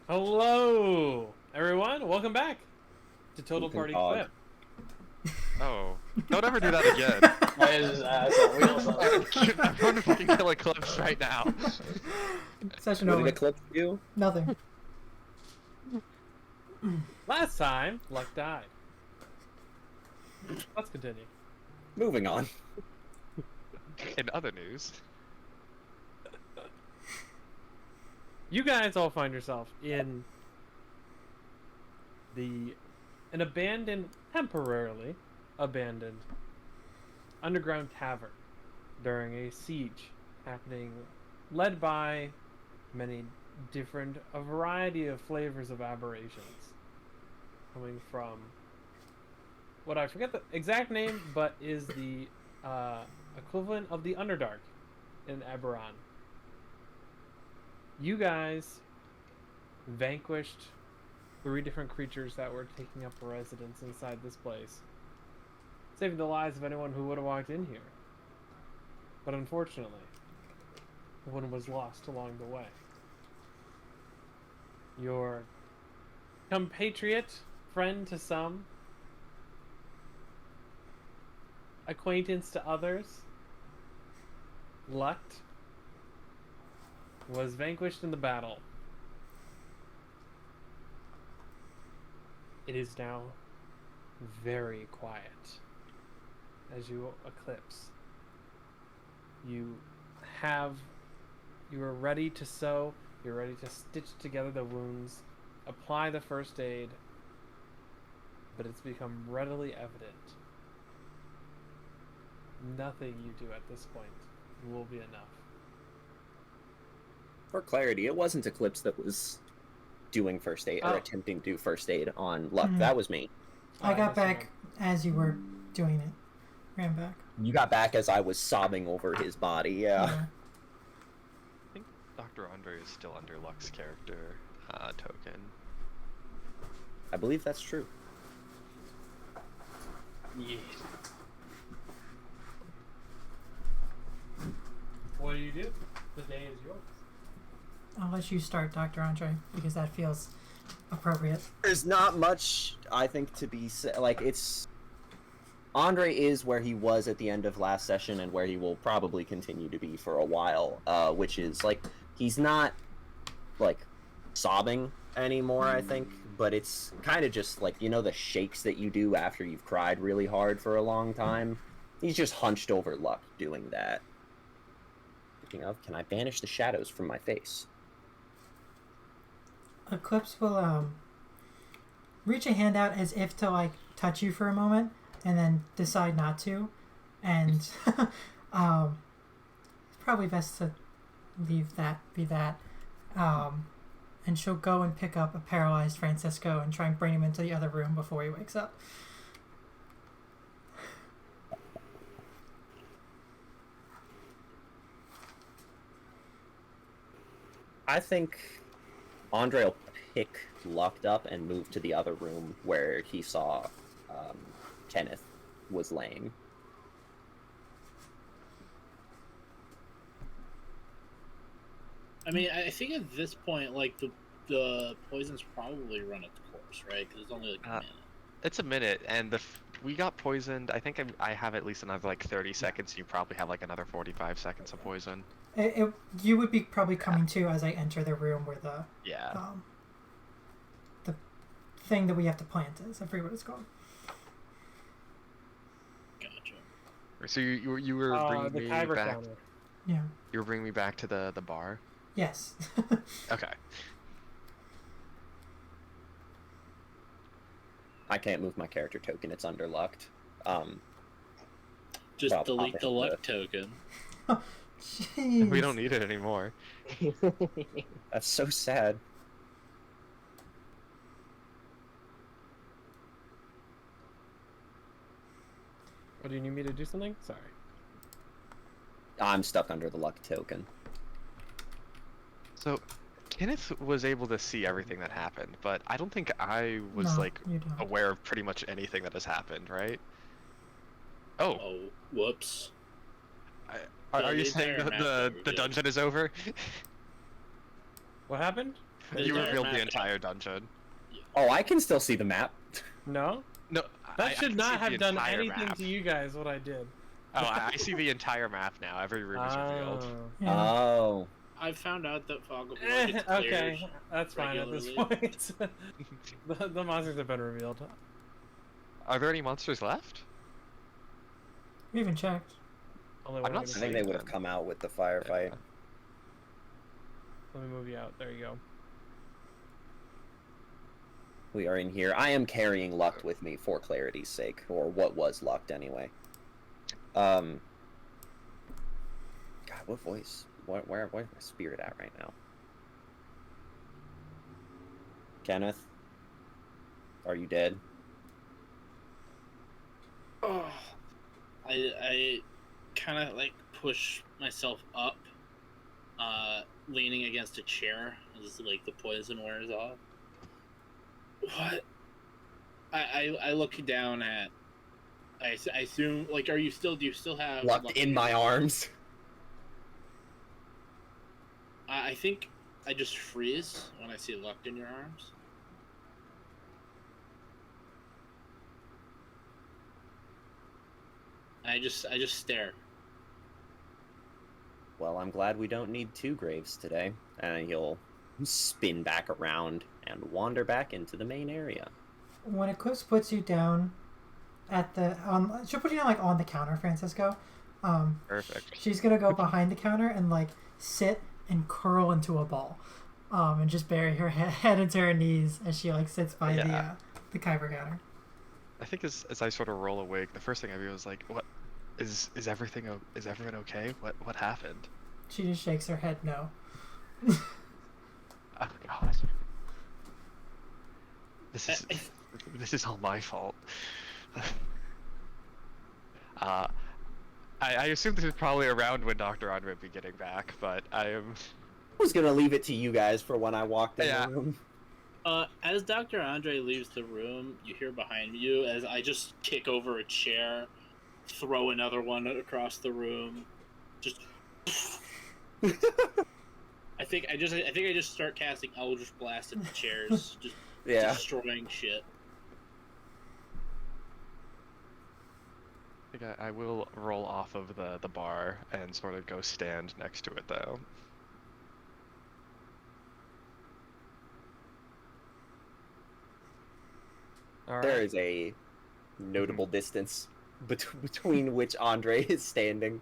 Hello, everyone. Welcome back to Total Whooping Party dog. Clip. Oh, don't ever do that again. Why is his ass on wheels? I'm going to fucking kill Eclipse right now. Session What over. did Eclipse do? Nothing. Last time, Luck died. Let's continue. Moving on. In other news, You guys all find yourself in an abandoned, temporarily abandoned, underground tavern during a siege happening, led by a variety of flavors of aberrations, coming from what I forget the exact name, but is the equivalent of the Underdark in Eberron. You guys vanquished 3 different creatures that were taking up residence inside this place, saving the lives of anyone who would have walked in here. But unfortunately, one was lost along the way. Your compatriot, friend to some, acquaintance to others, Luct, was vanquished in the battle. It is now very quiet as you eclipse. You are ready to sew, you're ready to stitch together the wounds, apply the first aid, but it's become readily evident. Nothing you do at this point will be enough. For clarity, it wasn't Eclipse that was doing first aid or attempting to do first aid on Luck. That was me. I got back as you were doing it. Ran back. You got back as I was sobbing over his body, yeah. I think Dr. Andre is still under Luck's character token. I believe that's true. Yeah. What do you do? The day is yours. I'll let you start, Dr. Andre, because that feels appropriate. There's not much, I think, to be said. Like, it's... Andre is where he was at the end of last session and where he will probably continue to be for a while, which is, like, he's not, like, sobbing anymore, I think, but it's kind of just, like, you know the shakes that you do after you've cried really hard for a long time? He's just hunched over Luck doing that. Speaking of, can I banish the shadows from my face? Eclipse will reach a hand out as if to like touch you for a moment and then decide not to, and it's probably best to leave that be that, and she'll go and pick up a paralyzed Francisco and try and bring him into the other room before he wakes up. I think Andre will pick Lucked up and move to the other room where he saw Kenneth was laying. I mean, I think at this point, like, the poison's probably run its course, right? Because it's only like a minute. It's a minute, and we got poisoned. I think I have at least another like 30 seconds. You probably have like another 45 seconds of poison. You would be probably coming to as I enter the room where the the thing that we have to plant is. I forget what it's called. Gotcha. So you were bringing the me Kyber back. counter. Yeah. You were bringing me back to the bar. Yes. Okay. I can't move my character token, it's underlocked. Just Well, delete pop the it luck token. Jeez. We don't need it anymore. That's so sad. What, do you need me to do something? Sorry. I'm stuck under the luck token. So, Kenneth was able to see everything that happened, but I don't think I was No, like you don't. aware of pretty much anything that has happened, right? Oh, Oh, whoops. are you the saying entire the map the overview. dungeon is over? What happened? You entire revealed map, the yeah. entire dungeon. Oh, I can still see the map. No, No, that should can not see the have done entire anything map. to you guys. What I did. Oh, I see the entire map now. Every room is revealed. Oh. Yeah. Oh. I found out that Fog of War gets cleared. Okay, that's fine at this regularly. point. the monsters have been revealed. Are there any monsters left? We even checked. Only I'm one not I negative. think they would have come out with the firefight. Let me move you out. There you go. We are in here. I am carrying Luct with me for clarity's sake, or what was Luct anyway. God, what voice? Where's my spirit at right now? Kenneth, are you dead? Oh, I kind of like push myself up, leaning against a chair as like the poison wears off. What? I look down at. I assume like, do you still have Luct in my arms. I think I just freeze when I see Luct in your arms. I just stare. Well, I'm glad we don't need two graves today. And he'll spin back around and wander back into the main area. When Eclipse puts you down at the she'll put you down like on the counter, Francisco. Perfect. She's gonna go behind the counter and like sit and curl into a ball, and just bury her head into her knees as she like sits by the Kyber counter. I think as I sort of roll awake, the first thing I do is like, what is everything okay? What happened? She just shakes her head no. Oh god. This is all my fault. I assume this is probably around when Dr. Andre will be getting back, but I was gonna leave it to you guys for when I walked in Yeah. the room. As Dr. Andre leaves the room, you hear behind you as I just kick over a chair, throw another one across the room, just. I think I just start casting Eldritch Blast at the chairs, just Yeah. destroying shit. think I will roll off of the bar and sort of go stand next to it though. All There right. is a notable distance between which Andre is standing.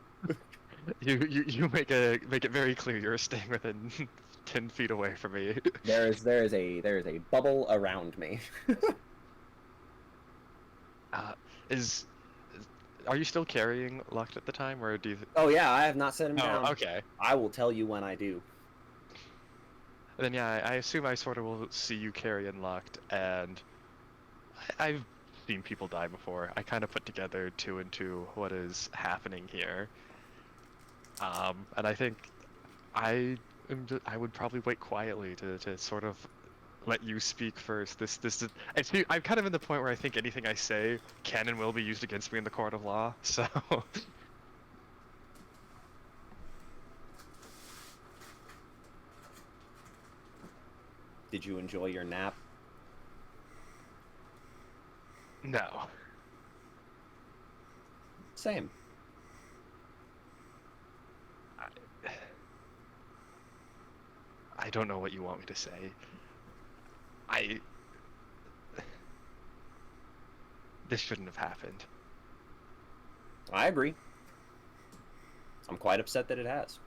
You make it very clear you're staying within 10 feet away from me. There is a bubble around me. Are you still carrying Luct at the time, or do you? Oh yeah, I have not set him down. Oh, okay. I will tell you when I do. Then yeah, I assume I sort of will see you carrying Luct, and I've seen people die before. I kind of put together 2 and 2 what is happening here. And I think I would probably wait quietly to sort of let you speak first. I'm kind of in the point where I think anything I say can and will be used against me in the court of law. So. Did you enjoy your nap? No. Same. I don't know what you want me to say. This shouldn't have happened. I agree. I'm quite upset that it has.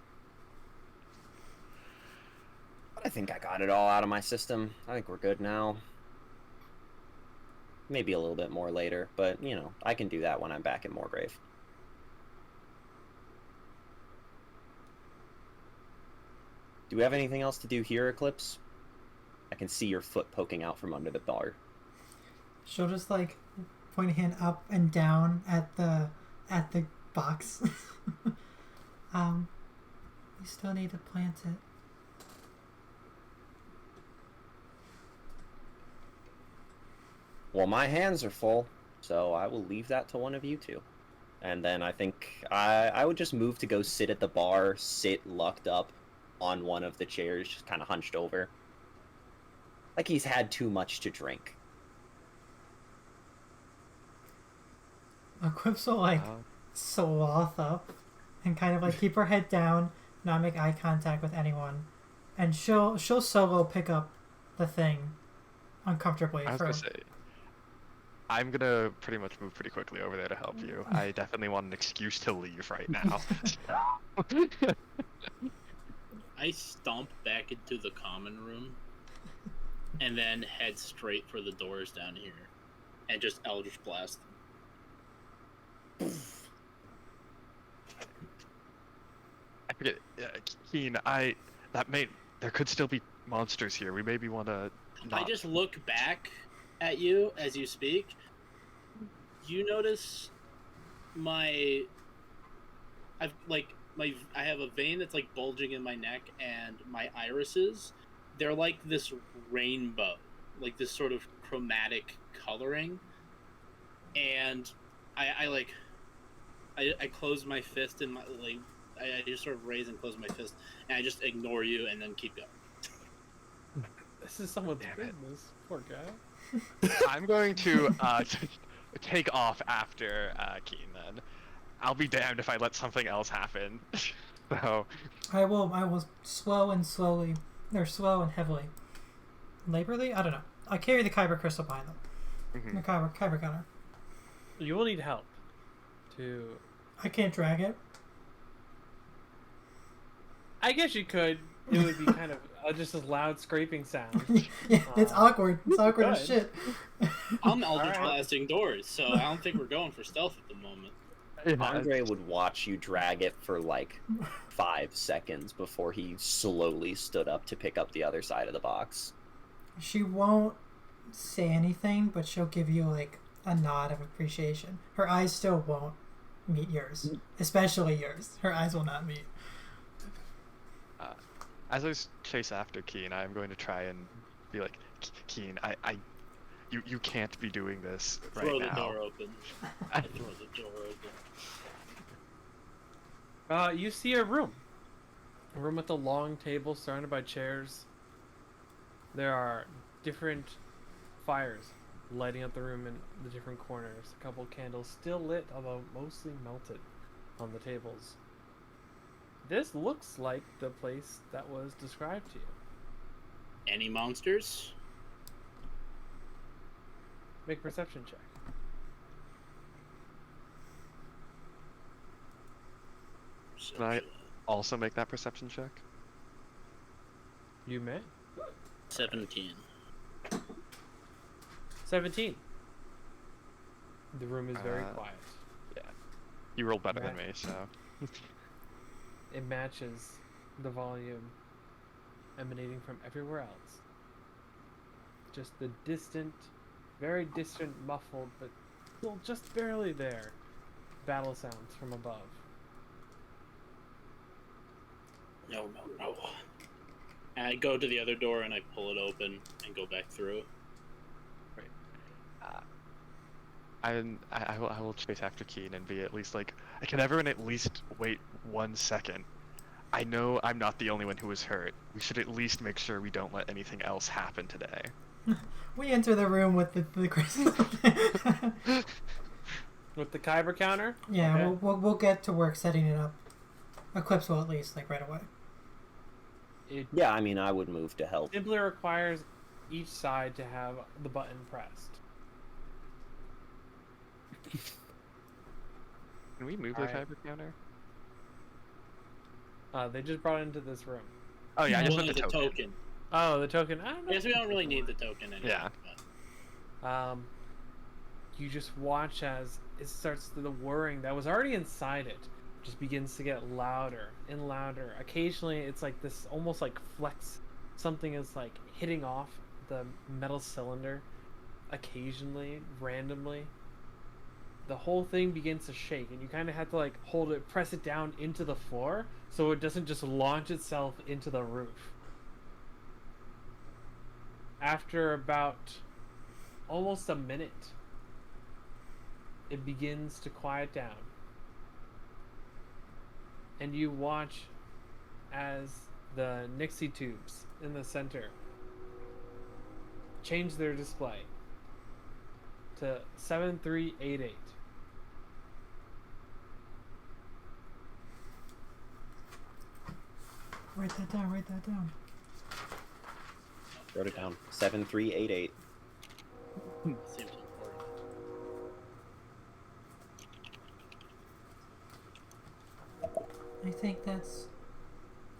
But I think I got it all out of my system. I think we're good now. Maybe a little bit more later, but, you know, I can do that when I'm back in Moorgrave. Do we have anything else to do here, Eclipse? I can see your foot poking out from under the bar. She'll just like point a hand up and down at the box. We still need to plant it. Well, my hands are full, so I will leave that to one of you two. And then I think I would just move to go sit at the bar, sit lucked up on one of the chairs, just kind of hunched over. like he's had too much to drink. Eclipse will like sloth up and kind of like keep her head down, not make eye contact with anyone, and she'll solo pick up the thing uncomfortably. I was gonna say, I'm gonna pretty much move pretty quickly over there to help you. I definitely want an excuse to leave right now. I stomp back into the common room and then head straight for the doors down here and just Eldritch Blast them. I forget, Keen. There could still be monsters here. We maybe want to. I just look back at you as you speak. You notice I have a vein that's like bulging in my neck, and my irises, they're like this rainbow, like this sort of chromatic coloring, and I close my fist and I just sort of raise and close my fist, and I just ignore you and then keep going. This is someone's business. Poor guy. I'm going to take off after Keen then. I'll be damned if I let something else happen. So I will slow and heavily. Laborly? I don't know. I carry the Kyber crystal behind them. Mm-hmm. The Kyber gunner. You will need help to. I can't drag it. I guess you could. It would be kind of just a loud scraping sound. Yeah, it's awkward. It's awkward as shit. I'm Eldritch Blasting doors, so I don't think we're going for stealth at the moment. Andre would watch you drag it for like 5 seconds before he slowly stood up to pick up the other side of the box. She won't say anything, but she'll give you like a nod of appreciation. Her eyes still won't meet yours, especially yours. Her eyes will not meet. As I chase after Keen, I'm going to try and be like, Keen, you can't be doing this right Throw now. the door open. I throw the door open. You see a room. A room with a long table surrounded by chairs. There are different fires lighting up the room in the different corners. A couple candles still lit, although mostly melted, on the tables. This looks like the place that was described to you. Any monsters? Make a perception check. Can I also make that perception check? You may. 17. 17. The room is very quiet. Yeah. You rolled better than me, so. It matches the volume emanating from everywhere else. Just the distant, very distant, muffled, but still just barely there, battle sounds from above. No. And I go to the other door and I pull it open and go back through. I will chase after Keen and be at least like, can everyone at least wait 1 second? I know I'm not the only one who was hurt. We should at least make sure we don't let anything else happen today. We enter the room with the crystal. With the Kyber counter? Yeah, Okay. we'll get to work setting it up. Eclipse will at least, like, right away. It Yeah, I mean, I would move to help. simply requires each side to have the button pressed. Can we move the Alright. Kyber counter? They just brought it into this room. Oh yeah, I just Well, meant the the token. Oh, the token. I don't know. I guess we don't really need the token anymore. Yeah. But You just watch as it starts the whirring that was already inside it just begins to get louder and louder. Occasionally it's like this almost like flex. Something is like hitting off the metal cylinder. Occasionally, randomly. The whole thing begins to shake and you kind of have to like hold it, press it down into the floor so it doesn't just launch itself into the roof. After about almost a minute, it begins to quiet down. And you watch as the Nixie tubes in the center change their display to 7388. Write that down. Write that down. Wrote it down. 7388. Seems important. I think that's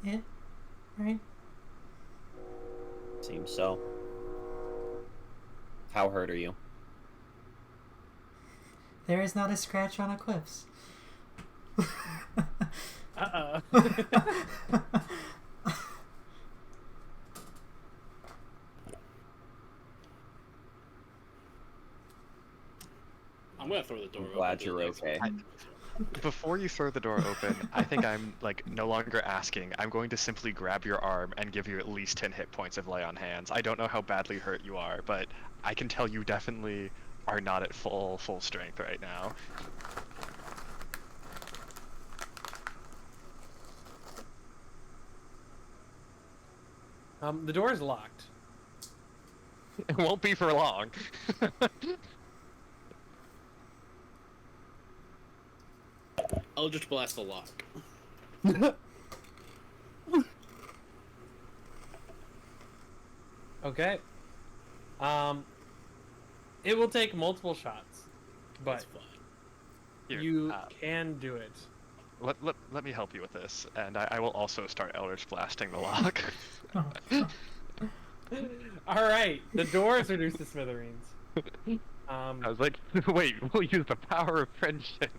it, right? Seems so. How hurt are you? There is not a scratch on Eclipse. Uh-oh. I'm gonna throw the door open. Glad you're okay. Before you throw the door open, I think I'm like no longer asking. I'm going to simply grab your arm and give you at least 10 hit points of lay on hands. I don't know how badly hurt you are, but I can tell you definitely are not at full strength right now. The door is locked. It won't be for long. Eldritch Blast the lock. Okay. It will take multiple shots, but That's fine. Here, you can do it. let me help you with this, and I will also start Eldritch Blasting the lock. Oh. All right, the door is reduced to smithereens. I was like, wait, we'll use the power of friendship.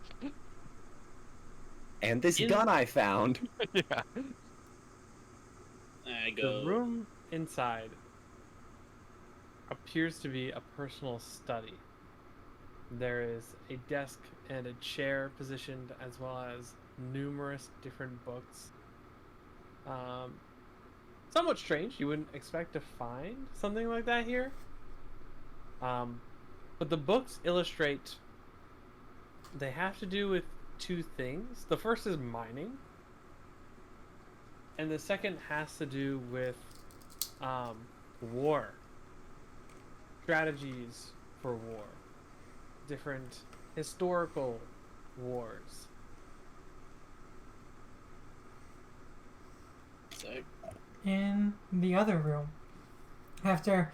And this In- gun I found. Yeah. I go. The room inside appears to be a personal study. There is a desk and a chair positioned, as well as numerous different books. Somewhat strange. You wouldn't expect to find something like that here. But the books illustrate. They have to do with two things. The first is mining, and the second has to do with war. Strategies for war. Different historical wars. Sick. In the other room, after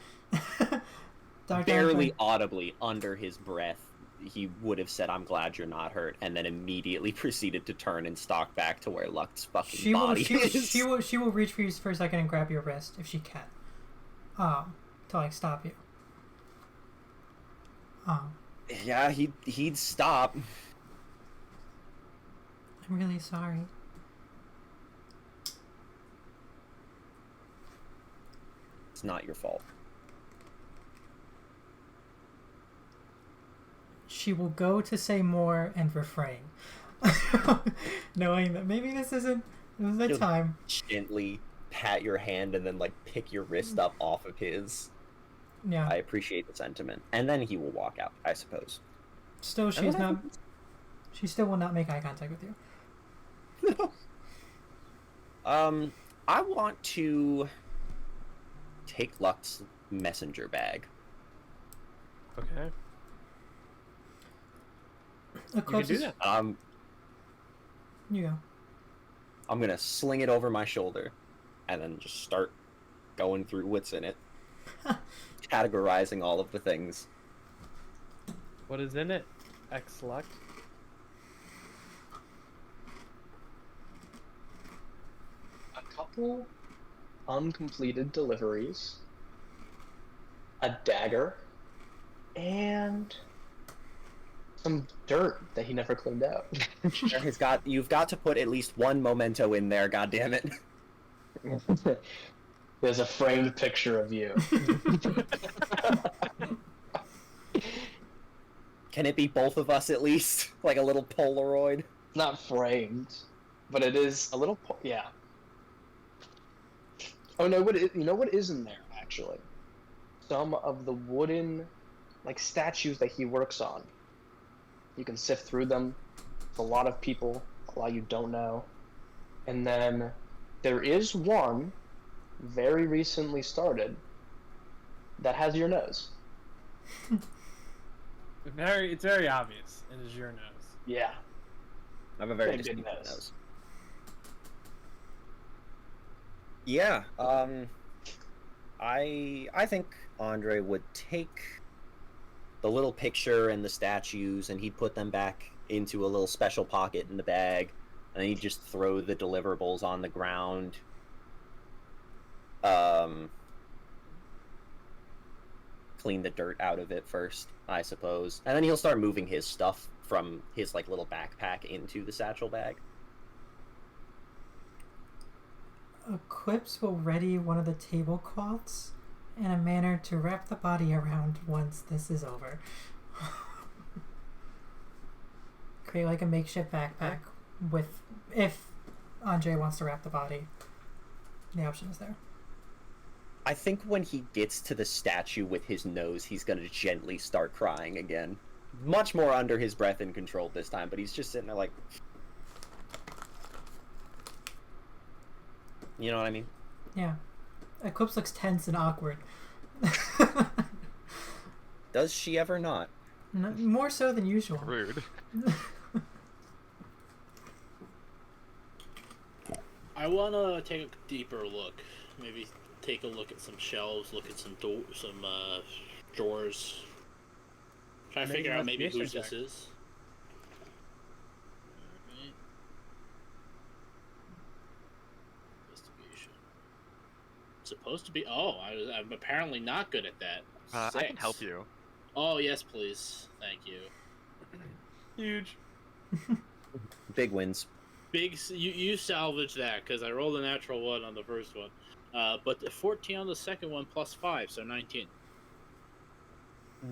Dr. Barely audibly under his breath, he would have said, "I'm glad you're not hurt," and then immediately proceeded to turn and stalk back to where Luct's fucking body is. she will reach for you for a second and grab your wrist if she can, to like stop you. Yeah, he'd stop. I'm really sorry. It's not your fault. She will go to say more and refrain, knowing that maybe this isn't the You'll time. Gently pat your hand and then like pick your wrist up off of his. Yeah. I appreciate the sentiment, and then he will walk out, I suppose. Still, she still will not make eye contact with you. I want to take Luct's messenger bag. Okay. Eclipse You can do is- that. You go. I'm gonna sling it over my shoulder, and then just start going through what's in it, categorizing all of the things. What is in it? Luct. A couple uncompleted deliveries, a dagger, and some dirt that he never cleaned out. You've got to put at least one memento in there. God damn it! There's a framed picture of you. Can it be both of us at least, like a little Polaroid? Not framed, but it is a little. Yeah. Oh no! You know what is in there actually? Some of the wooden, like statues that he works on. You can sift through them. It's a lot of people. A lot you don't know. And then there is one very recently started that has your nose. It's very obvious. It is your nose. Yeah. I have a very Big, big distinctive nose. nose. Yeah, I think Andre would take the little picture and the statues, and he'd put them back into a little special pocket in the bag, and then he'd just throw the deliverables on the ground. Clean the dirt out of it first, I suppose, and then he'll start moving his stuff from his like little backpack into the satchel bag. Quips will ready one of the tablecloths in a manner to wrap the body around once this is over. Create like a makeshift backpack with, if Andre wants to wrap the body, the option is there. I think when he gets to the statue with his nose, he's going to gently start crying again. Much more under his breath and controlled this time, but he's just sitting there like... You know what I mean? Yeah. Eclipse looks tense and awkward. Does she ever not? More so than usual. Rude. I want to take a deeper look. Maybe take a look at some shelves, look at some drawers. Try to Maybe figure out maybe whose investigation this check. is. Alright. Investigation. It's supposed to be. Oh, I'm apparently not good at that. I can 6. help you. Oh, yes, please. Thank you. Huge. Big wins. You salvage that because I rolled a natural 1 on the first one, but the 14 on the second one plus 5, so 19.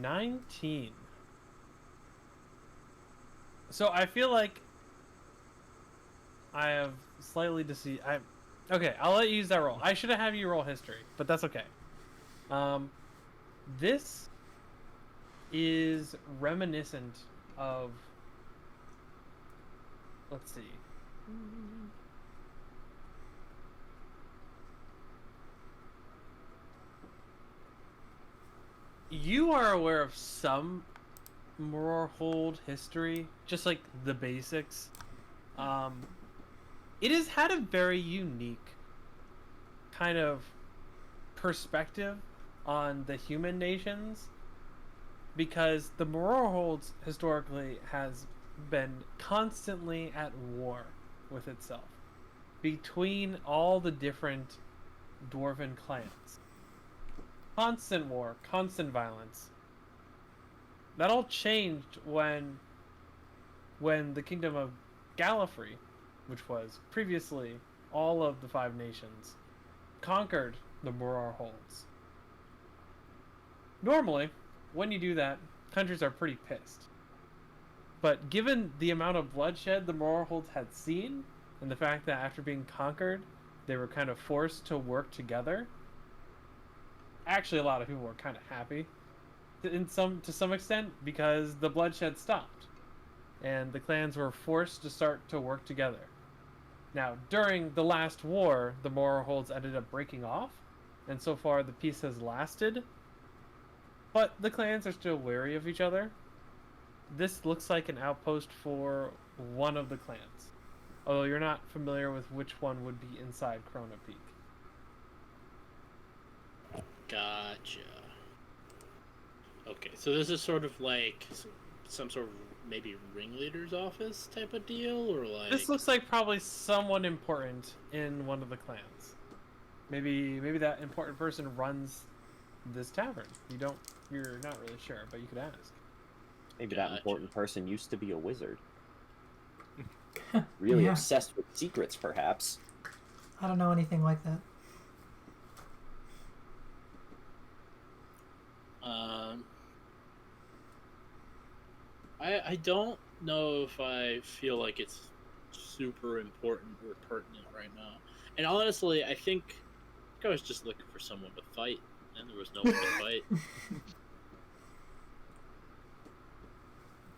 19. So I feel like I have slightly deceived. Okay, I'll let you use that roll. I should have you roll history, but that's okay. This is reminiscent of. Let's see. You are aware of some Moorhold history, just like the basics. It has had a very unique kind of perspective on the human nations, because the Moorholds historically has been constantly at war with itself between all the different dwarven clans. Constant war, constant violence. That all changed when the kingdom of Gallifrey, which was previously all of the 5 nations, conquered the Moorholds. Normally, when you do that, countries are pretty pissed. But given the amount of bloodshed the Moorholds had seen, and the fact that after being conquered, they were kind of forced to work together, actually a lot of people were kind of happy to some extent, because the bloodshed stopped and the clans were forced to start to work together. Now, during the last war, the Moorholds ended up breaking off, and so far the peace has lasted, but the clans are still wary of each other. This looks like an outpost for one of the clans, although you're not familiar with which one would be inside Corona Peak. Gotcha. Okay, so this is sort of like some sort of maybe ringleader's office type of deal, or like... This looks like probably someone important in one of the clans. Maybe that important person runs this tavern. You're not really sure, but you could ask. Maybe Gotcha. that important person used to be a wizard. Really Yeah. obsessed with secrets, perhaps. I don't know anything like that. I don't know if I feel like it's super important or pertinent right now. And honestly, I think I was just looking for someone to fight, and there was no one to fight.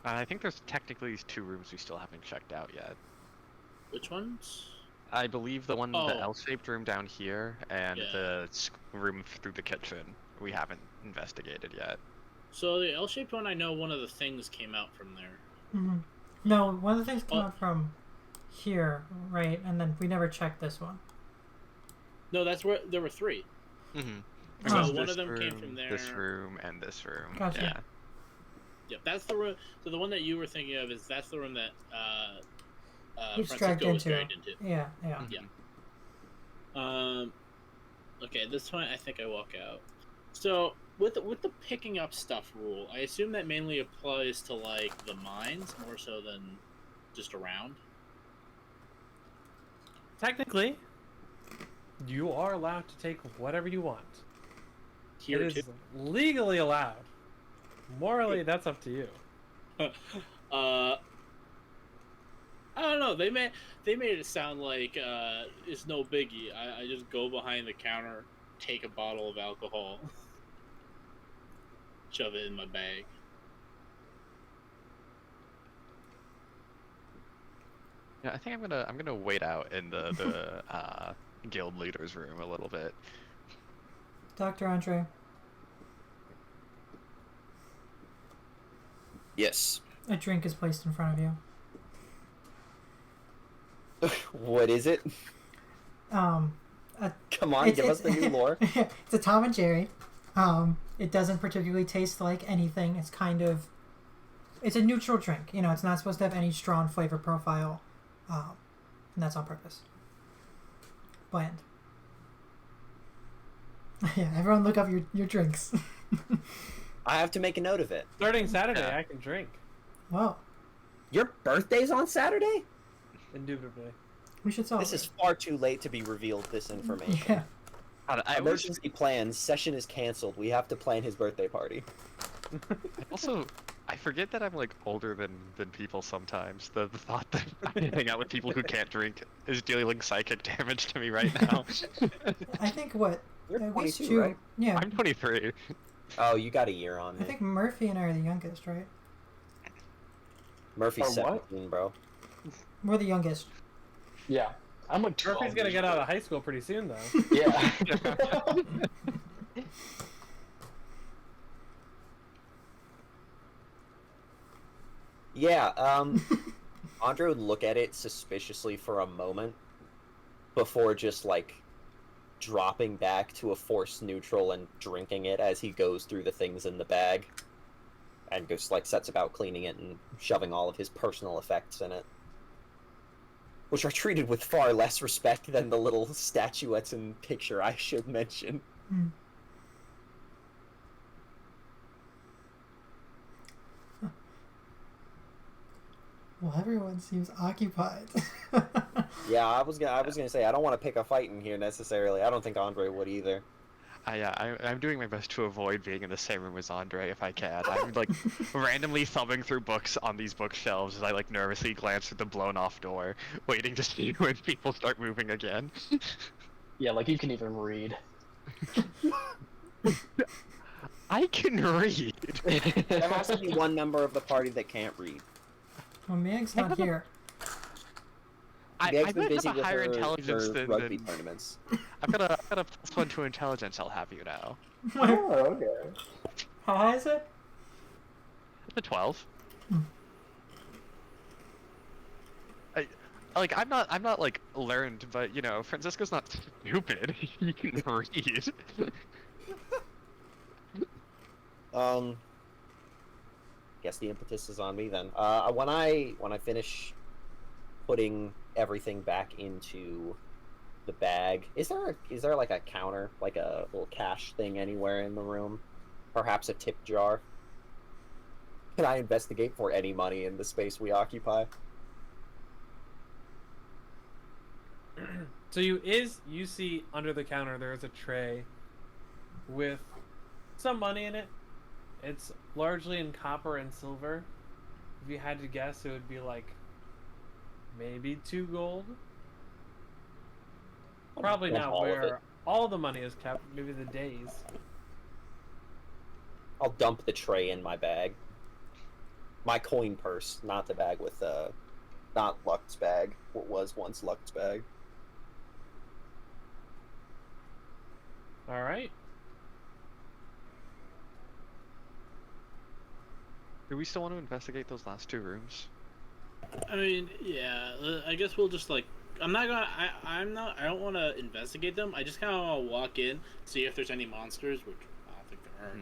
I think there's technically these 2 rooms we still haven't checked out yet. Which ones? I believe the one, Oh. the L-shaped room down here, and Yeah. the room through the kitchen. we haven't investigated yet. So the L-shaped one, I know one of the things came out from there. Mm-hmm. No, one of the things came Oh. out from here, right? And then we never checked this one. No, that's where there were 3. Mm-hmm. So one of them came from This there. room, and this room. Gotcha. Yeah. Yep, that's the room. So the one that you were thinking of that's the room that It's dragged Francisco was into. dragged into. Yeah, yeah. Mhm. Yeah. Okay, at this point, I think I walk out. So with the picking up stuff rule, I assume that mainly applies to like the mines more so than just around. Technically, you are allowed to take whatever you want. Here It is legally allowed. Morally, that's up to you. I don't know. They made it sound like it's no biggie. I just go behind the counter, take a bottle of alcohol, shove it in my bag. Yeah, I think I'm gonna wait out in the guild leader's room a little bit. Dr. Andre, Yes. a drink is placed in front of you. What is it? A Come on, give us the new lore. It's a Tom and Jerry. It doesn't particularly taste like anything. It's kind of, it's a neutral drink. You know, it's not supposed to have any strong flavor profile, and that's on purpose. Bland. Yeah, everyone look up your drinks. I have to make a note of it. Starting Saturday, Yeah. I can drink. Whoa, Your birthday's on Saturday? Indubitably. we should solve This is far too late to be revealed this information. Yeah. I wish, Emergency plans. Session is canceled. We have to plan his birthday party. I forget that I'm like older than people sometimes. The thought that I'm hanging out with people who can't drink is dealing psychic damage to me right now. I think what You're at least 22, you, right? yeah. I'm 23. Oh, you got a year on I me. think Murphy and I are the youngest, right? Murphy's Or what? 17, bro. We're the youngest. Yeah. I'm like 12 Murphy's gonna years get out old. of high school pretty soon, though. Yeah. Yeah, Andre would look at it suspiciously for a moment before just, like, dropping back to a force neutral and drinking it as he goes through the things in the bag. And just, like, sets about cleaning it and shoving all of his personal effects in it. Which are treated with far less respect than the little statuettes and picture, I should mention. Hmm. Well, everyone seems occupied. Yeah, I was gonna say I don't want to pick a fight in here necessarily. I don't think Andre would either. I'm doing my best to avoid being in the same room as Andre if I can. I'm like randomly thumbing through books on these bookshelves as I like nervously glance at the blown off door, waiting to see when people start moving again. Yeah, like you can even read. I can read. There has to be one member of the party that can't read. Well, Meg's not here. I Meg's been might busy have a with higher her intelligence than rugby tournaments. I've got a +1 to intelligence. I'll have you know. Oh, okay. How high is it? The 12. Hmm. I'm not like learned, but you know, Francisco's not stupid. He can read. Guess the impetus is on me then. When I finish putting everything back into the bag, is there like a counter, like a little cash thing anywhere in the room? Perhaps a tip jar? Can I investigate for any money in the space we occupy? So you see under the counter there is a tray with some money in it. It's largely in copper and silver. If you had to guess, it would be like maybe 2 gold. Probably Want not all of it. where all the money is kept. Maybe the days. I'll dump the tray in my bag. My coin purse, not the bag with not Luct's bag. What was once Luct's bag. All right. Do we still want to investigate those last two rooms? I mean, yeah. I guess we'll just like. I'm not gonna. I'm not. I don't want to investigate them. I just kind of want to walk in, see if there's any monsters, which I don't think there are,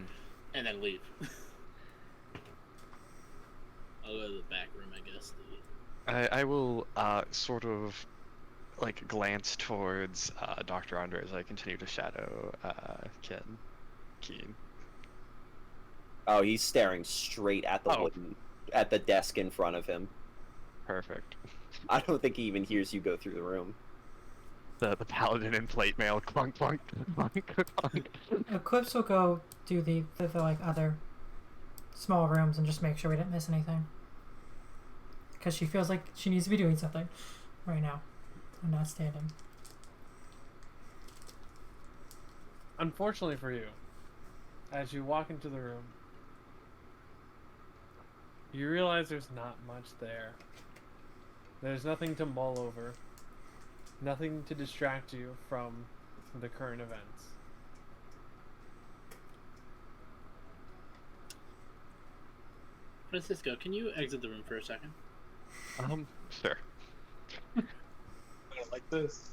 and then leave. I'll go to the back room, I guess. I will sort of like glance towards Dr. Andre as I continue to shadow Keen. Oh, he's staring straight at the Oh. at the desk in front of him. Perfect. I don't think he even hears you go through the room. The paladin in plate mail, clunk clunk clunk clunk. Eclipse will go do the like other small rooms and just make sure we didn't miss anything. Because she feels like she needs to be doing something right now and not standing. Unfortunately for you, as you walk into the room, you realize there's not much there. There's nothing to mull over, nothing to distract you from the current events. Francisco, can you exit the room for a second? Sure. I don't like this.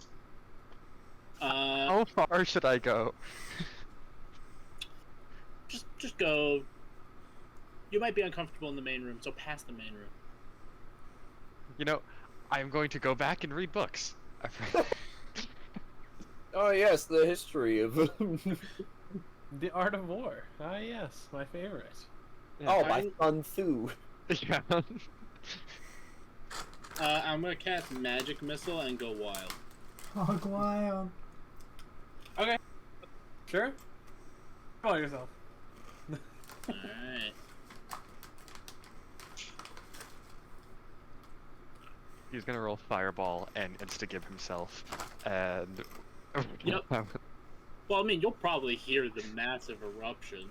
How far should I go? Just go. You might be uncomfortable in the main room, so pass the main room. You know, I'm going to go back and read books. Oh yes, the history of. The Art of War. Ah, yes, my favorite. Oh, by Sun Tzu. Yeah. I'm gonna cast Magic Missile and go wild. Hog wild. Okay. Sure. Call yourself. Alright. He's gonna roll Fireball and insta-give himself, and... Yep. Well, I mean, you'll probably hear the massive eruption.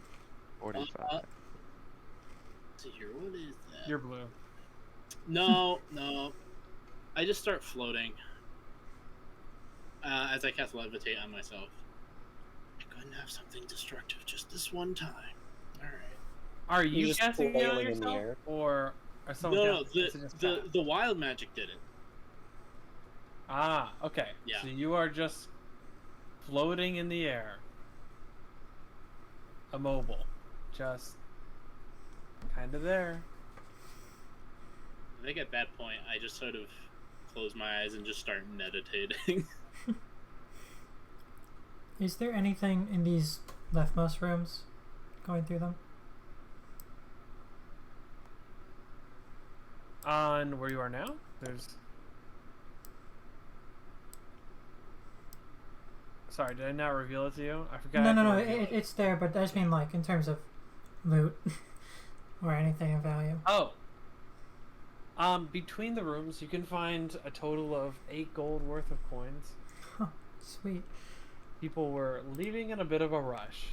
45. Let's see here, what is that? You're blue. No. I just start floating. As I cast Levitate on myself. I couldn't have something destructive just this one time. Alright. Are you just casting it on flailing in the yourself, air. or are someone No, casting it to just the pass? wild magic did it. Ah, okay. Yeah. So you are just floating in the air, immobile, just kind of there. I think at that point, I just sort of close my eyes and just start meditating. Is there anything in these leftmost rooms going through them? On where you are now, there's. Sorry, did I not reveal it to you? I forgot. No. It's there, but I just mean like in terms of loot or anything of value. Oh. Between the rooms, you can find a total of 8 gold worth of coins. Huh, sweet. People were leaving in a bit of a rush.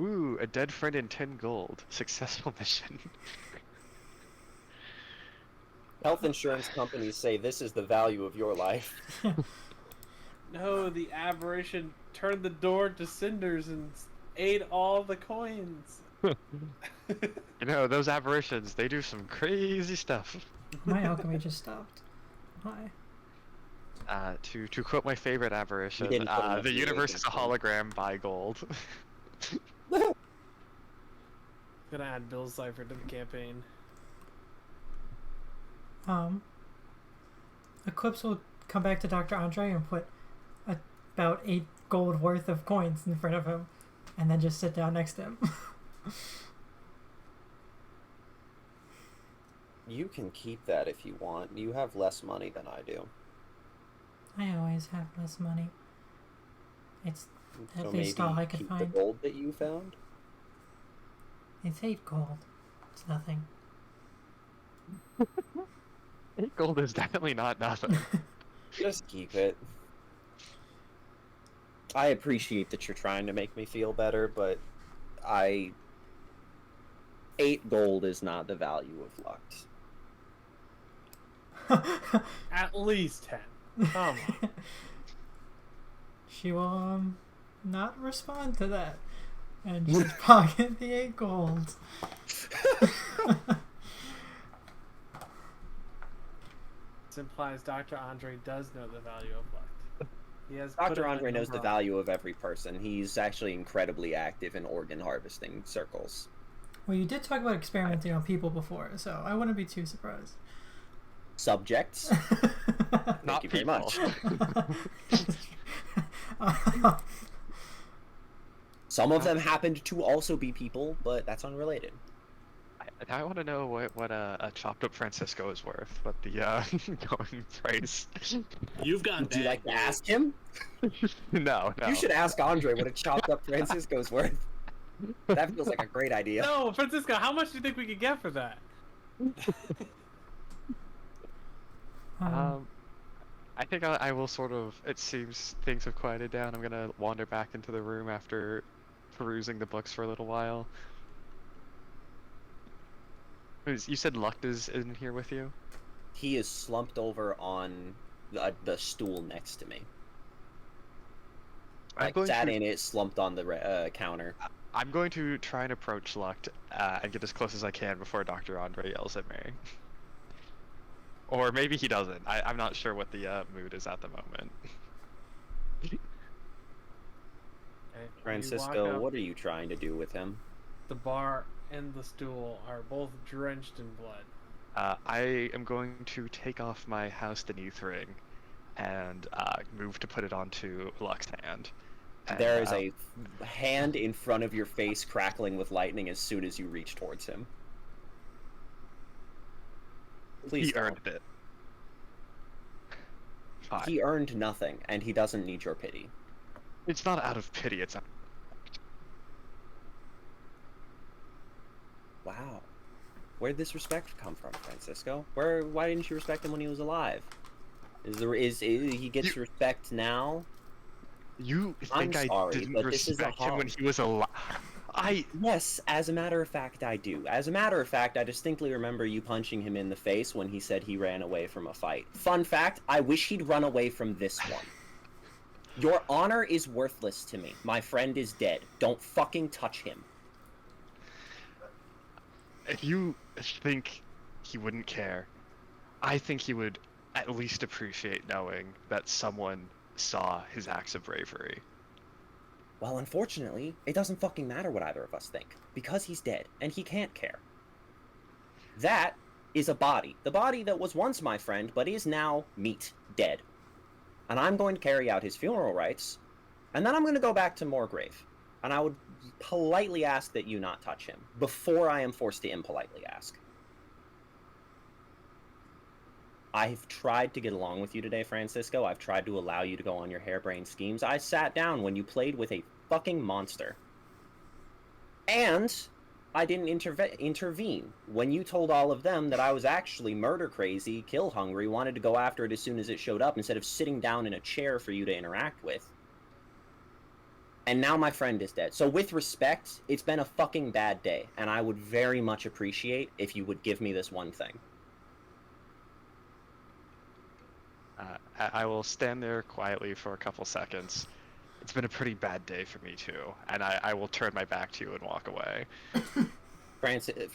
Ooh, a dead friend and 10 gold. Successful mission. Health insurance companies say this is the value of your life. No, the aberration turned the door to cinders and ate all the coins. You know, those aberrations, they do some crazy stuff. My alchemy just stopped. Why? To quote my favorite aberration, didn't put enough the universe is a realism. hologram, buy gold. Gonna add Bill's cipher to the campaign. Eclipse will come back to Dr. Andre and put about 8 gold worth of coins in front of him, and then just sit down next to him. You can keep that if you want. You have less money than I do. I always have less money. It's So at least maybe all I could keep find. the gold that you found. It's 8 gold. It's nothing. 8 gold is definitely not nothing. Just keep it. I appreciate that you're trying to make me feel better, but 8 gold is not the value of Luct. At least 10. Come on. She will not respond to that. and just pocket the 8 gold. This implies Dr. Andre does know the value of Luct. He has put Dr. a Andre knows the number on it. value of every person. He's actually incredibly active in organ harvesting circles. Well, you did talk about experimenting on people before, so I wouldn't be too surprised. Subjects. Not Thank you very people. much. Some of them happened to also be people, but that's unrelated. I want to know what a chopped up Francisco is worth. What the going price? You've gone Would you bad, like to dude. ask him? No. You should ask Andre what a chopped up Francisco's worth. That feels like a great idea. No, Francisco, how much do you think we could get for that? I think I will sort of. It seems things have quieted down. I'm gonna wander back into the room after perusing the books for a little while. You said Luct is in here with you? He is slumped over on the stool next to me. I'm Like, going sat to- in it, slumped on the counter. I'm going to try and approach Luct and get as close as I can before Dr. Andre yells at me. Or maybe he doesn't. I'm not sure what the mood is at the moment. Okay, you Francisco, walk up, what are you trying to do with him? The bar and the stool are both drenched in blood. I am going to take off my House Beneath ring and move to put it onto Luct's hand. And, There is a hand in front of your face crackling with lightning as soon as you reach towards him. Please He don't. earned it. Fine. He earned nothing, and he doesn't need your pity. It's not out of pity, it's out. Wow. Where'd this respect come from, Francisco? Why didn't you respect him when he was alive? Is he gets respect now? You I'm think I sorry, didn't but this is a respect him when hog. he was alive? Yes, as a matter of fact, I do. As a matter of fact, I distinctly remember you punching him in the face when he said he ran away from a fight. Fun fact, I wish he'd run away from this one. Your honor is worthless to me. My friend is dead. Don't fucking touch him. If you think he wouldn't care, I think he would at least appreciate knowing that someone saw his acts of bravery. Well, unfortunately, it doesn't fucking matter what either of us think, because he's dead, and he can't care. That is a body. The body that was once my friend, but is now meat, dead. And I'm going to carry out his funeral rites, and then I'm going to go back to Morgrave. And I would politely ask that you not touch him, before I am forced to impolitely ask. I've tried to get along with you today, Francisco. I've tried to allow you to go on your harebrained schemes. I sat down when you played with a fucking monster. And I didn't intervene when you told all of them that I was actually murder crazy, kill hungry, wanted to go after it as soon as it showed up instead of sitting down in a chair for you to interact with. And now my friend is dead. So with respect, it's been a fucking bad day, and I would very much appreciate if you would give me this one thing. I will stand there quietly for a couple seconds. It's been a pretty bad day for me too, and I will turn my back to you and walk away. Francis,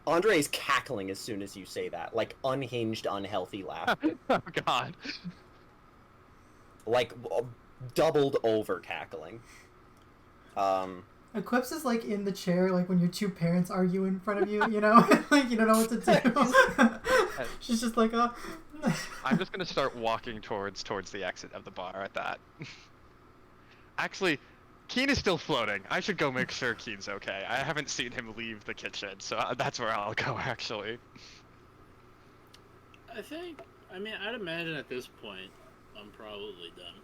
Andre is cackling as soon as you say that, like unhinged, unhealthy laugh, Oh God! like doubled over cackling. Eclipse is like in the chair, like when your two parents argue in front of you, you know, like you don't know what to do. She's just like, oh. I'm just gonna start walking towards the exit of the bar at that. Actually, Keen is still floating. I should go make sure Keen's okay. I haven't seen him leave the kitchen, so that's where I'll go actually. I mean, I'd imagine at this point, I'm probably done.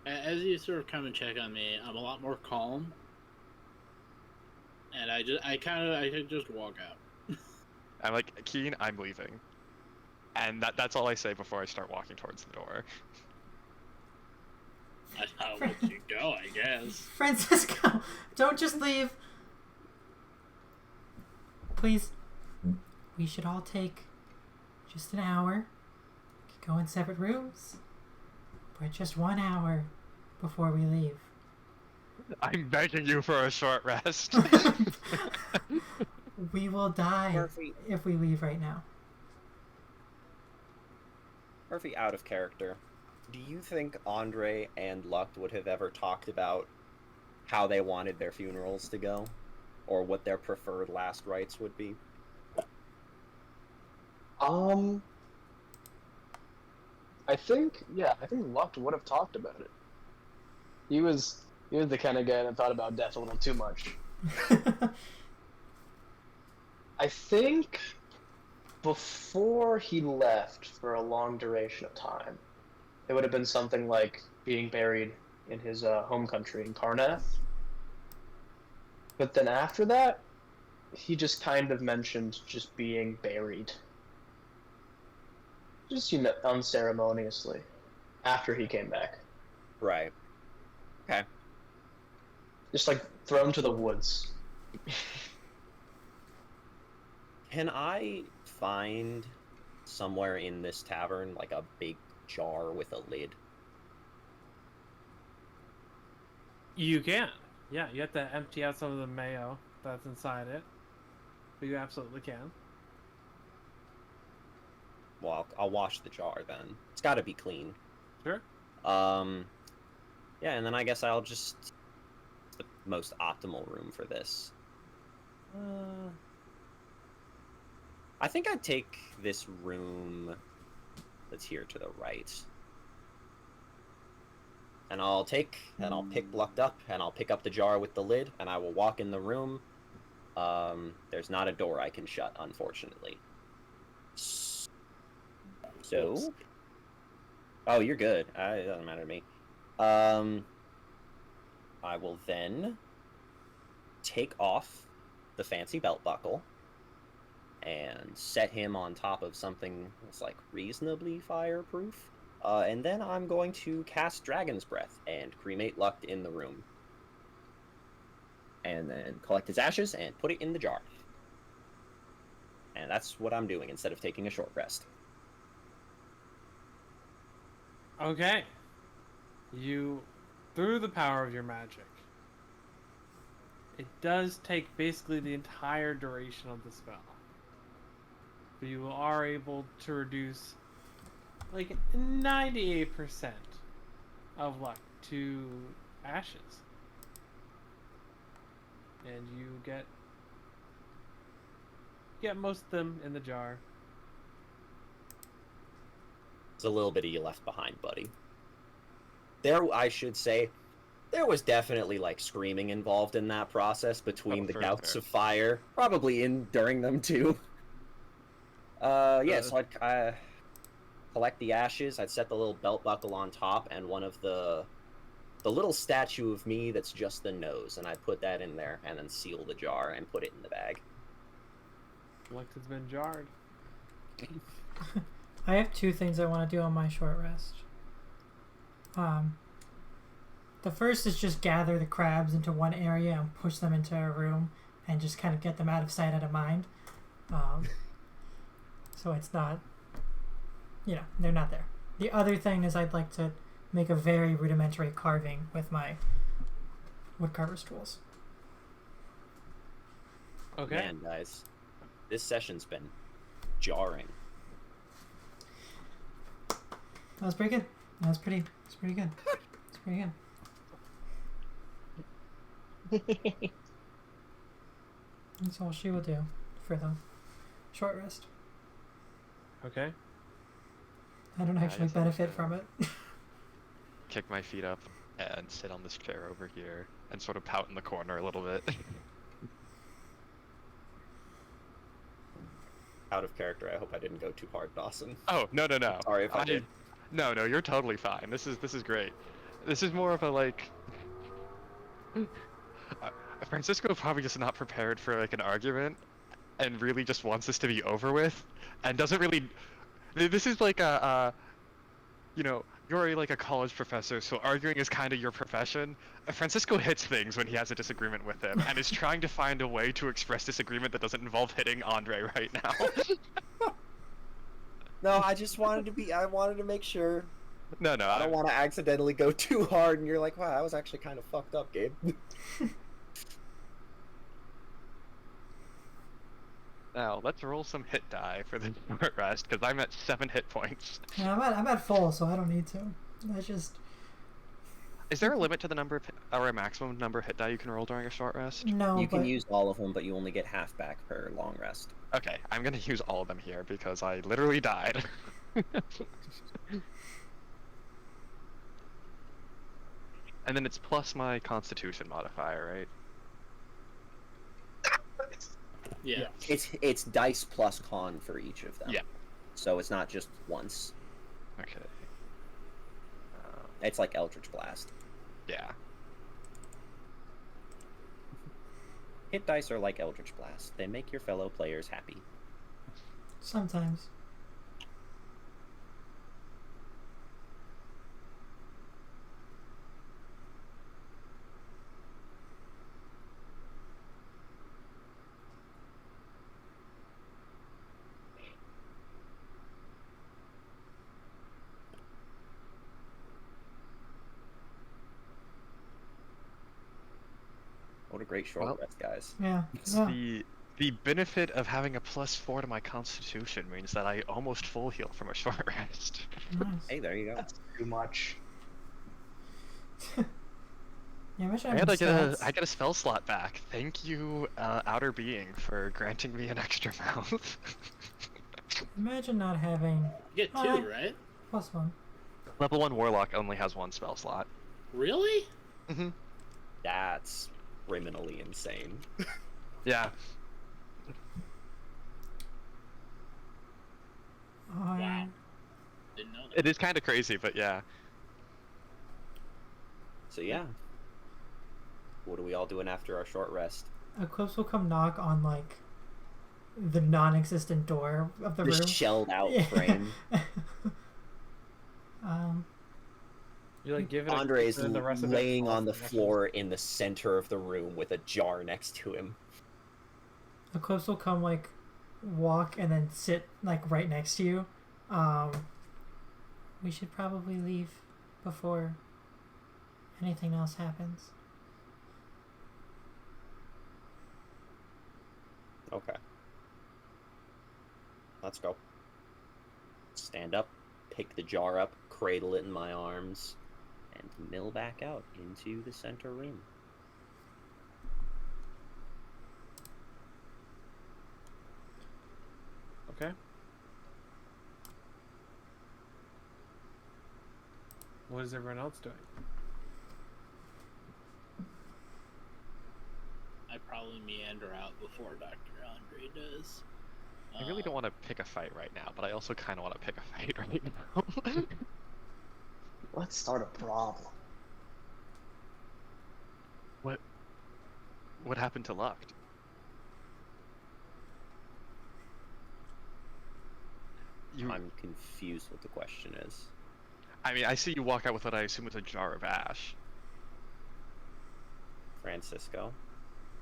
As you sort of come and check on me, I'm a lot more calm. And I could just walk out. I'm like, Keen, I'm leaving. And that's all I say before I start walking towards the door. I'll let you go, I guess. Francisco, don't just leave. Please. We should all take just an hour. We could go in separate rooms. For just 1 hour. before we leave? I'm begging you for a short rest. We will die Murphy. if we leave right now. Murphy, out of character. Do you think Andre and Luct would have ever talked about how they wanted their funerals to go? Or what their preferred last rites would be? I think Luct would have talked about it. He was the kind of guy that thought about death a little too much. I think before he left for a long duration of time, it would have been something like being buried in his home country in Karnath. But then after that, he just kind of mentioned just being buried. Just, unceremoniously. After he came back. Right. Okay. Just, thrown to the woods. Can I find somewhere in this tavern, a big jar with a lid? You can. Yeah, you have to empty out some of the mayo that's inside it. But you absolutely can. Well, I'll wash the jar then. It's got to be clean. Sure. Yeah, and then I guess I'll just... the most optimal room for this. I think I'd take this room that's here to the right. And I'll pick Luct up, and I'll pick up the jar with the lid, and I will walk in the room. There's not a door I can shut, unfortunately. So... Oh, you're good. It doesn't matter to me. I will then take off the fancy belt buckle and set him on top of something that's reasonably fireproof. And then I'm going to cast Dragon's Breath and cremate Luct in the room. And then collect his ashes and put it in the jar. And that's what I'm doing instead of taking a short rest. Okay. You, through the power of your magic, it does take basically the entire duration of the spell. But you are able to reduce 98% of luck to ashes. And you get most of them in the jar. It's a little bit of you left behind, buddy. I should say, there was definitely screaming involved in that process between the gouts of fire. Probably during them too. Yeah, so I'd collect the ashes, I'd set the little belt buckle on top, and one of the little statue of me that's just the nose, and I'd put that in there, and then seal the jar and put it in the bag. Luct has been jarred. I have two things I want to do on my short rest. The first is just gather the crabs into one area and push them into a room and just kind of get them out of sight, out of mind. So it's not, they're not there. The other thing is I'd like to make a very rudimentary carving with my woodcarver's tools. Okay. Man, guys, this session's been jarring. That was pretty good. It's pretty good. It's pretty good. That's all she will do for the short rest. Okay. I don't actually guess I'm benefit just from it. Kick my feet up and sit on this chair over here and sort of pout in the corner a little bit. Out of character, I hope I didn't go too hard, Dawson. Oh, no. Sorry if I did. No, you're totally fine. This is great. This is more of a Francisco probably just not prepared for an argument and really just wants this to be over with and doesn't really. This is you're a college professor, so arguing is kind of your profession. Francisco hits things when he has a disagreement with him and is trying to find a way to express disagreement that doesn't involve hitting Andre right now. No, I just wanted to make sure No, no. I don't want to accidentally go too hard, and you're like, wow, that was actually kind of fucked up, Gabe. Now let's roll some hit die for the short rest because I'm at 7 hit points. Yeah, I'm at full, so I don't need to. That's just Is there a limit to the number of or a maximum number of hit die you can roll during a short rest? no. You can but use all of them, but you only get half back per long rest. Okay, I'm gonna use all of them here because I literally died. And then it's plus my Constitution modifier, right? Yeah. It's dice plus con for each of them. Yeah. So it's not just once. Okay. It's like Eldritch Blast. Yeah. Hit dice are like Eldritch Blast. They make your fellow players happy. sometimes. What a great short Well, rest, guys. Yeah. It's yeah. the benefit of having a +4 to my Constitution means that I almost full heal from a short rest. Nice. Hey, there you go. That's too much. Yeah, I wish I I had had stats. I get a spell slot back. Thank you, Outer Being, for granting me an extra mouth. Imagine not having You get 2, Alright. right? +1. Level 1 Warlock only has 1 spell slot. Really? Mm-hmm. That's criminally insane. Yeah. Wow. Didn't know that. It is kind of crazy, but yeah. So yeah. What are we all doing after our short rest? Eclipse will come knock on like the non-existent door of the This room. shelled out Yeah. frame. You like give it Andre a is and the rest of it laying falls on the and rushes. floor in the center of the room with a jar next to him. Eclipse will come like walk and then sit like right next to you. We should probably leave before anything else happens. Okay. Let's go. Stand up, pick the jar up, cradle it in my arms, and mill back out into the center room. Okay. What is everyone else doing? I probably meander out before Dr. Andre does. I really don't want to pick a fight right now, but I also kind of want to pick a fight right now. Let's start a problem. What happened to Luct? I'm confused what the question is. I mean, I see you walk out with what I assume is a jar of ash. Francisco?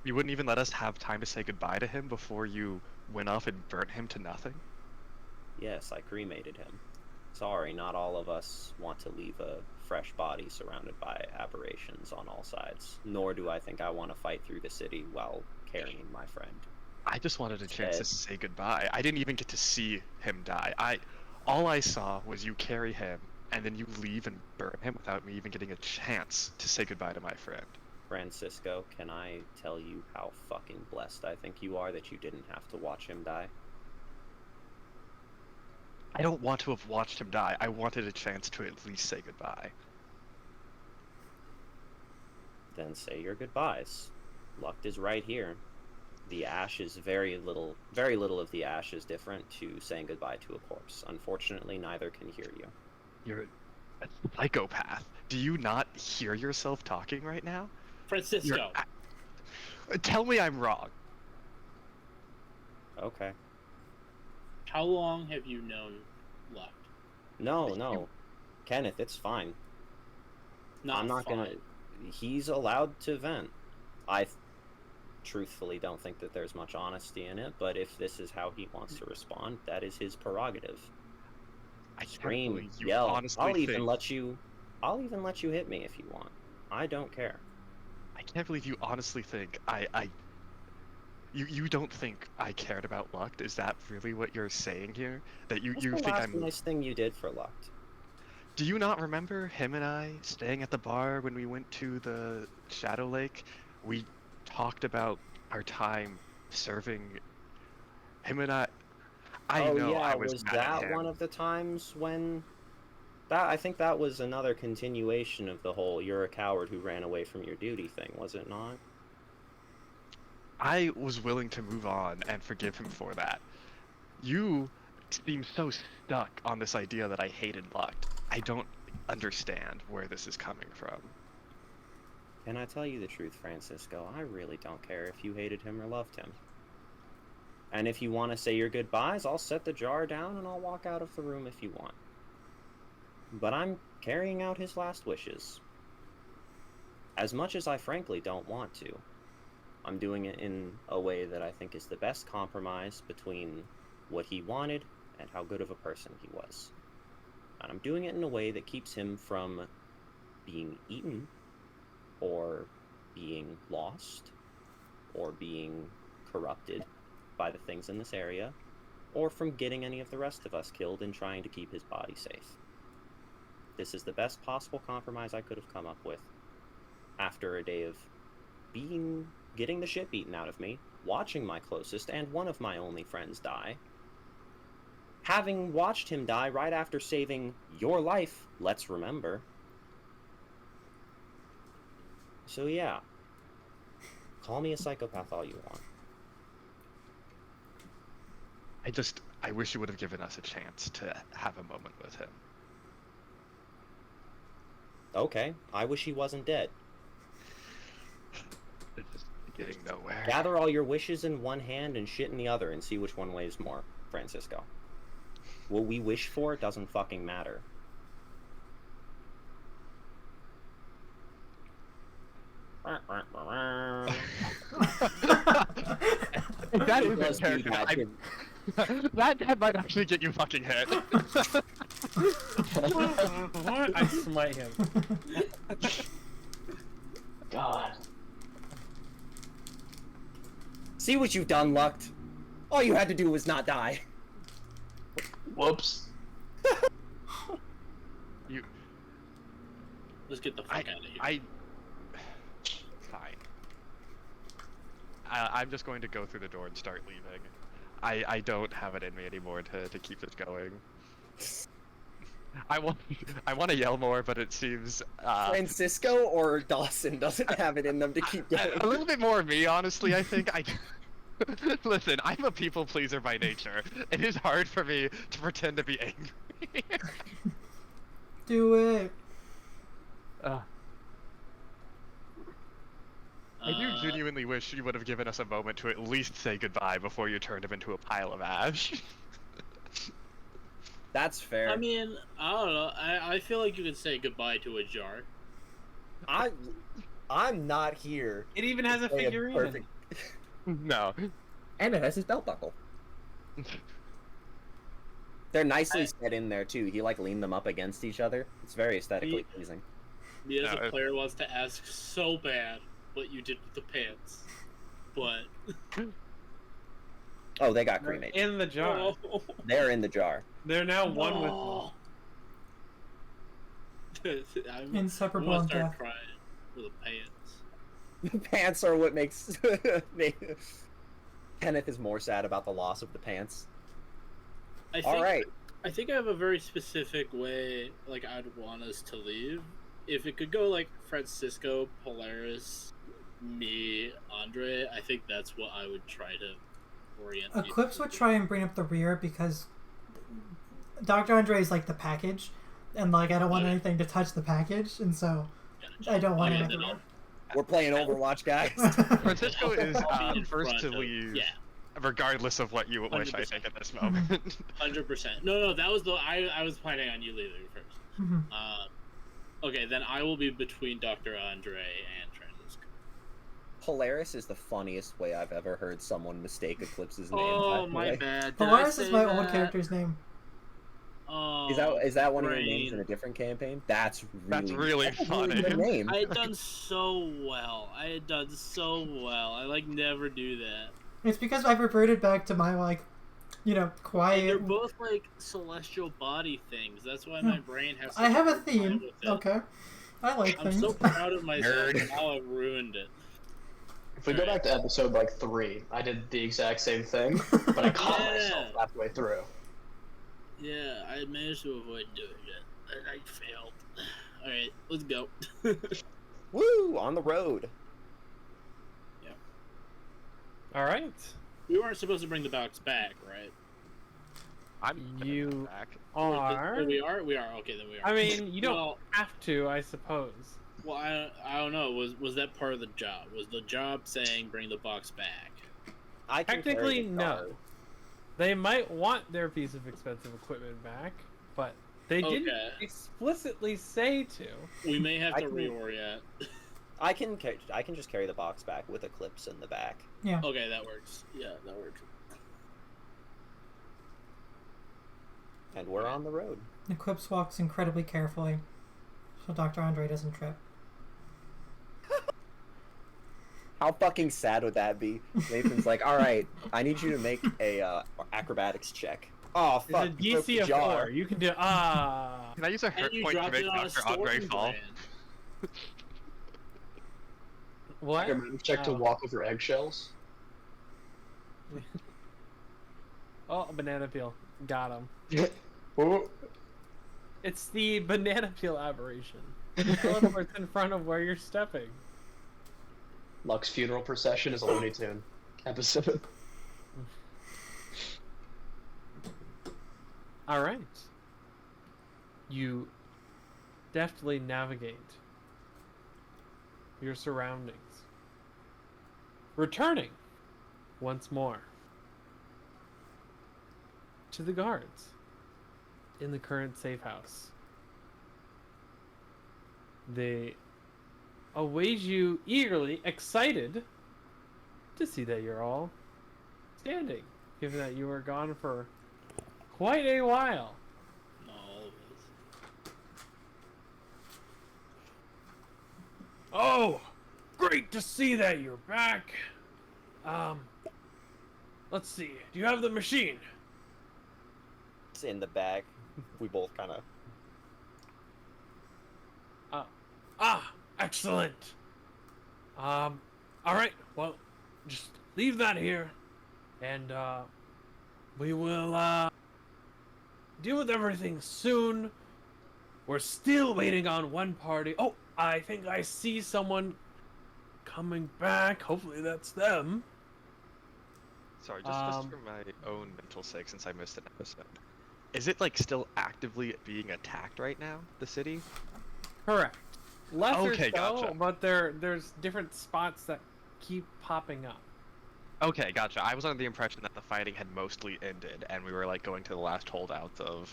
You wouldn't even let us have time to say goodbye to him before you went off and burnt him to nothing? Yes, I cremated him. Sorry, not all of us want to leave a fresh body surrounded by aberrations on all sides. Nor do I think I want to fight through the city while carrying my friend. I just wanted a chance to Dead. say goodbye. I didn't even get to see him die. All I saw was you carry him, and then you leave and burn him without me even getting a chance to say goodbye to my friend. Francisco, can I tell you how fucking blessed I think you are that you didn't have to watch him die? I don't want to have watched him die. I wanted a chance to at least say goodbye. Then say your goodbyes. Luct is right here. The ash is very little of the ash is different to saying goodbye to a corpse. Unfortunately, neither can hear you. You're a psychopath. Do you not hear yourself talking right now? Francisco. Tell me I'm wrong. Okay. How long have you known Luct? No. Kenneth, it's fine. I'm not fine. gonna... He's allowed to vent. I truthfully don't think that there's much honesty in it, but if this is how he wants to respond, that is his prerogative. I can't Scream, believe you yell. honestly I'll even think. let you hit me if you want. I don't care. I can't believe you honestly think You don't think I cared about Luct? Is that really what you're saying here? That What's you the think last I'm... nice thing you did for Luct? Do you not remember him and I staying at the bar when we went to the Shadow Lake? We talked about our time serving him and I Oh know yeah, I was was mad at that him. one of the times when I think that was another continuation of the whole "you're a coward who ran away from your duty" thing, was it not? I was willing to move on and forgive him for that. You seem so stuck on this idea that I hated Luct. I don't understand where this is coming from. Can I tell you the truth, Francisco? I really don't care if you hated him or loved him. And if you want to say your goodbyes, I'll set the jar down and I'll walk out of the room if you want. But I'm carrying out his last wishes. As much as I frankly don't want to. I'm doing it in a way that I think is the best compromise between what he wanted and how good of a person he was. And I'm doing it in a way that keeps him from being eaten, or being lost, or being corrupted by the things in this area, or from getting any of the rest of us killed in trying to keep his body safe. This is the best possible compromise I could have come up with after a day of getting the shit beaten out of me, watching my closest and one of my only friends die, having watched him die right after saving your life, let's remember. So yeah, call me a psychopath all you want. I wish you would have given us a chance to have a moment with him. Okay, I wish he wasn't dead. It's just getting nowhere. Gather all your wishes in one hand and shit in the other and see which one weighs more, Francisco. What we wish for doesn't fucking matter. That is Does a do character. that. That might actually get you fucking hit. I smite him. God. See what you've done, Luct. All you had to do was not die. Whoops. You. Let's get the fuck out of here. Fine. I'm just going to go through the door and start leaving. I don't have it in me anymore to keep this going. I want to yell more, but it seems Francisco or Dawson doesn't have it in them to keep going. a little bit more of me, honestly. I think Listen, I'm a people pleaser by nature. It is hard for me to pretend to be angry. Do it. I do genuinely wish you would have given us a moment to at least say goodbye before you turned him into a pile of ash. That's fair. I mean, I don't know. I feel like you could say goodbye to a jar. I'm not here. It even has a Play figurine. perfect. No. And it has his belt buckle. They're nicely set in there too. He like leaned them up against each other. It's very aesthetically pleasing. Me as a player wants to ask so bad what you did with the pants, but Oh, they got They're cremated. in the jar. oh, They're in the jar. They're now one with no. I'm Inseparable gonna in start death. crying for the pants. The pants are what makes Kenneth is more sad about the loss of the pants. I think, All right. I think I have a very specific way, like, I'd want us to leave. If it could go, like, Francisco, Polaris, me, Andre, I think that's what I would try to orient people Eclipse would to. try and bring up the rear because Dr. Andre is like the package, and like I don't want Okay. anything to touch the package, and so I don't want Okay, anything. then We're playing Overwatch, guys. Francisco is I'll be in first front to of- leave, Yeah, regardless of what you wish, I 100%. think, at this moment. 100%. No, that was the I was planning on you leaving first. Mhm. Okay, then I will be between Dr. Andre and Francisco. Polaris is the funniest way I've ever heard someone mistake Eclipse's name. by Oh, the my way. bad. Did I Polaris say is my old that? character's name. Oh, Is that one of your names in brain. a different campaign? That's That's really really funny. good name. I had done so well. I like never do that. It's because I reverted back to my like, And they're quiet. both like celestial body things. That's why Hmm. my brain has. I such have a hard time theme. with it. Okay, I like I'm things. so proud of myself. Nerd. And now I've ruined it. If we go back to episode like 3, I did the exact same thing, but I caught Yeah. myself halfway through. Yeah, I managed to avoid doing it. And I failed. All right, let's go. Woo! On the road. All right. We weren't supposed to bring the box back, right? I'm You back. are. Oh, we are. We are. Okay, then we are. I mean, you don't Well, have to, I suppose. well, I don't know. Was that part of the job? Was the job saying bring the box back? I can carry Technically, the no. guard. They might want their piece of expensive equipment back, but they didn't Okay. explicitly say to. We may have I to can- reorient. I can just carry the box back with a clips in the back. Yeah. Okay, that works. Yeah, that works. And we're on the road. Eclipse walks incredibly carefully, so Dr. Andre doesn't trip. How fucking sad would that be? Nathan's like, all right, I need you to make a acrobatics check. Oh It's fuck! a you broke the DC of jar. 4. You can do. Can I use a And hurt you point to dropped make it on a Dr. Andre storm fall? brand. What? Acrobatics check to Oh. walk over eggshells. Oh, banana peel. Got him. Ooh. It's the banana peel aberration. Teleports in front of where you're stepping. Luck's funeral procession is a Looney Tune episode. All right. You deftly navigate your surroundings, returning once more to the guards in the current safe house. They await you eagerly, excited to see that you're all standing, given that you were gone for quite a while. All of us. Oh, great to see that you're back. Let's see. Do you have the machine? It's in the bag. We both kind of. Excellent. All right. Well, just leave that here, and we will deal with everything soon. We're still waiting on one party. Oh, I think I see someone coming back. Hopefully that's them. Sorry, just for my own mental sake, since I missed an episode. Is it like still actively being attacked right now, the city? Correct. Lesser Okay, so, gotcha. but there's different spots that keep popping up. Okay, gotcha. I was under the impression that the fighting had mostly ended, and we were like going to the last holdouts of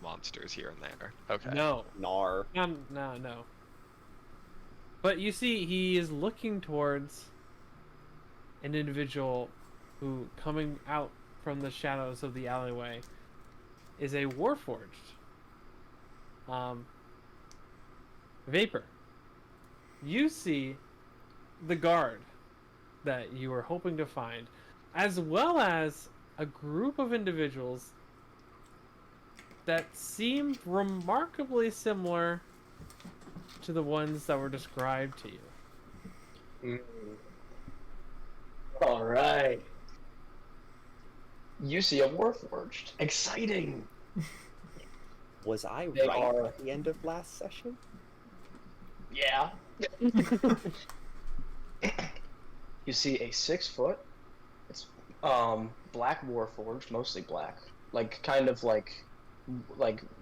monsters here and there. Okay. No. Nar. No. But you see, he is looking towards an individual who, coming out from the shadows of the alleyway, is a Warforged. Vapor. You see the guard that you were hoping to find, as well as a group of individuals that seem remarkably similar to the ones that were described to you. All right. You see a Warforged. Exciting. Was I They right are- at the end of last session? Yeah. You see a 6-foot. It's black Warforged, mostly black, like kind of like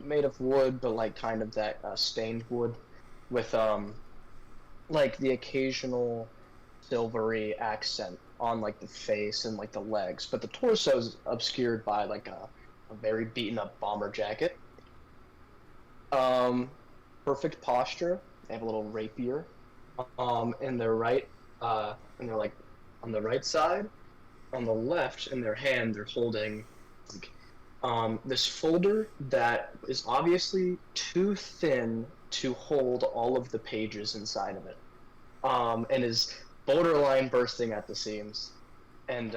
made of wood, but like kind of that stained wood, with like the occasional silvery accent on like the face and like the legs, but the torso is obscured by like a very beaten up bomber jacket. Perfect posture. They have a little rapier in their right, and they're like on the right side. On the left, in their hand, they're holding like this folder that is obviously too thin to hold all of the pages inside of it, and is borderline bursting at the seams. And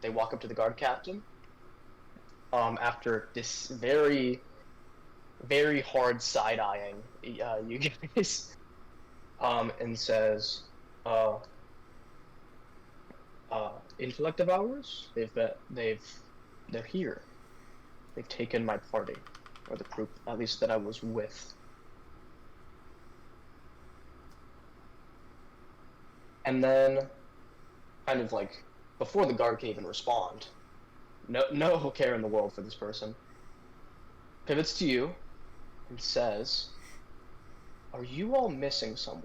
they walk up to the guard captain after this very, very hard side-eyeing you guys, and says, intellect of ours? They're here. They've taken my party, or the group, at least that I was with. And then, kind of like, before the guard can even respond, no care in the world for this person, pivots to you and says, "Are you all missing someone?"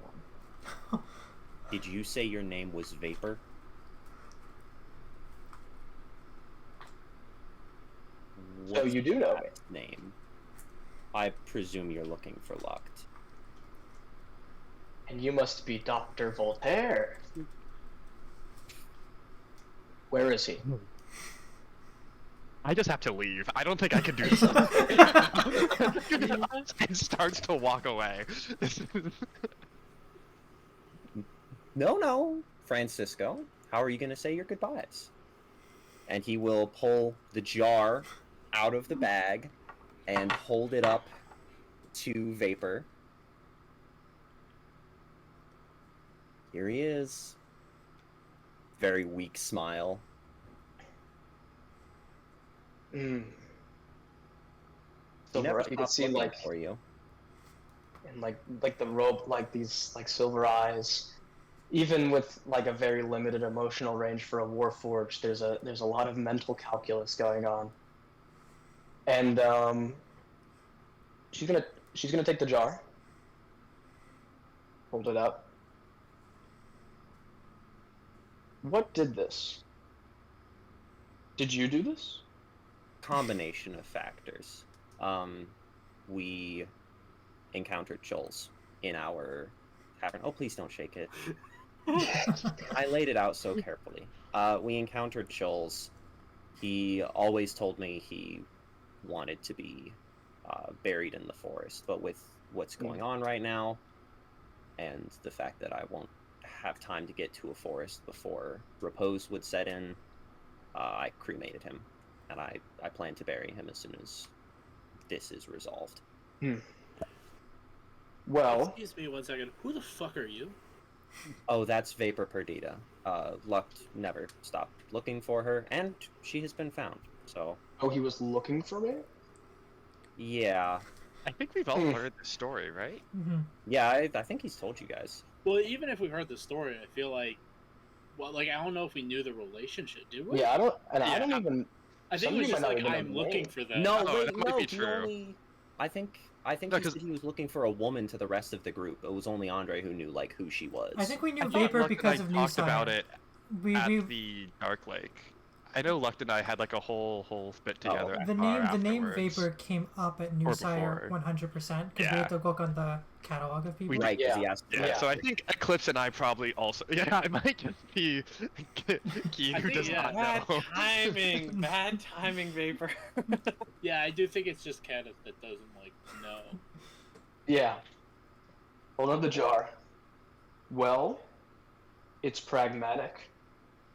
Did you say your name was Vapor? So you do know me. Name. I presume you're looking for Luct. And you must be Dr. Voltaire. Where is he? I just have to leave. I don't think I can do this. And starts to walk away. No, Francisco. How are you going to say your goodbyes? And he will pull the jar out of the bag and hold it up to Vapor. Here he is. Very weak smile. Mm. He never You can stops see looking like for you. and like the robe, like these like silver eyes. Even with like a very limited emotional range for a warforged, there's a lot of mental calculus going on. And she's gonna take the jar, hold it up. What did this? Did you do this? Combination of factors. We encountered Joel's in our tavern. Oh, please don't shake it. I laid it out so carefully. We encountered Joel's. He always told me he wanted to be buried in the forest, but with what's going on right now, and the fact that I won't have time to get to a forest before repose would set in, I cremated him, and I plan to bury him as soon as this is resolved. Well, Excuse me 1 second. Who the fuck are you? Oh, that's Vapor Perdita. Luct never stopped looking for her, and she has been found, so... oh, he was looking for me? Yeah. I think we've all heard the story, right? Mm-hmm. Yeah, I think he's told you guys. Well, even if we heard the story, I feel like, well, like I don't know if we knew the relationship, did we? Yeah, I don't Yeah. even. I think it was somebody just might not like even I'm know the looking name. for them. No, Oh, wait, that might no, be he true. only... I think No, he said he was looking for a woman to the rest of the group. It was only Andre who knew, like, who she was. I think we knew I thought Vapor Luck and because I of talked Newsire. about it We at the Dark Lake. I know Luct and I had like a whole bit together. the name afterwards. Vapor came up at Or Newsire before. 100% because we Yeah. had to look on the catalog of people. Right, because Yeah. he asked... Yeah, Yeah. so I think Eclipse and I probably also. Yeah, I might just be Keen I who think, does yeah, not Bad know. timing. Bad timing, Vapor. Yeah, I do think it's just Kenneth that doesn't like know. Yeah. Hold up the jar. Well, it's pragmatic.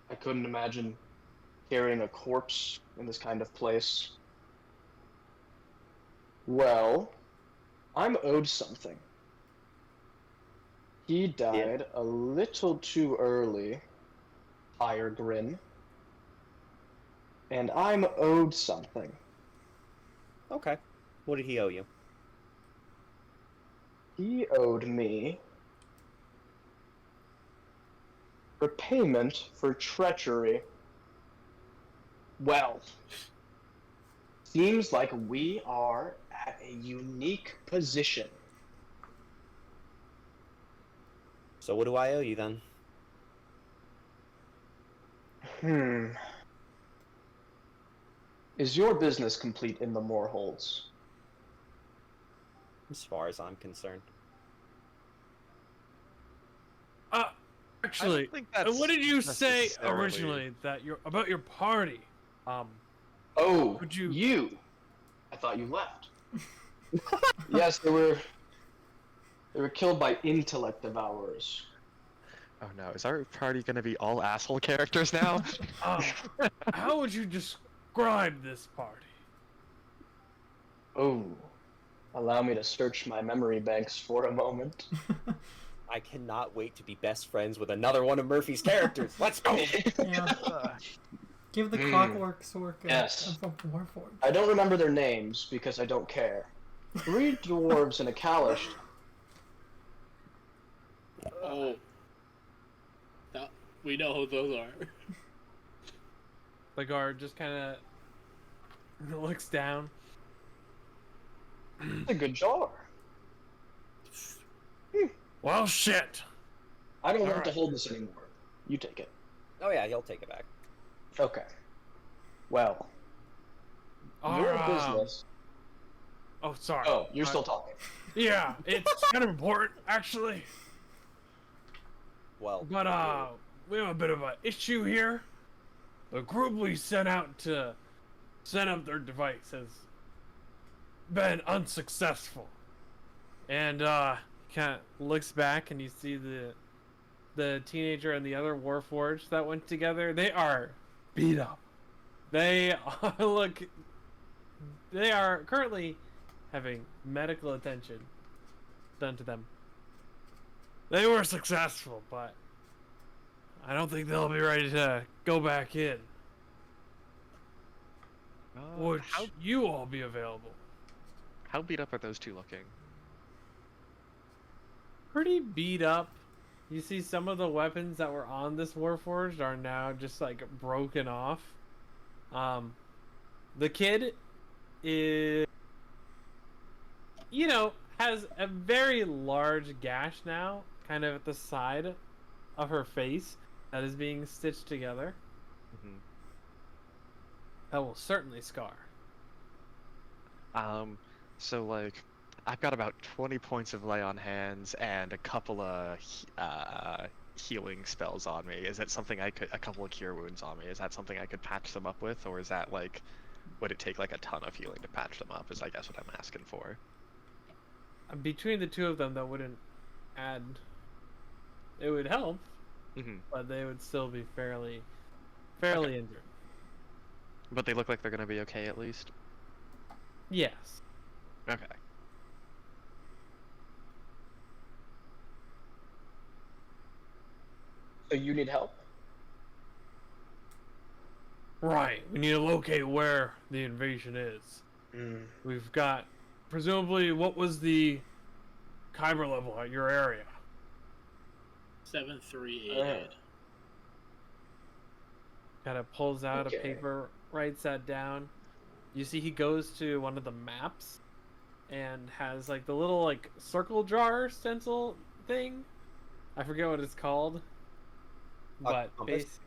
I couldn't imagine carrying a corpse in this kind of place. Well, I'm owed something. He died a little too early, Fire Grin. And I'm owed something. Okay. What did he owe you? He owed me repayment for treachery. Well, seems like we are at a unique position. So what do I owe you, then? Is your business complete in the Moorholds? As far as I'm concerned. Actually, I don't think that's what did you say necessarily- originally that you're about your party? Oh, Could you- you. I thought you left. Yes, they were killed by intellect devourers. Oh no, is our party gonna be all asshole characters now? How would you describe this party? Oh, allow me to search my memory banks for a moment. I cannot wait to be best friends with another one of Murphy's characters. Let's go. Yeah. Give the Clockwork Sork Yes. a Warforged. I don't remember their names because I don't care. 3 dwarves and a Kalish. Oh. No, we know who those are. The guard just kind of looks down. It's a good jar. Well, shit. I don't want Alright. to hold this anymore. You take it. Oh yeah, he'll take it back. Okay. Well, your business. Oh, sorry. Oh, you're still talking. Yeah, it's kind of important, actually. Well, But, we have a bit of an issue here. The group we sent out to set up their device has been unsuccessful. And, kind of looks back and you see the teenager and the other Warforged that went together. They are beat up. They are currently having medical attention done to them. They were successful, but I don't think they'll be ready to go back in. Would you all be available? How beat up are those two looking? Pretty beat up. You see some of the weapons that were on this Warforged are now just like broken off. The kid is, has a very large gash now, kind of at the side of her face that is being stitched together. Mm-hmm. That will certainly scar. So like, I've got about 20 points of lay on hands and a couple of healing spells on me. Is that something a couple of cure wounds on me? Is that something I could patch them up with, or is that like, would it take like a ton of healing to patch them up? Is I guess what I'm asking for. Between the two of them, that wouldn't add. It would help, but they would still be fairly injured. But they look like they're gonna be okay at least. Yes. Okay. So you need help? Right. We need to locate where the invasion is. We've got, presumably, what was the Kyber level at your area? 738. Kind of pulls out Okay. a paper, writes that down. You see he goes to one of the maps and has like the little like circle jar stencil thing. I forget what it's called. But compass?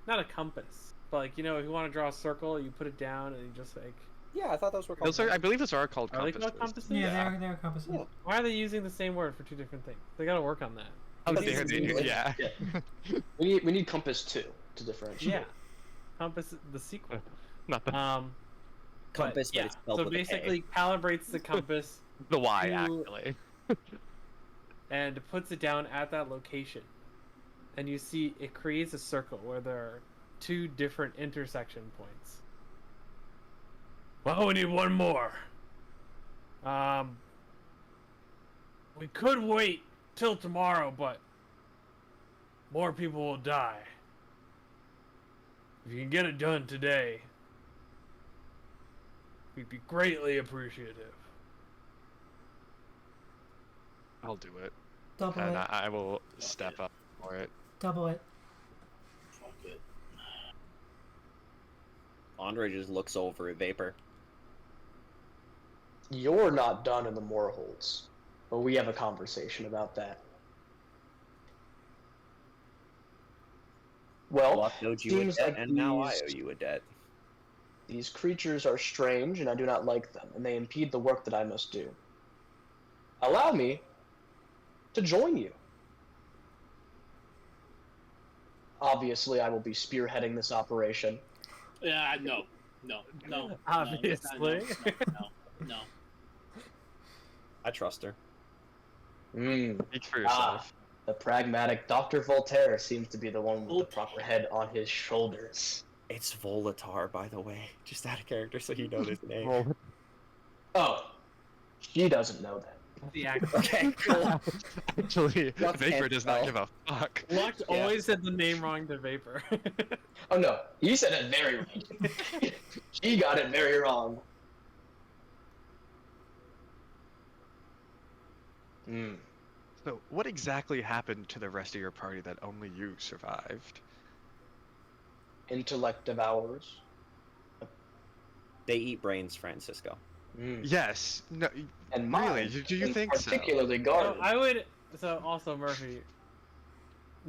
not a compass. But like, if you want to draw a circle, you put it down and you just like. Yeah, I thought those were called. Those are, I believe those are called Are they compasses. called compasses? Yeah, they're compasses. Yeah. Why are they using the same word for two different things? They gotta work on that. Oh, Because dear, it's dude, English. yeah. We need compass 2 to differentiate. Yeah. Compass, the sequel. Not the, Compass, but yeah. it's spelled So with a K. basically calibrates the compass the Y, You- actually. and puts it down at that location. And you see it creates a circle where there are two different intersection points. Well, we need one more. We could wait till tomorrow, but more people will die. If you can get it done today, we'd be greatly appreciative. I'll do it. Double And it. I will step up for it. Double it. Fuck it. Andre just looks over at Vapor. You're not done in the Moorholds, but we have a conversation about that. Well, Luck owed you a seems debt, like and now I these- owe you a debt. These creatures are strange, and I do not like them, and they impede the work that I must do. Allow me to join you. Obviously, I will be spearheading this operation. Yeah, no. No. Obviously. No. I trust her. Speak for yourself. The pragmatic Dr. Voltaire seems to be the one with the proper head on his shoulders. It's Volatar, by the way. Just out of character, so you know his name. Well, Oh, she doesn't know that. The actor. Okay, cool. actually, Luct Vapor can't does not spell. give a fuck. Luct Yeah. always said the name wrong to Vapor. Oh no, he said it very wrong. She got it very wrong. So, what exactly happened to the rest of your party that only you survived? Intellect devours. They eat brains, Francisco. Yes. No. And mine, Really? Do you is think so? particularly So guarded. I would. So also Murphy.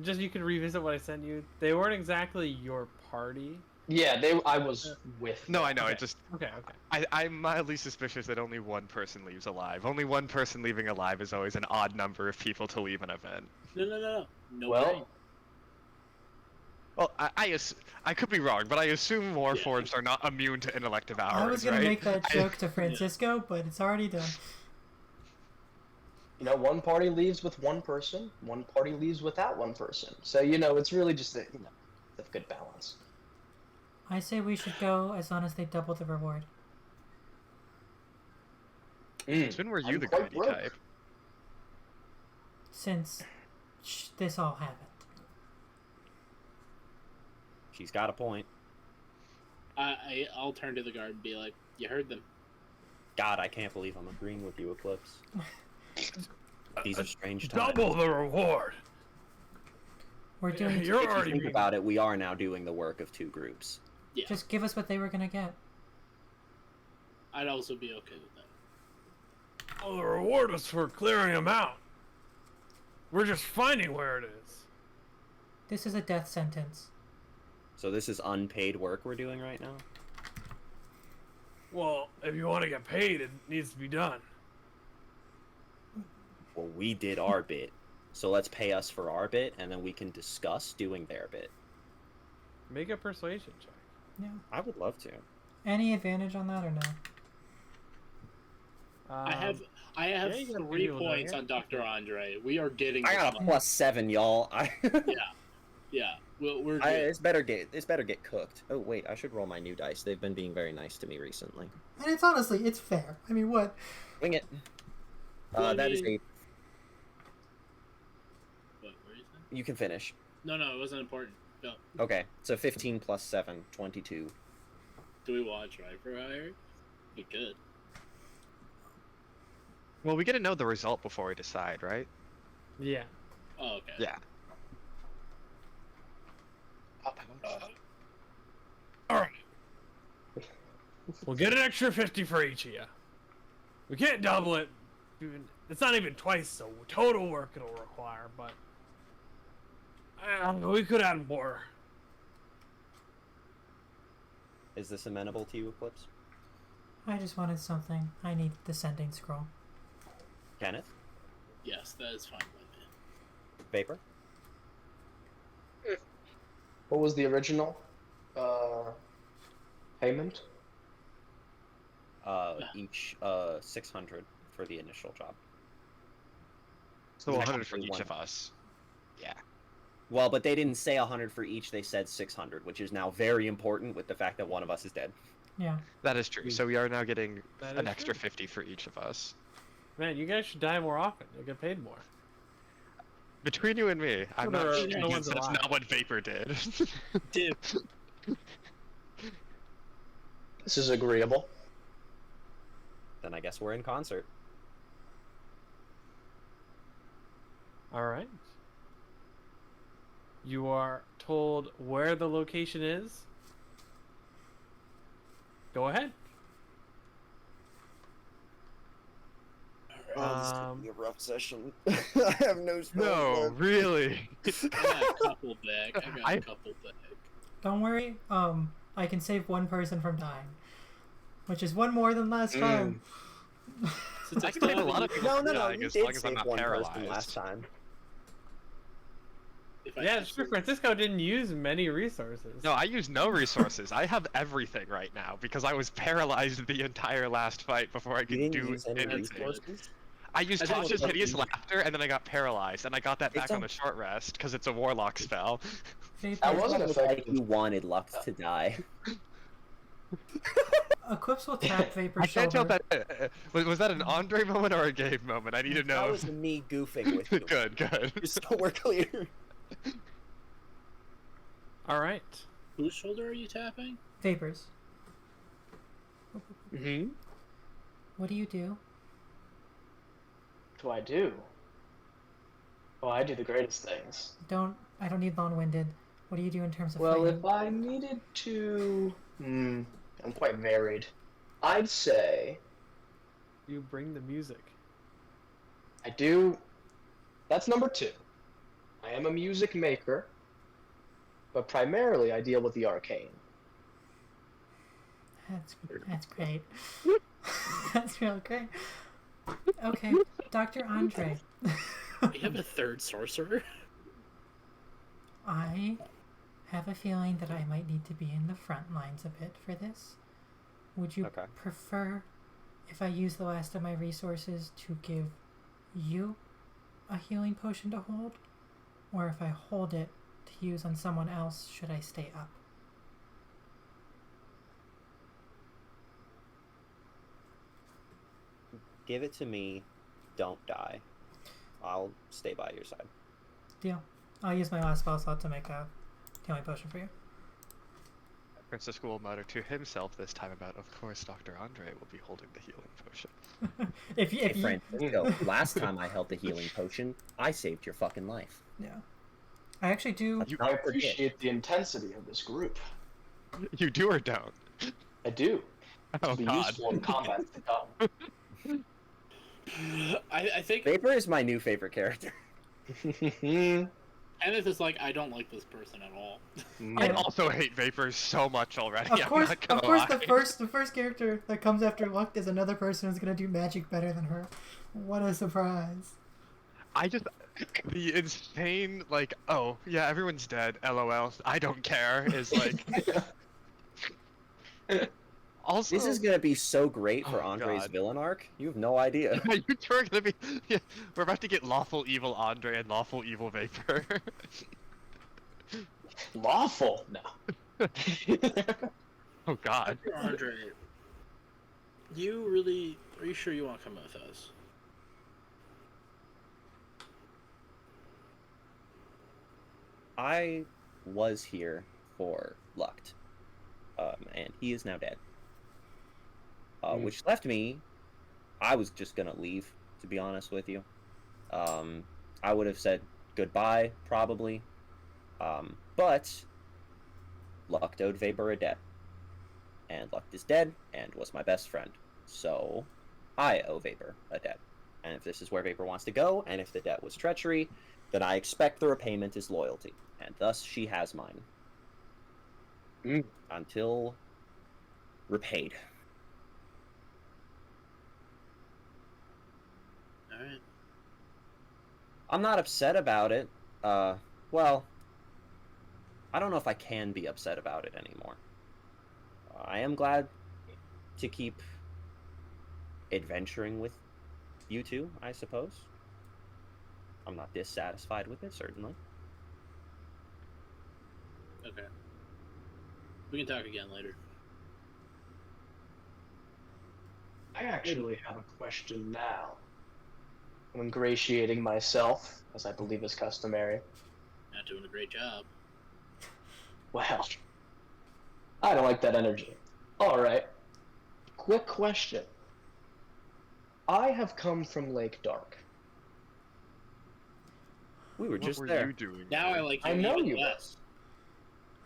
Just you can revisit what I sent you. They weren't exactly your party. Yeah, I was with. No, them. I know. I Okay. just. Okay. Okay. I'm mildly suspicious that only one person leaves alive. Only one person leaving alive is always an odd number of people to leave an event. No. No Well, brain. Well, I could be wrong, but I assume Yeah. Warforged are not immune to intellect devours, I was gonna right? make that joke to Francisco, but it's already done. you know, one party leaves with one person, one party leaves without one person. So you know, it's really just a good balance. I say we should go as long as they double the reward. When were you I'm the quite greedy broke. type? Since this all happened. She's got a point. I'll turn to the guard and be like, "You heard them." God, I can't believe I'm agreeing with you, Eclipse. These are strange times. Double the reward. We're doing. You're If you already think being- about it, we are now doing the work of two groups. Yeah, Just give us what they were gonna get. I'd also be okay with that. Oh, the reward was for clearing him out. We're just finding where it is. This is a death sentence. So this is unpaid work we're doing right now? Well, if you want to get paid, it needs to be done. Well, we did our bit. So let's pay us for our bit, and then we can discuss doing their bit. Make a persuasion check. Yeah. I would love to. Any advantage on that or no? I have yeah, you got 3 people down points here. on Dr. Andre. We are getting. I this got a money. +7, y'all. Yeah. We're good. It's better get cooked. Oh wait, I should roll my new dice. They've been being very nice to me recently. And it's honestly, it's fair. I mean, what? Wing it. Well, I That is mean- a. What were you saying? You can finish. No, it wasn't important. No. Okay, so 15 + 7, 22. Do we want to try for higher? We could. Well, we get to know the result before we decide, right? Yeah. Oh, okay. Yeah. All right. We'll get an extra 50 for each of you. We can't double it. It's not even twice the total work it'll require, but we could add more. Is this amenable to you, Eclipse? I just wanted something. I need the sending scroll. Kenneth? Yes, that is fine with me. Vapor? What was the original payment? Each 600 for the initial job. So It's 100 for actually each one. of us. Yeah. Well, but they didn't say 100 for each, they said 600, which is now very important with the fact that one of us is dead. Yeah. That is true. So we are now getting That an is extra true. 50 for each of us. Man, you guys should die more often. You'll get paid more. Between you and me, I'm No, not no, sure no one's that's alive. not what Vapor did. Dude, This is agreeable. Then I guess we're in concert. All right. You are told where the location is. Go ahead. Oh, this is Um, gonna be a rough session. I have no spells No, left. really. I got a couple back. I got I- a couple back. Don't worry. I can save one person from dying, which is one more than last time. Since I I can still save a have lot of people No, from you dying as did long as I'm save not one person paralyzed. last time. If I Yeah, have it's true. to. Francisco didn't use many resources. No, I use no resources. I have everything right now because I was paralyzed the entire last fight before I You could didn't do use any anything. resources? I used I thought Tasha's you- hideous laughter, and then I got paralyzed, and I got that It's back on a short rest because it's a warlock spell. Vapors. That wasn't It's like effective. you wanted Luct to die. Equips will tap Vapor's I can't tell shoulder. if that was that an Andre moment or a Gabe moment. I need to That know. was me goofing with you. Good, good. Just so we're clear. All right. Whose shoulder are you tapping? Vapors. Mm-hmm. What do you do? What do I do? Oh, I do the greatest things. I don't need long-winded. What do you do in terms of Well, fighting? if I needed to... I'm quite varied. I'd say You bring the music. I do... That's number 2. I am a music maker, but primarily I deal with the arcane. That's great. That's real great. Okay, Dr. Andre. We have a third sorcerer. I have a feeling that I might need to be in the front lines a bit for this. Would you Okay. prefer, if I use the last of my resources, to give you a healing potion to hold? Or if I hold it to use on someone else, should I stay up? Give it to me. Don't die. I'll stay by your side. Deal. I'll use my last spell slot to make a healing potion for you. Francisco will mutter to himself this time about, of course, Dr. Andre will be holding the healing potion. If Hey, you Francisco, last time I held the healing potion, I saved your fucking life. yeah. I actually do. You, I appreciate the intensity of this group. you do or don't? I do. Oh It'll be god. useful in combat to come. I think Vapor is my new favorite character. Kenneth is like, I don't like this person at all. I also hate vapors so much already. I'm Of not gonna course, lie. the first character that comes after Luct is another person who's gonna do magic better than her. What a surprise! I just the insane like, oh yeah, everyone's dead. LOL. I don't care. Is like. Also, This is gonna be so great for Oh, Andre's God. villain arc. You have no idea. you two are gonna be. Yeah, we're about to get lawful evil Andre and lawful evil Vapor. Lawful? No. Oh God. Andre, are you sure you want to come with us? I was here for Luct, and he is now dead. Which left me. I was just gonna leave, to be honest with you. I would have said goodbye, probably. But Luct owed Vapor a debt, and Luct is dead, and was my best friend. So I owe Vapor a debt. And if this is where Vapor wants to go, and if the debt was treachery, then I expect the repayment is loyalty, and thus she has mine. Until repaid. Alright. I'm not upset about it. Well, I don't know if I can be upset about it anymore. I am glad to keep adventuring with you two, I suppose. I'm not dissatisfied with it, certainly. Okay. We can talk again later. I actually have a question now. I'm ingratiating myself, as I believe is customary. Not doing a great job. Well, I don't like that energy. Alright. Quick question. I have come from Lake Dark. We were What just were there. you doing? Now I there? like you I know even you. less.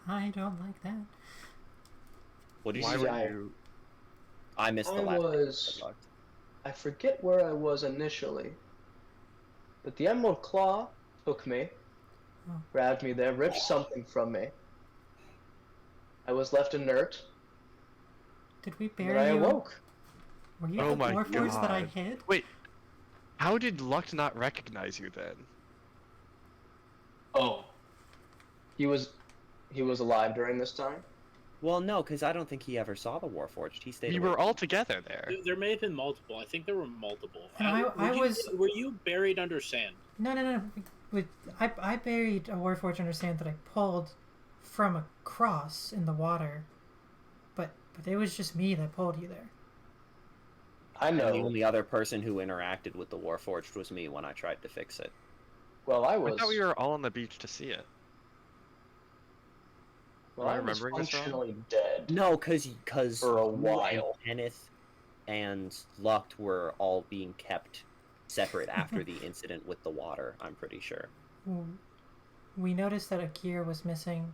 I don't like that. What did Why you were say? you? I missed the I last was- thing. I forget where I was initially, but the Emerald Claw took me, Oh. grabbed me there, ripped something from me. I was left inert, Did we and then I bury you? awoke. Were you Oh the my Warforged that I God. hid? Wait. How did Luct not recognize you then? Oh, He was alive during this time. Well, no, because I don't think he ever saw the Warforged. He stayed We away were from all it. together there. There may have been multiple. I think there were multiple. And Were you buried under sand? No. I buried a Warforged understand that I pulled from a cross in the water, but it was just me that pulled you there. I And know. the only other person who interacted with the Warforged was me when I tried to fix it. Well, I I was. thought we were all on the beach to see it. Well, Am I I was remembering this wrong? functionally dead. No, because For a you and while. Kenneth and Luct were all being kept separate after the incident with the water, I'm pretty sure. We noticed that a gear was missing,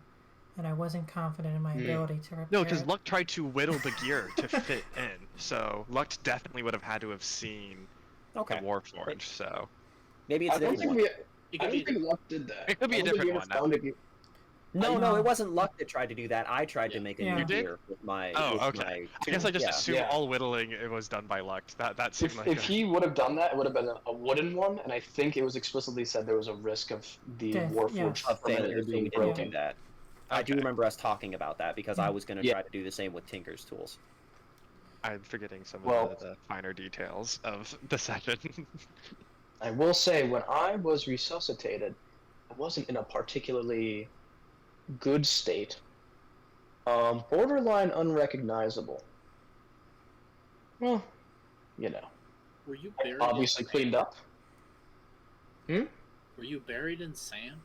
and I wasn't confident in my ability to repair No, because it. Luck tried to whittle the gear to fit in, so Luck definitely would have had to have seen Okay. the Warforged. So Maybe it's I a don't different think one. we. It I could don't be. think Luck did that. It could be I a don't think different he one ever now. found a gear. No, it wasn't Luck that tried to do that. I tried to make a Yeah. new You did? gear with my. Oh, with okay. my I guess I just yeah. assumed Yeah. all whittling it was done by Luck. That seemed like If he would have done that, it would have been a wooden one, and I think it was explicitly said there was a risk of the Death, Warforged Of failure, so being we didn't broken. do that. I do Okay. remember us talking about that because I was going to Yeah. try to do the same with Tinker's tools. I'm forgetting some Well- of the finer details of the session. I will say, when I was resuscitated, I wasn't in a particularly good state. Borderline unrecognizable. Well, you know, Were you buried? obviously in cleaned sand? up. Were you buried in sand?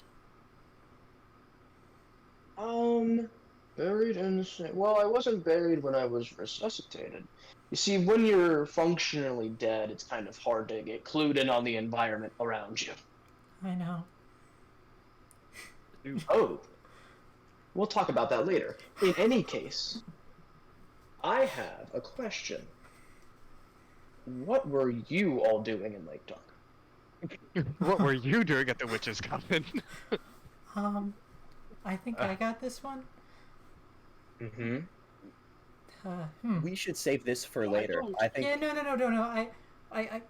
Buried in the well, I wasn't buried when I was resuscitated. You see, when you're functionally dead, it's kind of hard to get clued in on the environment around you. I know. Oh, we'll talk about that later. In any case, I have a question. What were you all doing in Lake Dark? What were you doing at the Witch's Coven? I think I got this one. Mm-hmm. We should save this for I later. don't- I think. Yeah, no. I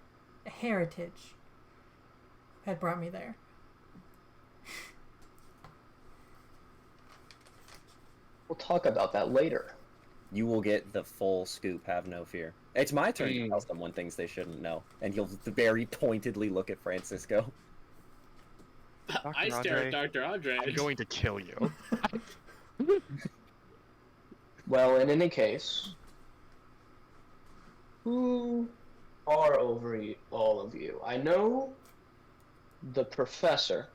heritage had brought me there. We'll talk about that later. You will get the full scoop, have no fear. It's my turn to tell someone things they shouldn't know, and you'll very pointedly look at Francisco. I stare at Dr. Andre. I'm going to kill you. Well, in any case, who are all of you? I know the professor,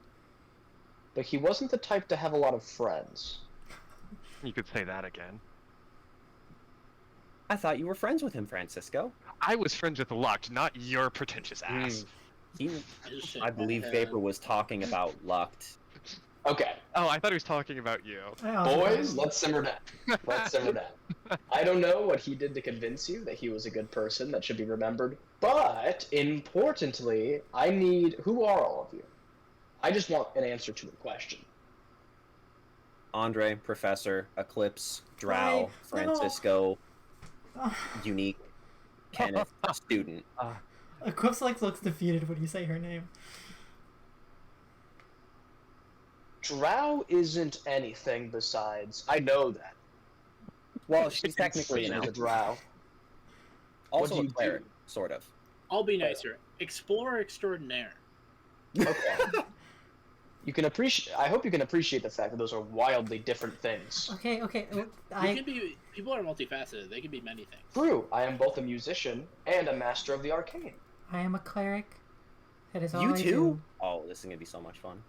but he wasn't the type to have a lot of friends. You could say that again. I thought you were friends with him, Francisco. I was friends with Luck, not your pretentious ass. I believe Vapor was talking about Luct. Okay, Oh, I thought he was talking about you. I also boys, let's simmer down. Let's simmer down. I don't know what he did to convince you that he was a good person that should be remembered, but importantly, I need. Who are all of you? I just want an answer to a question. Andre, Professor, Eclipse, Drow, Hi. No. Francisco, Unique, Kenneth, Student. Eclipse looks defeated when you say her name. Drow isn't anything besides. I know that. Well, she's technically She's an a elf. drow. Also do a you cleric, do? sort of. I'll be nicer. Explorer extraordinaire. Okay. You can appreciate. I hope you can appreciate the fact that those are wildly different things. Okay. You can be. People are multifaceted. They can be many things. True. I am both a musician and a master of the arcane. I am a cleric. That is all You I too? do. Oh, this is gonna be so much fun.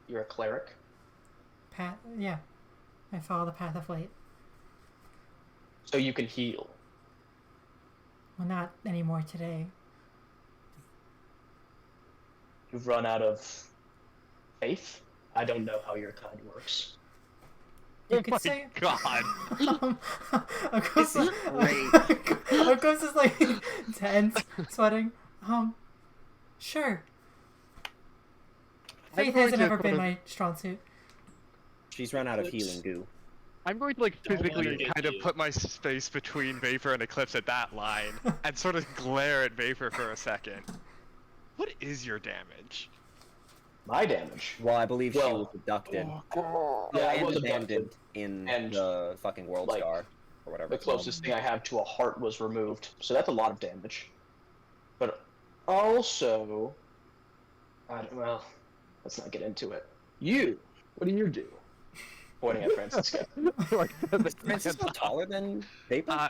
You're a cleric. Yeah. I follow the path of light. So you can heal. Well, not anymore today. You've run out of faith. I don't know how your kind works. You Oh could my say. god. Eclipse This is Eclipse is like tense, sweating. Sure. Faith going hasn't to ever been sort of- my strong suit. She's run out of Eclipse. healing goo. I'm going to like Don't let her physically get kind of you. put my space between Vapor and Eclipse at that line and sort of glare at Vapor for a second. What is your damage? My damage. Well, I believe she was Well, abducted. Yeah, I and was abandoned abducted. in And, the fucking World like, Star or whatever. The it's called. closest thing I have to a heart was removed, so that's a lot of damage. But also, well, let's not get into it. What do you do? Pointing at Francisco. Is Francisco taller than Vapor?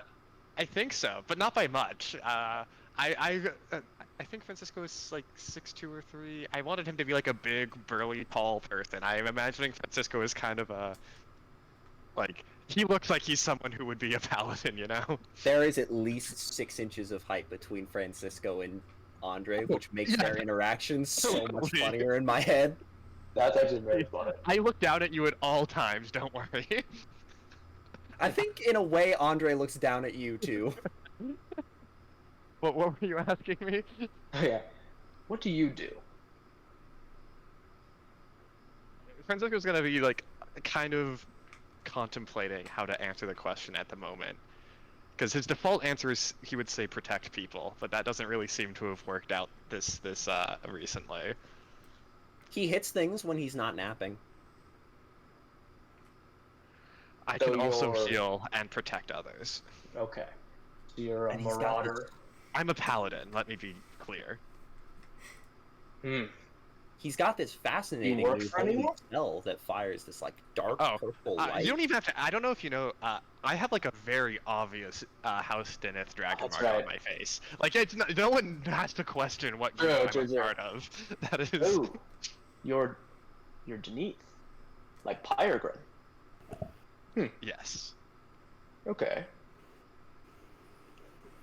I think so, but not by much. I think Francisco is like 6'2" or 3. I wanted him to be like a big, burly, tall person. I'm imagining Francisco is kind of a like he looks like he's someone who would be a paladin, you know? There is at least 6 inches of height between Francisco and Andre, which makes Yeah. their interactions so much Totally. funnier in my head. That's actually very funny. I look down at you at all times. Don't worry. I think in a way Andre looks down at you too. What were you asking me? Yeah. What do you do? Francisco's gonna be like kind of contemplating how to answer the question at the moment. Because his default answer is he would say protect people, but that doesn't really seem to have worked out this recently. He hits things when he's not napping. I So can also you're- heal and protect others. Okay. So you're a And he's got marauder. I'm a paladin, let me be clear. Hmm. He's got this fascinating work new for holy anyone? spell that fires this like dark Oh, purple light. you don't even have to. I don't know if you know. I have like a very obvious House Deneth dragon That's mark right. on my face. Like it's not, no one has to question what True, group I'm true, a true. part of. That is. Ooh. You're Deneth. Like Pyregrin. Yes. Okay.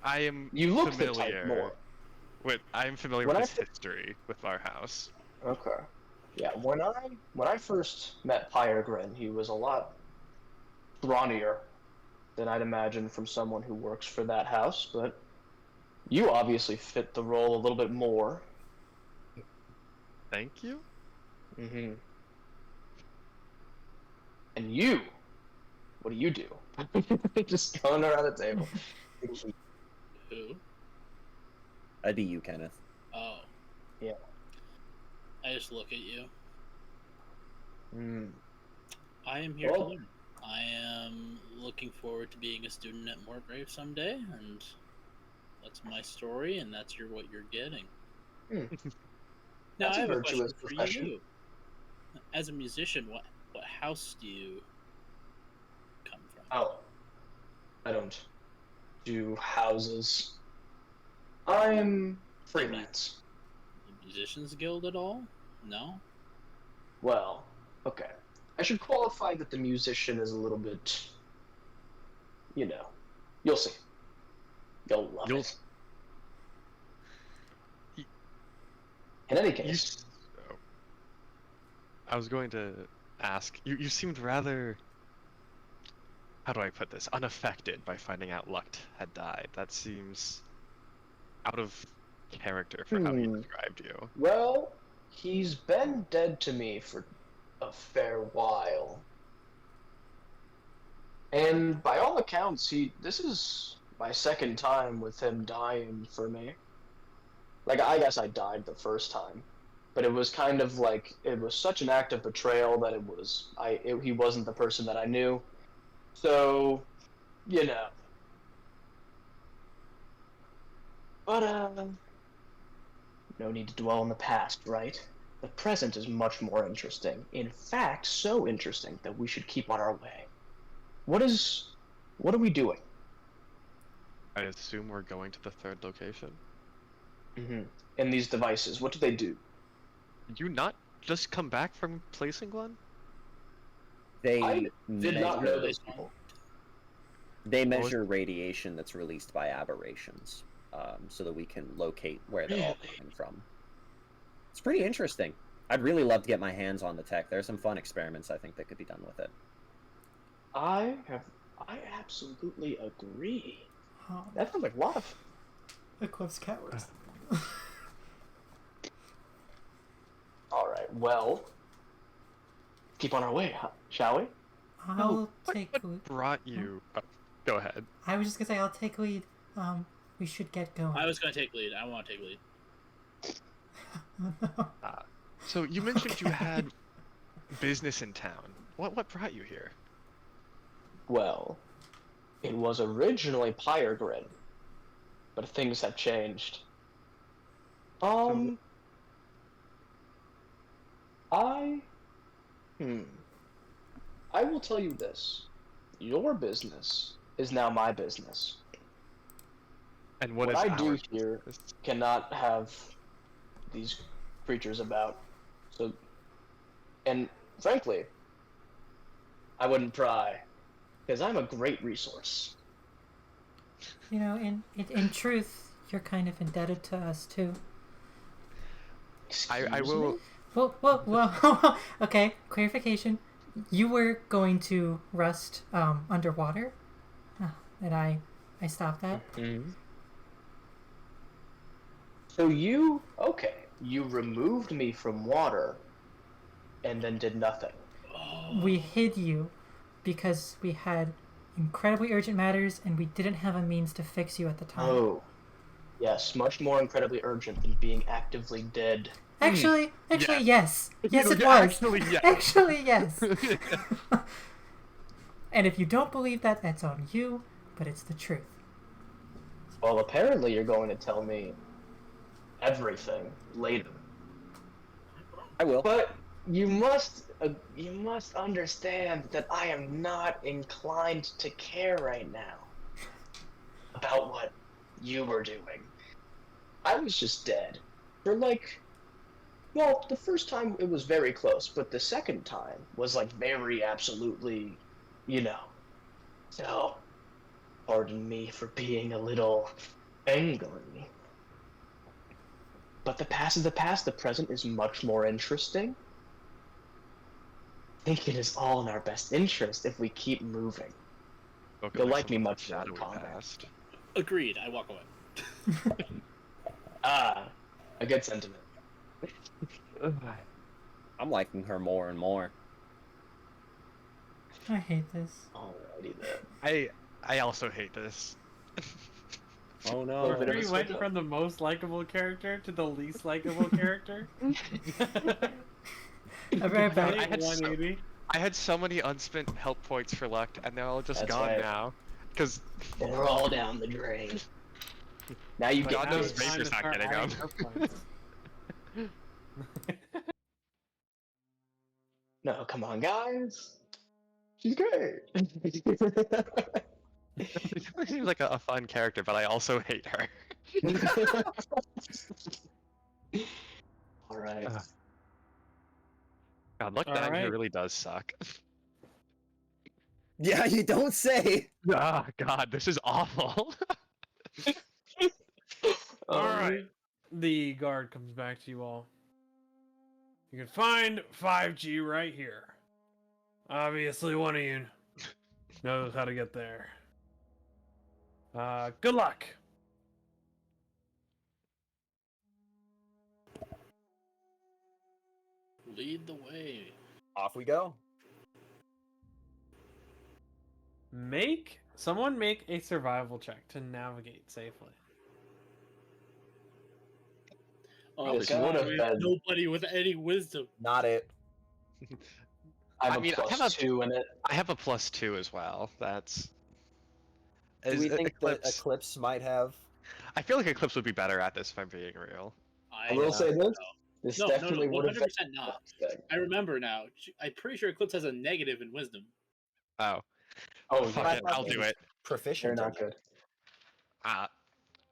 I am You look the familiar type more. with. I'm familiar When with I his fi- history with our house. Okay. Yeah, when I first met Pyregrin, he was a lot brawnier than I'd imagine from someone who works for that house, but you obviously fit the role a little bit more. Thank you. Mm-hmm. And you, what do you do? Just going around the table. Who? That'd be you, Kenneth. Oh. Yeah. I just look at you. Mm. I am here to Well- learn. I am looking forward to being a student at Morgrave someday, and that's my story, and that's what you're getting. Hmm. Now That's I a have a virtuous question for profession. you. As a musician, what house do you come from? Oh. I don't do houses. I'm freelance. The Musicians Guild at all? No. Well, okay. I should qualify that the musician is a little bit, you'll see. You'll love You'll- it. In any You. case, Oh. I was going to ask. You seemed rather. How do I put this? Unaffected by finding out Luct had died. That seems out of character for how he Hmm. described you. well, he's been dead to me for a fair while. And by all accounts, this is my second time with him dying for me. Like, I guess I died the first time. But it was kind of like, it was such an act of betrayal that he wasn't the person that I knew. So, But, no need to dwell on the past, right? The present is much more interesting. In fact, so interesting that we should keep on our way. What are we doing? I assume we're going to the third location. Mm-hmm. And these devices, what do they do? Did you not just come back from placing one? They I did not know measure- those people. They measure radiation that's released by aberrations, so that we can locate where they're all coming from. It's pretty interesting. I'd really love to get my hands on the tech. There's some fun experiments I think that could be done with it. I absolutely agree. That sounds like a lot of. Eclipse cowards. All right, well, keep on our way, shall we? I'll take What lead. brought you? Oh, go ahead. I was just gonna say I'll take lead. We should get going. I was going to take lead. I want to take lead. So you mentioned you had business in town. What brought you here? Well, it was originally Pyregrin, but things have changed. Um, I, I will tell you this. Your business is now my business. And What is I our do here business? cannot have these creatures about. So, and frankly, I wouldn't pry, because I'm a great resource. You know, in truth, you're kind of indebted to us too. I Excuse will. me? Well. Okay, clarification. You were going to rust underwater, and I stopped that. So you removed me from water, and then did nothing. We hid you because we had incredibly urgent matters, and we didn't have a means to fix you at the time. Oh, yes, much more incredibly urgent than being actively dead. Actually, yes. Yes, it was. Actually, yes. Actually, yes. And if you don't believe that, that's on you, but it's the truth. Well, apparently you're going to tell me everything later. I will. But you must understand that I am not inclined to care right now about what you were doing. I was just dead. Well, the first time it was very close, but the second time was like very absolutely, So, pardon me for being a little angry. But the past is the past, the present is much more interesting. I think it is all in our best interest if we keep moving. Okay, You'll like like me some much more in shadowy combat. past. Agreed. I walk away. Ah, a good sentiment. I'm liking her more and more. I hate this. Alrighty then. I also hate this. Oh Little no. bit of a We went switch up. from the most likable character to the least likable character. I'll be right back. I had so- 180. I had so many unspent help points for Luct, and they're all just That's gone right. now. Because They're all down the drain. Now you But get God now knows it's time Vader's to not start getting adding them. her points. No, come on, guys. She's great. she seems like a fun character, but I also hate her. All right. God, Luct All dying here right. really does suck. Yeah, you don't say. Ah, God, this is awful. All right. The guard comes back to you all. You can find 5G right here. Obviously, one of you knows how to get there. Good luck. Lead the way. Off we go. Someone make a survival check to navigate safely. Oh, This God, would have we have been- nobody with any wisdom. Not it. I have I mean, a plus 2 in it. I have a +2 as well. That's. Do we think that Eclipse? Eclipse might have? I feel like Eclipse would be better at this if I'm being real. I will say this. No. This No, definitely would have 100% been not. thing. I remember now. I'm pretty sure Eclipse has a negative in wisdom. Oh. Oh, Fuck yeah. it, I'll do it. Proficient. They're in not it. good.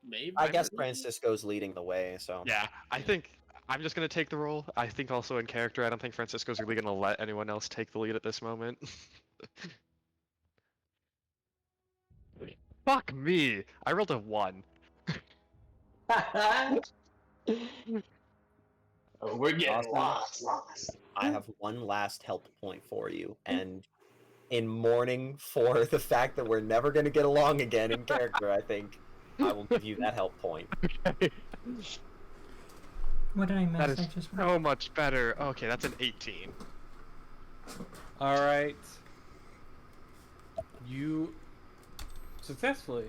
Maybe. I guess Francisco's leading the way, so. Yeah, I think I'm just gonna take the role. I think also in character, I don't think Francisco's really gonna let anyone else take the lead at this moment. Fuck me! I rolled a 1. Oh, we're getting Awesome. lost. I have one last help point for you, and in mourning for the fact that we're never going to get along again in character, I think I will give you that help point. Okay. What did I miss? That I is just so much better. Okay, that's an 18. All right. You successfully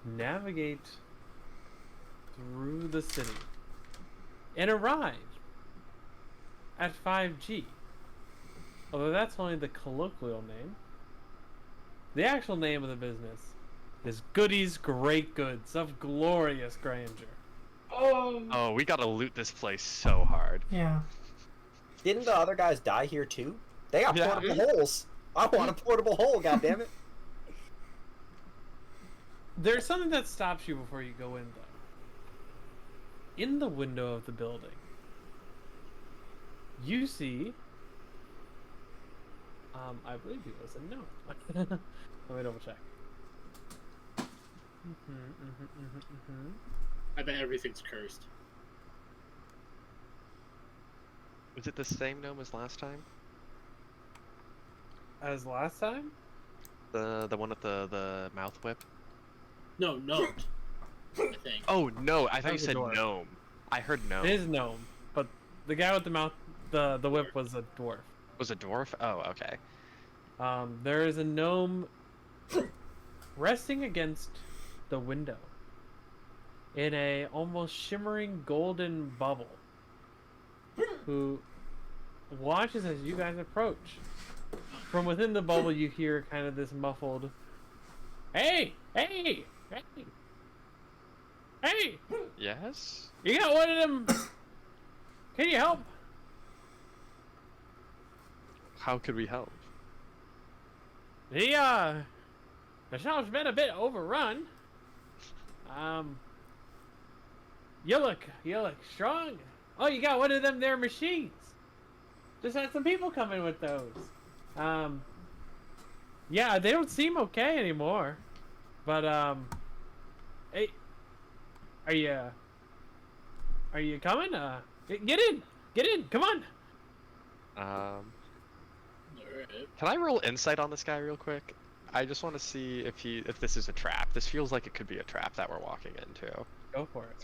navigate through the city and arrive at 5G. Although that's only the colloquial name. The actual name of the business is Goody's Great Goods of Glorious Grandeur. Oh, we gotta loot this place so hard. Yeah. Didn't the other guys die here too? They got Yeah. portable holes. I want a portable hole, goddammit. There's something that stops you before you go in, though. In the window of the building, you see, I believe it was a note. Let me double check. I bet everything's cursed. Was it the same gnome as last time? As last time? The one with the mouth whip? No, note. I think. Oh no, I thought you was a said dwarf. gnome. I heard gnome. It is gnome, but the guy with the mouth, the whip was a dwarf. Was a dwarf? Oh, okay. There is a gnome resting against the window in a almost shimmering golden bubble, who watches as you guys approach. From within the bubble, you hear kind of this muffled, "Hey, hey, hey, hey! Yes? You got one of them? Can you help?" How could we help? The shop's been a bit overrun. You look strong. Oh, you got one of them there machines. Just had some people come in with those. Yeah, they don't seem okay anymore. But hey, are you coming? Get in, come on. Alright. Can I roll insight on this guy real quick? I just want to see if this is a trap. This feels like it could be a trap that we're walking into. Go for it.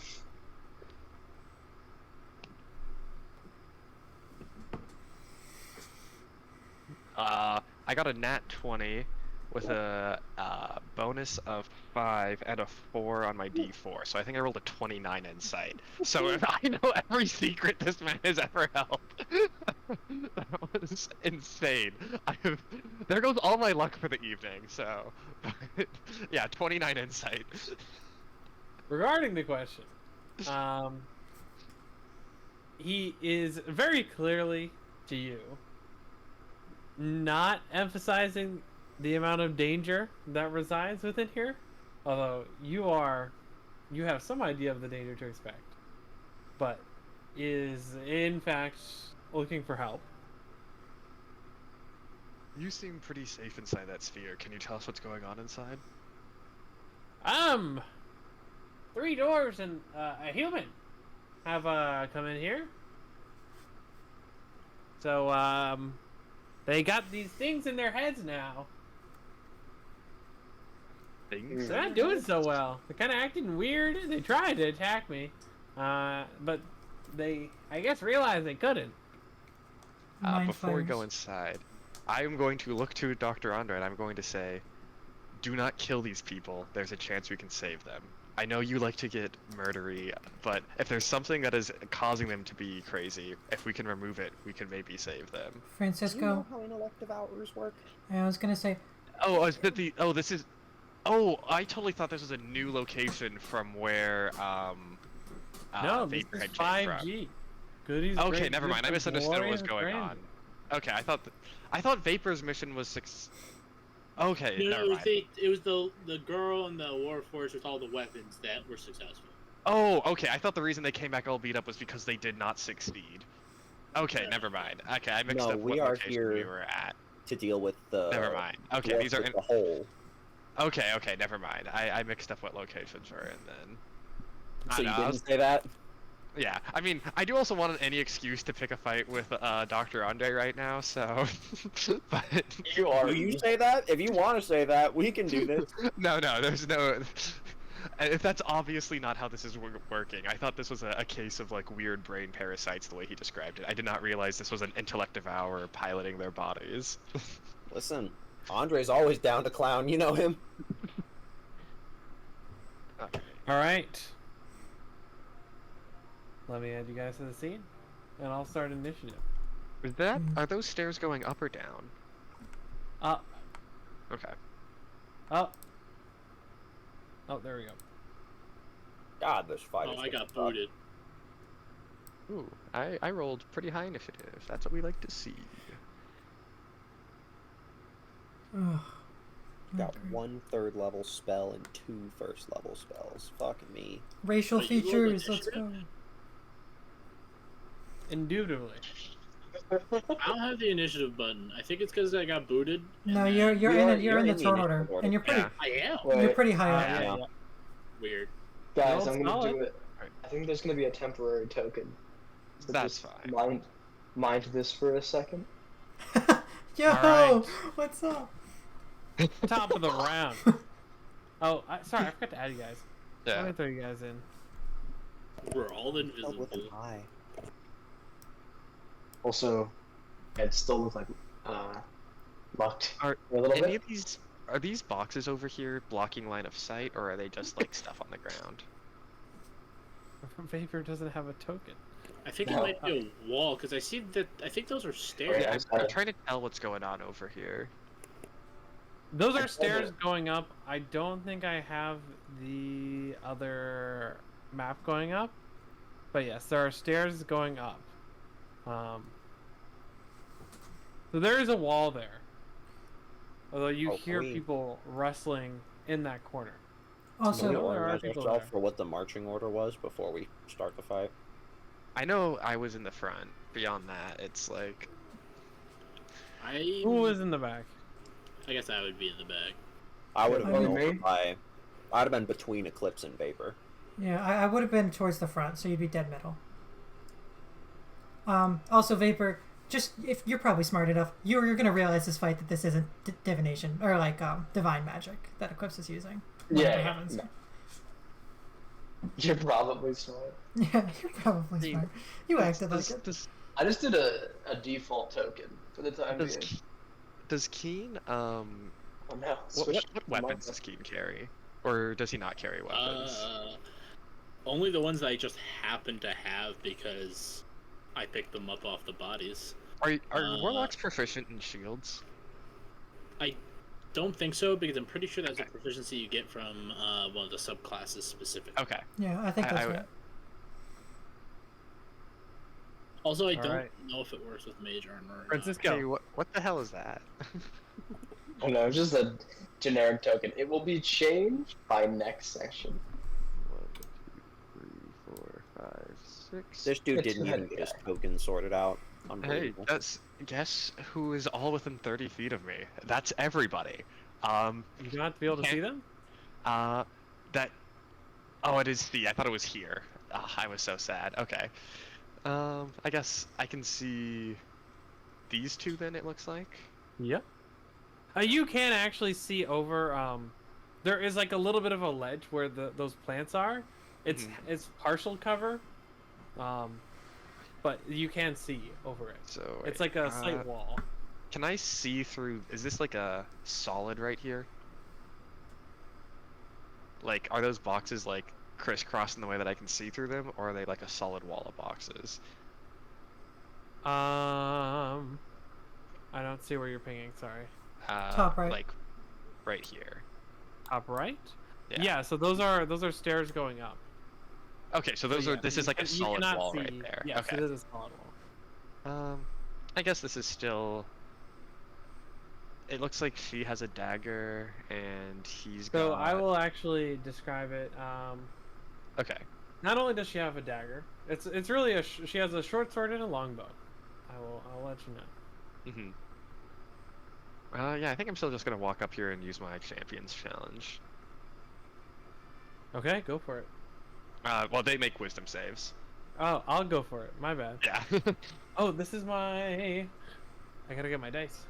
I got a nat 20 with a bonus of 5 and a 4 on my d4, so I think I rolled a 29 insight. So if I know every secret this man has ever held, that was insane. There goes all my luck for the evening. So, yeah, 29 insight. Regarding the question, he is very clearly to you not emphasizing the amount of danger that resides within here, although you have some idea of the danger to expect, but is in fact looking for help. You seem pretty safe inside that sphere. Can you tell us what's going on inside? 3 dwarves and a human have come in here. So they got these things in their heads now. Things? They're not doing so well. They're kind of acting weird. They tried to attack me, but they, I guess, realized they couldn't. Mind Before we go flayers. inside, I am going to look to Dr. Andre and I'm going to say, do not kill these people. There's a chance we can save them. I know you like to get murdery, but if there's something that is causing them to be crazy, if we can remove it, we can maybe save them. Do you know Francisco, how inelective hours work? I was gonna say, Oh, is that the? Oh, this is. Oh, I totally thought this was a new location from where No, this Vapor is had came from. 5G. Goodies. Okay, great never mind. I goods, misunderstood what was glorious going grandeur. on. Okay, I thought Vapor's mission was 6. Okay, No, never it was, mind. it was the girl and the warforged with all the weapons that were successful. Oh, okay. I thought the reason they came back all beat up was because they did not succeed. Okay, never mind. Okay, I mixed No, up we what are location here- we were at. To deal with the Never mind. Okay, dwarf these are with in... the hole. Okay, never mind. I mixed up what locations were in then. So I you know, I didn't was- say that? Yeah, I mean, I do also want any excuse to pick a fight with Dr. Andre right now, so... but... Do you say that? If you want to say that, we can do this. No, there's no... If that's obviously not how this is working. I thought this was a case of, like, weird brain parasites the way he described it. I did not realize this was an intellect devour piloting their bodies. Listen, Andre's always down to clown. You know him. Okay. All right. Let me add you guys to the scene, and I'll start initiative. Is that are those stairs going up or down? Up, Okay. up. Oh, there we go. God, this fight Oh, is I gonna got suck. booted. Ooh, I rolled pretty high initiative. That's what we like to see. Ugh. Got Okay. 1 third level spell and 2 first level spells. Fuck me. Racial Wait, you rolled features. Let's go. initiative? Indubitably. I don't have the initiative button. I think it's because I got booted. and No, then- you're You're in the in the turn initiative order, order. and you're pretty Yeah. I am. you're Wait, pretty high up. yeah. Yeah. Weird. guys, Roll I'm gonna solid. do it. I think there's gonna be a temporary token. So That's just fine. Mind this for a second. Yo, Alright. what's up? Top of the round. Oh, sorry, I forgot to add you guys. Let Yeah. me throw you guys in. We're all Oh, invisible. with an eye. Also, it still looks like Luct Are a little any bit. of these are these boxes over here blocking line of sight, or are they just like stuff on the ground? Vapor doesn't have a token. I think No. it might be a wall because I see that. I think those are stairs. Yeah, I'm trying to tell what's going on over here. Those I are told stairs it. going up. I don't think I have the other map going up. But yes, there are stairs going up. So there is a wall there. Although you Oh, hear queen. people wrestling in that corner. Can Also, we there are organize people ourselves there. for what the marching order was before we start the fight? I know I was in the front. Beyond that, it's like I. Who was in the back? I guess I would be in the back. I would have I been mean- over by. I'd have been between Eclipse and Vapor. yeah, I would have been towards the front, so you'd be dead middle. Also, Vapor, just if you're probably smart enough, you're gonna realize this fight that this isn't divination or like divine magic that Eclipse is using. Whatever Yeah, happens. no. You're probably smart. Yeah, you're probably See, smart. You acted like it. I just did a default token for the time does, being. does Keen Oh no. what weapons does Keen carry, or does he not carry weapons? Only the ones that I just happen to have because I picked them up off the bodies. Are warlocks proficient in shields? I don't think so because I'm pretty sure that's a proficiency you get from one of the subclasses specific. Okay. Yeah, I think that's I- right. Also, I don't Alright. know if it works with mage armor. or not. Francisco. Hey, what the hell is that? Oh no, it's just a generic token. It will be changed by next session. 1, 2, 3, 4, 5, 6. This dude It's didn't not even get his guy. token sorted out. Hey, Unbelievable. guess who is all within 30 feet of me? That's everybody. You not be able to see them? That. Oh, it is the. I thought it was here. I was so sad. Okay. I guess I can see these two then. It looks like. Yep. You can actually see over. There is like a little bit of a ledge where those plants are. It's Mhm. it's partial cover, but you can see over it. So It's like a slight wall. Can I see through? Is this like a solid right here? Like, are those boxes like crisscrossed in the way that I can see through them, or are they like a solid wall of boxes? I don't see where you're pinging. Sorry. Top right. Like, right here. Top right. Yeah. Yeah. So those are stairs going up. Okay, so those So, are. yeah, This you is like a can- you solid cannot wall see, right there. Yes, Okay. it is a solid wall. I guess this is still. It looks like she has a dagger, and he's got. So I will actually describe it. Okay. Not only does she have a dagger, it's really she has a short sword and a longbow. I'll let you know. Mhm. Yeah, I think I'm still just gonna walk up here and use my Champions Challenge. Okay, go for it. Well, they make Wisdom saves. Oh, I'll go for it. My bad. Yeah. Oh, this is my. I gotta get my dice.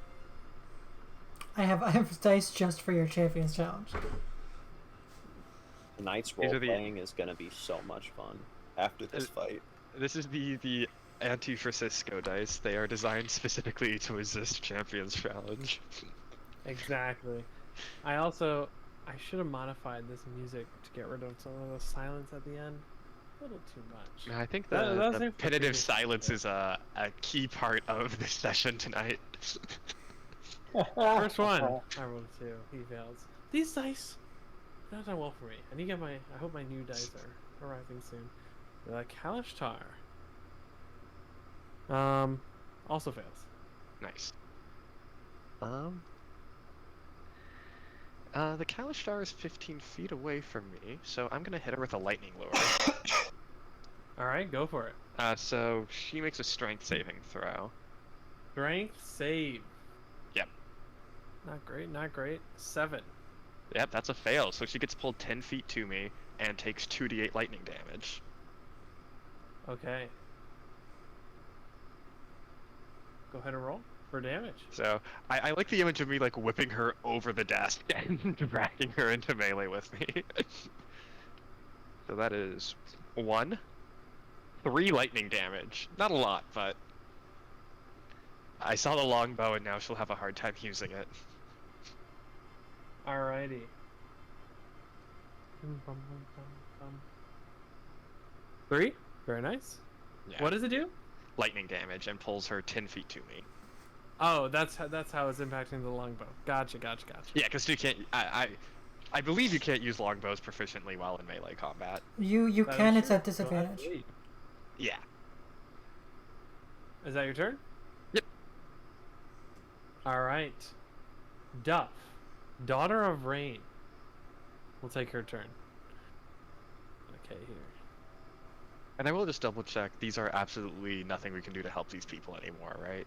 I have dice just for your Champions Challenge. Tonight's These role are the- playing is gonna be so much fun after this fight. This is the anti-Francisco dice. They are designed specifically to resist Champions Challenge. Exactly. I should have modified this music to get rid of some of the silence at the end. little too much. I think That- the that's the it for repetitive previous silence episode. is a key part of this session tonight. First one. I rolled a 2. He fails. These dice not done well for me. I need to get my. I hope my new dice are arriving soon. The Kalishtar. Also fails. Nice. The Kalishtar is 15 feet away from me, so I'm gonna hit her with a lightning lure. All right, go for it. So she makes a strength saving throw. Strength save. Yep. Not great. Not great. 7. Yep, that's a fail. So she gets pulled 10 feet to me and takes 2d8 lightning damage. Okay. Go ahead and roll for damage. So I like the image of me like whipping her over the desk and dragging her into melee with me. So that is 1, 3 lightning damage. Not a lot, but I saw the longbow and now she'll have a hard time using it. Alrighty. 3. Very nice. Yeah. What does it do? Lightning damage and pulls her 10 feet to me. Oh, that's how it's impacting the longbow. Gotcha. Yeah, because you can't. I believe you can't use longbows proficiently while in melee combat. You That can. is It's true. at disadvantage. Go ahead. Yeah. Is that your turn? Yep. All right. Duff, daughter of rain. We'll take her turn. Okay, here. And I will just double check. These are absolutely nothing we can do to help these people anymore, right?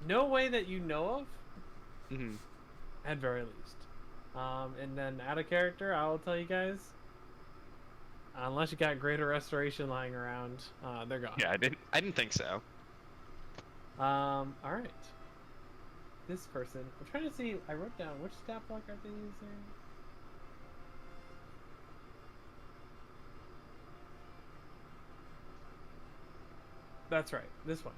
No way that you know of, Mm-hmm. at very least. And then out of character, I will tell you guys. Unless you got greater restoration lying around, they're gone. Yeah, I didn't think so. All right. This person, I'm trying to see. I wrote down which stat block are they using. That's right. This one.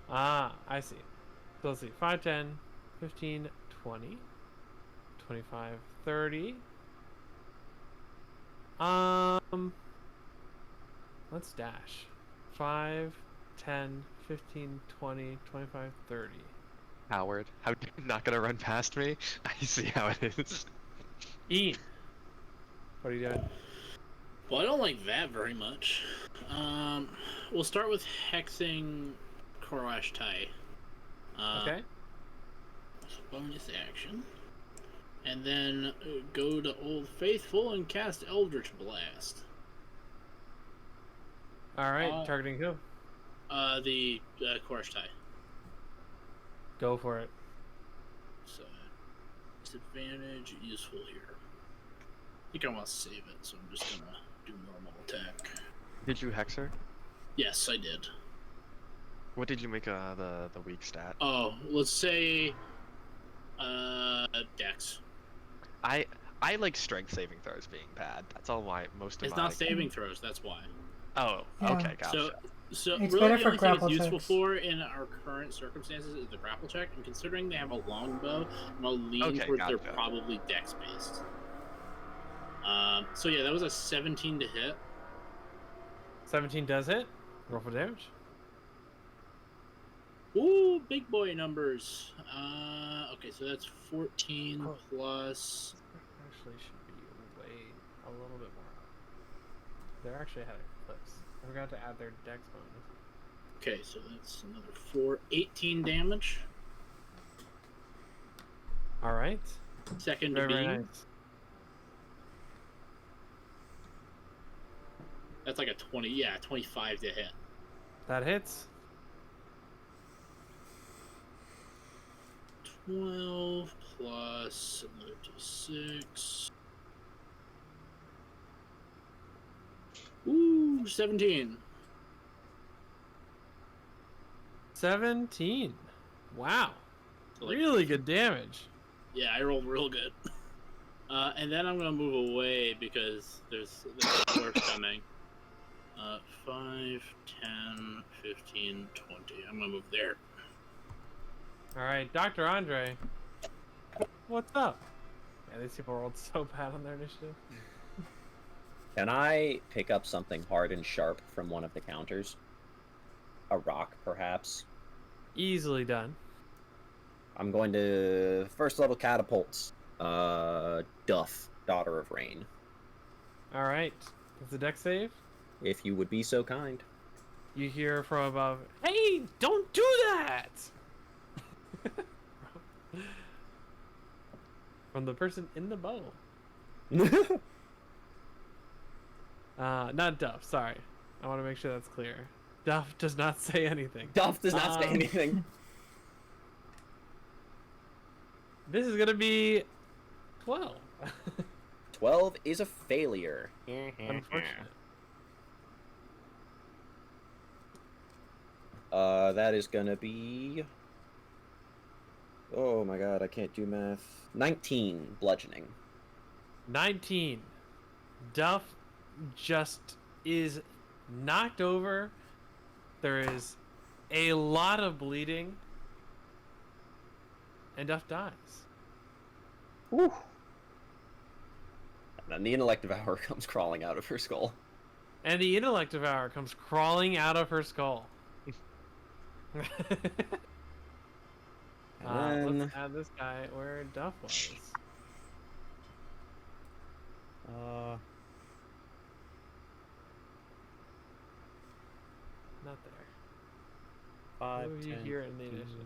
Ah, I see. So let's see. 5, 10, 15, 20, 25, 30. Let's dash. 5, 10, 15, 20, 25, 30. Howard, how not gonna run past me? I see how it is. Ian, what are you doing? Well, I don't like that very much. We'll start with hexing Korosh Tai. Okay. Bonus action. And then go to Old Faithful and cast Eldritch Blast. All right. Targeting who? The Korosh Tai. Go for it. So, disadvantage, useful here. I think I want to save it, so I'm just gonna do normal attack. Did you hex her? Yes, I did. What did you make the weak stat? Oh, let's say Dex. I like strength saving throws being bad. That's all my most of It's my. not saving throws, that's why. Oh, Yeah. okay, gotcha. So It's really better the for only thing it's grapple useful checks. for in our current circumstances is the grapple check, and considering they have a longbow, I'll lean Okay, towards they're gotcha. probably Dex based. So yeah, that was a 17 to hit. 17 does hit. Roll for damage. Ooh, big boy numbers. Okay, so that's 14 Oh. plus. Actually, should be way a little bit more up. They're actually had a clips. I forgot to add their dex bonus. Okay, so that's another 4, 18 damage. All right. Second Very, to very being. nice. That's like a 25 to hit. That hits. 12 plus another d6. Ooh, 17. 17. Wow. So, like, Really good damage. yeah, I rolled real good. And then I'm gonna move away because there's worse coming. 5, 10, 15, 20. I'm gonna move there. All right, Dr. Andre. What's up? Yeah, these people rolled so bad on their initiative. Can I pick up something hard and sharp from one of the counters? A rock, perhaps? Easily done. I'm going to first level catapults. Duff, Daughter of Rain. All right. It's a deck save. If you would be so kind. You hear from above, "Hey, don't do that!" From the person in the bow. Not Duff, sorry. I want to make sure that's clear. Duff does not say anything. Duff does not say anything. This is gonna be 12. 12 is a failure. Unfortunate. That is gonna be... Oh my god, I can't do math. 19 bludgeoning. 19. Duff just is knocked over. There is a lot of bleeding. And Duff dies. Woo. And then the intellect devour comes crawling out of her skull. And the intellect devour comes crawling out of her skull. And Let's add this guy where Duff was. Not there. 5, Move you 10, here in the 15. initiative.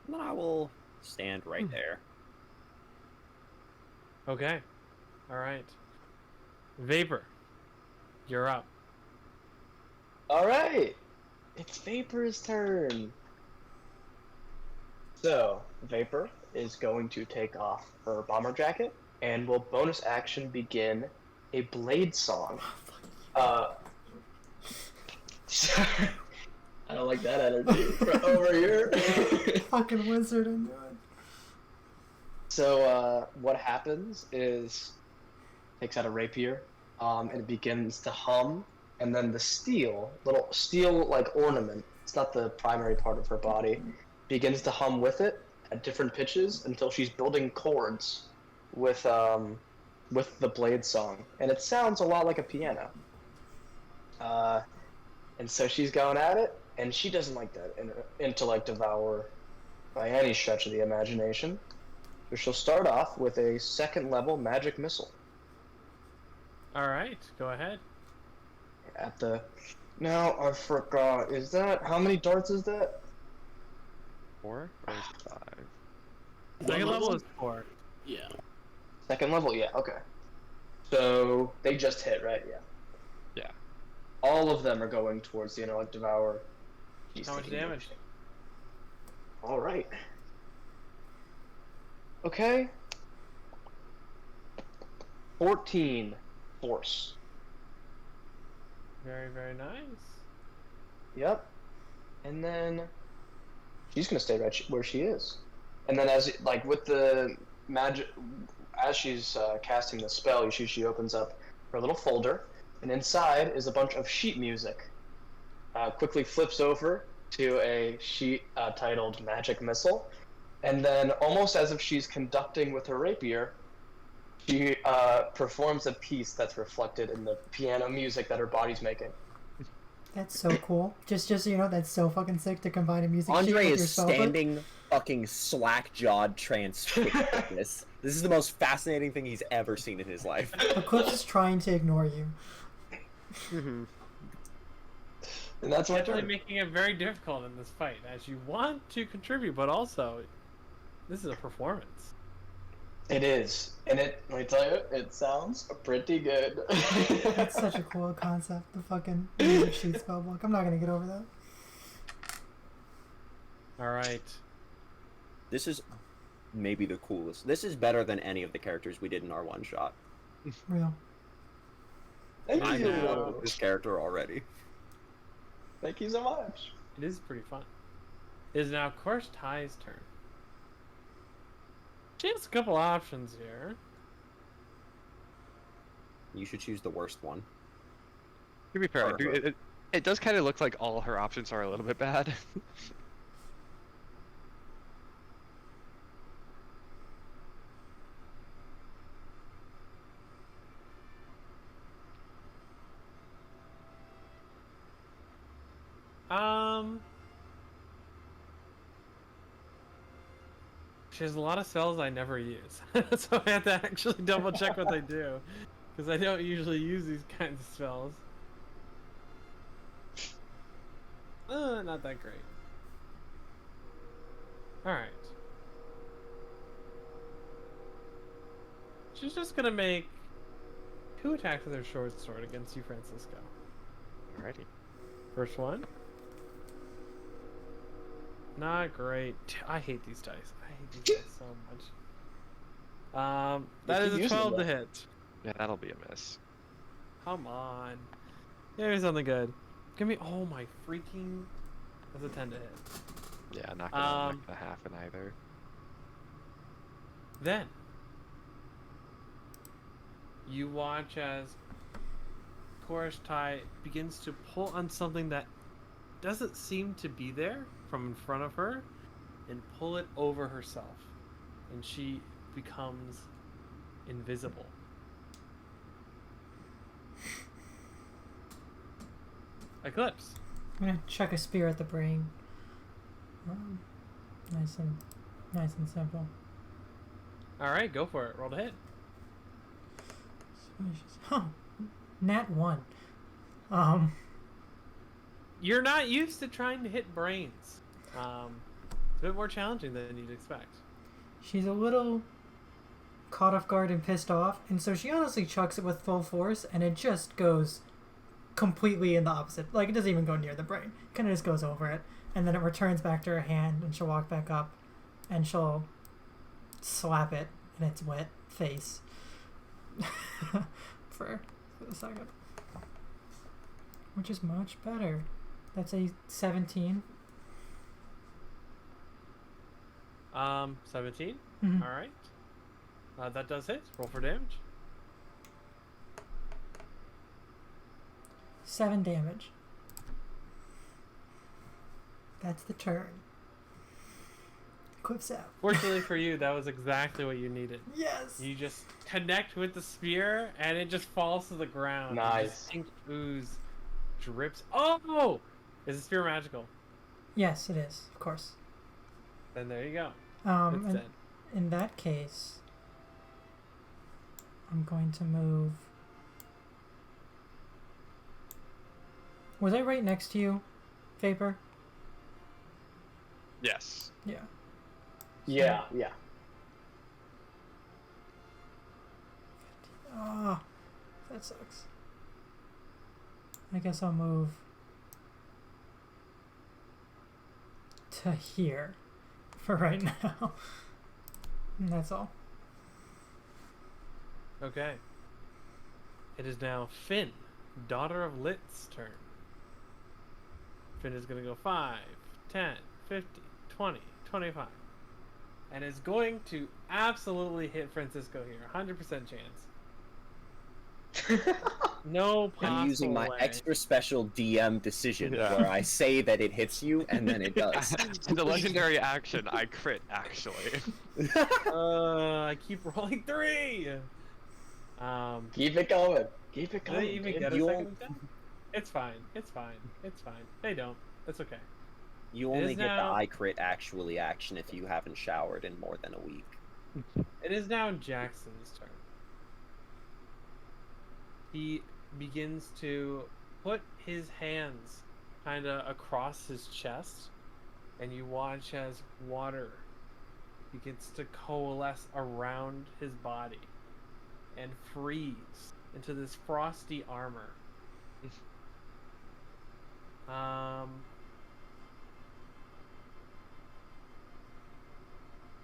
And then I will stand right there. Okay. Alright. Vapor. You're up. All right, it's Vapor's turn. So Vapor is going to take off her bomber jacket and will bonus action begin a blade song. I don't like that energy over here. Fucking wizard and do it. So what happens is takes out a rapier and it begins to hum, and then the little steel like ornament, it's not the primary part of her body, begins to hum with it at different pitches until she's building chords with the blade song, and it sounds a lot like a piano. And so she's going at it, and she doesn't like that intellect devour by any stretch of the imagination. So she'll start off with a second level magic missile. Alright, go ahead. Now I forgot. Is that how many darts is that? 4 or 5? Second level is 4. Yeah. Second level, yeah. Okay. So they just hit, right? Yeah. Yeah. All of them are going towards the intellect devour. She's How much taking damage? All right. Okay. 14 force. Very, very nice. Yep. And then she's gonna stay right where she is. And then with the magic, as she's casting the spell, you see she opens up her little folder, and inside is a bunch of sheet music. Quickly flips over to a sheet titled Magic Missile, and then almost as if she's conducting with her rapier, she performs a piece that's reflected in the piano music that her body's making. That's so cool. Just so you know, that's so fucking sick to combine a music sheet Andre with your is spellbook. standing fucking slack-jawed transfixed like this. This is the most fascinating thing he's ever seen in his life. Eclipse is trying to ignore you. Mm-hmm. And that's my Actually turn. making it very difficult in this fight, as you want to contribute, but also, this is a performance. It is. And let me tell you, it sounds pretty good. That's such a cool concept, the fucking music sheet spellbook. I'm not gonna get over that. Alright. This is maybe the coolest. This is better than any of the characters we did in our one-shot. Real. Thank I you. know. This character already. Thank you so much. It is pretty fun. It is now, of course, Ty's turn. She has a couple options here. You should choose the worst one. To be fair, Or her. it does kind of look like all her options are a little bit bad. She has a lot of spells I never use, so I have to actually double check what they do, because I don't usually use these kinds of spells. Not that great. All right. She's just gonna make 2 attacks with her short sword against you, Francisco. Alrighty. First one. Not great. I hate these dice. I hate these dice so much. That is keep a using 12 to them. hit. Yeah, that'll be a miss. Come on. Here's something good. Give me. Oh my freaking. That's a 10 to hit. Yeah, not gonna happen either. Then. You watch as Korishtai begins to pull on something that doesn't seem to be there from in front of her and pull it over herself. And she becomes invisible. Eclipse. I'm gonna chuck a spear at the brain. Nice and simple. Alright, go for it. Roll to hit. Huh. Nat 1. You're not used to trying to hit brains. It's a bit more challenging than you'd expect. She's a little caught off guard and pissed off, and so she honestly chucks it with full force, and it just goes completely in the opposite. Like, it doesn't even go near the brain. It kind of just goes over it, and then it returns back to her hand, and she'll walk back up, and she'll slap it in its wet face for a second. Which is much better. That's a 17. 17. Mhm. All right. That does hit. Roll for damage. 7 damage. That's the turn. Quips out. Fortunately for you, that was exactly what you needed. Yes! You just connect with the spear, and it just falls to the ground. Nice. Distinct ooze drips. Oh! Is the spear magical? Yes, it is, of course. Then there you go. It's And dead. in that case, I'm going to move. Was I right next to you, Vapor? Yes. Yeah. Yeah. Ah, that sucks. I guess I'll move to here for right now. And that's all. Okay. It is now Finn, daughter of Lit's turn. Finn is going to go 5, 10, 50, 20, 25. And is going to absolutely hit Francisco here. 100% chance. No possible I'm using my way. extra special DM decision Yeah. where I say that it hits you and then it does. In the legendary action, I crit actually. I keep rolling 3. Keep it going. Keep it Do they going. even dude. get a You second attack? It's fine. It's fine. It's fine. They don't. It's okay. You It only is get now- the I crit actually action if you haven't showered in more than a week. It is now Jackson's turn. He begins to put his hands kind of across his chest, and you watch as water begins to coalesce around his body and freeze into this frosty armor.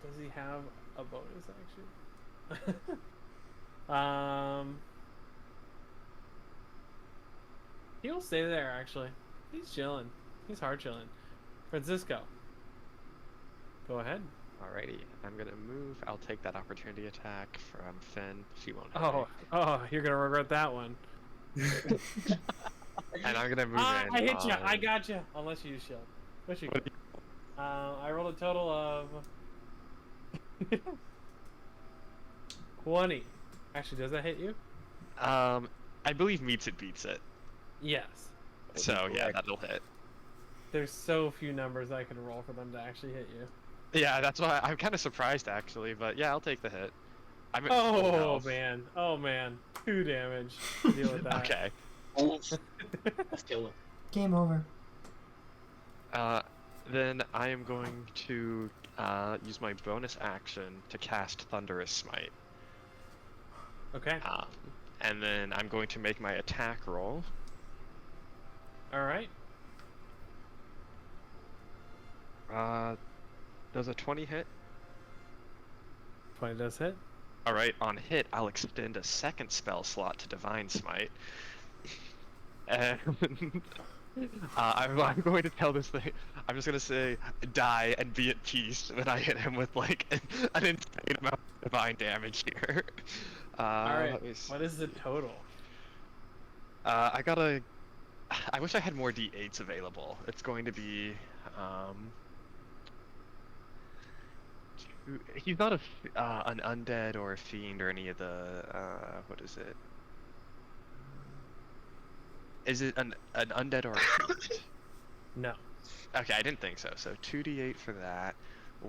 Does he have a bonus action? He'll stay there actually. He's chilling. He's hard chilling. Francisco. Go ahead. Alrighty, I'm gonna move. I'll take that opportunity attack from Finn. She won't hit Oh, you're gonna regret that one. me. And I'm gonna move in. I hit you. I on- got you. Unless you use shield. What you What got? I rolled a total of 20. Actually, does that hit you? I believe meets it beats it. Yes. So yeah, correct. that'll hit. there's so few numbers I could roll for them to actually hit you. Yeah, that's why I'm kind of surprised actually, but yeah, I'll take the hit. I'm at full Oh health. man, oh man, 2 damage. Deal with that. Okay. Let's kill him. Game over. Then I am going to use my bonus action to cast Thunderous Smite. Okay. And then I'm going to make my attack roll. All right. Does a 20 hit? 20 does hit. Alright, on hit, I'll extend a second spell slot to Divine Smite. And I'm going to tell this thing. I'm just going to say, die and be at peace when I hit him with, like, an insane amount of divine damage here. Alright, Let me see. what is the total? I wish I had more d8s available. It's going to be, he's not an undead or a fiend or any of the, what is it? Is it an undead or a fiend? No. Okay, I didn't think so. So 2d8 for that,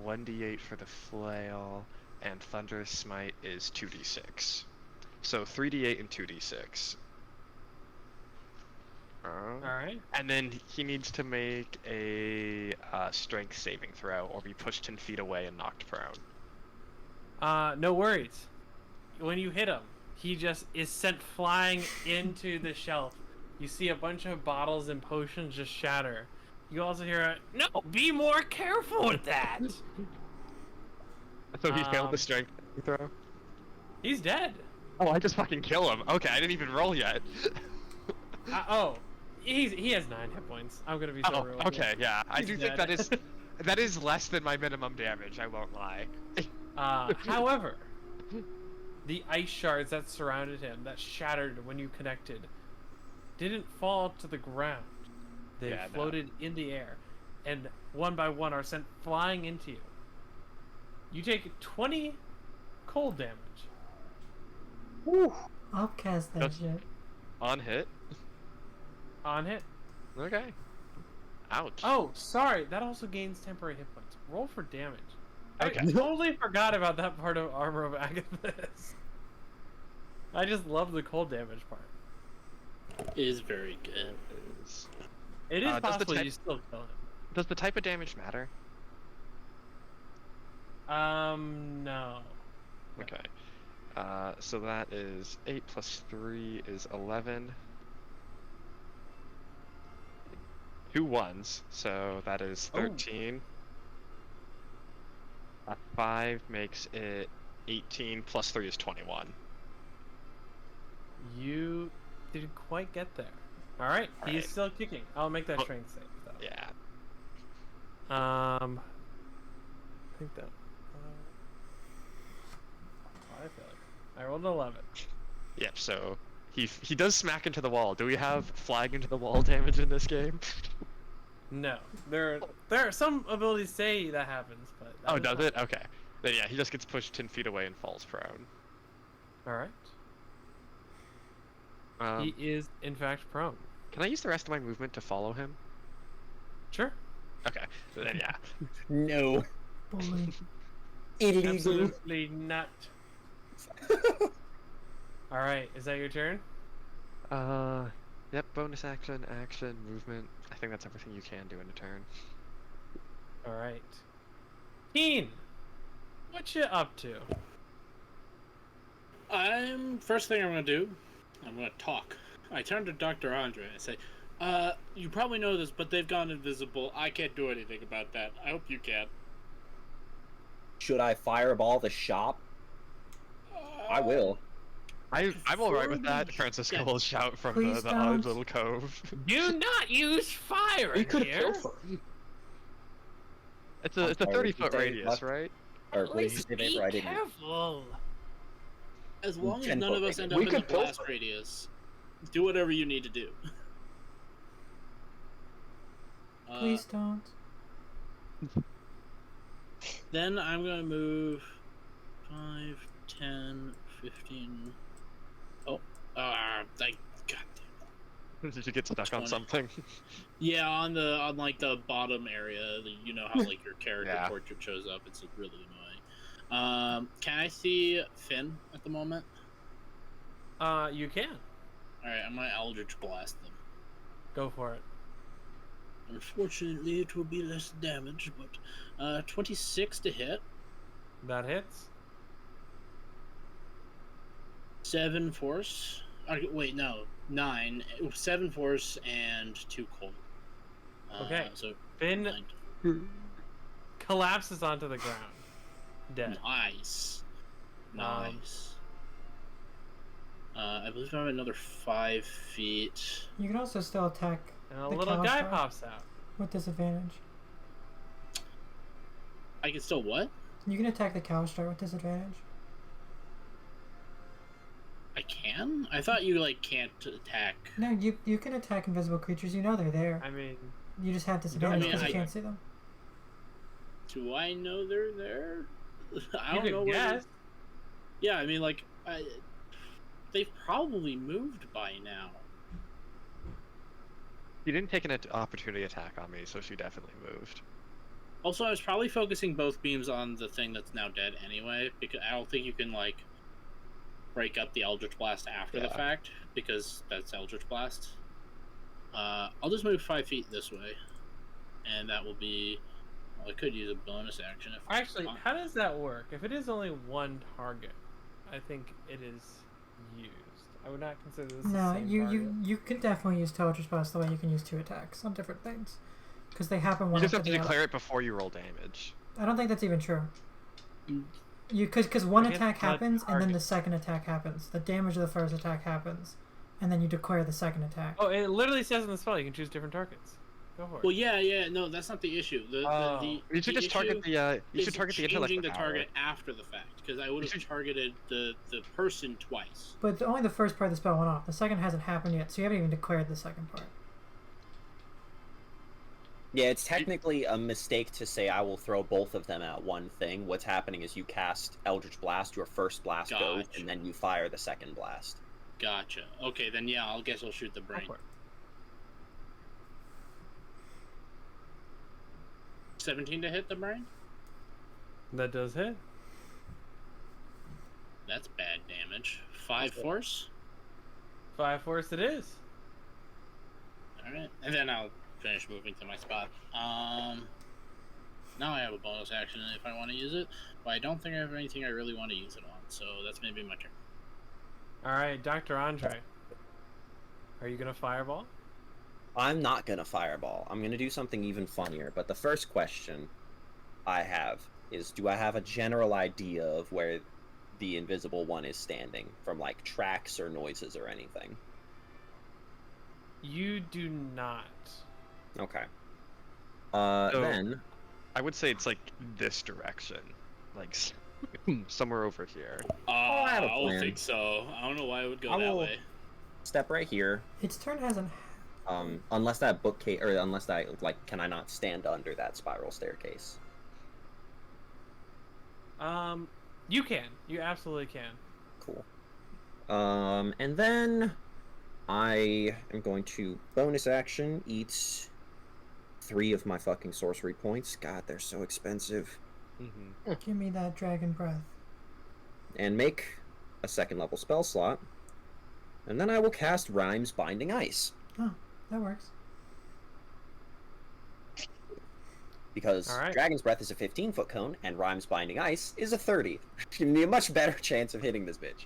1d8 for the flail, and Thunderous Smite is 2d6. So 3d8 and 2d6. Alright. And then he needs to make a strength saving throw or be pushed 10 feet away and knocked prone. No worries. When you hit him, he just is sent flying into the shelf. You see a bunch of bottles and potions just shatter. You also hear a, no, be more careful with that! So he failed the strength saving throw? He's dead. Oh, I just fucking kill him. Okay, I didn't even roll yet. He has 9 hit points. I'm gonna be so real. Okay, yeah. I do think dead. that is less than my minimum damage, I won't lie. However, the ice shards that surrounded him, that shattered when you connected, didn't fall to the ground. They floated in the air, and one by one are sent flying into you. You take 20 cold damage. Woo! I'll cast that shit. On hit? On hit. Okay. Ouch. Oh, sorry. That also gains temporary hit points. Roll for damage. Okay. I totally forgot about that part of Armor of Agathis. I just love the cold damage part. It is very good. It is does the possible type- you still kill him. Does the type of damage matter? No. Okay. So that is 8 plus 3 is 11. 2 ones, so that is 13. 5 makes it 18, plus 3 is 21. You didn't quite get there. Alright, he is still kicking. I'll make that strength save, though. Yeah. I think that... I feel like I rolled an 11. Yep, so he does smack into the wall. Do we have flag into the wall damage in this game? No. There are some abilities say that happens, but... Oh, does it? Okay. Then yeah, he just gets pushed 10 feet away and falls prone. Alright. Um, He is, in fact, prone. Can I use the rest of my movement to follow him? Sure. Okay, then yeah. No. Bully. Illegal. Absolutely not. Alright, is that your turn? Yep, bonus action, movement. I think that's everything you can do in a turn. Alright. Keen! What you up to? First thing I'm gonna do, I'm gonna talk. I turn to Dr. Andre and I say, you probably know this, but they've gone invisible. I can't do anything about that. I hope you can. Should I fireball the shop? I will. I'm alright with that. Before we Francisco get- will shout from Please the odd don't. little cove. Do not use fire We in could here! pilfer. It's a I'm sorry, 30-foot you say radius, what? right? Or At what did you least say, be Vapor? I didn't. careful! As long as 10 none of foot us end radius. up We in the could blast pilfer. radius, do whatever you need to do. Please don't. Then I'm gonna move 5, 10, 15. Oh, God damn. Did you get stuck on 20. something? Yeah, on like the bottom area, you know how like your character Yeah. portrait shows up. It's really annoying. Can I see Finn at the moment? You can. All right, I'm gonna Eldritch Blast them. Go for it. Unfortunately, it will be less damage, but 26 to hit, That hits. 7 force. Wait, no, 9, 7 force and 2 cold. Okay. So Finn 9. collapses onto the ground, dead. Nice. Nice. I believe I'm another 5 feet. You can also still attack And a the little cow guy star pops out. with disadvantage. I can still what? You can attack the cow star with disadvantage. I can? I thought you like can't attack. No, you can attack invisible creatures. You know they're there. I mean, You just have disadvantage mean, because you I- can't see them. Do I know they're there? I you don't know could where. guess. Yeah, I mean, like, they've probably moved by now. You didn't take an opportunity attack on me, so she definitely moved. Also, I was probably focusing both beams on the thing that's now dead anyway, because I don't think you can, like, break up the Eldritch Blast after the Yeah. fact, because that's Eldritch Blast. I'll just move 5 feet this way, and that will be... Well, I could use a bonus action if Actually, I want. how does that work? If it is only one target, I think it is used. I would not consider this the No, same you target. you can definitely use Eldritch Blast the way you can use 2 attacks on different things, because they happen You one just after have to the other. declare it before you roll damage. I don't think that's even true. Mm. Because one If it's attack not happens and then the target. second attack happens. The damage of the first attack happens, and then you declare the second attack. Oh, it literally says in the spell you can choose different targets. Go for it. Well, yeah, no, that's not the issue. Oh. You should just target issue the. You is should target the intellect. changing the power. target after the fact, because I would have should- targeted the person twice. But only the first part of the spell went off. The second hasn't happened yet, so you haven't even declared the second part. Yeah, it's technically a mistake to say I will throw both of them at one thing. What's happening is you cast Eldritch Blast, your first blast goes, Gotcha. and then you fire the second blast. Gotcha. Okay, then yeah, I'll guess I'll shoot the Go brain. for it. 17 to hit the brain? That does hit. That's bad damage. 5 force? 5 force it is. Alright. And then I'll finish moving to my spot. Now I have a bonus action if I want to use it, but I don't think I have anything I really want to use it on, so that's maybe my turn. Alright, Dr. Andre. Are you going to fireball? I'm not gonna fireball. I'm gonna do something even funnier. But the first question I have is, do I have a general idea of where the invisible one is standing from like tracks or noises or anything? You do not. Okay. So- Then I would say it's like this direction, like somewhere over here. I have a I don't plan. think so. I don't know why it would go I that will- way. step right here. Its turn hasn't. Unless that bookcase, or unless that, like, can I not stand under that spiral staircase? You can. You absolutely can. Cool. And then I am going to bonus action eat 3 of my fucking sorcery points. God, they're so expensive. Mm-hmm. Give me that dragon breath. And make a second level spell slot. And then I will cast Rhymes Binding Ice. Oh, that works. Because Alright. Dragon's Breath is a 15-foot cone, and Rhymes Binding Ice is a 30. Giving me a much better chance of hitting this bitch.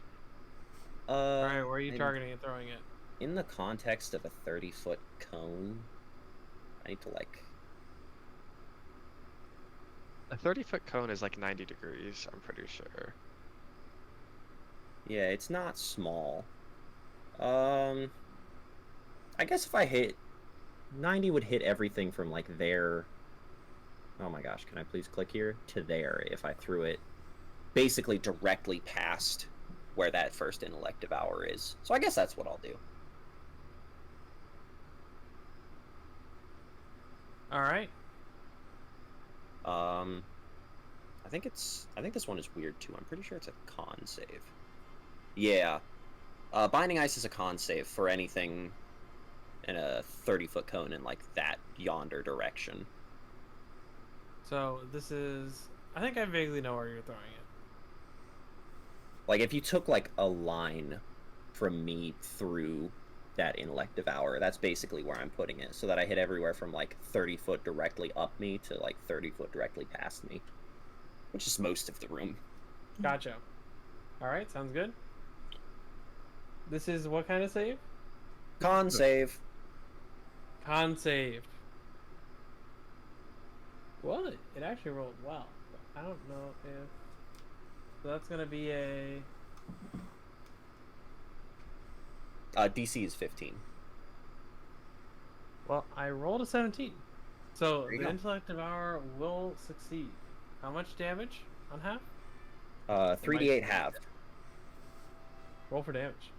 Alright, where are you and targeting and throwing it? In the context of a 30-foot cone, I need to, like... A 30-foot cone is like 90 degrees. I'm pretty sure. Yeah, it's not small. I guess if I hit... 90 would hit everything from, like, there... Oh my gosh, can I please click here? To there, if I threw it basically directly past where that first intellect devour is. So I guess that's what I'll do. Alright. I think this one is weird too. I'm pretty sure it's a con save. Yeah. Binding Ice is a con save for anything in a 30-foot cone in like that yonder direction. So this is. I think I vaguely know where you're throwing it. Like if you took like a line from me through that intellect devour, that's basically where I'm putting it, so that I hit everywhere from like 30 foot directly up me to like 30 foot directly past me, which is most of the room. Gotcha. All right, sounds good. This is what kind of save? Con save. Con save. Well, it actually rolled well. But I don't know if. So that's gonna be a. DC is 15. Well, I rolled a 17. So There you the go. intellect devour will succeed. How much damage on half? 3d8 half. Roll for damage.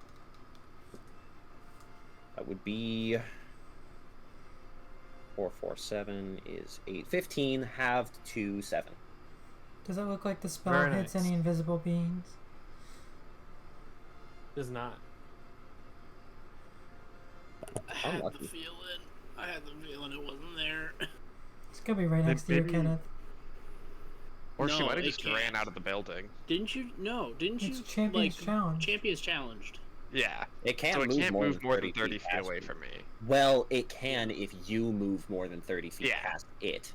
That would be 4, 4, 7 is 8. 15 halved to 7. Does it look like the spell Very hits nice. any invisible beings? Does not. I had Unlucky. the feeling. I had the feeling it wasn't there. It's gonna be right next to you, maybe- Kenneth. Or she No, might have it just can't. ran out of the building. Didn't you? No, didn't It's you? Champion's like, Challenge. Champions challenged. Yeah. It can't So it move can't more move than more 30 than 30 feet past away you. from me. Well, it can if you move more than 30 feet Yeah. past it.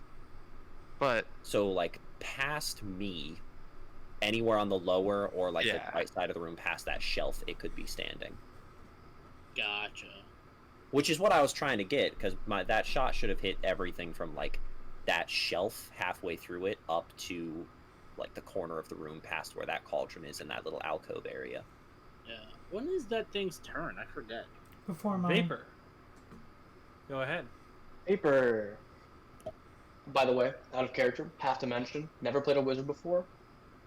But So, like, past me, anywhere on the lower or, like, Yeah. the right side of the room past that shelf, it could be standing. Gotcha. Which is what I was trying to get, because that shot should have hit everything from, like, that shelf halfway through it up to, like, the corner of the room past where that cauldron is in that little alcove area. Yeah. When is that thing's turn? I forget. Before mine. Vapor. Go ahead. Paper. By the way, out of character, have to mention, never played a wizard before.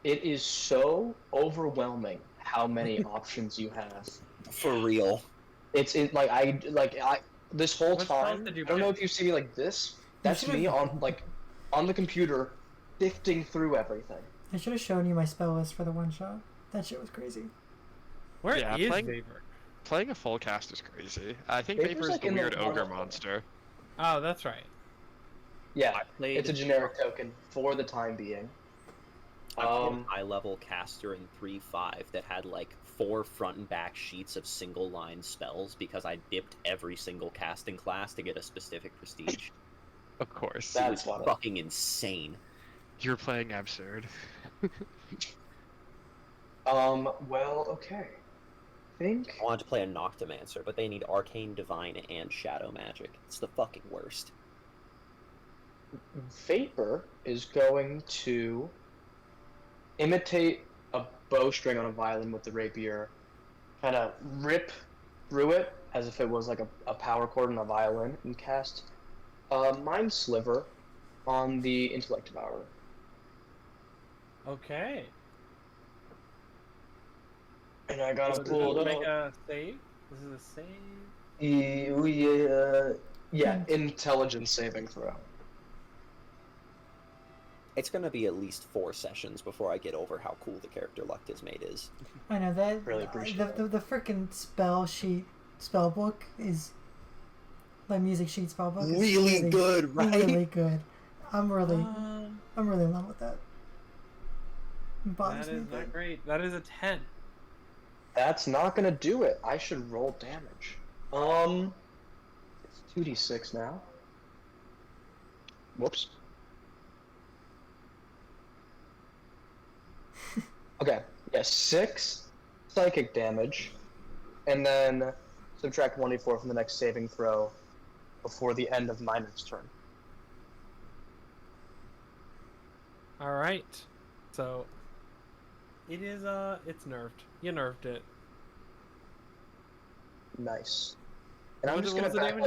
It is so overwhelming how many options you have. For real. It's this whole What spells time. did you I don't know pick? if you see like this. That's should've- me on the computer, sifting through everything. I should have shown you my spell list for the one shot. That shit was crazy. Where is Yeah, playing- Vapor? playing a full cast is crazy. I think Vapor's Vapor's like the in the weird ogre bottom. monster. Oh, that's right. Yeah, I played, it's a generic token for the time being. I played a high-level caster in 3.5 that had, like, 4 front and back sheets of single-line spells because I dipped every single casting class to get a specific prestige. Of course. That- It was That's funny. fucking insane. You're playing absurd. Well, okay. I think I wanted to play a Noctomancer, but they need Arcane, Divine, and Shadow Magic. It's the fucking worst. Vapor is going to imitate a bowstring on a violin with the rapier, kind of rip through it as if it was like a power chord on a violin, and cast Mind Sliver on the Intellect Devourer. Okay. And I gotta So does pull it it make up. a save? This is a save. Yeah, intelligence saving throw. It's gonna be at least 4 sessions before I get over how cool the character Luct is made is. I know that. Really appreciate the freaking spell sheet, spell book is. The music sheet spell book is Really good, right? Really good. I'm really Um, in love with that. It bothers that me is a bit. not great. That is a 10. That's not gonna do it. I should roll damage. It's 2d6 now. Whoops. Okay, yeah, 6 psychic damage, and then subtract 1d4 from the next saving throw before the end of my next turn. All right. So it is it's nerfed. You nerfed it. Nice. And I'm What just was gonna the back damage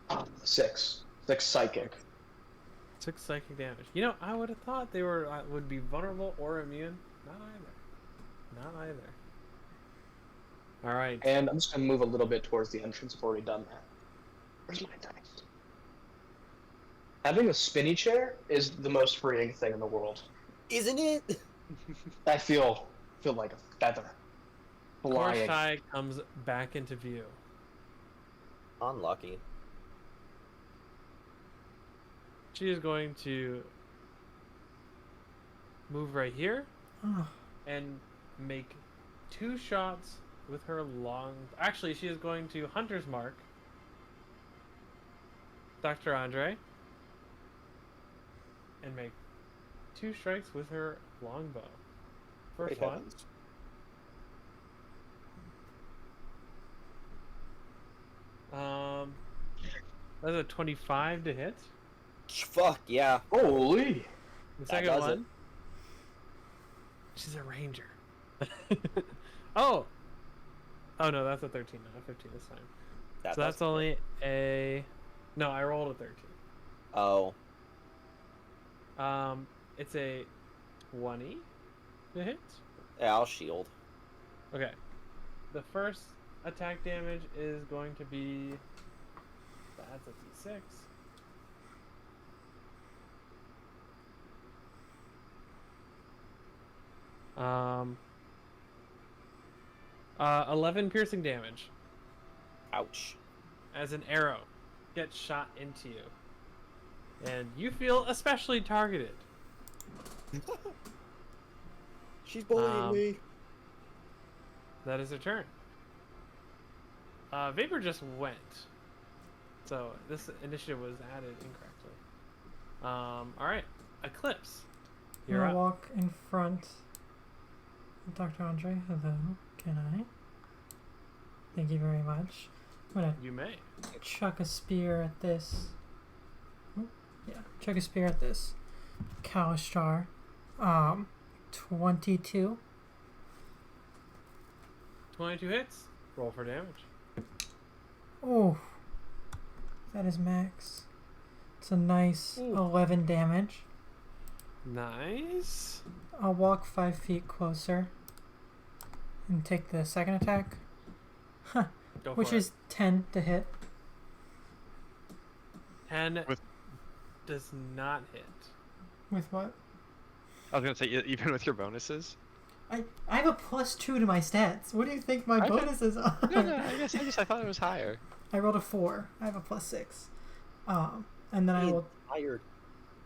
up again? 6 psychic. 6 psychic damage. You know, I would have thought they were would be vulnerable or immune. Not either. Not either. All right. And I'm just gonna move a little bit towards the entrance. I've already done that. Where's my dice? Having a spinny chair is the most freeing thing in the world. Isn't it? I feel like a feather flying. Korshai comes back into view. Unlucky. She is going to move right here Oh, and make 2 shots with her long. Actually, she is going to Hunter's Mark Dr. Andre and make 2 strikes with her longbow. First Great one. heavens. That's a 25 to hit. Fuck yeah. Holy! The That second does it. one. She's a ranger. Oh. Oh no, that's a 13, not a 15 this time. That So that's doesn't hit. only a. No, I rolled a 13. Oh. It's a 20 to hit. Yeah, I'll shield. Okay. The first attack damage is going to be. That's a d6. Um. 11 piercing damage Ouch. as an arrow gets shot into you, and you feel especially targeted. She's bullying me. That is her turn. Vapor just went, so this initiative was added incorrectly. All right, Eclipse. I'm You're gonna up. walk in front. Dr. Andre, hello. Can I? Thank you very much. I'm gonna You may. chuck a spear at this. Oh, yeah, chuck a spear at this. Kalishtar. 22. 22 hits. Roll for damage. Oh, that is max. It's a nice Ooh. 11 damage. Nice. I'll walk 5 feet closer and take the second attack, Go which for is 10 to hit. 10 With- does not hit. With what? I was gonna say even with your bonuses. I have a +2 to my stats. What do you think my Okay. bonuses are? No, I thought it was higher. I rolled a 4. I have a +6. And then I The will entire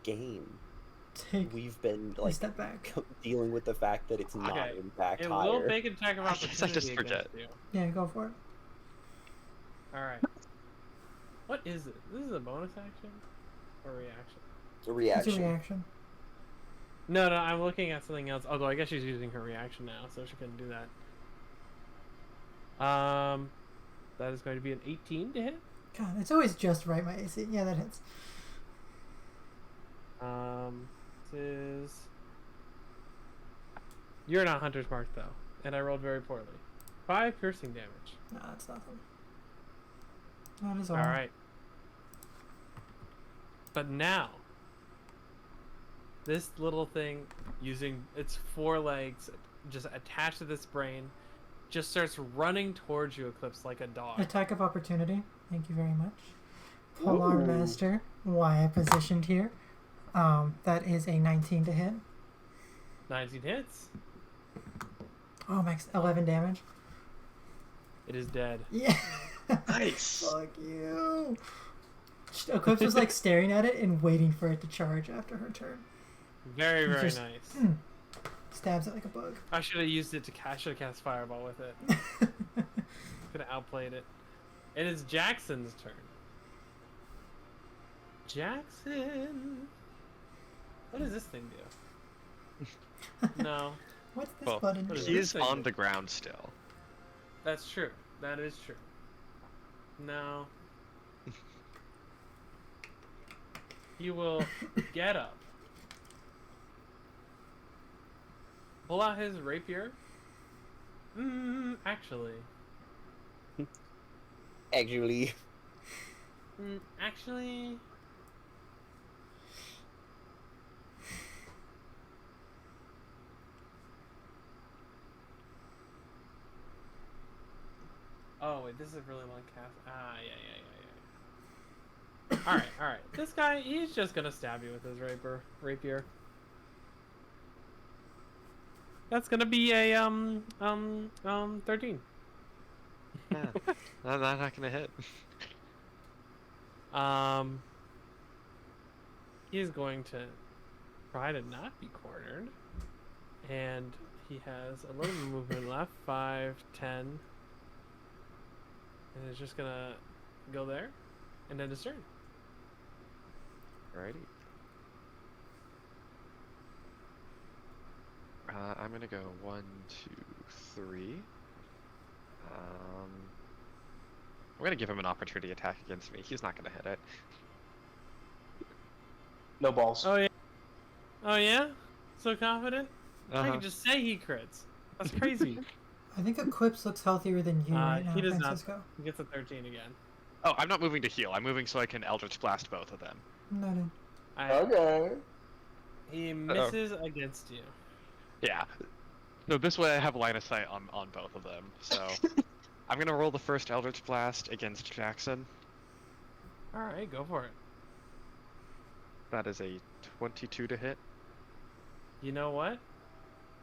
game, take we've been a like step back. dealing with the fact that it's not Okay. impact It higher. will make an attack of I guess I opportunity just forget. against you. Yeah, go for it. All right. What is it? This is a bonus action or reaction? It's a It's reaction. a reaction. No, I'm looking at something else. Although I guess she's using her reaction now, so she couldn't do that. That is going to be an 18 to hit. God, it's always just right, my AC. Yeah, that hits. This is. You're not Hunter's Mark though, and I rolled very poorly. 5 piercing damage. No, that's nothing. That is all. All right. But now, this little thing, using its 4 legs, just attached to this brain, just starts running towards you, Eclipse, like a dog. Attack of opportunity. Thank you very much. Polar Ooh. Master. Why I positioned here. That is a 19 to hit. 19 hits. Oh, max 11 damage. It is dead. Yeah. Nice. Fuck you. Eclipse was like staring at it and waiting for it to charge after her turn. Very, very Just- nice. Stabs it like a bug. I should have used it to I should have cast Fireball with it. Could have outplayed it. It is Jackson's turn. Jackson. What does this thing do? No, What's this Well, button? what do? is He this is thing on do? the ground still. That's true. That is true. No. He will get up. Pull out his rapier. Actually. Actually, Actually. Oh wait, this is a really long cast. Yeah. All right. This guy, he's just gonna stab you with his rapier. That's gonna be a 13. Yeah. Not gonna hit. He is going to try to not be cornered. And he has a little bit of movement left. 5, 10. And is just going to go there and end his turn. Alrighty. I'm gonna go 1, 2, 3. I'm gonna give him an opportunity attack against me. He's not gonna hit it. No balls. Oh, yeah. Oh, yeah? So confident? I Uh-huh. can just say he crits. That's crazy. I think Eclipse looks healthier than you right now, he does Francisco. not. He gets a 13 again. Oh, I'm not moving to heal. I'm moving so I can Eldritch Blast both of them. Noted. Okay. He misses against you. Yeah. So this way I have line of sight on both of them. So I'm gonna roll the first Eldritch Blast against Jackson. Alright, go for it. That is a 22 to hit. You know what?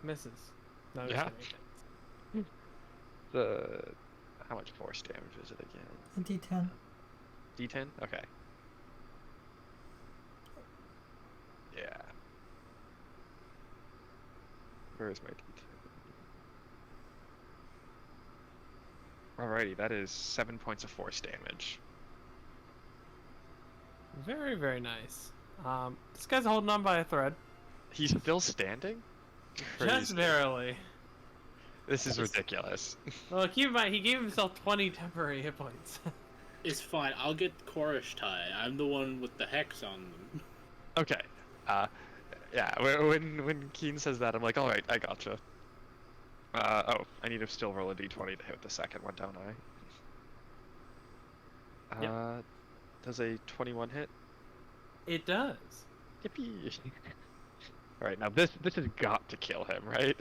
Misses. No, Yeah. just kidding. How much force damage is it again? A D10. D10? Okay. Yeah. Where is my D10? Alrighty, that is 7 points of force damage. Very, very nice. This guy's holding on by a thread. He's still standing? Just barely. This is ridiculous. Well, keep in mind, he gave himself 20 temporary hit points. It's fine. I'll get Chorish tie. I'm the one with the hex on them. Okay. Yeah, when Keen says that, I'm like, alright, I gotcha. Oh, I need to still roll a d20 to hit the second one, don't I? Yep. Does a 21 hit? It does. Yippee! Alright, now this has got to kill him, right?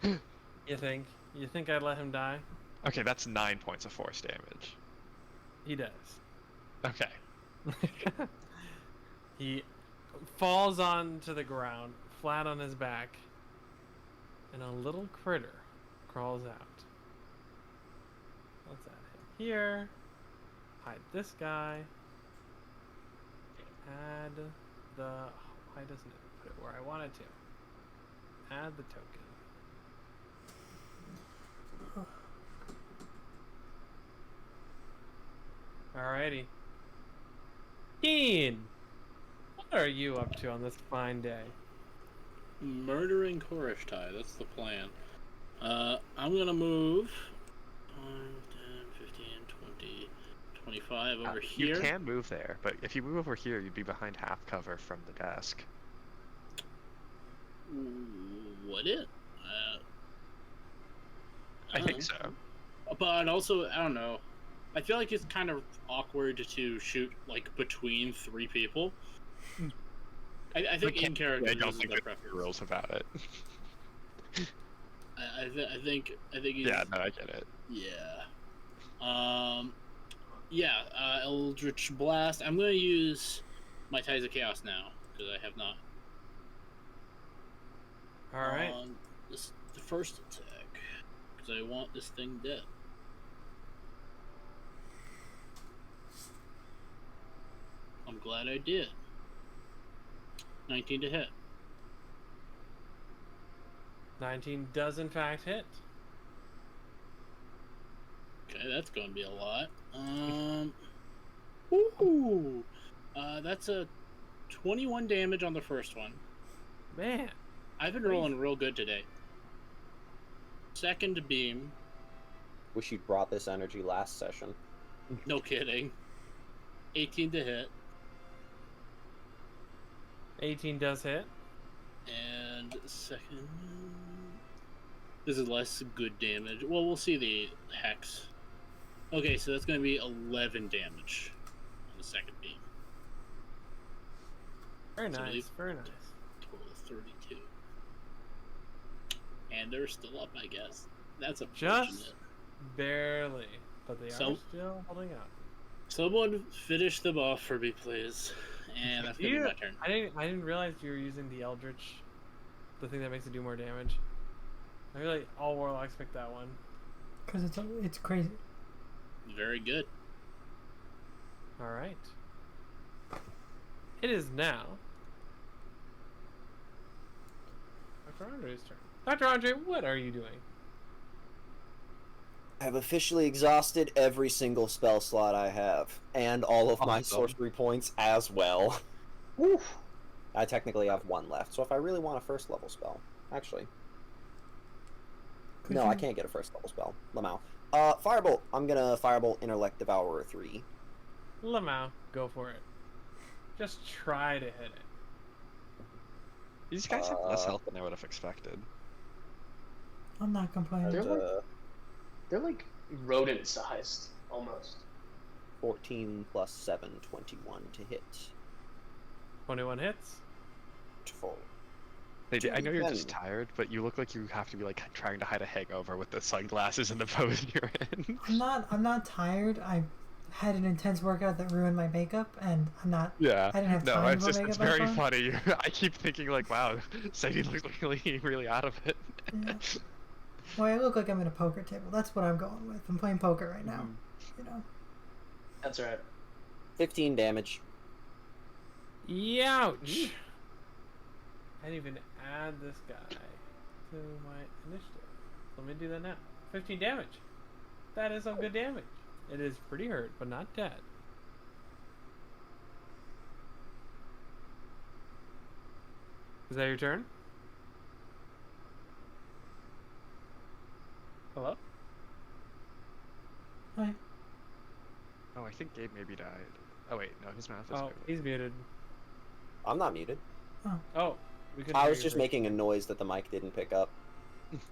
You think? You think I'd let him die? Okay, that's 9 points of force damage. He does. Okay. He falls onto the ground, flat on his back, and a little critter crawls out. Let's add him here. Hide this guy. Add the... Why doesn't it put it where I want it to? Add the token. Alrighty. Keen! What are you up to on this fine day? Murdering Chorish tie. That's the plan. I'm gonna move 5, 10, 15, 20, 25 over here. You can move there, but if you move over here, you'd be behind half cover from the desk. Would it? I think so. But also, I don't know. I feel like it's kind of awkward to shoot like between 3 people. I think in character. I don't this is think my there's preference. rules about it. I think he's, Yeah, no, I get it. Yeah. Yeah. Eldritch Blast. I'm gonna use my Ties of Chaos now because I have not. Alright. The first attack because I want this thing dead. I'm glad I did. 19 to hit. 19 does in fact hit. Okay, that's gonna be a lot. Ooh, that's a 21 damage on the first one. Man. I've been rolling real good today. Second beam. Wish you'd brought this energy last session. No kidding. 18 to hit. 18 does hit. And second... This is less good damage. Well, we'll see the hex. Okay, so that's going to be 11 damage on the second beam. Very So nice, leave- very nice. Total of 32. And they're still up, I guess. That's a Just barely, but they are So- still holding up. Someone finish them off for me, please. And that's going to be my turn. I didn't realize you were using the Eldritch, the thing that makes it do more damage. I feel like all warlocks pick that one. Because it's crazy. Very good. All right. It is now Dr. Andre's turn. Dr. Andre, what are you doing? I've officially exhausted every single spell slot I have, and all of my Awesome. sorcery points as well. Woof. I technically have one left, so if I really want a first level spell, actually, Could no, you- I can't get a first level spell. Lamau. Firebolt. I'm gonna Firebolt Intellect Devourer 3. Lamau, go for it. Just try to hit it. These guys have less health than I would have expected. I'm not complaining. They're And, like- They're like rodent sized, almost. 14 plus 7, 21 to hit. 21 hits. Full. Lady, I know you're just 10. tired, but you look like you have to be like trying to hide a hangover with the sunglasses and the pose you're in. I'm not tired. I had an intense workout that ruined my makeup, and I'm not. Yeah. I didn't have No, time it's to just make it's it back very on. funny. I keep thinking like, wow, Sadie looks really really out of it. Yeah. Well, I look like I'm at a poker table. That's what I'm going with. I'm playing poker right now. You know. That's right. 15 damage. Youch! I didn't even add this guy to my initiative. Let me do that now. 15 damage. That is some good damage. It is pretty hurt, but not dead. Is that your turn? Hello? Hi. Oh, I think Gabe maybe died. Oh wait, no, his mouth is Oh, muted. he's muted. I'm not muted. Oh, we couldn't I hear was you just for- making a noise that the mic didn't pick up.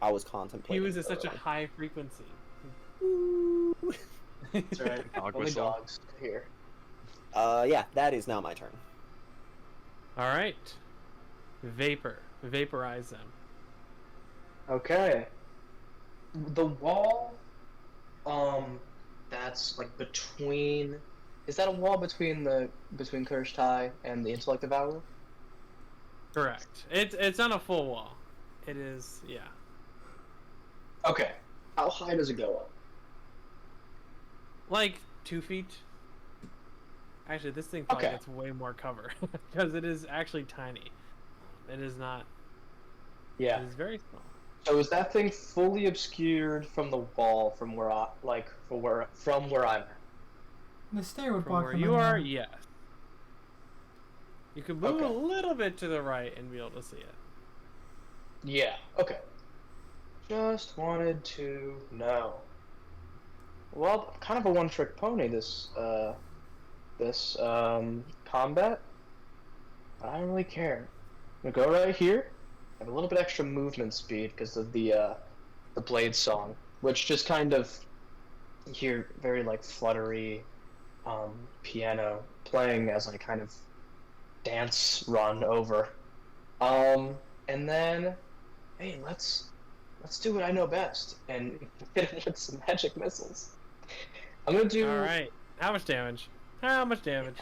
I was contemplating. He was at such a thoroughly. high frequency. That's right. Dog Only whistle. dogs here. Yeah, that is now my turn. All right. Vaporize them. Okay. The wall, that's like between. Is that a wall between Cursed High and the Intellect Devourer? Correct. It's on a full wall. It is, yeah. Okay. How high does it go up? Like 2 feet. Actually, this thing probably Okay. gets way more cover because it is actually tiny. It is not. Yeah. It is very small. So is that thing fully obscured from the wall from where I'm at? The stair would From block where them you in are, there. yes. You can move Okay. a little bit to the right and be able to see it. Yeah. Okay. Just wanted to know. Well, I'm kind of a one-trick pony this combat. But I don't really care. I'm gonna go right here. I have a little bit extra movement speed because of the blade song, which just kind of you hear very like fluttery piano playing as I kind of dance run over. And then hey, let's do what I know best and hit him with some magic missiles. I'm gonna do. All right. How much damage? How much damage?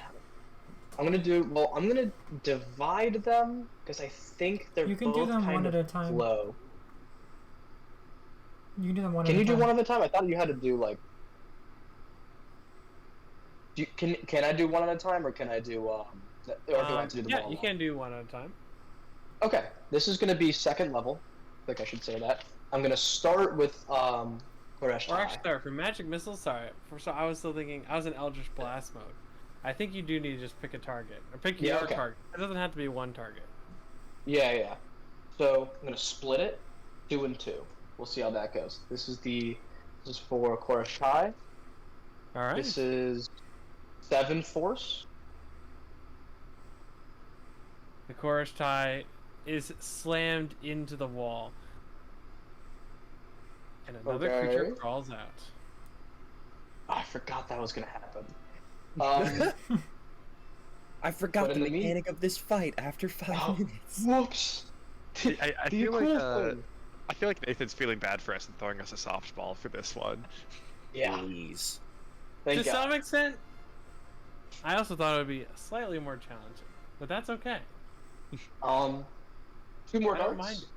I'm gonna divide them because I think they're You can both do them kind one of at a time. low. You can do them one Can at you a do time. one at a time? I thought you had to do like. Can I do one at a time, or can I do or do I have to do them yeah, all you at can do one at a time. Okay, this is gonna be second level. I think I should say that. I'm gonna start with Koresh Or Tai. actually, sorry, for magic missiles, sorry. I was still thinking, I was in Eldritch Blast mode. I think you do need to just pick a target. Or pick Yeah, your okay. target. It doesn't have to be one target. Yeah. So I'm gonna split it, 2 and 2. We'll see how that goes. This is for Koresh Tai. Alright. This is 7 force. The chorus tie is slammed into the wall. And another creature Okay. crawls out. Oh, I forgot that was gonna happen. I forgot But the in the mean- mechanic of this fight after 5 Oh, minutes. whoops. I The feel like cool thing. I feel like Nathan's feeling bad for us and throwing us a softball for this one. Yeah. Please. Thank To God. some extent, I also thought it would be slightly more challenging. But that's okay. 2 more I don't darts. mind it.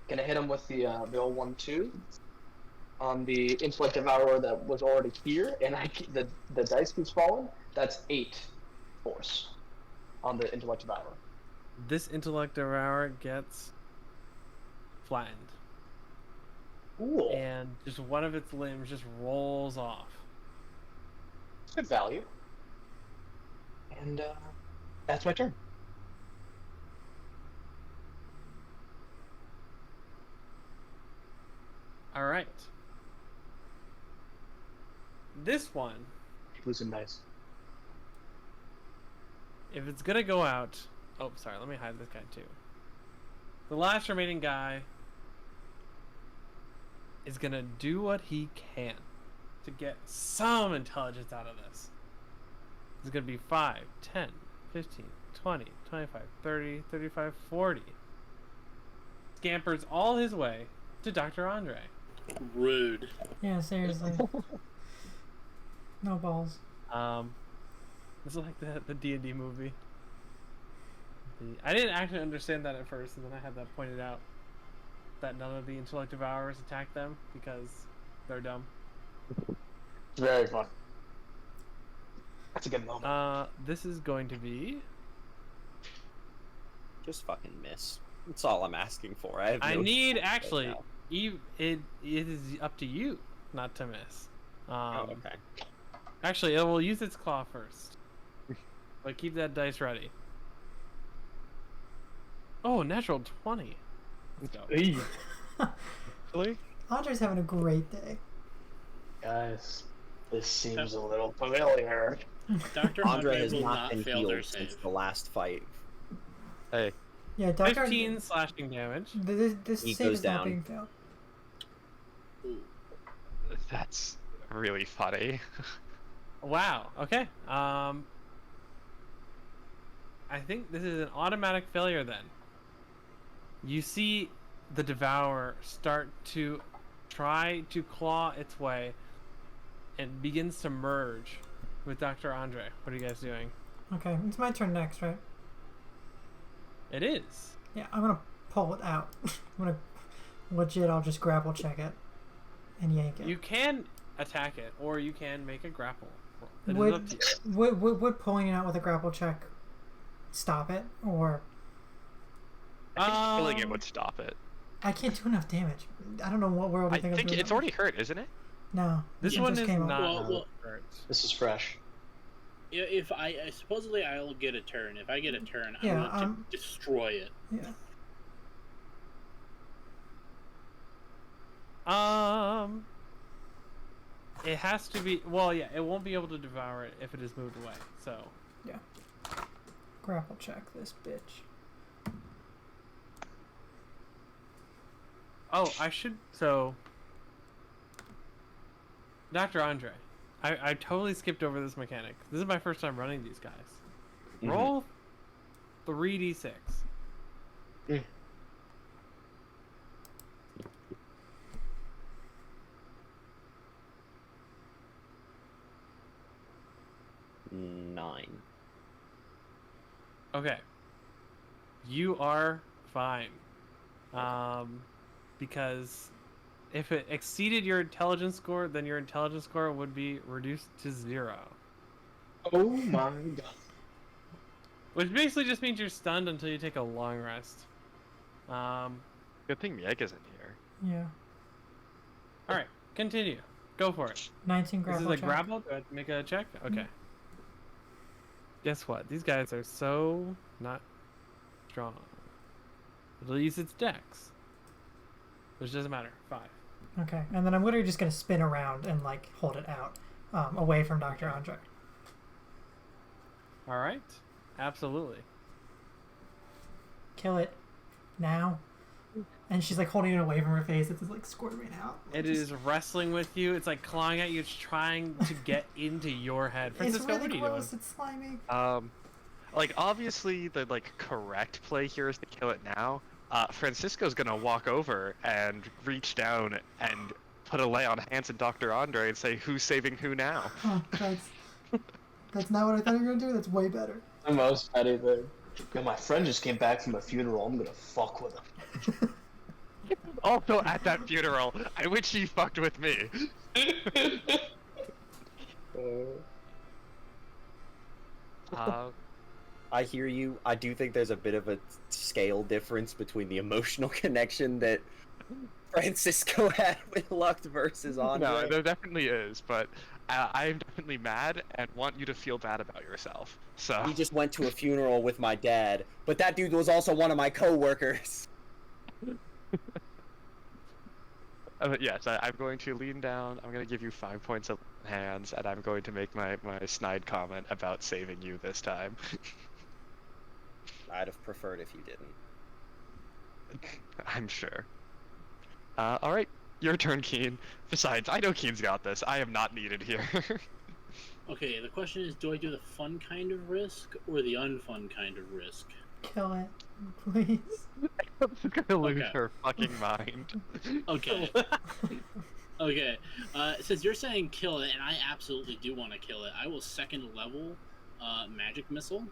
Gonna hit him with the old 1-2. on the intellect devourer that was already here, and the dice keeps falling. That's 8 force on the intellect devourer. This intellect devourer gets flattened, Cool. and just one of its limbs just rolls off. Good value. And that's my turn. All right. This one, Keep losing dice. if it's gonna go out, oh, sorry, let me hide this guy too. The last remaining guy is gonna do what he can to get some intelligence out of this. It's gonna be 5, 10, 15, 20, 25, 30, 35, 40. Scampers all his way to Dr. Andre. Rude. Yeah, seriously. No balls. This is like the D&D movie. I didn't actually understand that at first, and then I had that pointed out. That none of the intellect devourers attack them because they're dumb. It's very fun. That's a good moment. This is going to be... Just fucking miss. That's all I'm asking for. I have I no need, choice right actually, now. it is up to you not to miss. Oh, okay. Actually, it will use its claw first. But keep that dice ready. Oh, natural 20. Let's go. Really? Andre's having a great day. Guys, this seems a little familiar. Dr. Andre has will not not been fail their healed since save. the last fight. Hey, Yeah, Dr. 15 slashing damage. This He save goes is not down. being failed. Ooh. that's really funny. Wow. Okay. I think this is an automatic failure then. You see the Devourer start to try to claw its way and begins to merge with Dr. Andre. What are you guys doing? Okay, it's my turn next, right? It is. Yeah, I'm gonna pull it out. I'm gonna legit. I'll just grapple check it and yank it. You can attack it, or you can make a grapple roll. It is up to you. Would pulling it out with a grapple check stop it, or I think killing it would stop it. I can't do enough damage. I don't know what world you I think I'm think doing it's that. already hurt, isn't it? No, This it one just is came not. up. Well, hurt. This is fresh. If I supposedly I'll get a turn. If I get a turn, Yeah, I want to destroy it. Yeah. It has to be. Well, yeah, it won't be able to devour it if it is moved away. So. Grapple check this bitch. Oh, I should. So. Dr. Andre, I totally skipped over this mechanic. This is my first time running these guys. Mhm. Roll 3d6. Nine. Okay. You are fine. Because if it exceeded your intelligence score, then your intelligence score would be reduced to 0. Oh my god. Which basically just means you're stunned until you take a long rest. Good thing Miek isn't here. Yeah. Alright, continue. Go for it. 19 This grapple is a check. grapple? Do I have to make a check? Okay. Guess what? These guys are so not strong. It'll use its dex. Which doesn't matter. 5. Okay, and then I'm literally just gonna spin around and like hold it out, away from Dr. Andre. Alright. Absolutely. Kill it now. And she's like holding it away from her face. It's just like squirming out. It is wrestling with you. It's like clawing at you. It's trying to get into your head. It's Francisco, really what are you gross. doing? It's slimy. Like obviously the correct play here is to kill it now. Francisco's gonna walk over and reach down and put a lay on hands in Dr. Andre and say, "Who's saving who now?" Huh, that's not what I thought you were gonna do. That's way better. The most petty thing. Yo, my friend just came back from a funeral. I'm gonna fuck with him. Also at that funeral, I wish she fucked with me. I hear you. I do think there's a bit of a scale difference between the emotional connection that Francisco had with Luct versus Andre. No, there definitely is, but I'm definitely mad and want you to feel bad about yourself. So He just went to a funeral with my dad, but that dude was also one of my co-workers. yes, I'm going to lean down. I'm going to give you 5 points of hands, and I'm going to make my snide comment about saving you this time. I'd have preferred if you didn't. I'm sure. All right, your turn, Keen. Besides, I know Keen's got this. I am not needed here. Okay, the question is, do I do the fun kind of risk or the unfun kind of risk? Kill it, please. She's gonna lose Okay. her fucking mind. Okay. Okay. Since you're saying kill it, and I absolutely do want to kill it, I will second level magic missile.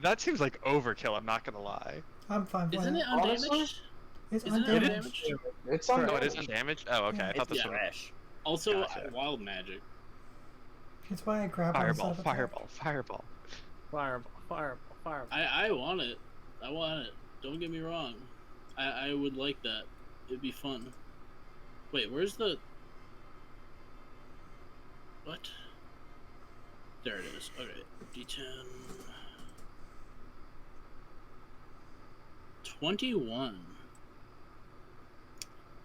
That seems like overkill. I'm not gonna lie. I'm fine with Isn't it Honestly? undamaged? It's Isn't it undamaged. undamaged? It's Oh, on it is undamaged. Oh, okay. I It's thought this yeah. was trash. Also, Gotcha. wild magic. That's why I grab fireball, fireball, fireball. Fireball, fireball, fireball. I want it. I want it. Don't get me wrong. I would like that. It'd be fun. Wait, where's the... What? There it is. Okay. D10... 21.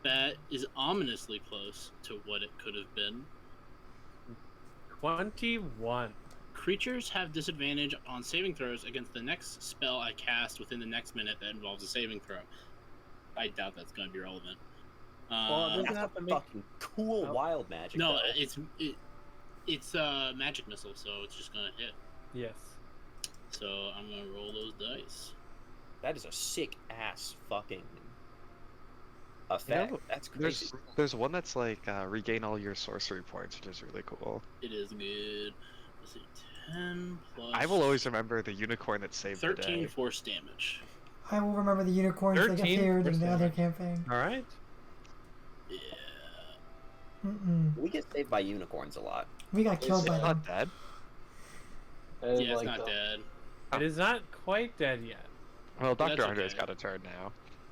That is ominously close to what it could have been. 21. Creatures have disadvantage on saving throws against the next spell I cast within the next minute that involves a saving throw. I doubt that's going to be relevant. Well, it doesn't That's have a to make. fucking cool Oh. wild magic. no, though. it's magic missile, so it's just going to hit. Yes. So I'm going to roll those dice. That is a sick ass fucking effect. Yeah, That's crazy. There's one that's like regain all your sorcery points, which is really cool. It is good. Let's see, 10 plus. I will always remember the unicorn that saved the 13 day. force damage. I will remember the unicorns that 13 appeared in force the other damage. campaign. All right. Yeah. Mm-mm. We get saved by unicorns a lot. We got killed It's by them. not dead. And, Yeah, it's like, not the- dead. It is not quite dead yet. Well, That's Dr. Andre's okay. got a turn now.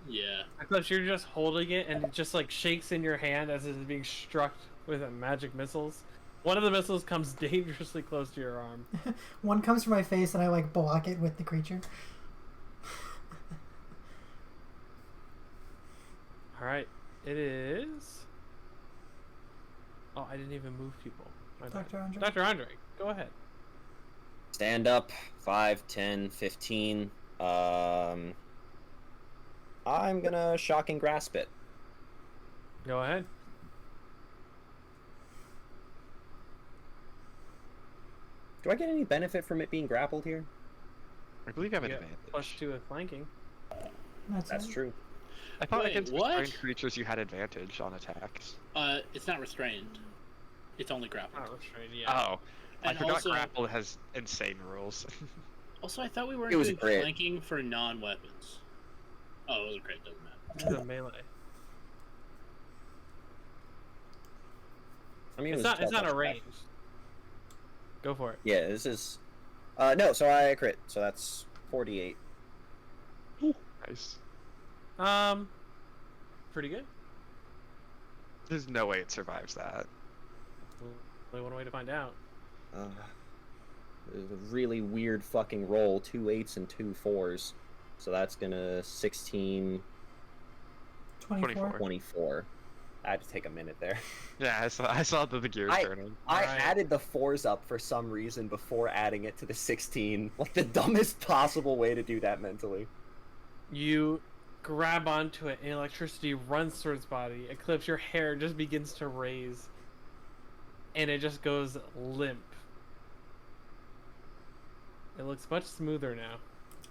Yeah. Except you're just holding it and it just like shakes in your hand as it's being struck with magic missiles. One of the missiles comes dangerously close to your arm. One comes for my face and I like block it with the creature. All right. It is. Oh, I didn't even move people. My bad. Dr. Andre. Dr. Andre, go ahead. Stand up, 5, 10, 15. I'm gonna shock and grasp it. Go ahead. Do I get any benefit from it being grappled here? I believe you have an You advantage. get +2 with flanking. That's it. true. I thought Wait, against what? restrained creatures you had advantage on attacks. It's not restrained. It's only grappled. Not restrained, yeah. Oh, I And forgot also- grapple has insane rules. Also, I thought we weren't It was doing crit. flanking for non-weapons. Oh, it was a crit. Doesn't matter. It's a melee. I mean, It's it was not. It's 12 not a plus range. Go for it. Yeah, this is. No, so I crit, so that's 48. Nice. Pretty good. There's no way it survives that. Only one way to find out. It was a really weird fucking roll. 2 8s and 2 4s. So that's gonna 16, 24. 24. I had to take a minute there. Yeah, I saw the gears turning. I Alright. added the 4s up for some reason before adding it to the 16. Like the dumbest possible way to do that mentally. You grab onto it, and electricity runs through its body. Eclipse, your hair just begins to raise, and it just goes limp. It looks much smoother now.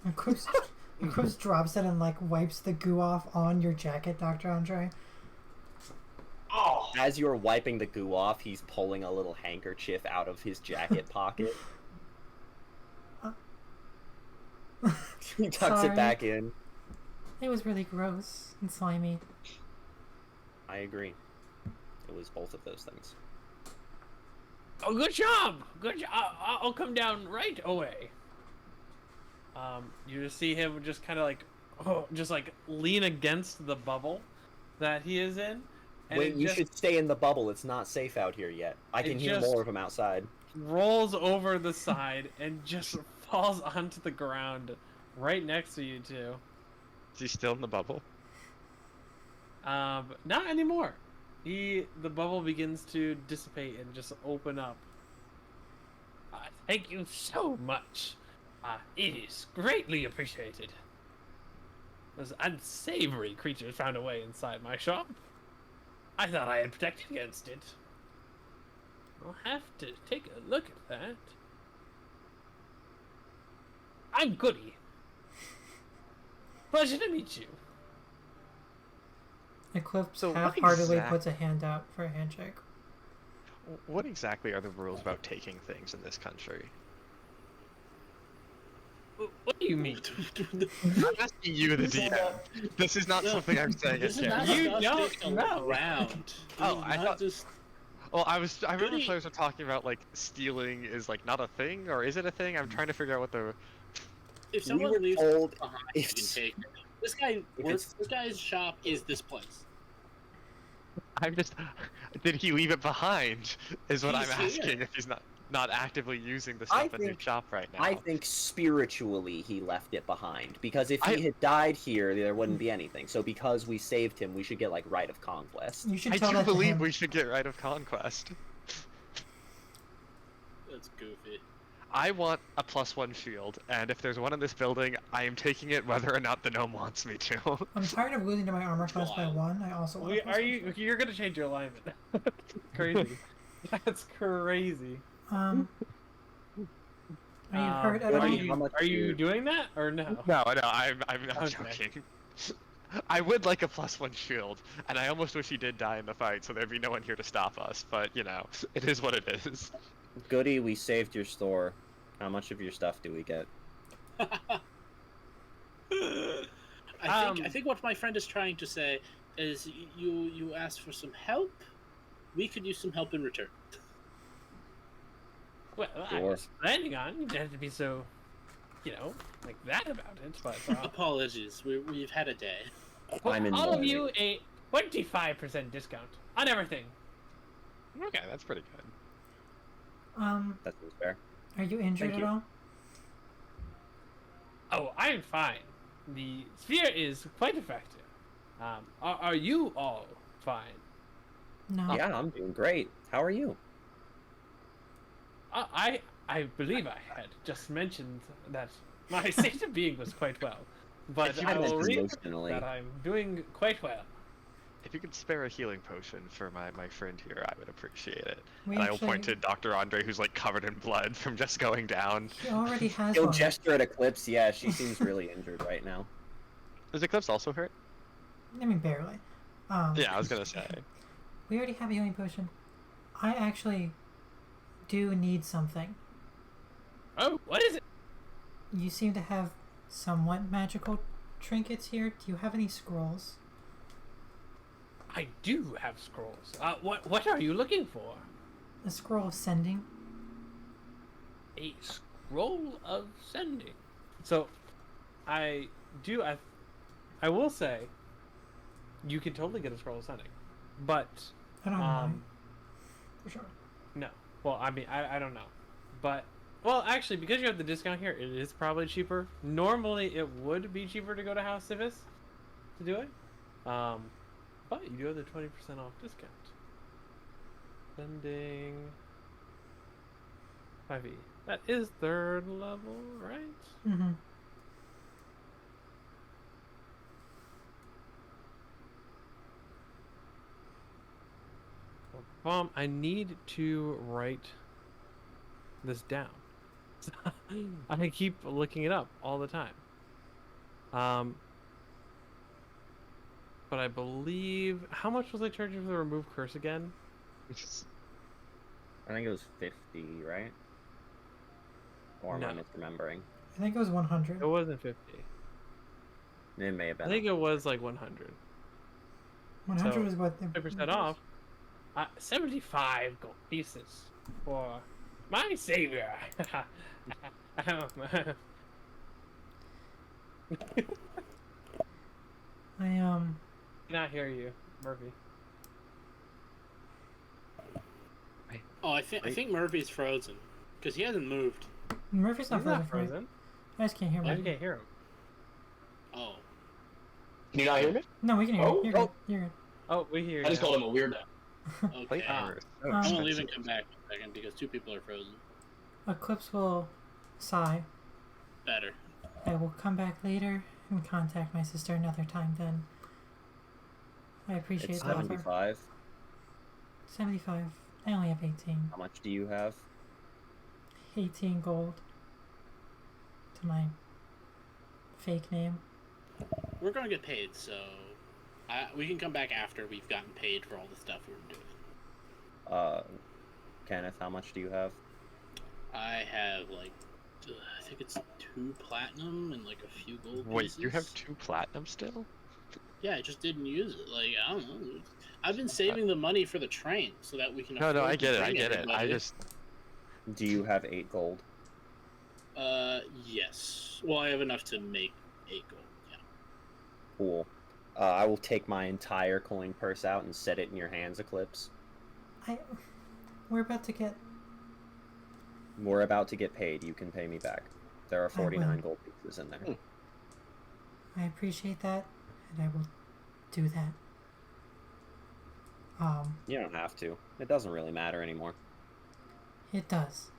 Eclipse drops it and like wipes the goo off on your jacket, Dr. Andre. Oh, As you're wiping the goo off, he's pulling a little handkerchief out of his jacket pocket. He tucks Sorry. it back in. It was really gross and slimy. I agree. It was both of those things. Oh, good job! Good job. I'll come down right away. You just see him just kind of like, just like lean against the bubble that he is in. And Wait, you should stay in the bubble. It's not safe out here yet. I can hear more of them outside. Rolls over the side and just falls onto the ground right next to you two. Is he still in the bubble? Not anymore. The bubble begins to dissipate and just open up. Thank you so much. It is greatly appreciated. Those unsavory creatures found a way inside my shop. I thought I had protected against it. I'll have to take a look at that. I'm Goody. Pleasure to meet you. Eclipse So what half-heartedly puts a hand out for a handshake. What exactly are the rules about taking things in this country? What do you mean? I'm asking you, the DM. This is not something I'm saying. This is at not Jerry. You stuff don't that's know. around. Oh, I thought- Just... Well, I remember Goody. players were talking about like stealing is like not a thing, or is it a thing? I'm trying to figure out what the. If We someone were leaves told behind, you can if- take it. This guy if works. This guy's shop is this place. I'm just. Did he leave it behind? Is what He's I'm here. asking. If he's not actively using the I stuff in his think- shop right now. I think spiritually he left it behind. Because if I- he had died here, there wouldn't be anything. So because we saved him, we should get, like, right of conquest. You should I tell do that to believe him. we should get right of conquest. That's goofy. I want a +1 shield, and if there's one in this building, I am taking it whether or not the gnome wants me to. I'm tired of losing to my armor class by 1. I also want a plus Are one you? shield. You're gonna change your alignment. Crazy. That's crazy. Are you hurt at what all? do you- how much Are you you- doing that or no? No, I'm not Okay. joking. I would like a +1 shield, and I almost wish he did die in the fight, so there'd be no one here to stop us. But you know, it is what it is. Goody, we saved your store. How much of your stuff do we get? I think what my friend is trying to say is you asked for some help. We could use some help in return. Well, I Sure. was planning on. You didn't have to be so, like that about it. But Apologies, we've had a day. I'm in all of mourning. you a 25% discount on everything. Okay, that's pretty good. That seems fair. Are you injured Thank at you. all? Oh, I'm fine. The sphere is quite effective. Are you all fine? No. Yeah, I'm doing great. How are you? I believe I had just mentioned that my state of being was quite well, but If you I had will mentioned read emotionally. that I'm doing quite well. If you could spare a healing potion for my friend here, I would appreciate it. We And I will actually- point to Dr. Andre, who's like covered in blood from just going down. He already has He'll one. gesture at Eclipse. Yeah, she seems really injured right now. Does Eclipse also hurt? I mean, barely. Yeah, I was gonna say. We already have a healing potion. I actually do need something. Oh, what is it? You seem to have somewhat magical trinkets here. Do you have any scrolls? I do have scrolls. What are you looking for? A scroll of sending? A scroll of sending. So, I will say, you can totally get a scroll of sending, but I don't know. For sure. no. Well, I mean, I don't know, but well, actually, because you have the discount here, it is probably cheaper. Normally, it would be cheaper to go to House Civis to do it, but you do have the 20% off discount. Sending 5e. That is 3rd level, right? Mm-hmm. I need to write this down. I keep looking it up all the time. But I believe, how much was I charging for the remove curse again? I think it was 50, right? Or am I No. misremembering? I think it was 100. It wasn't 50. It may have been. I think it was like 100. 100 So, is what the 50% off. 75 gold pieces for my savior. I Cannot hear you, Murphy. Oh, I think Murphy's frozen because he hasn't moved. Murphy's not He's frozen. not frozen. I just can't hear I Murphy. can't hear him. Oh, Can you not hear me? No, we can hear Oh, you. You're oh. good. You're good. Oh, we hear you. I just now. called him a weirdo. okay. Power is so I'm I'm expensive. gonna leave and come back in a second because 2 people are frozen. Eclipse will sigh. Better. I will come back later and contact my sister another time then. I appreciate It's the offer. 75. 75. I only have 18. How much do you have? 18 gold to my fake name. We're gonna get paid, so we can come back after we've gotten paid for all the stuff we were doing. Kenneth, how much do you have? I have like, I think it's 2 platinum and like a few gold Wait, pieces. you have 2 platinum still? Yeah, I just didn't use it. Like, I don't know. I've been saving the money for the train so that we can. No, afford I to get it. I bring get it. I everybody. just Do you have 8 gold? Yes. Well, I have enough to make 8 gold. Yeah. Cool. I will take my entire coin purse out and set it in your hands, Eclipse. We're about to get. We're about to get paid. You can pay me back. There are I will. 49 gold pieces in there. I appreciate that, and I will do that. You don't have to. It doesn't really matter anymore. It does.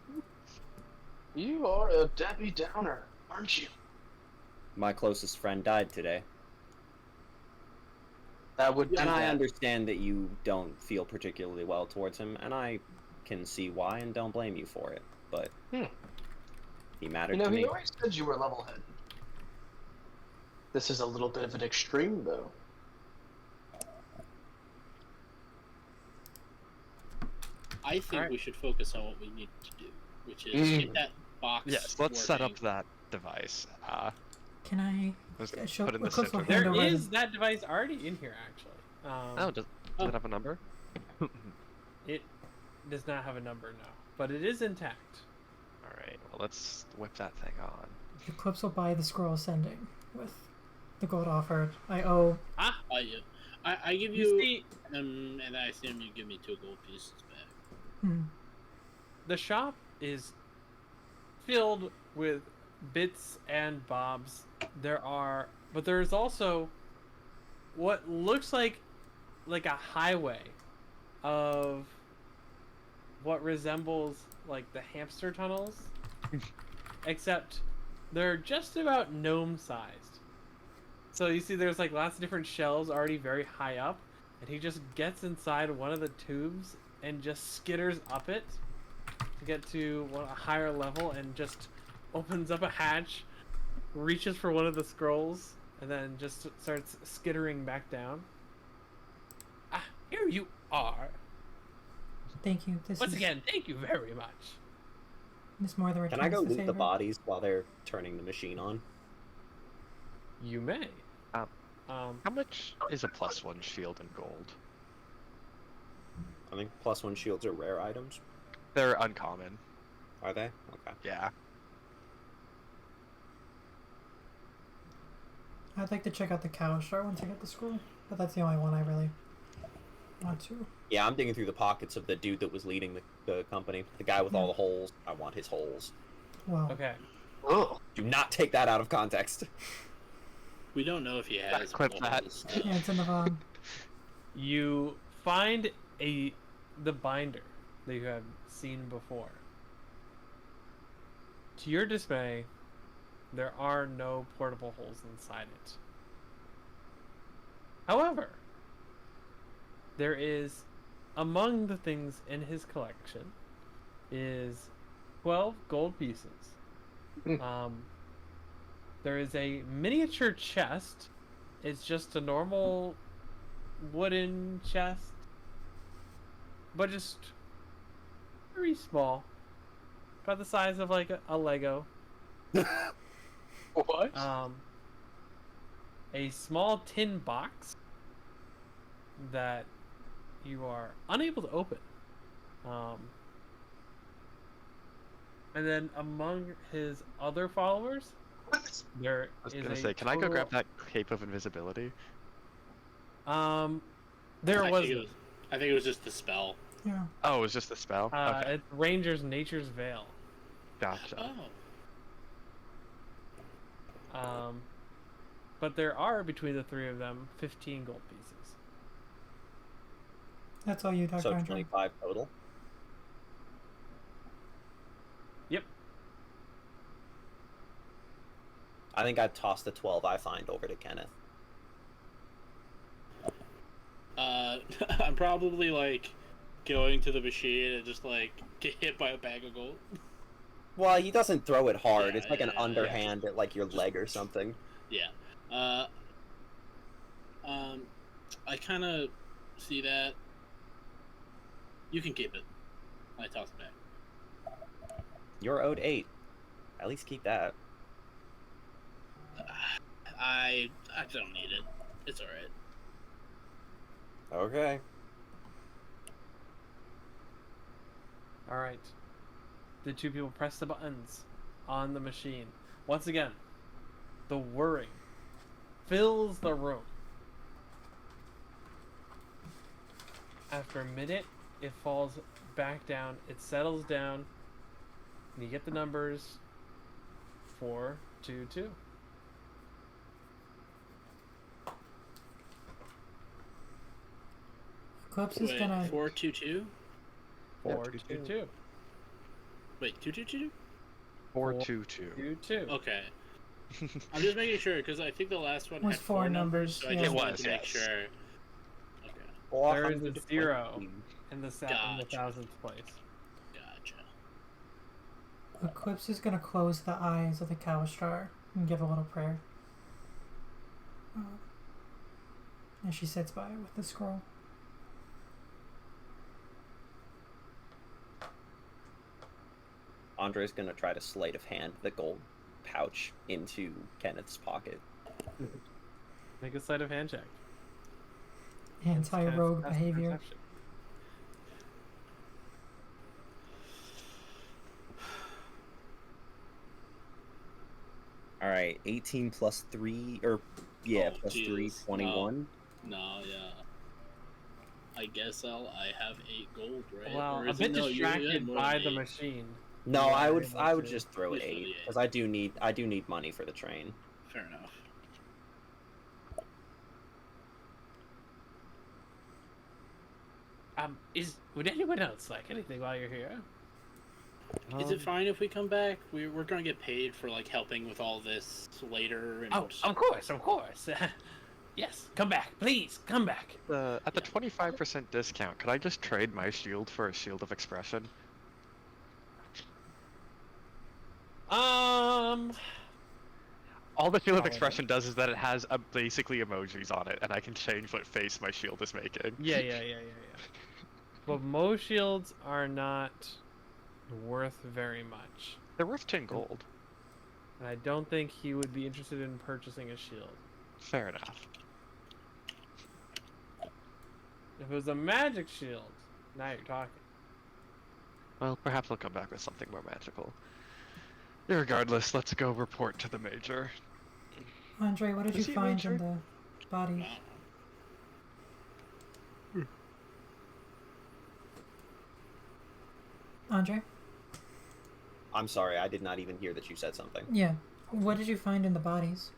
You are a Debbie Downer, aren't you? My closest friend died today. That would. And do I that. understand that you don't feel particularly well towards him, and I can see why and don't blame you for it. But he mattered You know, to he me. always said you were level-headed. This is a little bit of an extreme, though. I think Alright. we should focus on what we need to do, which is get that box. yes. Let's set up working. that device. Can I Let's show put in the Eclipse will center. hand There over is that device already in here, actually. Oh, does it have a number? It does not have a number now, but it is intact. All right. Well, let's whip that thing on. Eclipse will buy the scroll sending with the gold offered. I owe. I give You you, see, and I assume you give me 2 gold pieces back. the shop is filled with bits and bobs. But there's also what looks like a highway of what resembles like the hamster tunnels, except they're just about gnome sized. So you see there's like lots of different shelves already very high up, and he just gets inside one of the tubes and just skitters up it to get to a higher level and just opens up a hatch, reaches for one of the scrolls, and then just starts skittering back down. Ah, here you are. Thank you. This Once is again, thank you very much. this more than Can I returns go the loot the favor. bodies while they're turning the machine on? You may. How much is a +1 shield in gold? I think +1 shields are rare items. They're uncommon. Are they? Okay. Yeah. I'd like to check out the cow shard once I get the scroll, but that's the only one I really want to. Yeah, I'm digging through the pockets of the dude that was leading the company. The guy with all the holes. I want his holes. Well, Okay. Oh, Do not take that out of context. We don't know if he has. Clip all that. his yeah, it's in the bottom. You find the binder that you had seen before. To your dismay, there are no portable holes inside it. However, there is, among the things in his collection, is 12 gold pieces. There is a miniature chest. It's just a normal wooden chest, but just very small, about the size of like a Lego. what? a small tin box that you are unable to open. And then among his other followers, there I was is gonna a say, can I go total- grab that cape of invisibility? There I was. think it was just the spell. Yeah. Oh, it was just the spell? Okay, It's Ranger's Nature's Veil. gotcha. Oh. But there are, between the three of them, 15 gold pieces. That's all you, Dr. So Andre. 25 total. Yep. I think I've tossed the 12 I find over to Kenneth. I'm probably like going to the machine and just like get hit by a bag of gold. Well, he doesn't throw it hard. Yeah, It's like an yeah. underhand at like your leg or something. Yeah. I kind of see that. You can keep it. I toss it back. You're owed 8. At least keep that. I don't need it. It's alright. Okay. Alright. The two people press the buttons on the machine. Once again, the whirring fills the room. After a minute, it falls back down. It settles down. And you get the numbers 4, 2, 2. Eclipse is Wait, gonna. 422? 4, 2, 2, 2. Wait, 222? 422. 2, 2. Okay. I'm just making sure because I think the last one Was had four numbers, so I yeah. just It wanted was, to make yes. sure. Okay, There is a 0 in the Gotcha. 1000th place. gotcha. Eclipse is gonna close the eyes of the Kalistrar and give a little prayer. And she sits by it with the scroll. Andre's gonna try to sleight of hand the gold pouch into Kenneth's pocket. Make a sleight of hand check. Anti-rogue Passive behavior. perception. All right, 18 plus 3, or yeah, Oh, plus 3, Jesus. 21. No, yeah. I guess I have 8 gold, right? Well, Or a is bit it, no, you had distracted more by than the 8. machine. No, Yeah, I you're would able to- just throw it Just throw 8 the 8. because I do need money for the train. Fair enough. Would anyone else like anything while you're here? Is it fine if we come back? We're gonna get paid for like helping with all this later. And Oh, of course. Yes, come back, please, come back. At the 25% discount, could I just trade my shield for a shield of expression? Um, All the shield of Oh, expression does is that it has basically emojis on it, and I can change what face my shield is making. yeah. But most shields are not worth very much, They're worth 10 gold. and I don't think he would be interested in purchasing a shield. Fair enough. If it was a magic shield, now you're talking. Well, perhaps I'll come back with something more magical. Regardless, let's go report to the Major. Andre, what did Was you he find injured? in the bodies? Andre? I'm sorry, I did not even hear that you said something. Yeah. What did you find in the bodies?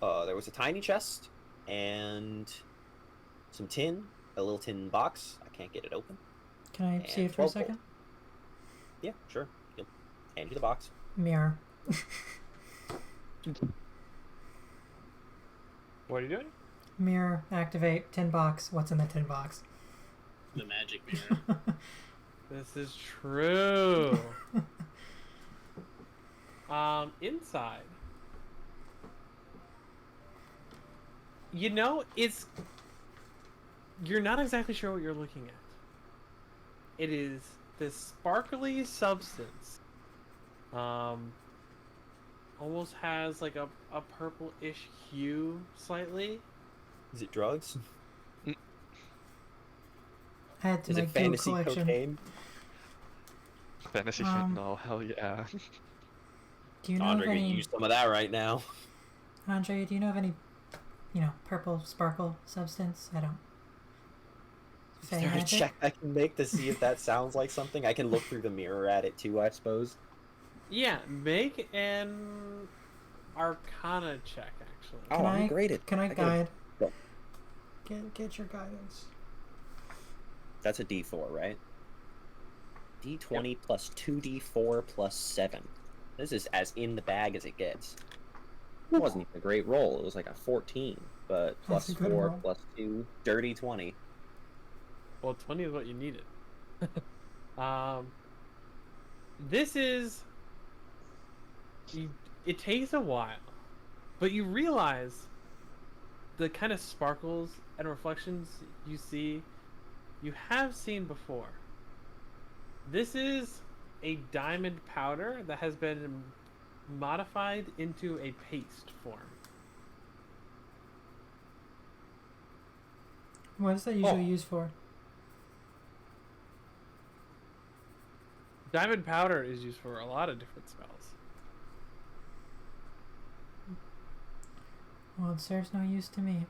There was a tiny chest and some tin, a little tin box. I can't get it open. Can I see And it for a 12 gold. second? Yeah, sure. Yep. Hand you the box. Mirror. What are you doing? Mirror, activate, tin box. What's in the tin box? The magic mirror. This is true. Inside. You know, you're not exactly sure what you're looking at. It is this sparkly substance. almost has like a purple-ish hue slightly. Is it drugs? I had to Is it make do a fantasy collection. cocaine? Fantasy Um, fentanyl, hell yeah. Do you know Andre of could any use some of that right now. Andre? Do you know of any, purple sparkle substance? I don't. Is Fey there a magic? check I can make to see if that sounds like something? I can look through the mirror at it too, I suppose. Yeah, make an Arcana check actually. Oh, I'm graded. Can I get a- guide? Go. Get your guidance. That's a D4, right? D20 plus 2D4 plus 7. This is as in the bag as it gets. It wasn't even a great roll. It was like a 14, but plus That's a good 4 roll. plus 2, dirty 20. Well, 20 is what you needed. This is... It takes a while, but you realize the kind of sparkles and reflections you see, you have seen before. This is a diamond powder that has been modified into a paste form. What is that usually used for? Diamond powder is used for a lot of different spells. Well, it serves no use to me.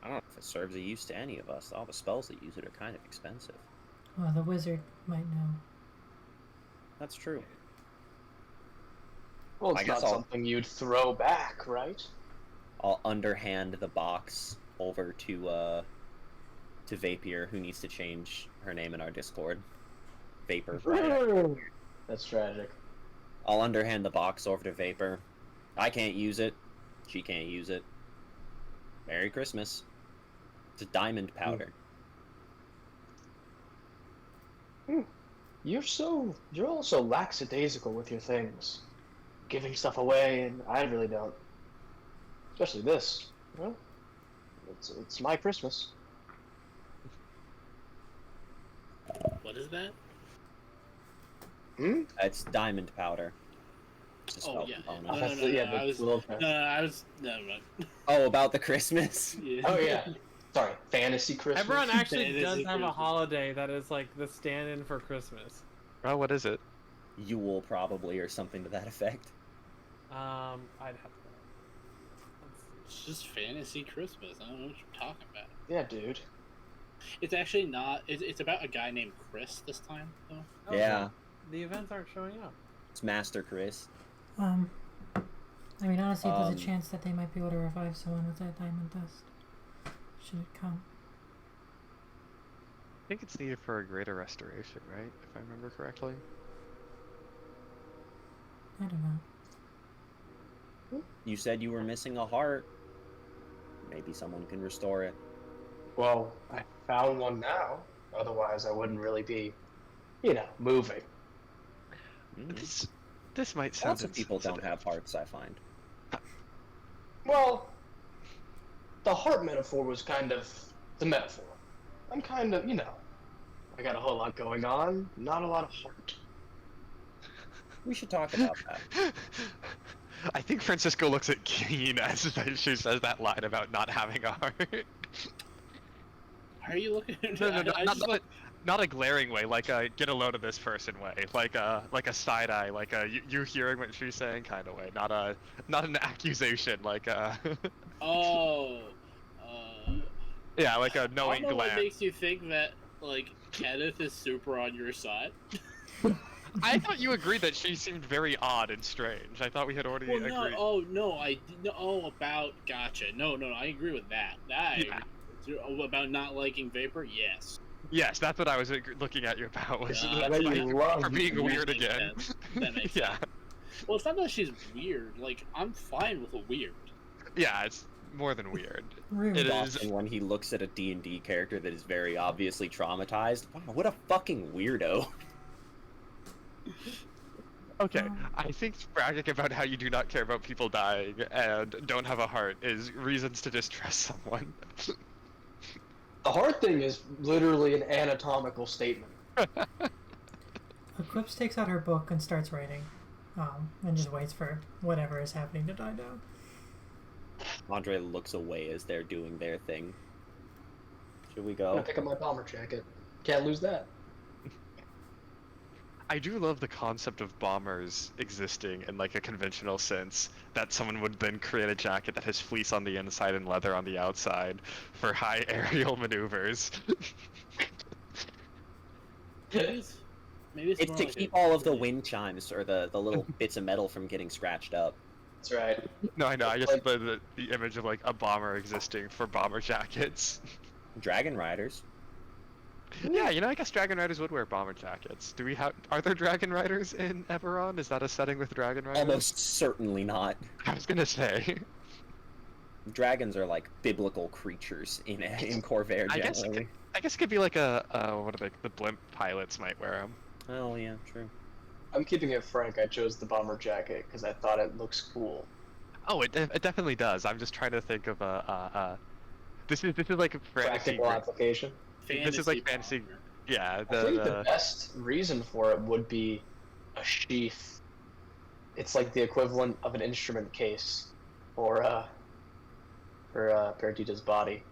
I don't know if it serves a use to any of us. All the spells that use it are kind of expensive. Well, the wizard might know. That's true. Well, I it's guess not I'll- something you'd throw back, right? I'll underhand the box over to Vapier, who needs to change her name in our Discord. Vapor. Right? That's tragic. I'll underhand the box over to Vapor. I can't use it. She can't use it. Merry Christmas. It's a diamond powder. You're also lackadaisical with your things. Giving stuff away, and I really don't. Especially this. Well, it's my Christmas. What is that? It's diamond powder. It's a Oh spell yeah. component. I was never mind. Oh, about the Christmas? Yeah. Oh yeah. Sorry, fantasy Christmas. Everyone actually It is does a have a Christmas. holiday that is like the stand-in for Christmas. Oh, what is it? Yule, probably, or something to that effect. I'd have to. It's just fantasy Christmas. I don't know what you're talking about. Yeah, dude. It's actually not. It's about a guy named Chris this time, though. Oh, Yeah, The events aren't showing up. it's Master Chris. I mean, honestly, there's Um, a chance that they might be able to revive someone with that diamond dust. Should it come? I think it's needed for a greater restoration, right? If I remember correctly. I don't know. You said you were missing a heart. Maybe someone can restore it. Well, I found one now. Otherwise, I wouldn't really be, moving. This might sound Lots of people don't insensitive. have hearts, I find. Well, the heart metaphor was kind of the metaphor. I'm kind of, I got a whole lot going on, not a lot of heart. We should talk about that. I think Francisco looks at Keen as she says that line about not having a heart. Are you looking at No, I just- not a glaring way, like a get a load of this person way, like a side eye, like a you hearing what she's saying kind of way, not an accusation, like a Oh. yeah, like a I knowing don't know what glare. makes you think that, like, Kenneth is super on your side. I thought you agreed that she seemed very odd and strange. I thought we had already Well, no, agreed. Gotcha. No, I agree with that. That I Yeah. agree. About not liking Vapor, yes. Yes, that's what I was looking at you about. Was Yeah, that's you why- love for being That weird makes again. sense. That makes Yeah, sense. Well, it's not that she's weird. Like, I'm fine with a weird. yeah, it's more than weird. Rude. It is. Often when he looks at a D&D character that is very obviously traumatized, wow, what a fucking weirdo. Okay, I think bragging about how you do not care about people dying and don't have a heart is reasons to distrust someone. The hard thing is literally an anatomical statement. Eclipse takes out her book and starts writing, and just waits for whatever is happening to die down. Andre looks away as they're doing their thing. Should we I'm go? gonna pick up my bomber jacket. Can't lose that. I do love the concept of bombers existing in like a conventional sense, that someone would then create a jacket that has fleece on the inside and leather on the outside for high aerial maneuvers. Maybe it's It's more to like keep a- all of the wind chimes or the little bits of metal from getting scratched up. That's right. No, I know. I just Like- the image of like a bomber existing for bomber jackets. Dragon Riders. Yeah, you know, I guess dragon riders would wear bomber jackets. Do we have? Are there dragon riders in Eberron? Is that a setting with dragon riders? Almost certainly not. I was gonna say. Dragons are like biblical creatures in Corvair I guess generally. I guess it could be like a what are they? The blimp pilots might wear them. Oh yeah, true. I'm keeping it frank. I chose the bomber jacket because I thought it looks cool. Oh, it definitely does. I'm just trying to think of This is like a fantasy. Practical application. This is like fantasy. bomber. Yeah, I think the best reason for it would be a sheath. It's like the equivalent of an instrument case for Perdita's body.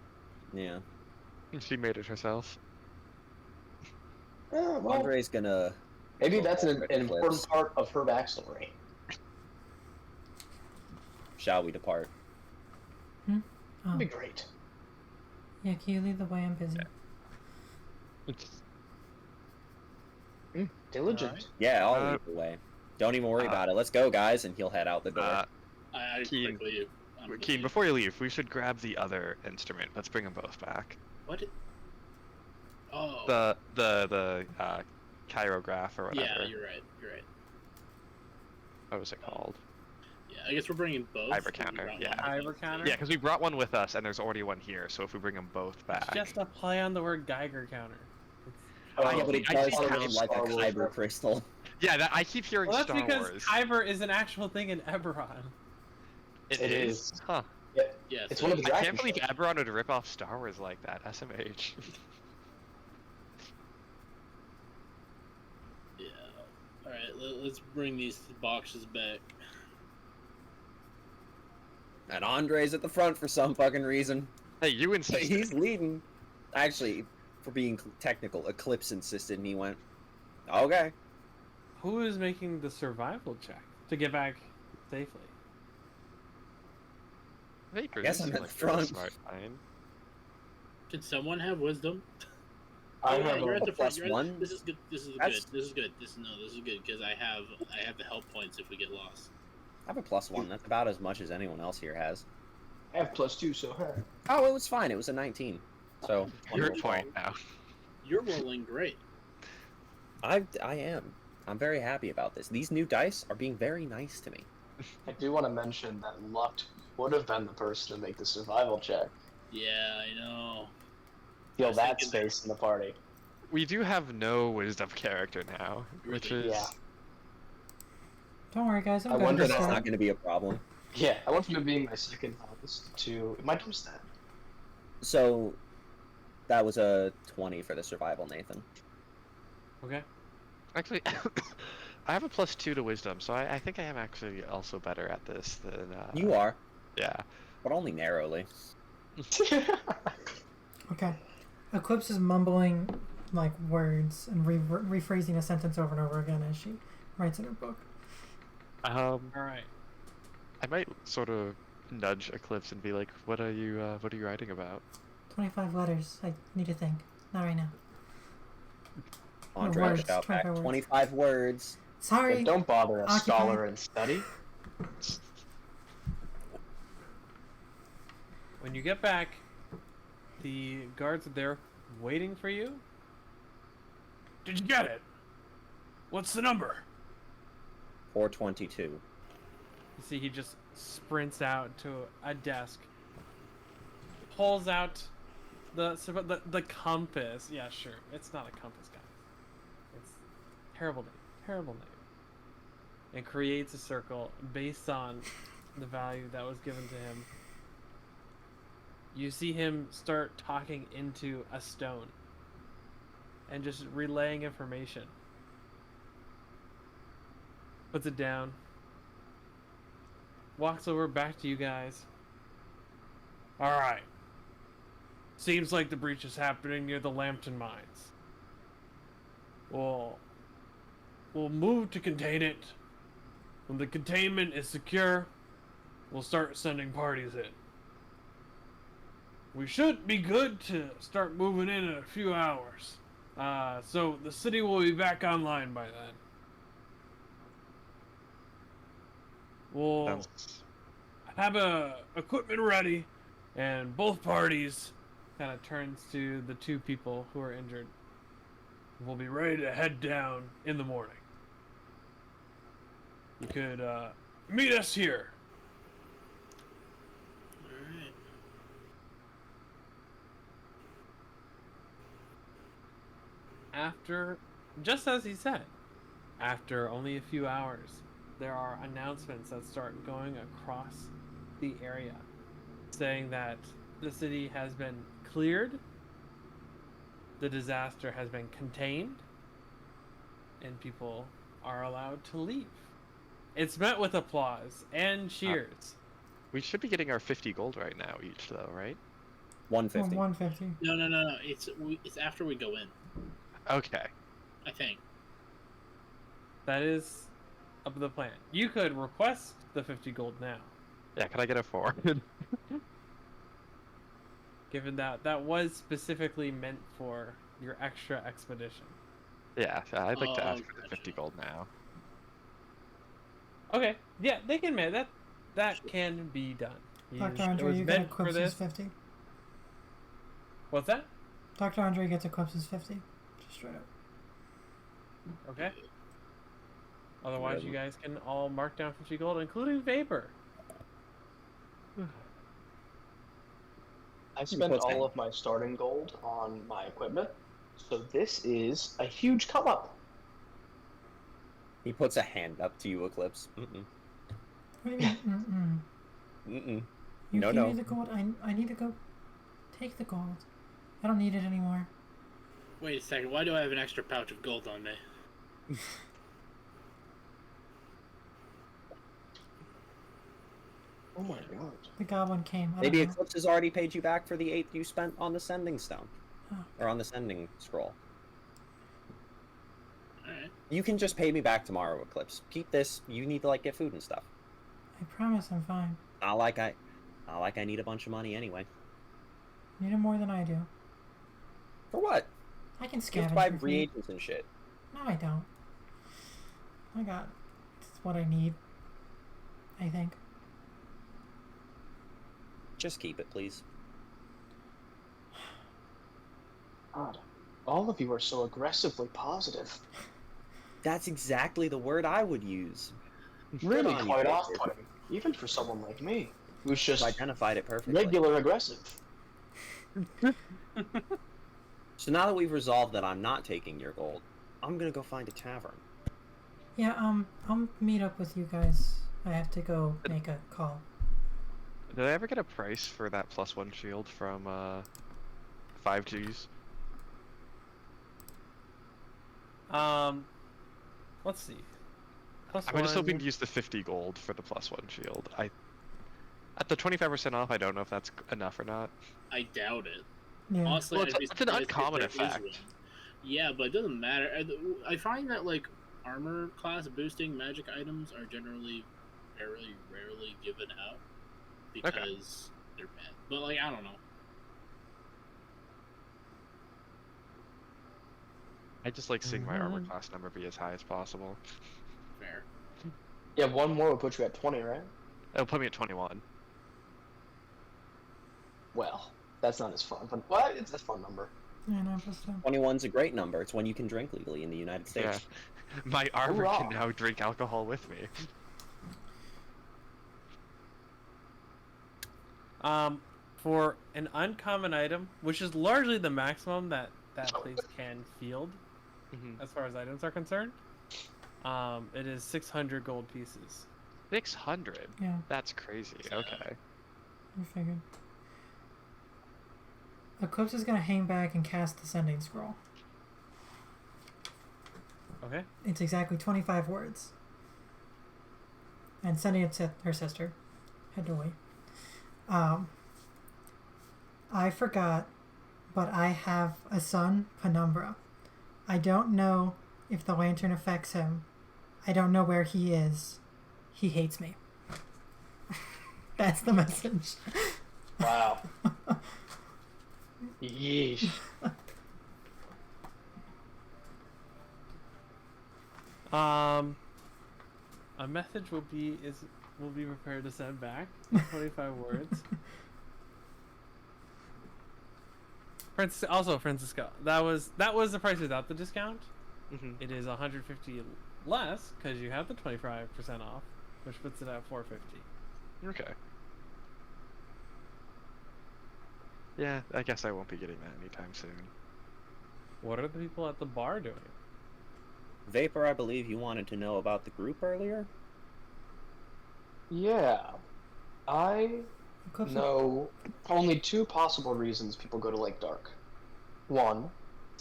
Yeah. She made it herself. Well, Andre's gonna. maybe that's an Eclipse. important part of her backstory. Shall we depart? That'd Oh, be great. yeah, can you lead the way? I'm busy. Diligent. Alright. Yeah, I'll lead the way. Don't even worry uh, about it. Let's go, guys, and he'll head out the door. I Keen. quickly. I'm Keen, busy. before you leave, we should grab the other instrument. Let's bring them both back. What? Oh. The chirograph or whatever. Yeah, you're right. You're right. What was it called? Yeah, I guess we're bringing both. Kyber We counter, brought one yeah. with us. Kyber counter? Yeah, because we brought one with us, and there's already one here. So if we bring them both back, It's just a play on the word Geiger counter. Oh, yeah, but it I does keep sound having like a Star Wars kyber reference. crystal. yeah, I keep hearing Well, that's Star because Wars. Kyber is an actual thing in Eberron. It is. is. Huh. Yeah, It's so- one of the I dragon can't believe ships. Eberron would rip off Star Wars like that. SMH. Yeah. All right, let's bring these boxes back. And Andre's at the front for some fucking reason. Hey, you insisted. He's leading. Actually, for being technical, Eclipse insisted, and he went, okay. Who is making the survival check to get back safely? Vapor, guess you I'm seem at like the you're a front. smart mind. Can someone have wisdom? I Oh, yeah, have you're at a the front. plus You're at, one. This is good. This is That's- good. This is good. This is good because I have the help points if we get lost. I have a +1. That's about as much as anyone else here has. I have +2, so hey. Oh, it was fine. It was a 19. So, You're at wonderful. point now. You're rolling great. I am. I'm very happy about this. These new dice are being very nice to me. I do want to mention that Luct would have been the person to make the survival check. Yeah, I know. Feel was that thinking space in the party. We do have no wisdom character now, which is Yeah. Don't worry, guys. I'm I good. wonder That's if Just, not going to be a problem. Yeah, I went from it being my second host to my stat. So, that was a 20 for the survival, Nathan. Okay. actually. I have a +2 to wisdom, so I think I am actually also better at this than. You are, Yeah. but only narrowly. okay. Eclipse is mumbling like words and rephrasing a sentence over and over again as she writes in her book. All right. I might sort of nudge Eclipse and be like, "What are you writing about?" 25 letters. I need to think. Not right now. Andre, words, shout back. 25 words. 25 words. Sorry. But don't bother a Occupied. scholar and study. When you get back, the guards are there waiting for you. Did you get it? What's the number? 422. You see, he just sprints out to a desk, pulls out the compass. Yeah, sure. It's not a compass, guys. It's terrible name. Terrible name. And creates a circle based on the value that was given to him. you see him start talking into a stone and just relaying information. Puts it down. Walks over back to you guys. Alright. Seems like the breach is happening near the Lambton mines. We'll move to contain it. When the containment is secure, we'll start sending parties in. We should be good to start moving in a few hours. So the city will be back online by then. We'll Sounds- have equipment ready, and both parties kind of turns to the two people who are injured. We'll be ready to head down in the morning. You could meet us here. Alright. After, just as he said, after only a few hours, there are announcements that start going across the area saying that the city has been cleared, the disaster has been contained, and people are allowed to leave. It's met with applause and cheers. We should be getting our 50 gold right now each, though, right? 150. 150. No. It's after we go in, Okay. I think. That is up to the plan. You could request the 50 gold now, Yeah, can I get a 4? given that that was specifically meant for your extra expedition. Yeah, I'd like to Oh, ask for the gotcha. 50 gold now. Okay, yeah, they can make that. That can be done. Dr. It Andre, was you get meant for equips his this. 50. What's that? Dr. Andre gets equips his 50. Just straight up. Okay. Otherwise, you guys can all mark down 50 gold, including Vapor. I spent puts all hand- of my starting gold on my equipment, so this is a huge come up. He puts a hand up to you, Eclipse. Mm-mm. What do you mean? Mm-mm. You No, give no. me the gold. I need to go take the gold. I don't need it anymore. Wait a second. Why do I have an extra pouch of gold on me? Oh my god. The goblin came. I Maybe don't know. Eclipse has already paid you back for the 8 you spent on the sending stone. Oh. Or on the sending scroll. Alright. You can just pay me back tomorrow, Eclipse. Keep this. You need to like get food and stuff. I promise I'm fine. Not like I need a bunch of money anyway. You need it more than I do. For what? I can You have scavenge to buy for food. reagents and shit. No, I don't. I got what I need. I think. Just keep it, please. God. All of you are so aggressively positive. That's exactly the word I would use. Really on you, quite Victor. off-putting, even for someone like me, who's just You identified it perfectly. regular aggressive. So now that we've resolved that I'm not taking your gold, I'm gonna go find a tavern. Yeah, I'll meet up with you guys. I have to go make a call. Did I ever get a price for that +1 shield from 5Gs? Let's see. Plus I'm just hoping one- to use the 50 gold for the +1 shield. At the 25% off, I don't know if that's enough or not. I doubt it. Yeah. Honestly, Well, I'd be it's an surprised if uncommon there is effect. one. Yeah, but it doesn't matter. I find that like armor class boosting magic items are generally very rarely given out because they're bad. But like I don't know. I just like seeing my armor Mhm. class number be as high as possible. Fair. Yeah, one more will put you at 20, right? It'll put me at 21. Well, that's not as fun, but what? It's a fun number. Yeah, no, but still. 21's a great number. It's when you can drink legally in the United Yeah. States. My armor can Hoorah. now drink alcohol with me. For an uncommon item, which is largely the maximum that place can field, Mhm. as far as items are concerned, it is 600 gold pieces. 600? Yeah, That's crazy. Okay. I figured. Eclipse is gonna hang back and cast the Sending Scroll. Okay. It's exactly 25 words. And sending it to her sister. Had to wait. I forgot, but I have a son, Penumbra. I don't know if the lantern affects him. I don't know where he is. He hates me. That's the message. Wow. Yeesh. A message will be prepared to send back. 25 words. Francisco, that was the price without the discount. Mm-hmm. It is 150 less because you have the 25% off, which puts it at 450. Okay. Yeah, I guess I won't be getting that anytime soon. What are the people at the bar doing? Vapor, I believe you wanted to know about the group earlier. Yeah. I Eclipse know only two possible reasons people go to Lake Dark. One,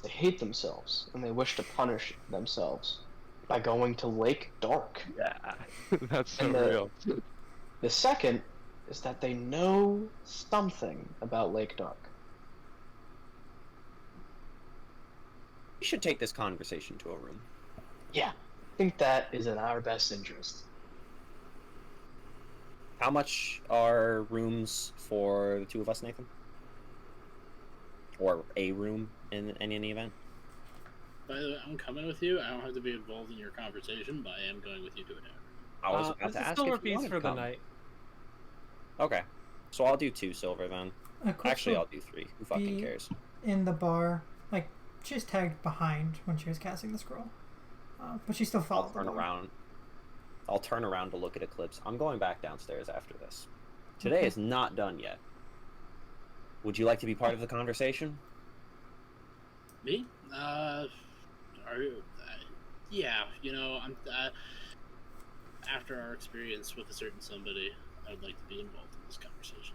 they hate themselves and they wish to punish themselves by going to Lake Dark. Yeah, that's so And real. The second is that they know something about Lake Dark. We should take this conversation to a room. Yeah, I think that is in our best interest. How much are rooms for the two of us, Nathan? Or a room in any event? By the way, I'm coming with you. I don't have to be involved in your conversation, but I am going with you to an hour. I was about It's to a ask silver if you piece wanted for to the come. night. Okay, so I'll do 2 silver then. Eclipse Actually, will I'll do 3. Who fucking be cares? in the bar, like, she was tagged behind when she was casting the scroll. But she still followed I'll turn along. around. I'll turn around to look at Eclipse. I'm going back downstairs after this. Today Okay. is not done yet. Would you like to be part of the conversation? Me? Are you? Yeah, I'm. After our experience with a certain somebody, I would like to be involved in this conversation.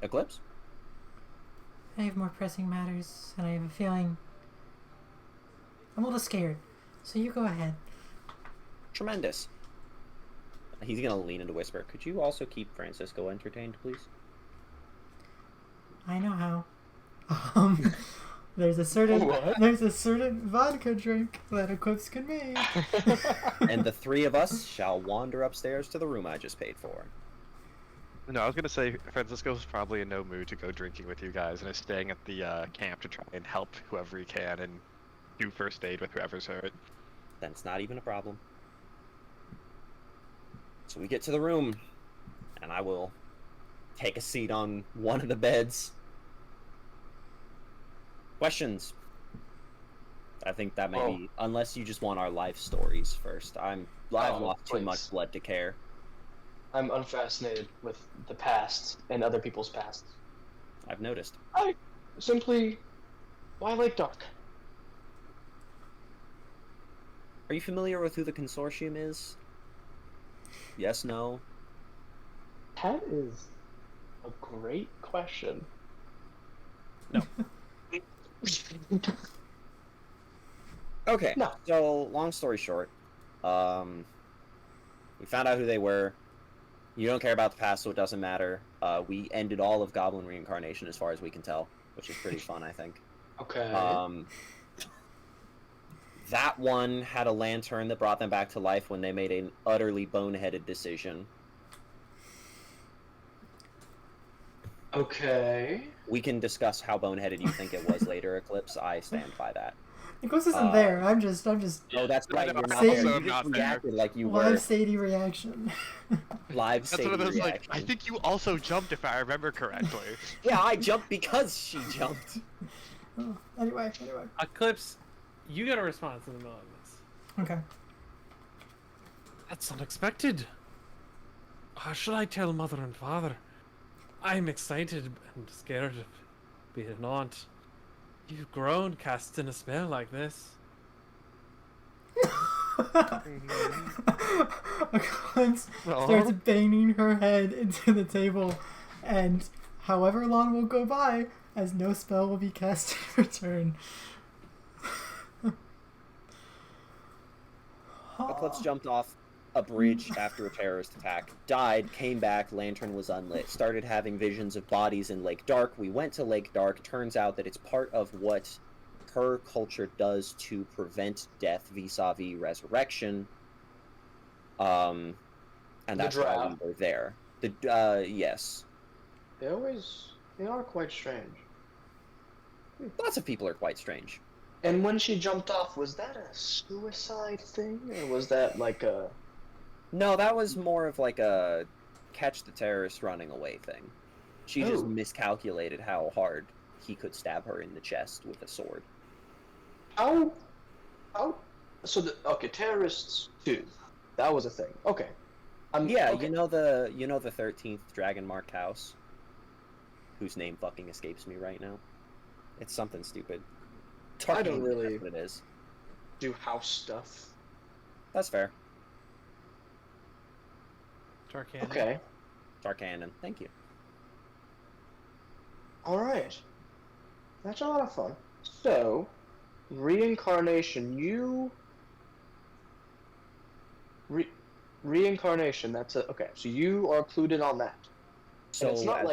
Eclipse? I have more pressing matters, and I have a feeling I'm a little scared. So you go ahead. Tremendous. He's gonna lean into whisper. Could you also keep Francisco entertained, please? I know how. There's a certain vodka drink that Eclipse can make. And the 3 of us shall wander upstairs to the room I just paid for. No, I was gonna say Francisco's probably in no mood to go drinking with you guys and is staying at the camp to try and help whoever he can and do first aid with whoever's hurt. Then it's not even a problem. So we get to the room, and I will take a seat on one of the beds. Questions? I think that may be, unless you just want our life stories first. I've lost too please. much blood to care. I'm unfascinated with the past and other people's pasts. I've noticed. I simply... Why Lake Dark? Are you familiar with who the consortium is? Yes, no? That is a great question. No. Okay, No. so long story short, we found out who they were. You don't care about the past, so it doesn't matter. We ended all of Goblin reincarnation as far as we can tell, which is pretty fun, I think. Okay. That one had a lantern that brought them back to life when they made an utterly boneheaded decision. Okay. We can discuss how boneheaded you think it was later, Eclipse. I stand by that. Eclipse isn't there. I'm just. Oh, that's right. You're not Sadie- there. You I'm just not there. reacted like you Live were. Sadie reaction. Live That's Sadie one of those reaction. like, I think you also jumped if I remember correctly. Yeah, I jumped because she jumped. Anyway. Eclipse, you get a response in the middle of this. Okay. That's unexpected. How should I tell mother and father? I'm excited and scared of being an aunt. You've grown casting a spell like this. Eclipse starts banging her head into the table and however long will go by, as no spell will be cast in return. Eclipse jumped off a bridge after a terrorist attack, died, came back, lantern was unlit, started having visions of bodies in Lake Dark. We went to Lake Dark. Turns out that it's part of what her culture does to prevent death vis-a-vis resurrection. And that's why we were there. Yes. They are quite strange. Lots of people are quite strange. And when she jumped off, was that a suicide thing, or was that like a... No, that was more of like a catch the terrorist running away thing. She just miscalculated how hard he could stab her in the chest with a sword. How? So okay, terrorists too. That was a thing. Okay. Yeah, okay. you know the 13th dragon marked house, whose name fucking escapes me right now. It's something stupid. I don't really That's what it is. do house stuff. That's fair. Tarkanan. Okay. Tarkanan, thank you. All right. That's a lot of fun. So, reincarnation. Reincarnation. That's okay. So you are clued in on that. So it's not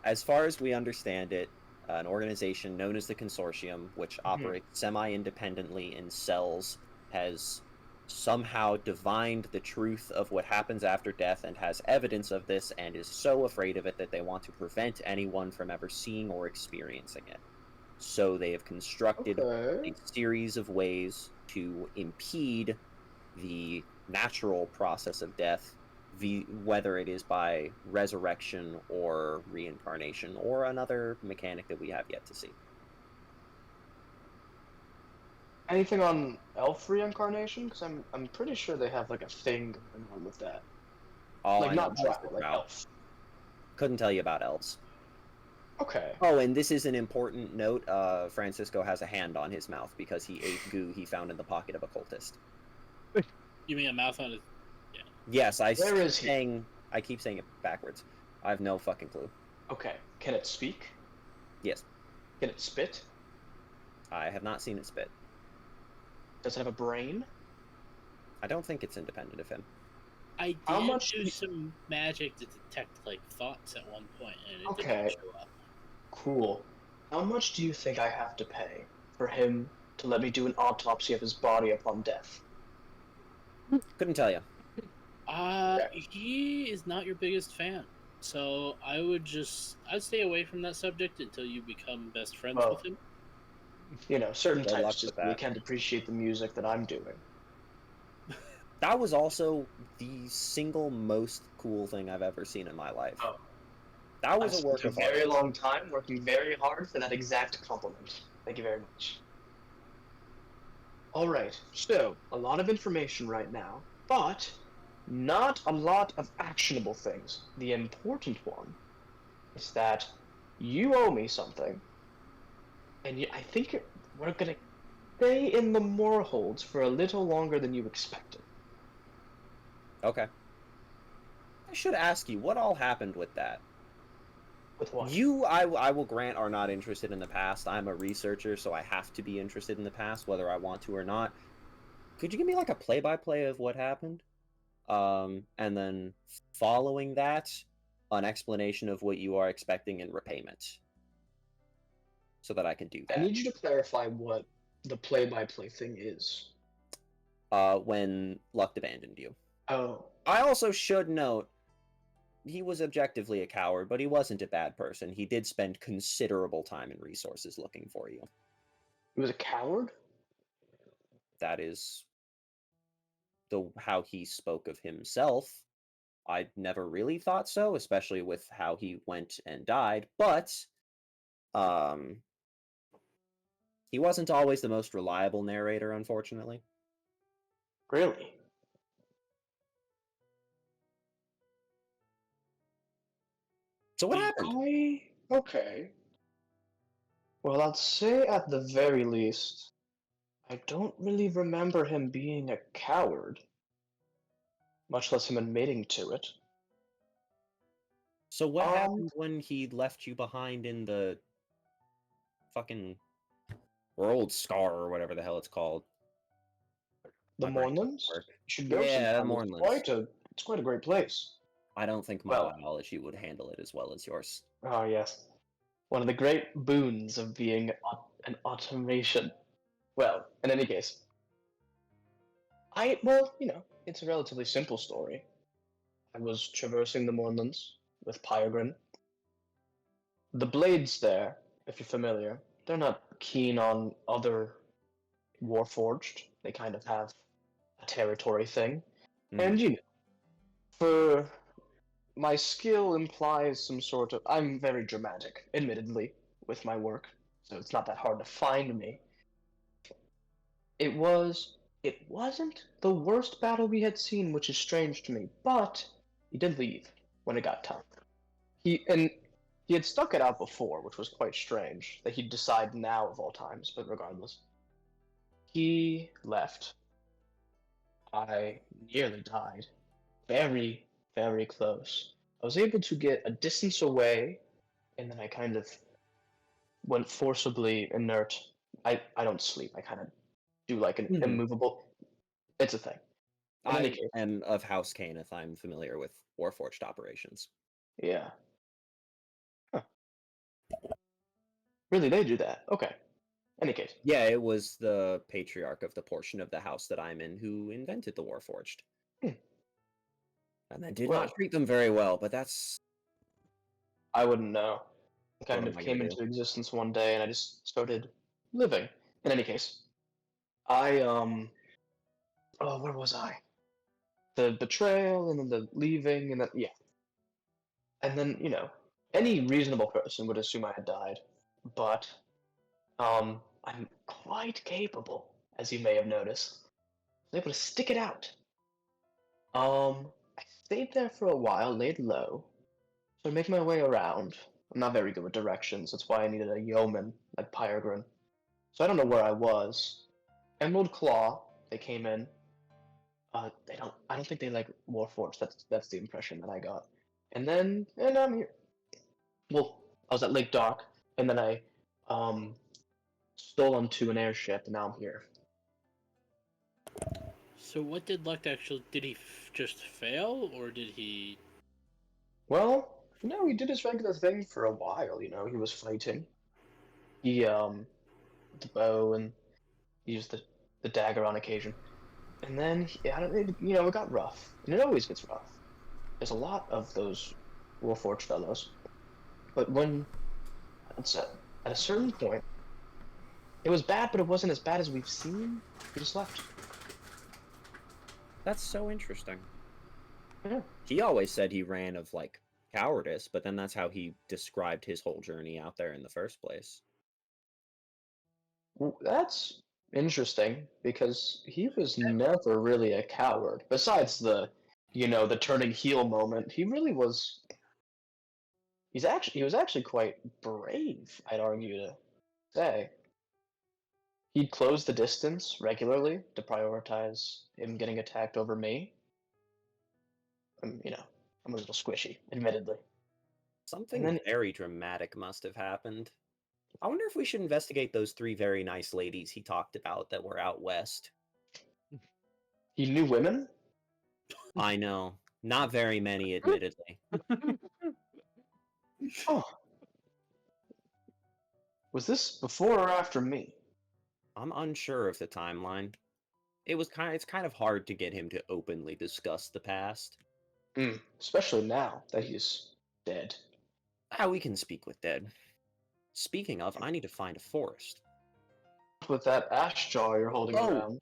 as far as we understand it, an organization known as the Consortium, which operates semi-independently in cells, has somehow divined the truth of what happens after death and has evidence of this and is so afraid of it that they want to prevent anyone from ever seeing or experiencing it. So they have constructed a series of ways to impede the natural process of death, whether it is by resurrection or reincarnation or another mechanic that we have yet to see. Anything on elf reincarnation? Because I'm pretty sure they have like a thing going on with that. Like not drow, like elf. Couldn't tell you about elves. Okay. Oh, and this is an important note. Francisco has a hand on his mouth because he ate goo he found in the pocket of a cultist. You mean a mouth on his... Yes, I keep saying it backwards. I have no fucking clue. Okay. Can it speak? Yes. Can it spit? I have not seen it spit. Does it have a brain? I don't think it's independent of him. I did do some magic to detect like thoughts at one point, and it didn't show up. Cool. How much do you think I have to pay for him to let me do an autopsy of his body upon death? Couldn't tell you. He is not your biggest fan, so I'd stay away from that subject until you become best friends with him. You know, certain types just really can't appreciate the music that I'm doing. That was also the single most cool thing I've ever seen in my life. Oh. That was a work of art. A very long time working very hard for that exact compliment. Thank you very much. Alright, so, a lot of information right now, but not a lot of actionable things. The important one is that you owe me something, and I think we're gonna stay in the Moorholds for a little longer than you expected. Okay. I should ask you, what all happened with that? With what? I will grant, are not interested in the past. I'm a researcher, so I have to be interested in the past, whether I want to or not. Could you give me like a play-by-play of what happened? And then following that, an explanation of what you are expecting in repayment. So that I can do that. I need you to clarify what the play-by-play thing is. When Luct abandoned you. Oh. I also should note, he was objectively a coward, but he wasn't a bad person. He did spend considerable time and resources looking for you. He was a coward? That is how he spoke of himself. I never really thought so, especially with how he went and died, but he wasn't always the most reliable narrator, unfortunately. Really? So what happened? Okay. Well, I'd say at the very least, I don't really remember him being a coward, much less him admitting to it. So what happened when he left you behind in the fucking World Scar or whatever the hell it's called? The My brain doesn't Moorlands? work. You should go Yeah, sometime. Moorlands. It's quite a great place. I don't think my Well- biology would handle it as well as yours. Oh yes, one of the great boons of being an automation. Well, in any case, it's a relatively simple story. I was traversing the Moorlands with Pyregrin. The Blades there, if you're familiar, they're not keen on other Warforged. They kind of have a territory thing. And for my skill implies some sort of. I'm very dramatic, admittedly, with my work, so it's not that hard to find me. It wasn't the worst battle we had seen, which is strange to me, but he did leave when it got tough. He had stuck it out before, which was quite strange that he'd decide now of all times, but regardless. He left. I nearly died. Very, very close. I was able to get a distance away, and then I kind of went forcibly inert. I don't sleep. I kind of do like an immovable. It's a thing. In any I case, am of House Caneth. I'm familiar with Warforged operations. yeah. Huh. Really, they do that? Okay. Any case. Yeah, it was the patriarch of the portion of the house that I'm in who invented the Warforged. And then did Well- not treat them very well, but that's... I wouldn't know. It kind What of am I came gonna into existence one day, and I just started living. In any case, I oh, where was I? The betrayal, and then the leaving, and then yeah, and then any reasonable person would assume I had died, but I'm quite capable, as you may have noticed. I was able to stick it out. I stayed there for a while, laid low, so I make my way around. I'm not very good with directions. That's why I needed a yeoman like Pyregrin. So I don't know where I was. Emerald Claw, they came in. They don't. I don't think they like Warforged. That's the impression that I got. And I'm here. Well, I was at Lake Dark, and then I stole onto an airship, and now I'm here. So what did Luct actually? Did he just fail, or did he? Well, no, he did his regular thing for a while. He was fighting. He the bow, and he used the dagger on occasion. And then it got rough, and it always gets rough. There's a lot of those Warforged fellows, but at a certain point, it was bad, but it wasn't as bad as we've seen. He just left. That's so interesting. Yeah. He always said he ran of, like, cowardice, but then that's how he described his whole journey out there in the first place. Well, that's interesting because he was never really a coward. Besides the turning heel moment, he really was. He was actually quite brave, I'd argue to say. He'd close the distance regularly to prioritize him getting attacked over me. I'm a little squishy, admittedly. Something then- very dramatic must have happened. I wonder if we should investigate those 3 very nice ladies he talked about that were out west. He knew women? I know. Not very many, admittedly. Oh. Was this before or after me? I'm unsure of the timeline. It's kind of hard to get him to openly discuss the past. Especially now that he's dead. We can speak with dead. Speaking of, I need to find a forest. With that ash jar you're holding Oh. around.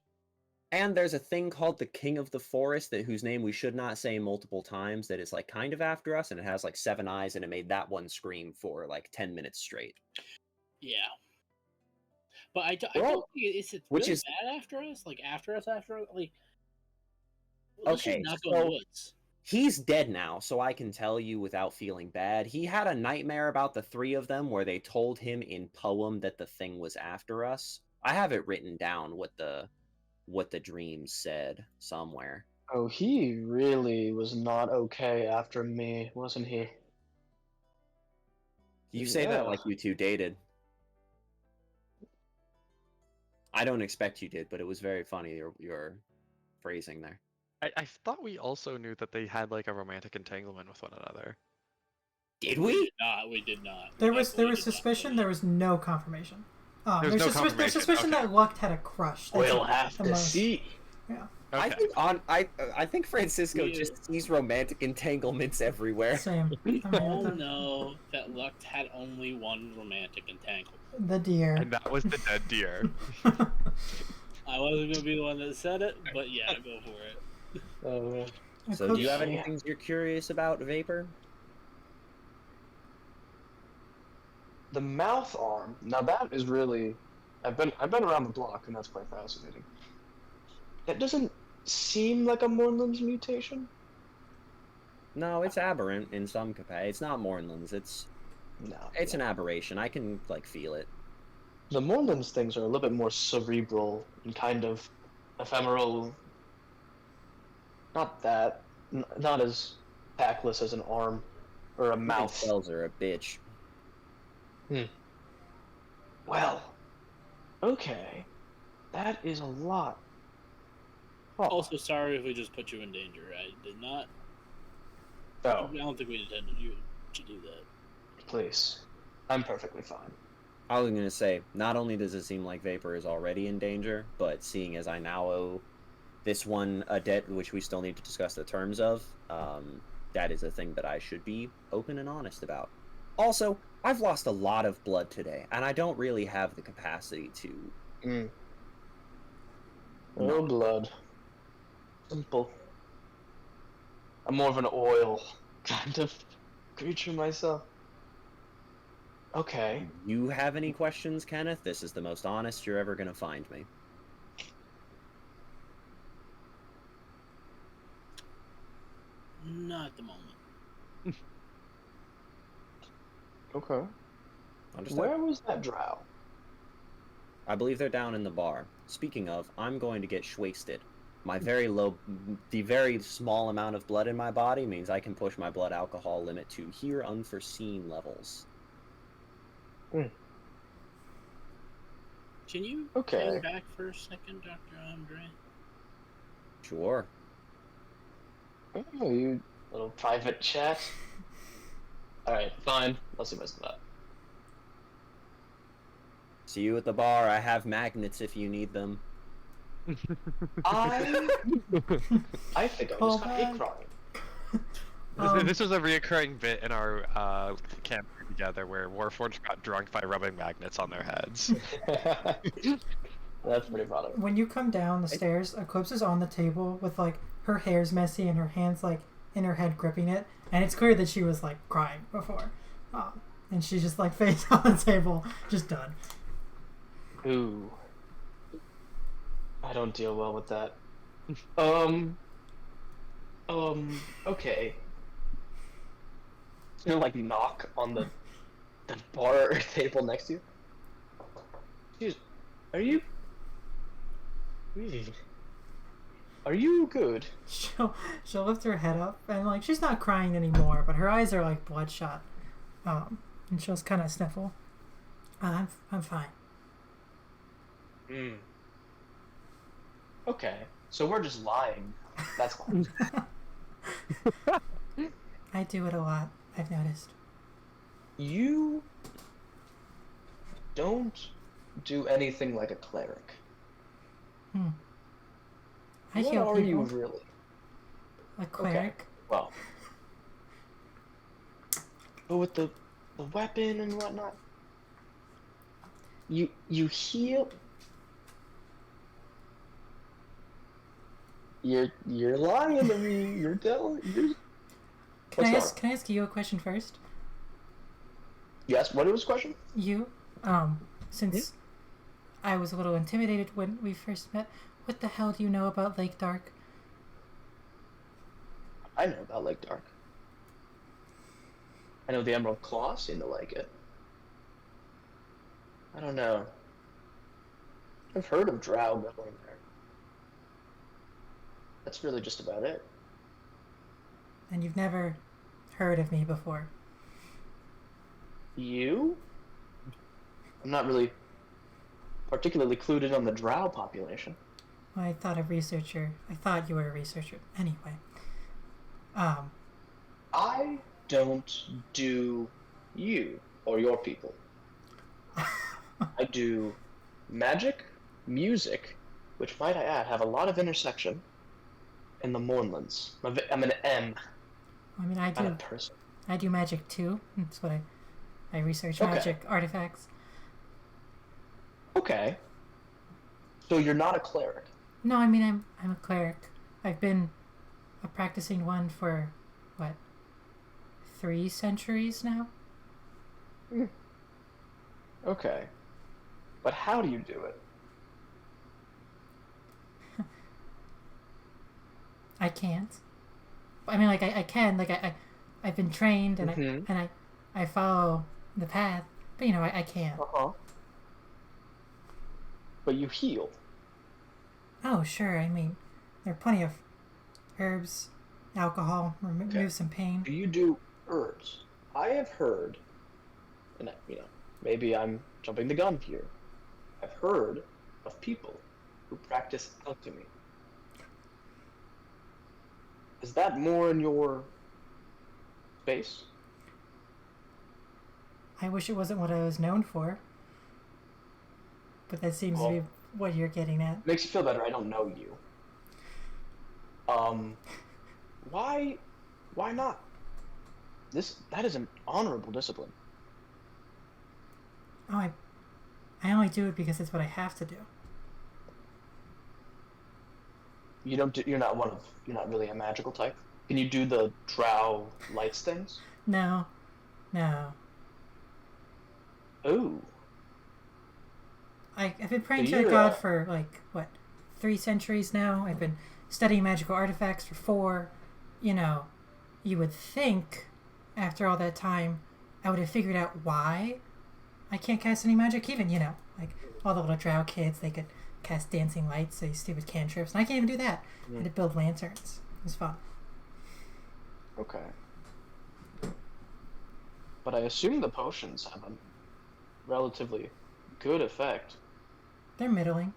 And there's a thing called the King of the Forest whose name we should not say multiple times that is like kind of after us, and it has like 7 eyes, and it made that one scream for like 10 minutes straight. Yeah. But I don't Well, think it's which really is- bad after us. Like after us, like. Let's just Okay, not go in the so- woods. He's dead now, so I can tell you without feeling bad. He had a nightmare about the 3 of them where they told him in poem that the thing was after us. I have it written down what the dream said somewhere. Oh, he really was not okay after me, wasn't he? You say that Yeah. like you two dated. I don't expect you did, but it was very funny, your phrasing there. I thought we also knew that they had like a romantic entanglement with one another. Did We we? did not. We did not. There We was definitely did not suspicion. know There that. was no confirmation. There was no There's confirmation, suspicion okay. that Luct had a crush. That's We'll have the to most. see. Yeah, I Okay. think I think Francisco We- just sees romantic entanglements everywhere. same. I mean, all know that Luct had only one romantic entanglement. the deer. And that was the dead deer. I wasn't gonna be the one that said it, but yeah, go for it. Oh man. So do you have Yeah. any things you're curious about, Vapor? The mouth arm. Now that is really. I've been around the block, and that's quite fascinating. That doesn't seem like a Mornland's mutation. No, it's aberrant in some capacity. It's not Mornland's. It's No. an aberration. I can like feel it. The Mornland's things are a little bit more cerebral and kind of ephemeral. Not that. Not as tactless as an arm or a My mouth. cells are a bitch. Well, okay. That is a lot. Oh. Also, sorry if we just put you in danger. I did not. Oh, I don't think we intended you to do that. please. I'm perfectly fine. I was gonna say, not only does it seem like Vapor is already in danger, but seeing as I now owe this one a debt which we still need to discuss the terms of, that is a thing that I should be open and honest about. Also, I've lost a lot of blood today, and I don't really have the capacity to. Oh, No. blood. Simple. I'm more of an oil kind of creature myself. Okay. You have any questions, Kenneth? This is the most honest you're ever gonna find me. Not at the moment. Okay. Understood? Where was that drow? I believe they're down in the bar. Speaking of, I'm going to get shwasted. My the very small amount of blood in my body means I can push my blood alcohol limit to here unforeseen levels. Can you Okay. stand back for a second, Dr. Andre? Sure. Oh, you little private chat. Alright, fine. Let's see what's that. See you at the bar. I have magnets if you need them. I think I Call just got hate back. crime. This was a reoccurring bit in our camp together where Warforged got drunk by rubbing magnets on their heads. That's pretty funny. When you come down the stairs, Eclipse is on the table with like her hair's messy and her hands like in her head gripping it, and it's clear that she was like crying before, and she's just like face on the table, just done. Ooh. I don't deal well with that. Okay. You know, like knock on the bar table next to you. Excuse, are you? Are you good? She'll lift her head up and like she's not crying anymore, but her eyes are like bloodshot, and she'll just kind of sniffle. I'm fine. Okay, so we're just lying. That's fine. I do it a lot. I've noticed. You don't do anything like a cleric. I What heal are people. you really? A cleric. Well, but with the weapon and whatnot, you heal. You're lying to me. You're telling. Can What's I ask you a question first? Yes. What was the question? You, since I was a little intimidated when we first met, what the hell do you know about Lake Dark? I know about Lake Dark. I know the Emerald Claw seem to like it. I don't know. I've heard of Drow going there. That's really just about it. And you've never heard of me before. You? I'm not really particularly clued in on the drow population. Well, I thought you were a researcher. Anyway. I don't do you or your people. I do magic, music, which might I add have a lot of intersection, in the Mournlands. I'm an M I mean, I kind do. of person. I do magic too. That's what I research Okay. magic artifacts. Okay. So you're not a cleric. No, I mean I'm a cleric. I've been a practicing one for what, 3 centuries now? Okay. But how do you do it? I can't. I mean, like I can. Like I've been trained and Mhm. I follow the path, but I can't. Uh-huh. But you heal. Oh sure. I mean, there are plenty of herbs, alcohol, remove some pain. Do you do herbs? I have heard, and maybe I'm jumping the gun here. I've heard of people who practice alchemy. Is that more in your space? I wish it wasn't what I was known for, but that seems to be what you're getting at. Makes you feel better. I don't know you. Why not? That is an honorable discipline. Oh, I only do it because it's what I have to do. You're not really a magical type. Can you do the drow lights things? No. Oh. I've been praying So to the you're, god for, 3 centuries now. I've been studying magical artifacts for 4. You would think, after all that time, I would have figured out why I can't cast any magic even, like all the little drow kids, they could cast dancing lights, these stupid cantrips, and I can't even do that. I had to build lanterns. It was fun. Okay. But I assume the potions have a relatively good effect. They're middling,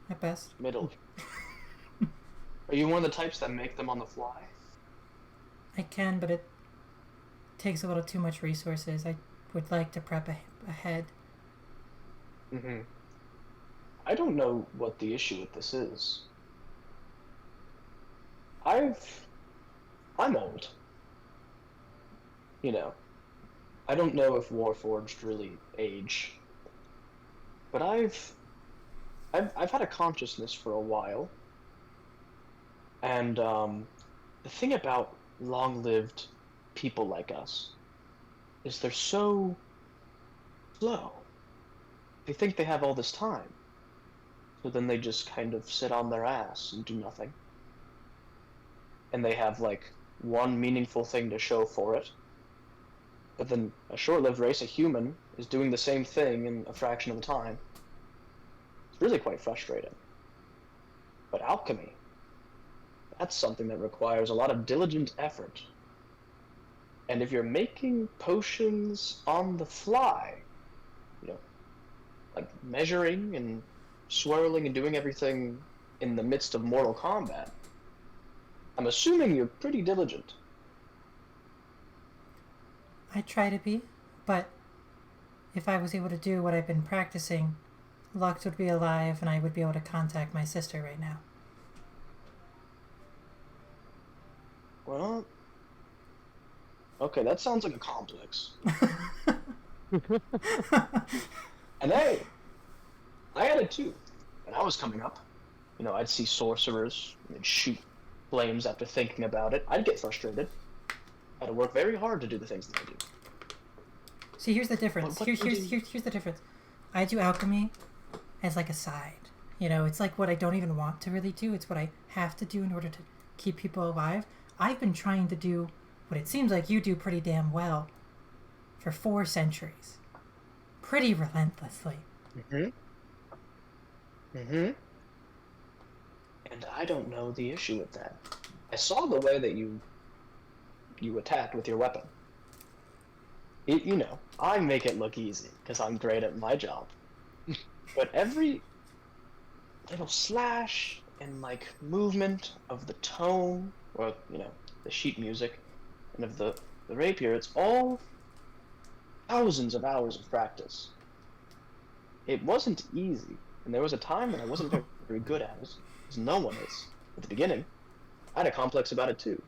at best. Middle. Are you one of the types that make them on the fly? I can, but it takes a little too much resources. I would like to prep ahead. Mm-hmm. I don't know what the issue with this is. I'm old. I don't know if Warforged really age. But I've had a consciousness for a while. And the thing about long-lived people like us is they're so slow. They think they have all this time. So then they just kind of sit on their ass and do nothing. And they have, one meaningful thing to show for it. But then a short-lived race, a human, is doing the same thing in a fraction of the time. It's really quite frustrating. But alchemy, that's something that requires a lot of diligent effort. And if you're making potions on the fly, like measuring and swirling and doing everything in the midst of mortal combat, I'm assuming you're pretty diligent. I try to be, but if I was able to do what I've been practicing, Luct would be alive and I would be able to contact my sister right now. Well, okay, that sounds like a complex. And hey, I had it too. When I was coming up, I'd see sorcerers and they'd shoot flames after thinking about it. I'd get frustrated. I had to work very hard to do the things that I do. See, here's the difference. What Here's the difference. I do alchemy as a side. It's like what I don't even want to really do. It's what I have to do in order to keep people alive. I've been trying to do what it seems like you do pretty damn well for 4 centuries. Pretty relentlessly. Mm-hmm. And I don't know the issue with that. I saw the way that you attacked with your weapon. I make it look easy because I'm great at my job. But every little slash and like movement of the tone, or the sheet music, and of the rapier, it's all thousands of hours of practice. It wasn't easy, and there was a time when I wasn't very good at it, because no one is at the beginning. I had a complex about it too.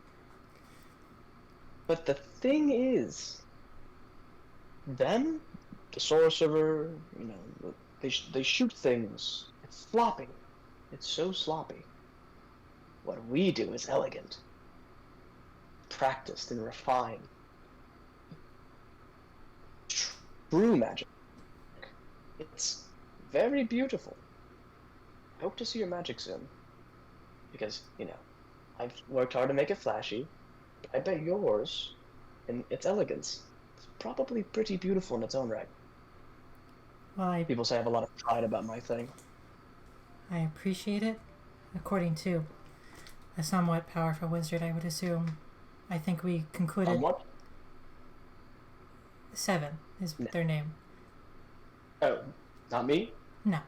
But the thing is, them, the sorcerer, they shoot things. It's sloppy. It's so sloppy. What we do is elegant, practiced and refined. True magic. It's very beautiful. I hope to see your magic soon. Because, I've worked hard to make it flashy. I bet yours, in its elegance, is probably pretty beautiful in its own right. Well, People say I have a lot of pride about my thing. I appreciate it. According to a somewhat powerful wizard, I would assume. I think we concluded What? 7 is their name. Oh, not me? No.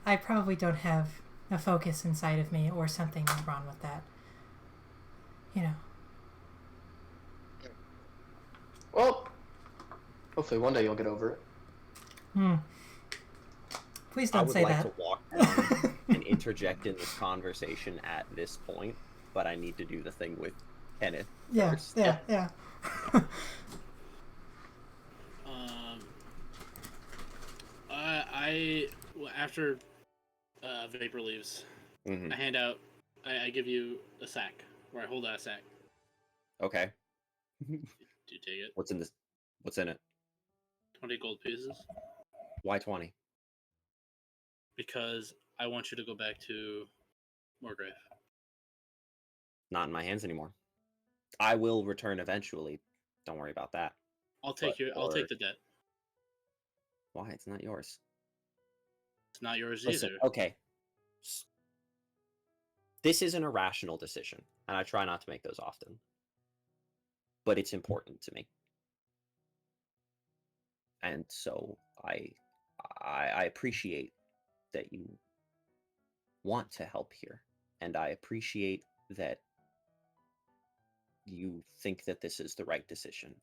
I probably don't have a focus inside of me or something wrong with that. Well, hopefully one day you'll get over it. Please I don't would say like that. to walk down and interject in this conversation at this point, but I need to do the thing with Kenneth first. Yeah. After Vapor leaves, Mm-hmm. I hand out. I give you a sack, or I hold out a sack. Okay. Do you take it? What's in this? What's in it? 20 gold pieces. Why 20? Because I want you to go back to Morgrave. Not in my hands anymore. I will return eventually. Don't worry about that. I'll take I'll take the debt. Why? It's not yours. It's not yours Listen, either. okay. This is an irrational decision, and I try not to make those often. But it's important to me. And so I appreciate that you want to help here. And I appreciate that you think that this is the right decision.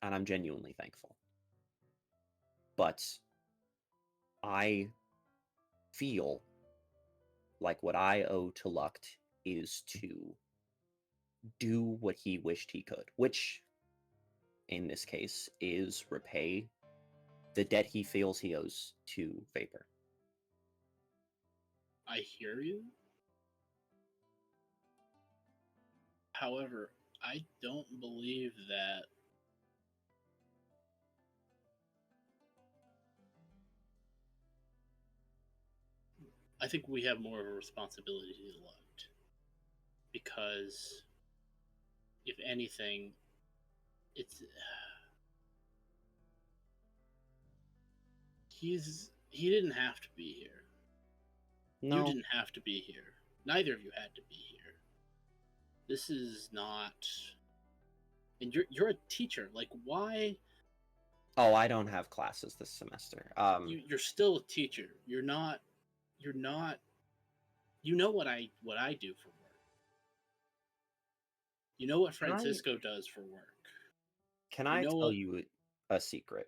And I'm genuinely thankful. But I feel like what I owe to Luct is to do what he wished he could, which in this case is repay the debt he feels he owes to Vapor. I hear you. However, I don't believe that I think we have more of a responsibility to the Luct. Because if anything, he didn't have to be here. No. You didn't have to be here. Neither of you had to be here. This is not. And you're a teacher. Like, why? Oh, I don't have classes this semester. You're still a teacher. You're not. You know what I do for work. You know what Francisco does for work. Can I tell you a secret?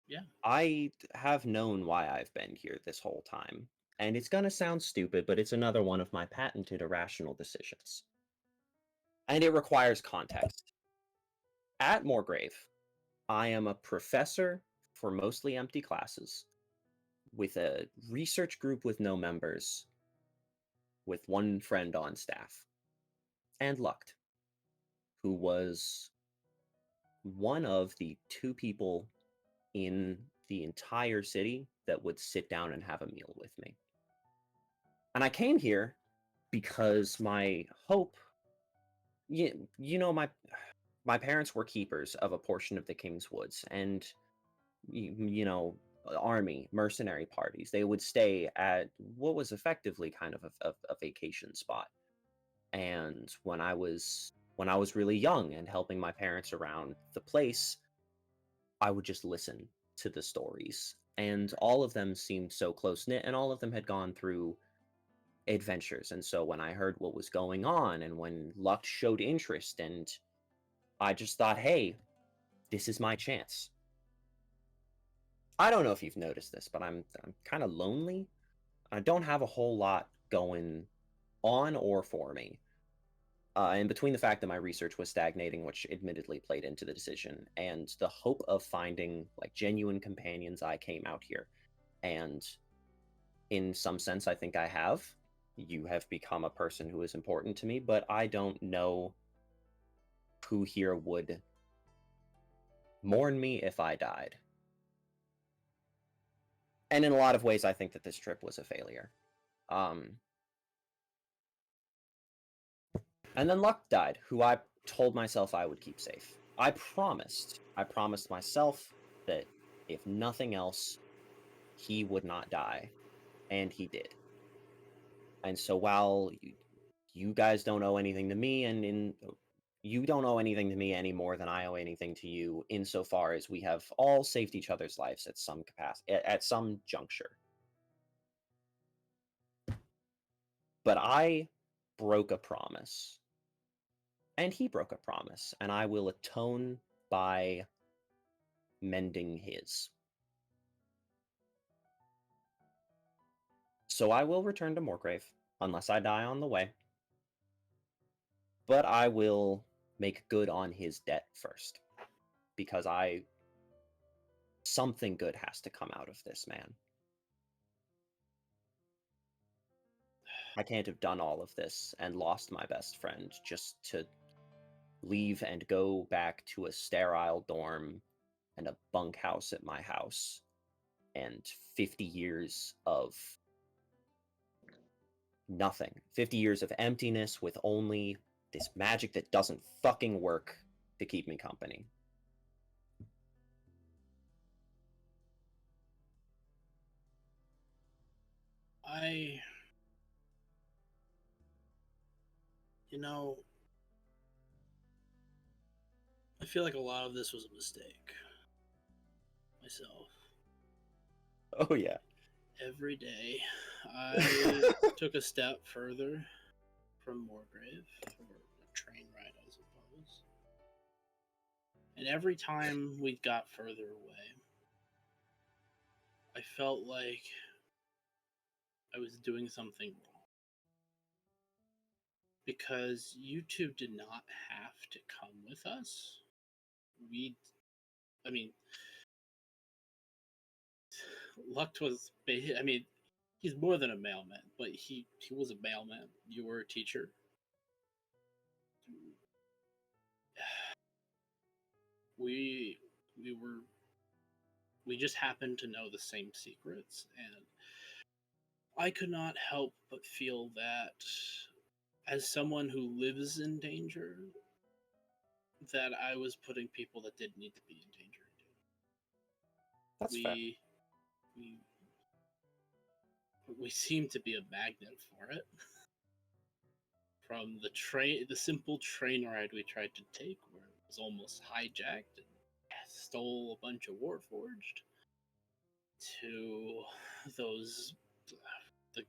Yeah. I have known why I've been here this whole time. And it's gonna sound stupid, but it's another one of my patented irrational decisions. And it requires context. At Morgrave, I am a professor for mostly empty classes, with a research group with no members, with one friend on staff, and Luct, who was one of the 2 people in the entire city that would sit down and have a meal with me. And I came here because my hope, my parents were keepers of a portion of the King's Woods, and army, mercenary parties. They would stay at what was effectively kind of a vacation spot. And when I was really young and helping my parents around the place, I would just listen to the stories. And all of them seemed so close-knit, and all of them had gone through adventures. And so when I heard what was going on, and when Luct showed interest, and I just thought, hey, this is my chance. I don't know if you've noticed this, but I'm kind of lonely. I don't have a whole lot going on or for me. And between the fact that my research was stagnating, which admittedly played into the decision, and the hope of finding like genuine companions, I came out here. And in some sense, I think I have. You have become a person who is important to me, but I don't know who here would mourn me if I died. And in a lot of ways, I think that this trip was a failure. And then Luck died, who I told myself I would keep safe. I promised myself that if nothing else, he would not die. And he did. And so while you guys don't owe anything to me, and you don't owe anything to me any more than I owe anything to you, insofar as we have all saved each other's lives at some capacity, at some juncture. But I broke a promise. And he broke a promise, and I will atone by mending his. So I will return to Moorgrave, unless I die on the way. But I will make good on his debt first, because something good has to come out of this, man. I can't have done all of this and lost my best friend just to leave and go back to a sterile dorm and a bunkhouse at my house and 50 years of nothing. 50 years of emptiness with only this magic that doesn't fucking work to keep me company. I feel like a lot of this was a mistake myself. Oh, yeah. Every day, I took a step further from Moorgrave, or a train ride, I suppose. And every time we got further away, I felt like I was doing something wrong. Because you two did not have to come with us. Luct was, he's more than a mailman, but he was a mailman. You were a teacher. We just happened to know the same secrets, and I could not help but feel that as someone who lives in danger, that I was putting people that didn't need to be in danger in danger. That's fair. We seem to be a magnet for it. From the simple train ride we tried to take, where it was almost hijacked and stole a bunch of Warforged, to those the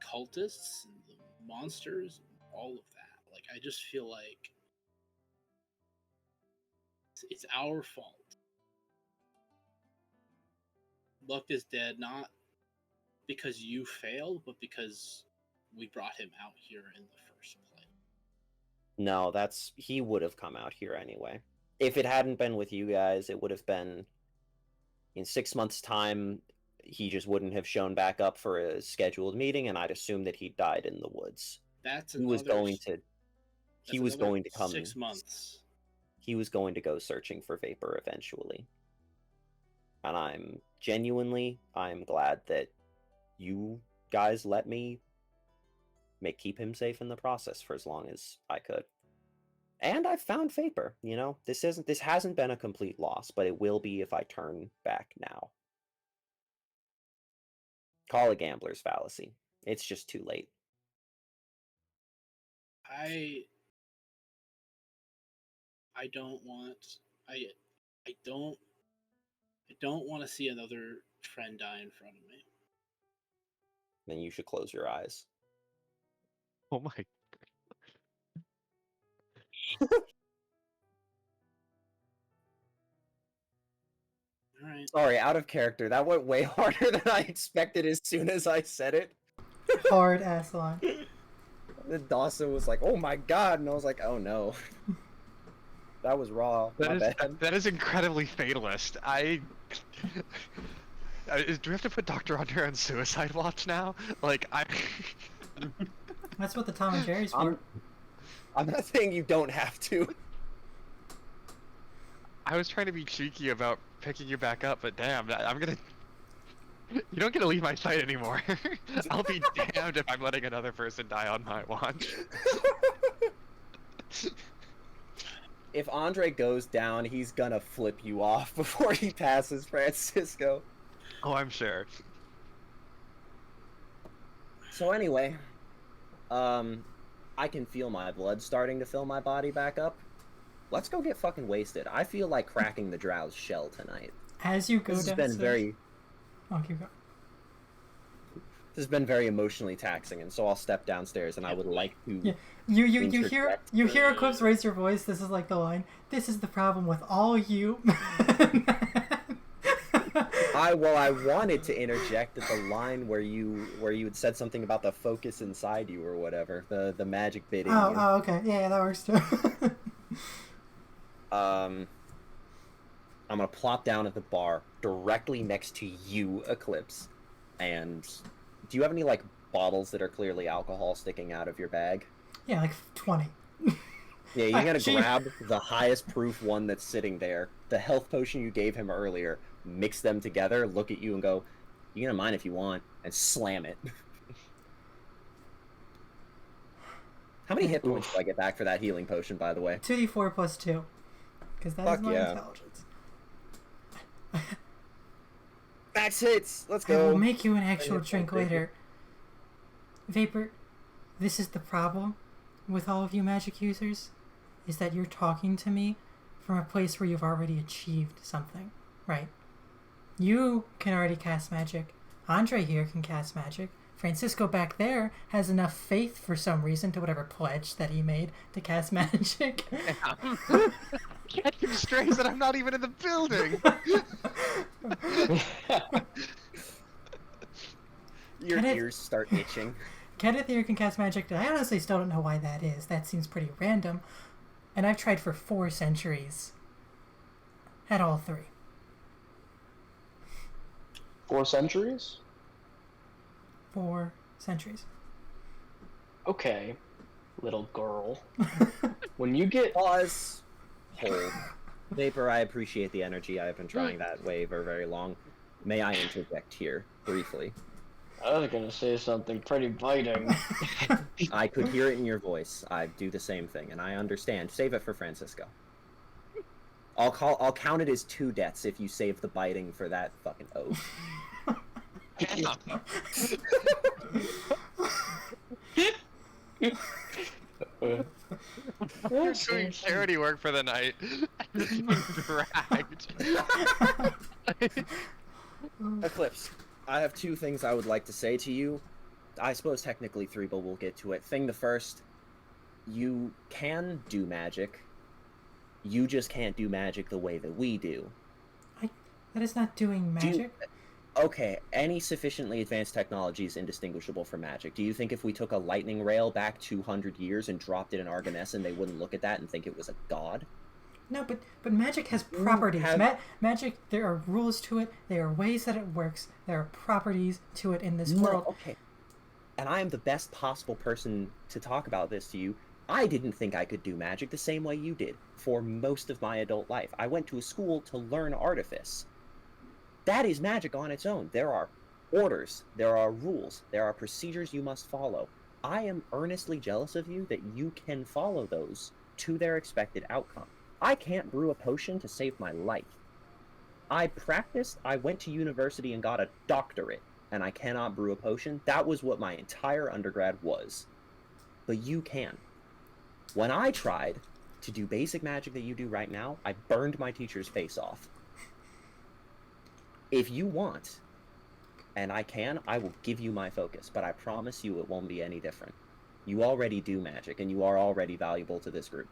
cultists and the monsters and all of that. Like, I just feel like it's our fault. Luck is dead, not because you failed, but because we brought him out here in the first place. No, he would have come out here anyway. If it hadn't been with you guys, it would have been in 6 months' time. He just wouldn't have shown back up for a scheduled meeting, and I'd assume that he died in the woods. He was going to come 6 months. He was going to go searching for Vapor eventually. And I'm glad that you guys let me keep him safe in the process for as long as I could. And I found Vapor. This hasn't been a complete loss, but it will be if I turn back now. Call it gambler's fallacy. It's just too late. I don't want I I don't want to see another friend die in front of me. Then you should close your eyes. Oh my. All right. Sorry, out of character. That went way harder than I expected as soon as I said it. Hard ass line. And Dawson was like, "Oh my god," and I was like, "Oh no." That was raw. My bad. That is incredibly fatalist. Do we have to put Dr. Andre on suicide watch now? Like, That's what the Tom and Jerry's for. I'm not saying you don't have to. I was trying to be cheeky about picking you back up, but damn, I'm gonna... You don't get to leave my sight anymore. I'll be damned if I'm letting another person die on my watch. If Andre goes down, he's gonna flip you off before he passes Francisco. Oh, I'm sure. So anyway, I can feel my blood starting to fill my body back up. Let's go get fucking wasted. I feel like cracking the Drow's shell tonight. As you go This has downstairs. been very... Oh, keep going. This has been very emotionally taxing, and so I'll step downstairs, and I would like to... Yeah. You hear interject. Eclipse raise your voice. This is like the line. This is the problem with all you. I wanted to interject at the line where you had said something about the focus inside you or whatever, the magic bit in you. Oh, okay. Yeah, that works too. I'm gonna plop down at the bar directly next to you, Eclipse. And do you have any like bottles that are clearly alcohol sticking out of your bag? Yeah, like 20. Yeah, you gotta grab the highest proof one that's sitting there, the health potion you gave him earlier, mix them together, look at you and go, "You gonna mind if you want," and slam it. How many hit points do I get back for that healing potion, by the way? 2d4 plus 2. Because that Fuck is my yeah. intelligence. Max hits! Let's I go! will make you an actual Yeah, drink thank you. later. Vapor, this is the problem with all of you magic users, is that you're talking to me from a place where you've already achieved something, right? You can already cast magic. Andre here can cast magic. Francisco back there has enough faith for some reason to whatever pledge that he made to cast magic. Get him straight that I'm not even in the building! Your Kenneth- ears start itching. Kenneth here can cast magic. I honestly still don't know why that is. That seems pretty random. And I've tried for 4 centuries. At all 3. 4 centuries? 4 centuries. Okay, little girl. When you get... Pause. Hold. Vapor, I appreciate the energy. I've been trying that way for very long. May I interject here, briefly? I was gonna say something pretty biting. I could hear it in your voice. I do the same thing, and I understand. Save it for Francisco. I'll count it as 2 deaths if you save the biting for that fucking oath. You're doing charity work for the night. Being dragged. Eclipse, I have 2 things I would like to say to you. I suppose technically 3, but we'll get to it. Thing the first, you can do magic. You just can't do magic the way that we do. That is not doing magic. Okay, any sufficiently advanced technology is indistinguishable from magic. Do you think if we took a lightning rail back 200 years and dropped it in Arganesson, they wouldn't look at that and think it was a god? No, but magic has properties. Magic, there are rules to it. There are ways that it works. There are properties to it in this world. Okay. And I am the best possible person to talk about this to you. I didn't think I could do magic the same way you did for most of my adult life. I went to a school to learn artifice. That is magic on its own. There are orders, there are rules, there are procedures you must follow. I am earnestly jealous of you that you can follow those to their expected outcome. I can't brew a potion to save my life. I practiced, I went to university and got a doctorate, and I cannot brew a potion. That was what my entire undergrad was. But you can. When I tried to do basic magic that you do right now, I burned my teacher's face off. If you want, and I can, I will give you my focus, but I promise you it won't be any different. You already do magic, and you are already valuable to this group.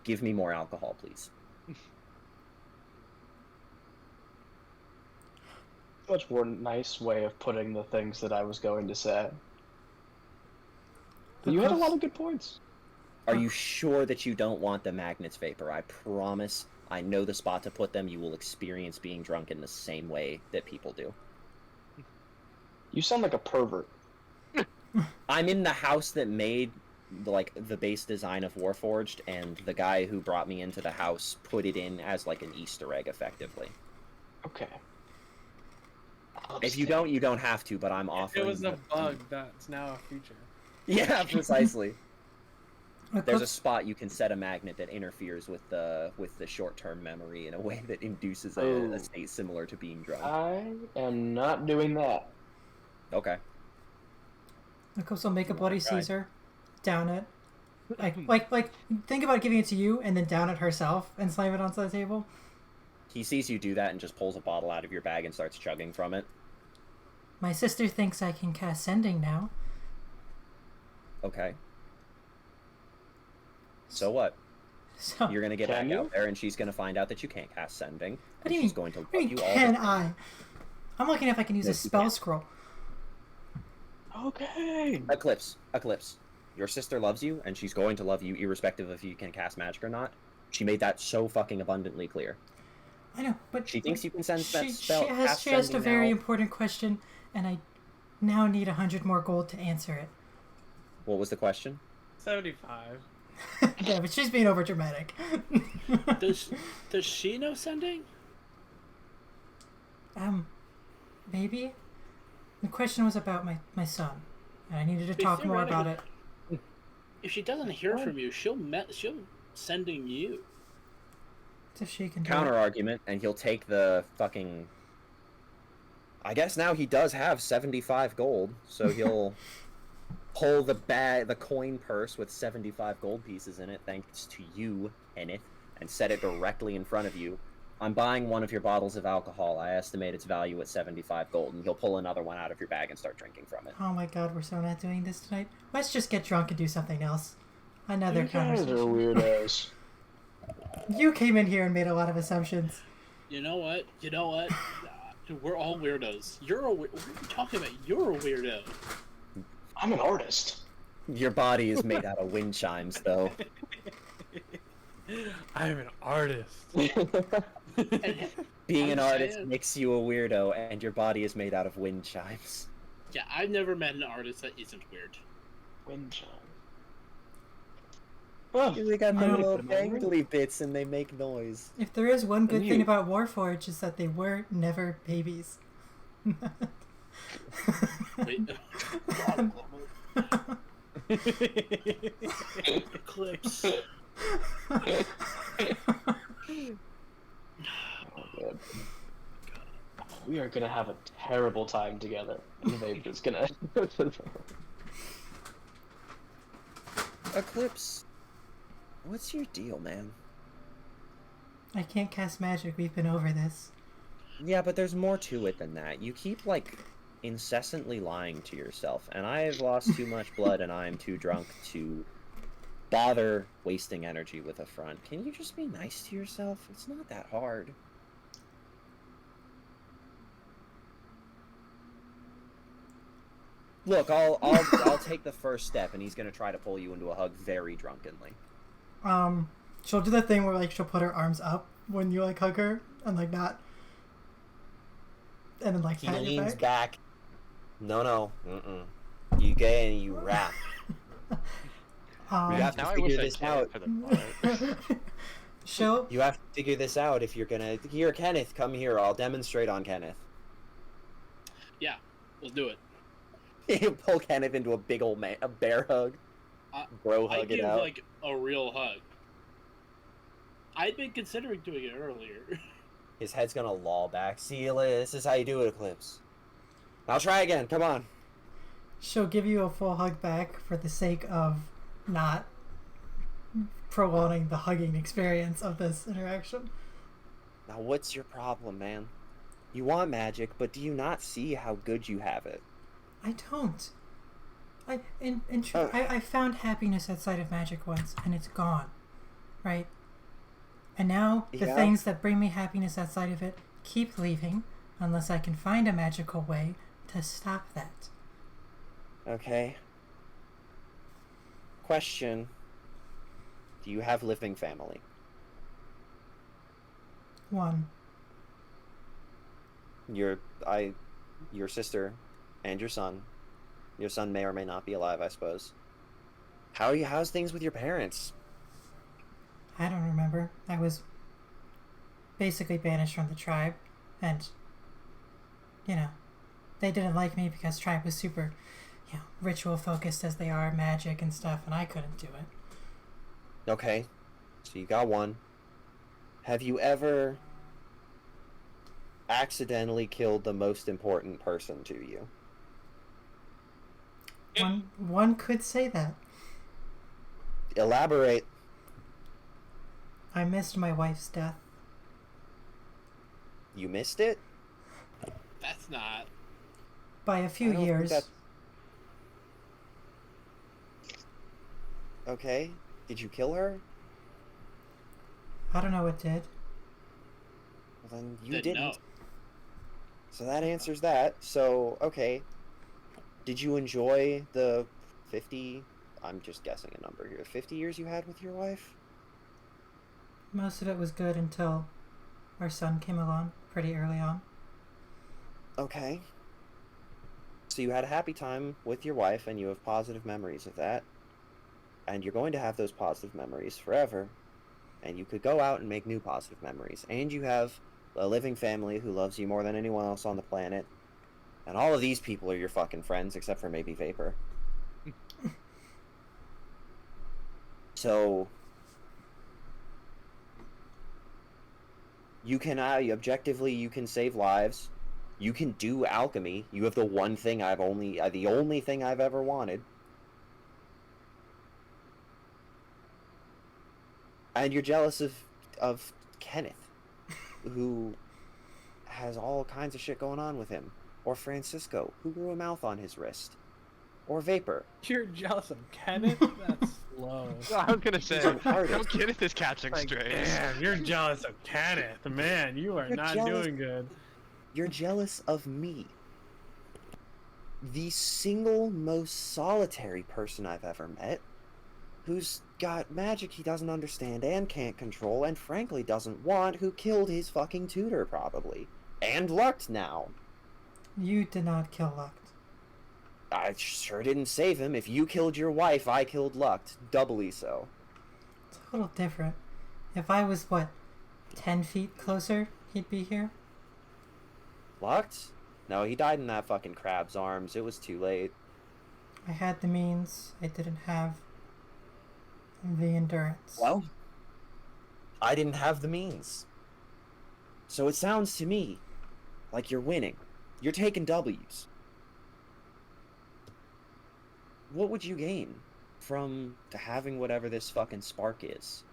Give me more alcohol, please. Much more nice way of putting the things that I was going to say. But you had a lot of good points. Are you sure that you don't want the magnets vapor? I promise I know the spot to put them. You will experience being drunk in the same way that people do. You sound like a pervert. I'm in the house that made like the base design of Warforged, and the guy who brought me into the house put it in as like an Easter egg, effectively. Okay. If you don't, you don't have to, but I'm offering. It was a bug that's now a feature. Yeah, precisely. There's a Eclipse, spot you can set a magnet that interferes with the short-term memory in a way that induces Oh. a state similar to being drunk. I am not doing that. Okay. Eclipse will make a bloody Try. Caesar, down it. Like, think about giving it to you and then down it herself and slam it onto the table. He sees you do that and just pulls a bottle out of your bag and starts chugging from it. My sister thinks I can cast sending now. Okay. So what? So, You're gonna get Can back you? out there, and she's gonna find out that you can't cast sending. what And do you she's mean? going to What do love you you mean, all. can the time. I'm looking if I can use a Yes, you spell can. scroll. Okay. Eclipse. Your sister loves you, and she's going to love you irrespective of if you can cast magic or not. She made that so fucking abundantly clear. I know, but She thinks you can sense that she spell. cast she asked a sending very now. important question, and I now need 100 more gold to answer it. What was the question? 75. Yeah, but she's being overdramatic. Does she know sending? Maybe? The question was about my son, and I needed to talk more about it. If she doesn't hear from you, she'll sending you. If she can do Counter it. argument, and he'll take the fucking. I guess now he does have 75 gold, so he'll pull the coin purse with 75 gold pieces in it, thanks to you, Enith, and set it directly in front of you. I'm buying one of your bottles of alcohol. I estimate its value at 75 gold, and he'll pull another one out of your bag and start drinking from it. Oh my god, we're so not doing this tonight. Let's just get drunk and do something else. Another You guys are conversation. weirdos. You came in here and made a lot of assumptions. You know what? We're all weirdos. What are you talking about? You're a weirdo. I'm an artist. Your body is made out of wind chimes, though. I'm an artist. And, Being I'm an artist saying- makes you a weirdo, and your body is made out of wind chimes. yeah, I've never met an artist that isn't weird. Wind chime. Oh, They got the Wow. little dangly bits, and they make noise. If there is one good And thing you. about Warforged, is that they were never babies. Wait. Eclipse. good. We are gonna have a terrible time together. And Vapor's gonna. Eclipse, what's your deal, man? I can't cast magic, we've been over this. Yeah, but there's more to it than that. You keep, like, incessantly lying to yourself, and I have lost too much blood and I am too drunk to bother wasting energy with a front. Can you just be nice to yourself? It's not that hard. Look, I'll take the first step, and he's gonna try to pull you into a hug very drunkenly. She'll do the thing where, like, she'll put her arms up when you, like, hug her, and, like, not... And then, like, He pat your leans back. back. No, You gay and you rap. You have to Now I figure wish I this cared out. for the part. She'll... You have to figure this out if you're gonna. Here, Kenneth, come here. I'll demonstrate on Kenneth. Yeah, we'll do it. You pull Kenneth into a big old a bear hug. Bro I hug it give out. like a real hug. I'd been considering doing it earlier. His head's gonna loll back. See you later. This is how you do it, Eclipse. I'll try again. Come on. She'll give you a full hug back for the sake of not prolonging the hugging experience of this interaction. Now, what's your problem, man? You want magic, but do you not see how good you have it? I don't. In truth, I found happiness outside of magic once, and it's gone, right? And now the things that bring me happiness outside of it keep leaving, unless I can find a magical way to stop that. Okay. Question. Do you have living family? One. Your sister and your son. Your son may or may not be alive, I suppose. How's things with your parents? I don't remember. I was basically banished from the tribe, and, they didn't like me because tribe was super, ritual focused as they are, magic and stuff, and I couldn't do it. Okay, so you got one. Have you ever accidentally killed the most important person to you? One could say that. Elaborate. I missed my wife's death. You missed it? That's not. By a I few don't think years. that's- Okay. Did you kill her? I don't know what did. Well, then you Didn't didn't. know. So that answers that. So, okay. Did you enjoy the 50... I'm just guessing a number here. 50 years you had with your wife? Most of it was good until our son came along pretty early on. Okay. So you had a happy time with your wife and you have positive memories of that. And you're going to have those positive memories forever. And you could go out and make new positive memories. And you have a living family who loves you more than anyone else on the planet. And all of these people are your fucking friends, except for maybe Vapor. So... you can, objectively, you can save lives. You can do alchemy. You have the one thing the only thing I've ever wanted. And you're jealous of Kenneth, who has all kinds of shit going on with him. Or Francisco, who grew a mouth on his wrist. Or Vapor. You're jealous of Kenneth? That's low. I was gonna say, retarded. no Kenneth is catching Like, strays. damn, you're jealous of Kenneth. Man, you are You're not jealous. doing good. You're jealous of me. The single most solitary person I've ever met, who's got magic he doesn't understand and can't control, and frankly doesn't want, who killed his fucking tutor, probably. And Luct now. You did not kill Luct. I sure didn't save him. If you killed your wife, I killed Luct. Doubly so. It's a little different. If I was, 10 feet closer, he'd be here? Luct? No, he died in that fucking crab's arms. It was too late. I had the means. I didn't have the endurance. Well, I didn't have the means. So it sounds to me like you're winning. You're taking W's. What would you gain from having whatever this fucking spark is?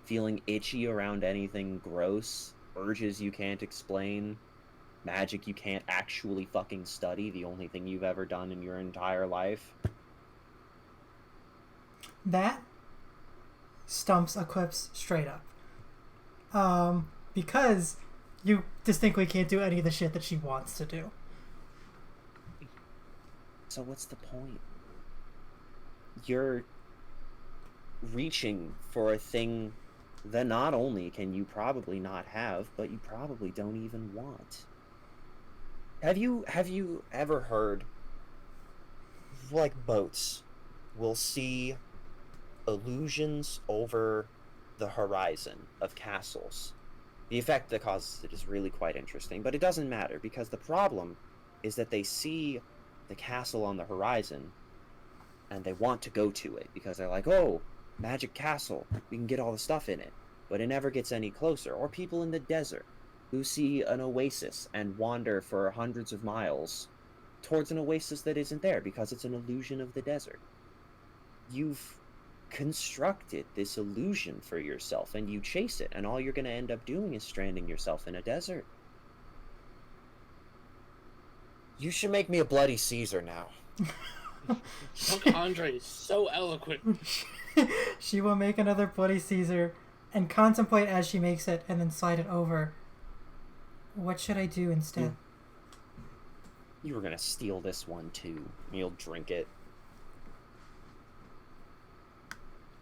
Feeling itchy around anything gross, urges you can't explain, magic you can't actually fucking study, the only thing you've ever done in your entire life? That stumps Eclipse straight up. Because you distinctly can't do any of the shit that she wants to do. So what's the point? You're reaching for a thing that not only can you probably not have, but you probably don't even want. Have you ever heard, like, boats will see illusions over the horizon of castles? The effect that causes it is really quite interesting, but it doesn't matter, because the problem is that they see the castle on the horizon and they want to go to it because they're like, oh, magic castle, we can get all the stuff in it, but it never gets any closer. Or people in the desert who see an oasis and wander for hundreds of miles towards an oasis that isn't there because it's an illusion of the desert. You've constructed this illusion for yourself, and you chase it, and all you're going to end up doing is stranding yourself in a desert. You should make me a bloody Caesar now. Look, Andre is so eloquent. She will make another bloody Caesar and contemplate as she makes it and then slide it over. What should I do instead? You were going to steal this one too. You'll drink it.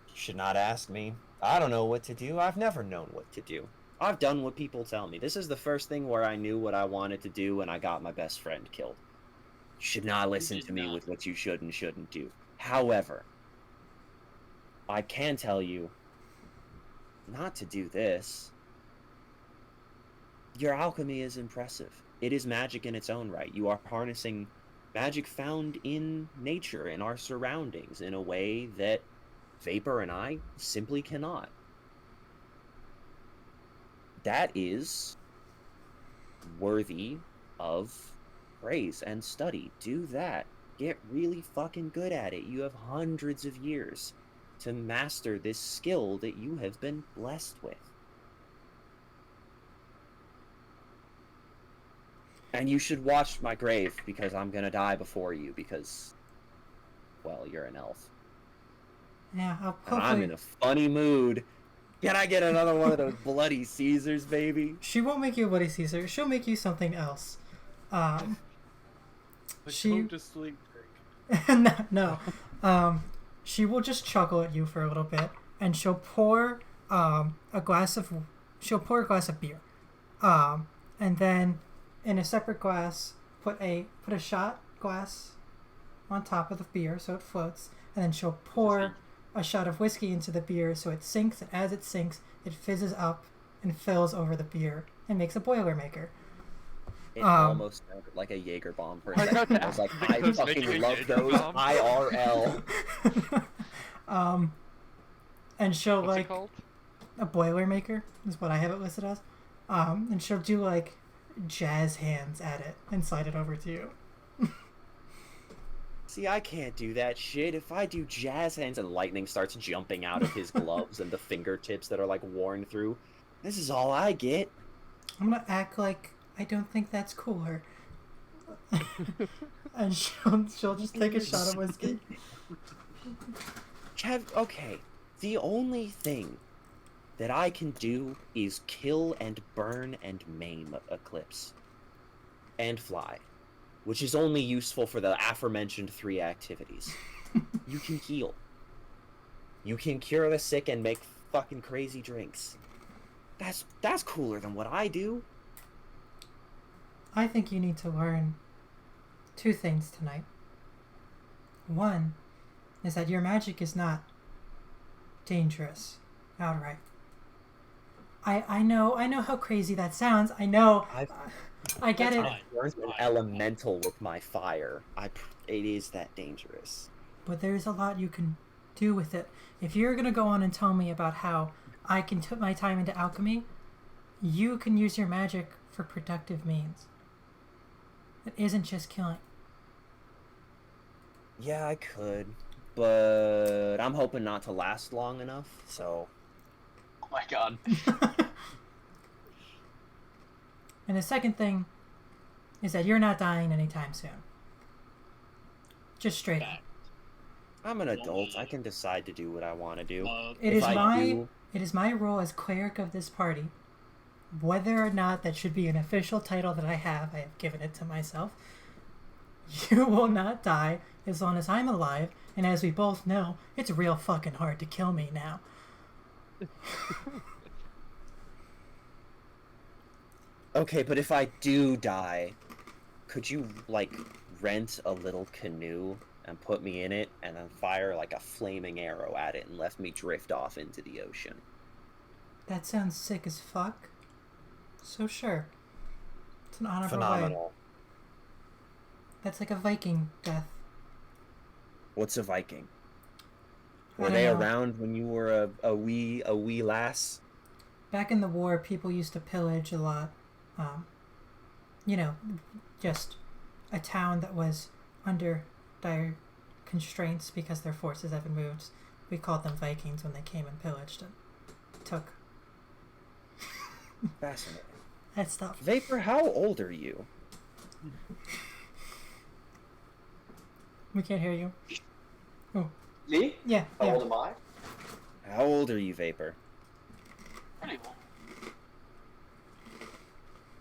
You should not ask me. I don't know what to do. I've never known what to do. I've done what people tell me. This is the first thing where I knew what I wanted to do and I got my best friend killed. You should not listen to me with what you should and shouldn't do. However, I can tell you not to do this. Your alchemy is impressive. It is magic in its own right. You are harnessing magic found in nature, in our surroundings, in a way that Vapor and I simply cannot. That is worthy of praise and study. Do that. Get really fucking good at it. You have hundreds of years to master this skill that you have been blessed with. And you should watch my grave, because I'm gonna die before you, because, well, you're an elf. Yeah, I'll And I'm in a funny mood. Can I get another one of those bloody Caesars, baby? She won't make you a bloody Caesar. She'll make you something else. She Go to sleep drink. no. She will just chuckle at you for a little bit, and she'll pour a glass of beer, and then in a separate glass put a shot glass on top of the beer so it floats, and then she'll pour a shot of whiskey into the beer so it sinks, and as it sinks, it fizzes up and fills over the beer and makes a Boilermaker. It almost sounded like a Jaeger bomb for a second. I was like, I fucking love those IRL. And she'll What's it like called? a Boilermaker is what I have it listed as. And she'll do like jazz hands at it and slide it over to you. See, I can't do that shit. If I do jazz hands and lightning starts jumping out of his gloves and the fingertips that are like worn through, this is all I get. I'm gonna act like I don't think that's cooler. And she'll just take a shot of whiskey. Okay, the only thing that I can do is kill and burn and maim Eclipse. And fly. Which is only useful for the aforementioned 3 activities. You can heal. You can cure the sick and make fucking crazy drinks. That's cooler than what I do. I think you need to learn 2 things tonight. One is that your magic is not dangerous outright. I know how crazy that sounds. I know. I get it. I burnt an elemental with my fire. It is that dangerous. But there's a lot you can do with it. If you're gonna go on and tell me about how I can put my time into alchemy, you can use your magic for productive means. It isn't just killing. Yeah, I could, but I'm hoping not to last long enough, so... Oh my god. And the second thing is that you're not dying anytime soon. Just straight up. I'm an adult. I can decide to do what I want to do. It is my role as cleric of this party. Whether or not that should be an official title that I have given it to myself. You will not die as long as I'm alive, and as we both know, it's real fucking hard to kill me now. Okay, but if I do die, could you, like, rent a little canoe and put me in it and then fire, like, a flaming arrow at it and let me drift off into the ocean? That sounds sick as fuck. So sure. It's an honorable way. Phenomenal. That's like a Viking death. What's a Viking? I Were don't they know. around when you were a wee lass? Back in the war, people used to pillage a lot. Just a town that was under dire constraints because their forces haven't moved We called them Vikings when they came and pillaged and took Fascinating. that stuff. Vapor, how old are you? We can't hear you. Me? Yeah, How yeah. old am I? How old are you, Vapor? Pretty old.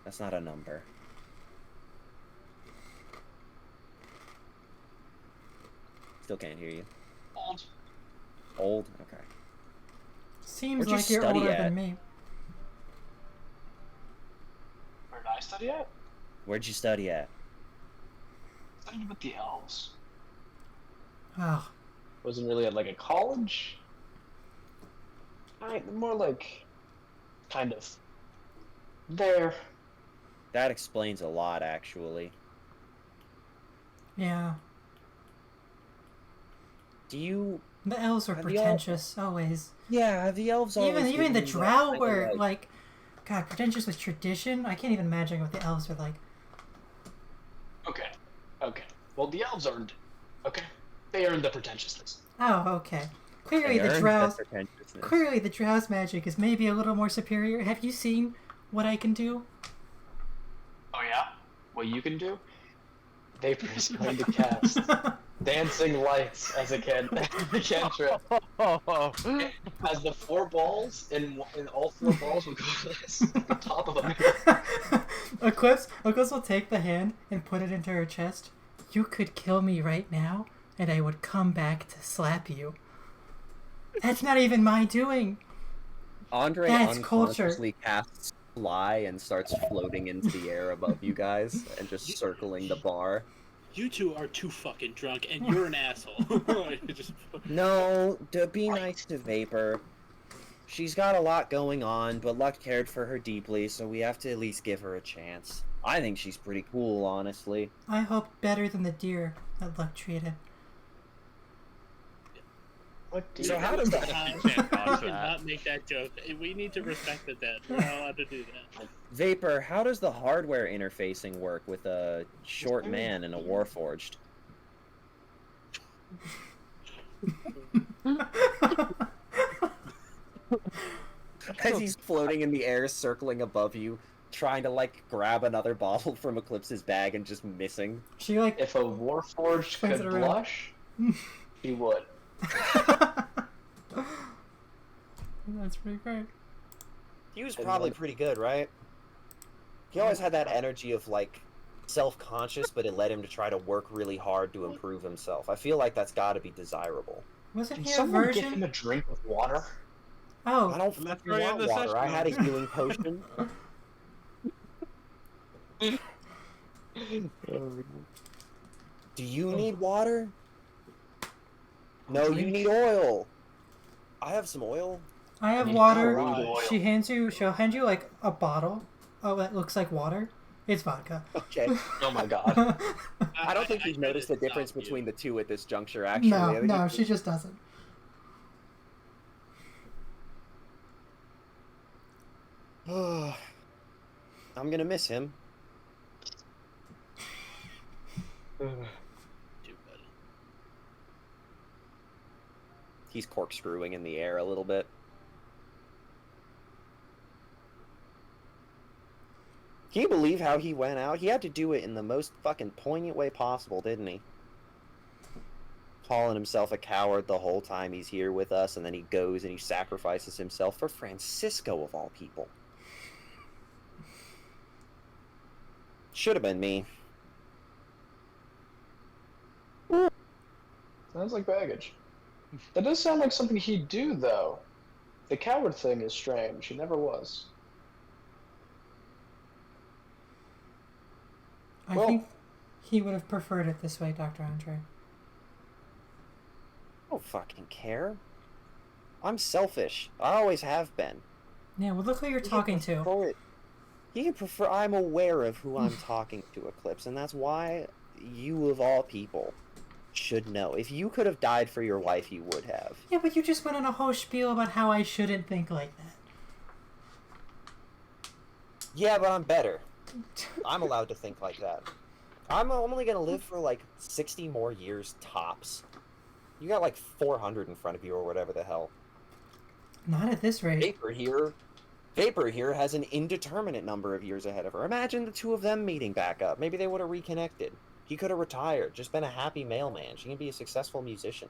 That's not a number. Still can't hear you. Old. Old? Okay. Seems Where'd you like you're study older at? than me. Where did I study at? Where'd you study at? Studied with the elves. Oh, Wasn't really at like a college. More like kind of there. That explains a lot, actually. yeah. Do you... The elves are Have the pretentious, always. Yeah, the elves always... Even the given you that drow kind of, were like, God, pretentious with tradition. I can't even imagine what the elves are like. Okay. Well, the elves earned it. Okay. They earned the pretentiousness. Oh, okay. Clearly They the earned drows. that pretentiousness. Clearly the drow's magic is maybe a little more superior. Have you seen what I can do? Oh yeah? What you can do? Vapor is going to cast dancing lights as a cantrip. As the 4 balls and all 4 balls will go at the top of a Eclipse will take the hand and put it into her chest. You could kill me right now, and I would come back to slap you. That's not even my doing. Andre That's culture. unconsciously casts Fly and starts floating into the air above you guys and just circling the bar. You two are too fucking drunk, and you're an asshole. Just- No, be nice to Vapor. She's got a lot going on, but Luck cared for her deeply, so we have to at least give her a chance. I think she's pretty cool, honestly. I hope better than the deer that Luck treated. What do So you how does that... You can't dodge we that. cannot make that joke. We need to respect that. We're not allowed to do that. Vapor, how does the hardware interfacing work with a short man and a warforged? As he's floating in the air, circling above you, trying to, like, grab another bottle from Eclipse's bag and just missing. She like If a warforged Swings could it around. blush, he would. That's pretty great. He was probably pretty good, right? He always had that energy of, like, self-conscious, but it led him to try to work really hard to improve himself. I feel like that's gotta be desirable. Wasn't Can he a someone give him virgin? a drink with water? I Oh, don't Let's fucking try want in the water. I session. had a healing potion. Do you need water? No, you need oil. I have some oil. I have I water. need oil. She'll hand you like a bottle. Oh, that looks like water. It's vodka. Okay. Oh my god. I don't think you've tried noticed to the difference stop you. between the two at this juncture, actually. I No, think no, it's she just doesn't. I'm gonna miss him. Too bad. He's corkscrewing in the air a little bit. Can you believe how he went out? He had to do it in the most fucking poignant way possible, didn't he? Calling himself a coward the whole time he's here with us, and then he goes and he sacrifices himself for Francisco, of all people. Should have been me. Sounds like baggage. That does sound like something he'd do, though. The coward thing is strange. He never was. I Well- think he would have preferred it this way, Dr. Andre. I don't fucking care. I'm selfish. I always have been. Yeah, well, look who you're talking to. He can prefer. I'm aware of who I'm talking to, Eclipse, and that's why you, of all people, should know. If you could have died for your wife, you would have. Yeah, but you just went on a whole spiel about how I shouldn't think like that. Yeah, but I'm better. I'm allowed to think like that. I'm only gonna live for like 60 more years tops. You got like 400 in front of you or whatever the hell. Not at this rate. Vapor here has an indeterminate number of years ahead of her. Imagine the two of them meeting back up. Maybe they would have reconnected. He could have retired, just been a happy mailman. She can be a successful musician.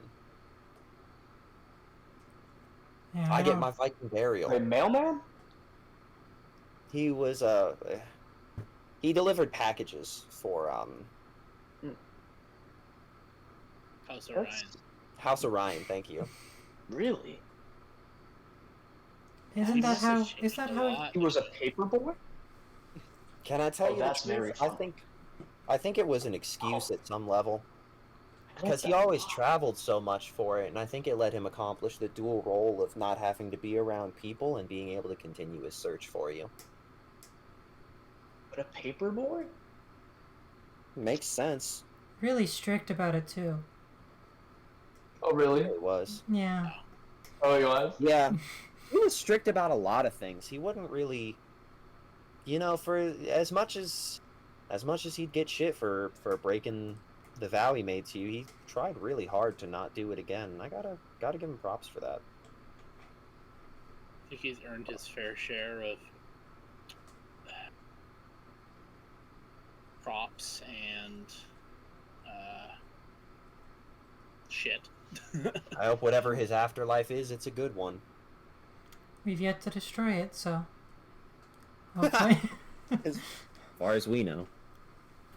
Yeah, I get don't- my Viking burial. Wait, mailman? He was he delivered packages for House Orion. That's House Orion. Thank you. really. Isn't that how? Is that how? He was a paper boy? Can I tell Oh, you the that's truth? very fun. I think it was an excuse at some level. Because he always traveled so much for it, and I think it let him accomplish the dual role of not having to be around people and being able to continue his search for you. But a paper boy? Makes sense. Really strict about it too. Oh, really? It was. Yeah. Oh, he was? Yeah. He was strict about a lot of things. He wouldn't really, for as much as he'd get shit for breaking the vow he made to you, he tried really hard to not do it again. And I gotta give him props for that. I think he's earned his fair share of props and shit. I hope whatever his afterlife is, it's a good one. We've yet to destroy it, so. Hopefully. As far as we know.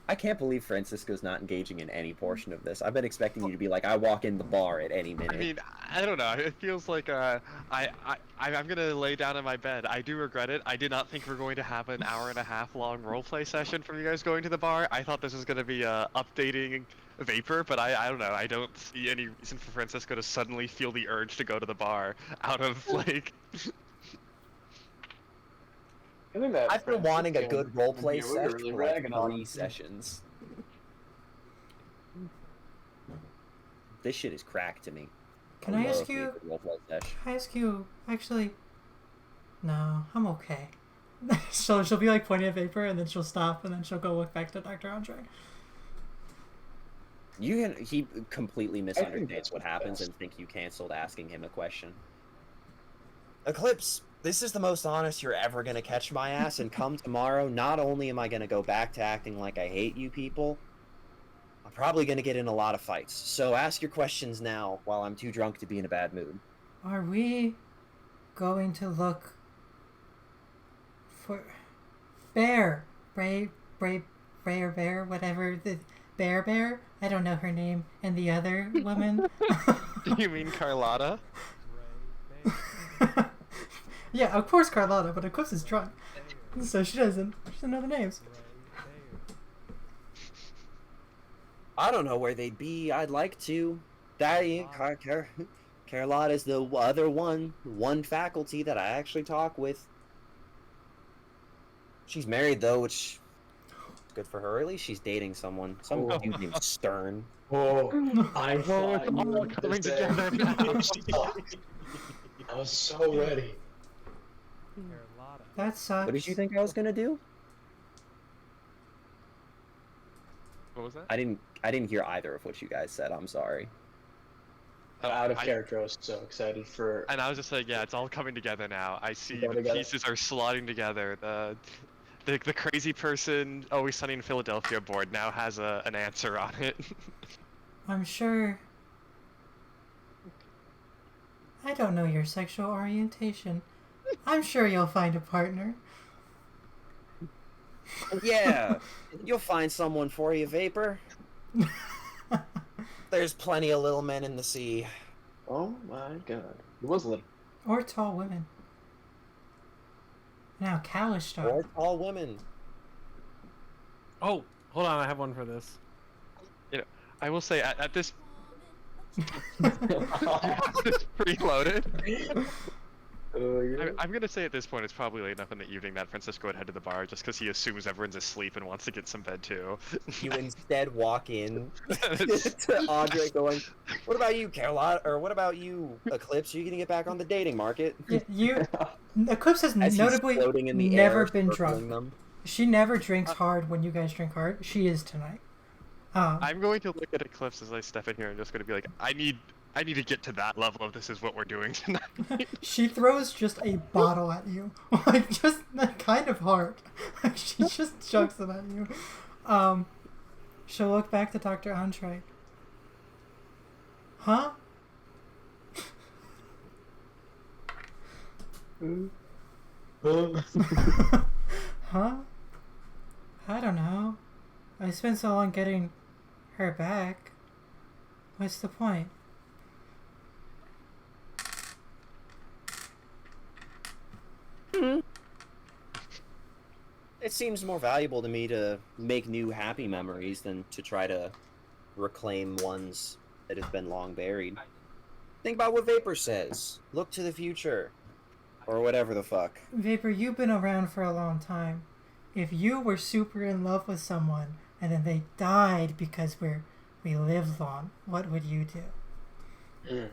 I can't believe Francisco's not engaging in any portion of this. I've been expecting you to be like, I walk in the bar at any minute. I mean, I don't know. It feels like I'm gonna lay down in my bed. I do regret it. I did not think we're going to have an hour and a half long roleplay session from you guys going to the bar. I thought this was gonna be updating Vapor, but I don't know. I don't see any reason for Francisco to suddenly feel the urge to go to the bar out of like. I think that I've been wanting a Francisco good roleplay and you were session really for like ragging on 3 him. sessions. This shit is crack to me. Can I ask love me a you? good roleplay session. Can I ask you? Actually, no, I'm okay. she'll be like pointing at Vapor, and then she'll stop, and then she'll go look back to Dr. Andre. He completely that's misunderstands what the happens best. and think you canceled asking him a question. Eclipse, this is the most honest you're ever gonna catch my ass, and come tomorrow, not only am I gonna go back to acting like I hate you people, I'm probably gonna get in a lot of fights. So ask your questions now while I'm too drunk to be in a bad mood. Are we going to look for Bear, Bray, Bear, whatever the Bear? I don't know her name, and the other woman. Do you mean Carlotta? Yeah, of course Carlotta, but Eclipse is drunk, so she doesn't know the names. I don't know where they'd be. I'd like to. Carlotta's the other one faculty that I actually talk with. She's married though, which is good for her. Or at least she's dating someone. Some Oh. dude named Stern. Oh, I Oh, thought it's you all were coming to say- together now. I was so ready. That sucks. What did you think I was gonna do? What was that? I didn't hear either of what you guys said. I'm sorry. Out of I- character, I was so excited for. And I was just like, yeah, it's all coming together now. I see Coming the together. pieces are slotting together. The crazy person Always Sunny in Philadelphia board now has an answer on it. I'm sure. I don't know your sexual orientation. I'm sure you'll find a partner. Yeah, you'll find someone for you, Vapor. There's plenty of little men in the sea. Oh my god. It was little. Or tall women. Now, Kalistar. Or tall women. Oh, hold on, I have one for this. I will say at this it's preloaded. I'm gonna say at this point it's probably late enough in the evening that Francisco would head to the bar just because he assumes everyone's asleep and wants to get some bed too. You instead walk in to Andre going, what about you, Carlotta? Or what about you, Eclipse? Are you gonna get back on the dating market? Eclipse has As notably he's floating in the never air, been circling drunk. them. She never drinks hard when you guys drink hard. She is tonight. I'm going to look at Eclipse as I step in here and just gonna be like, I need I need to get to that level of this is what we're doing tonight. She throws just a bottle at you, like just kind of hard. Like she just chucks them at you. She'll look back to Dr. Andre. Huh? Huh? I don't know. I spent so long getting her back. What's the point? It seems more valuable to me to make new happy memories than to try to reclaim ones that have been long buried. Think about what Vapor says. Look to the future. Or whatever the fuck. Vapor, you've been around for a long time. If you were super in love with someone and then they died because we lived long, what would you do?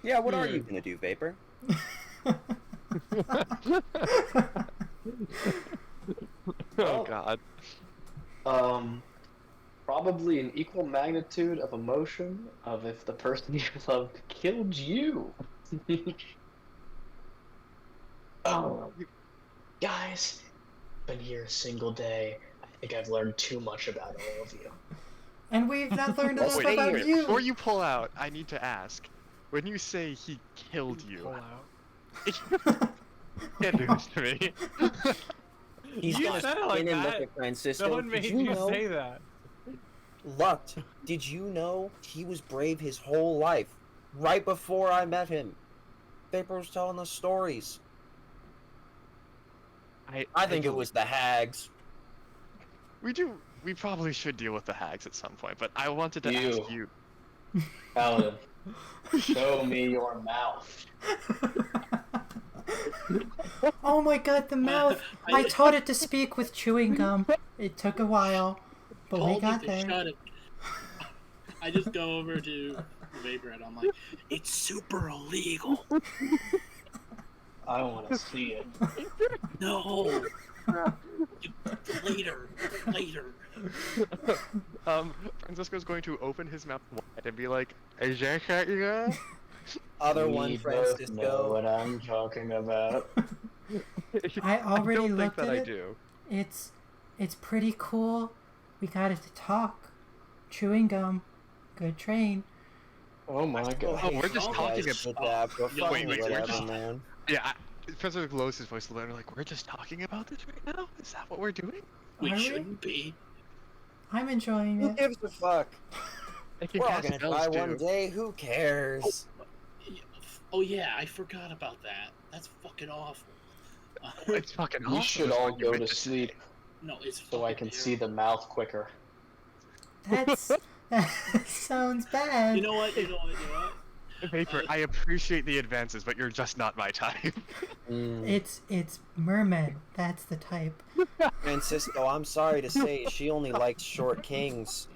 Yeah, what are you gonna do, Vapor? Oh god. Probably an equal magnitude of emotion of if the person you loved killed you. Oh, guys, been here a single day. I think I've learned too much about all of you. And we've not learned enough Wait, about here. you. Before you pull out, I need to ask. When you say he killed you, Pull out. can't do this to me. He's You gonna said it spin like and that. look at Francisco. No one made Did you know? say that. Luct, did you know he was brave his whole life? Right before I met him. Vapor was telling us stories. I think it was the hags. We probably should deal with the hags at some point, but I wanted to ask you. Paladin, show me your mouth. Oh my god, the mouth! I taught it to speak with chewing gum. It took a while, but we Told you got to there. shut it. I just go over to Vapor and I'm like, it's super illegal. I want to see it. No. Later. Francisco's going to open his mouth wide and be like, "Is that what you got?" Other We one, both Francisco. know what I'm talking about. I already don't think looked that at I it. do. It's pretty cool. We got it to talk. Chewing gum. Good train. Oh my god. Oh, we're just talking Guys, about. with that, but Yeah, fucking wait, we're whatever, just- man. Yeah, Francisco lowers his voice a little bit. Like, we're just talking about this right now. Is that what we're doing? We Are we? shouldn't be. I'm enjoying Who it. gives a fuck? I can We're all cast gonna spells, die too. one day. Who cares? Oh yeah, I forgot about that. That's fucking awful. It's fucking awesome. We should is all what you go meant to say. sleep No, it's so I fucking can see the terrible. mouth quicker. That sounds bad. You know what? Vapor, I appreciate the advances, but you're just not my type. Mm. It's mermen. That's the type. Francisco, I'm sorry to say, she only likes short kings.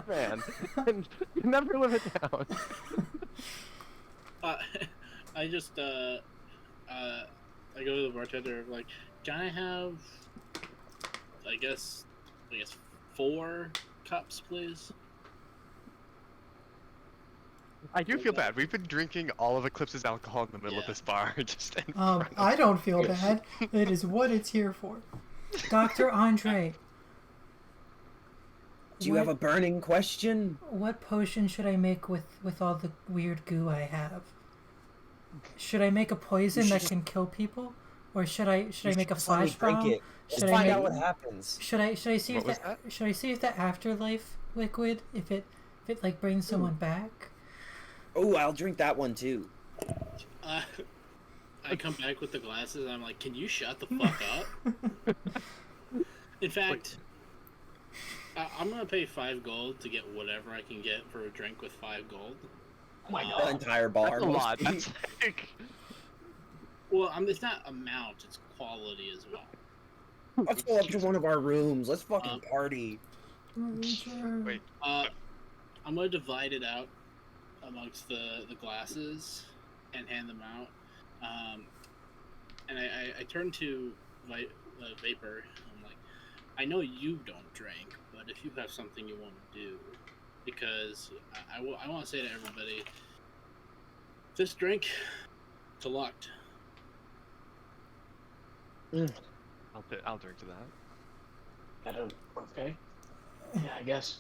Man, and never live it down. I just I go to the bartender like, can I have I guess 4 cups, please? I do feel bad. We've been drinking all of Eclipse's alcohol in the middle of Yeah. this bar. Just in front of I don't feel bad. It is what it's here for. Dr. Andre, Do you have a burning question? what potion should I make with all the weird goo I have? Should I make a poison should that just- can kill people, or should I make a Just let me flash drink bomb? it. Just Should I find make out what happens. should I see What if was that should I see if the afterlife liquid if it like brings someone back? Oh, I'll drink that one too. I come back with the glasses and I'm like, can you shut the fuck up? In fact, I'm gonna pay 5 gold to get whatever I can get for a drink with 5 gold. Oh my The god. entire bar. That's a must lot. be. That's like... Well, it's not amount; it's quality as well. Let's go up to one of our rooms. Let's fucking Um, party. Wait. I'm gonna divide it out amongst the glasses and hand them out. And I turn to Vapor. I'm like, I know you don't drink, but if you have something you want to do, because I want to say to everybody, this drink, to Luct. I'll drink to that. I don't. Okay. Yeah, I guess.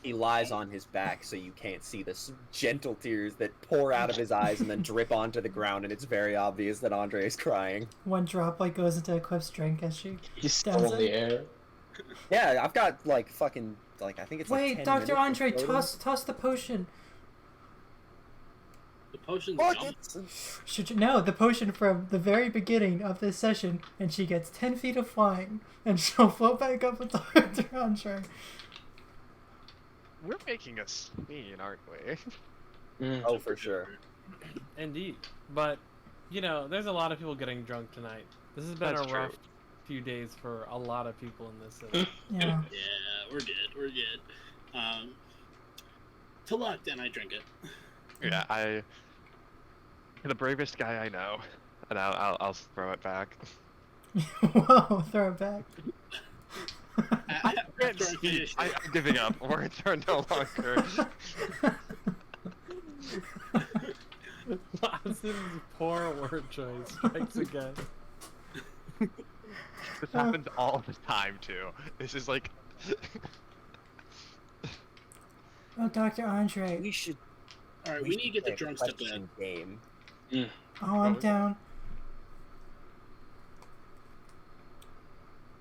He lies on his back so you can't see the gentle tears that pour out of his eyes and then drip onto the ground, and it's very obvious that Andre is crying. One drop like goes into Eclipse's drink as she He's still downs in the it. air. Yeah, I've got like fucking like I think it's like Wait, 10 Dr. minutes Andre, of photos. toss the potion. The potion's Fuck gone. it. Should you know the potion from the very beginning of this session, and she gets 10 feet of flying, and she'll float back up with Dr. Andre. We're making a scene, aren't we? Oh, for sure. Indeed. But, you know, there's a lot of people getting drunk tonight. This has been That's a rough true. few days for a lot of people in this city. Yeah. Yeah, we're good. To Luct, and I drink it. Yeah, you're the bravest guy I know, and I'll throw it back. Whoa, throw it back. I can't After I speak. finish I'm giving up. Words are no longer. Watson's poor word choice strikes again. This happens all the time too. This is like. Oh, Dr. Andre. We should. All right, we need to get the play a drunks to bed. question game. Oh, I'm was down.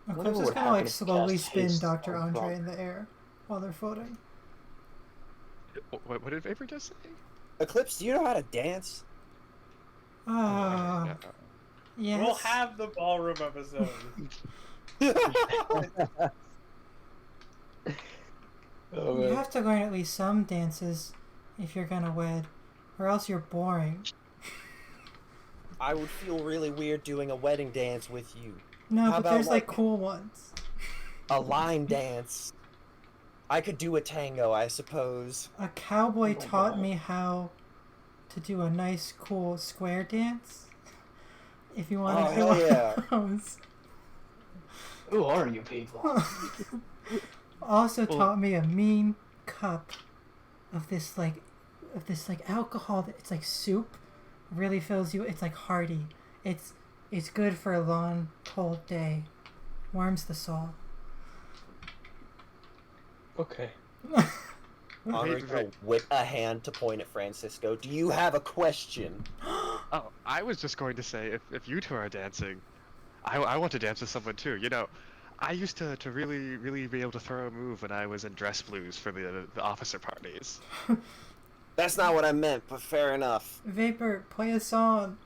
wonder Eclipse is what gonna like happened if slowly cast spin haste Dr. on Andre Trump. in the air while they're floating. What did Vapor just say? Eclipse, do you know how to dance? Ah, Yeah. yes. We'll have the ballroom episode. Oh, You man. have to learn at least some dances if you're gonna wed, or else you're boring. I would feel really weird doing a wedding dance with you. No, How but about, there's like like- cool ones. A line dance. I could do a tango, I suppose. A cowboy Oh my taught God. me how to do a nice, cool square dance. If you want Oh, to hell do yeah. those. Who are you people? Also Well- taught me a mean cup of this like alcohol that it's like soup, really fills you. It's like hearty. It's good for a long cold day. Warms the soul. Okay. Honor's gonna whip a hand to point at Francisco. Do you have a question? Oh, I was just going to say, if you two are dancing, I want to dance with someone too. You know, I used to really be able to throw a move when I was in dress blues for the officer parties. That's not what I meant, but fair enough. Vapor, play a song.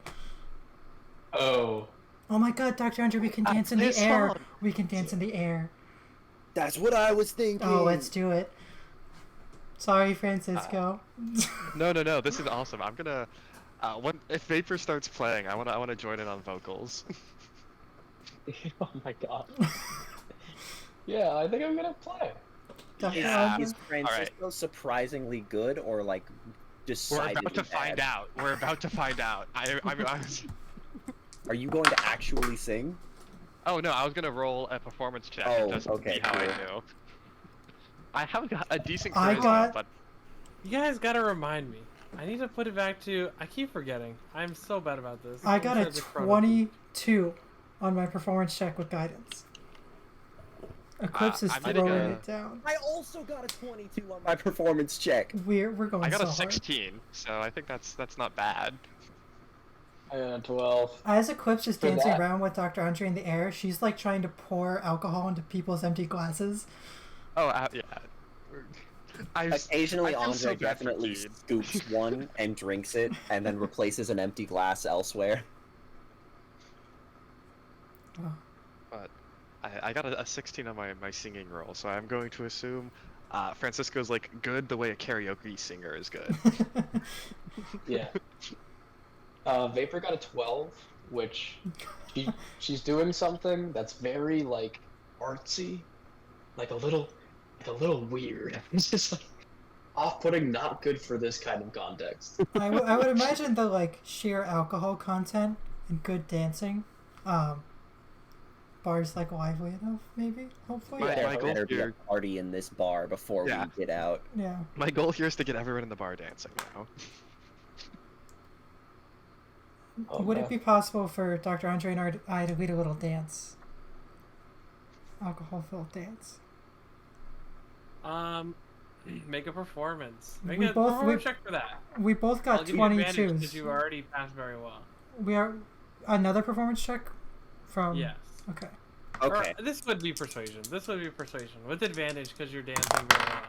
Oh. Oh my god, Dr. Andre, we can dance in play the a air. song. We can dance in the air. That's what I was thinking. Oh, let's do it. Sorry, Francisco. No, this is awesome. I'm gonna, if Vapor starts playing, I wanna join in on vocals. Oh my god. Yeah, I think I'm gonna play. Dr. Yeah. Andre. Is Francisco surprisingly good or like We're decidedly about to find bad? out. We're about to find out. I was. Are you going to actually sing? Oh no, I was gonna roll a performance check Oh, just okay, see how I cool. do. I have got a decent I charisma, got- but You guys gotta remind me. I need to put it back to. I keep forgetting. I'm so bad about this. I got a Insert the chrono. 22 on my performance check with guidance. Eclipse is I'm gonna throwing go- it down. I also got a 22 on my performance check. We're going I got so a hard. 16, so I think that's not bad. I got a 12. As Eclipse is For dancing that- around with Dr. Andre in the air, she's like trying to pour alcohol into people's empty glasses. Oh yeah. Occasionally, I feel Andre so bad for definitely Gene. scoops one and drinks it, and then replaces an empty glass elsewhere. But I got a 16 on my singing roll, so I'm going to assume Francisco's like good the way a karaoke singer is good. Yeah. Vapor got a 12, which she's doing something that's very like artsy, like a little weird. It's just like off-putting, not good for this kind of context. I would imagine the like sheer alcohol content and good dancing bar's like lively enough, maybe, hopefully. My There goal better be a here- party in this bar before Yeah. we get out. Yeah. My goal here is to get everyone in the bar dancing now. Would it be possible for Dr. Andre and I to lead a little dance? Alcohol-filled dance. Make a performance. Make We a both- performance we- check for that. We both I'll got give you advantage 22s. because you already passed very well. We are another performance check from. Yes. Okay. Okay. Or, this would be persuasion. This would be persuasion with advantage because you're dancing very well.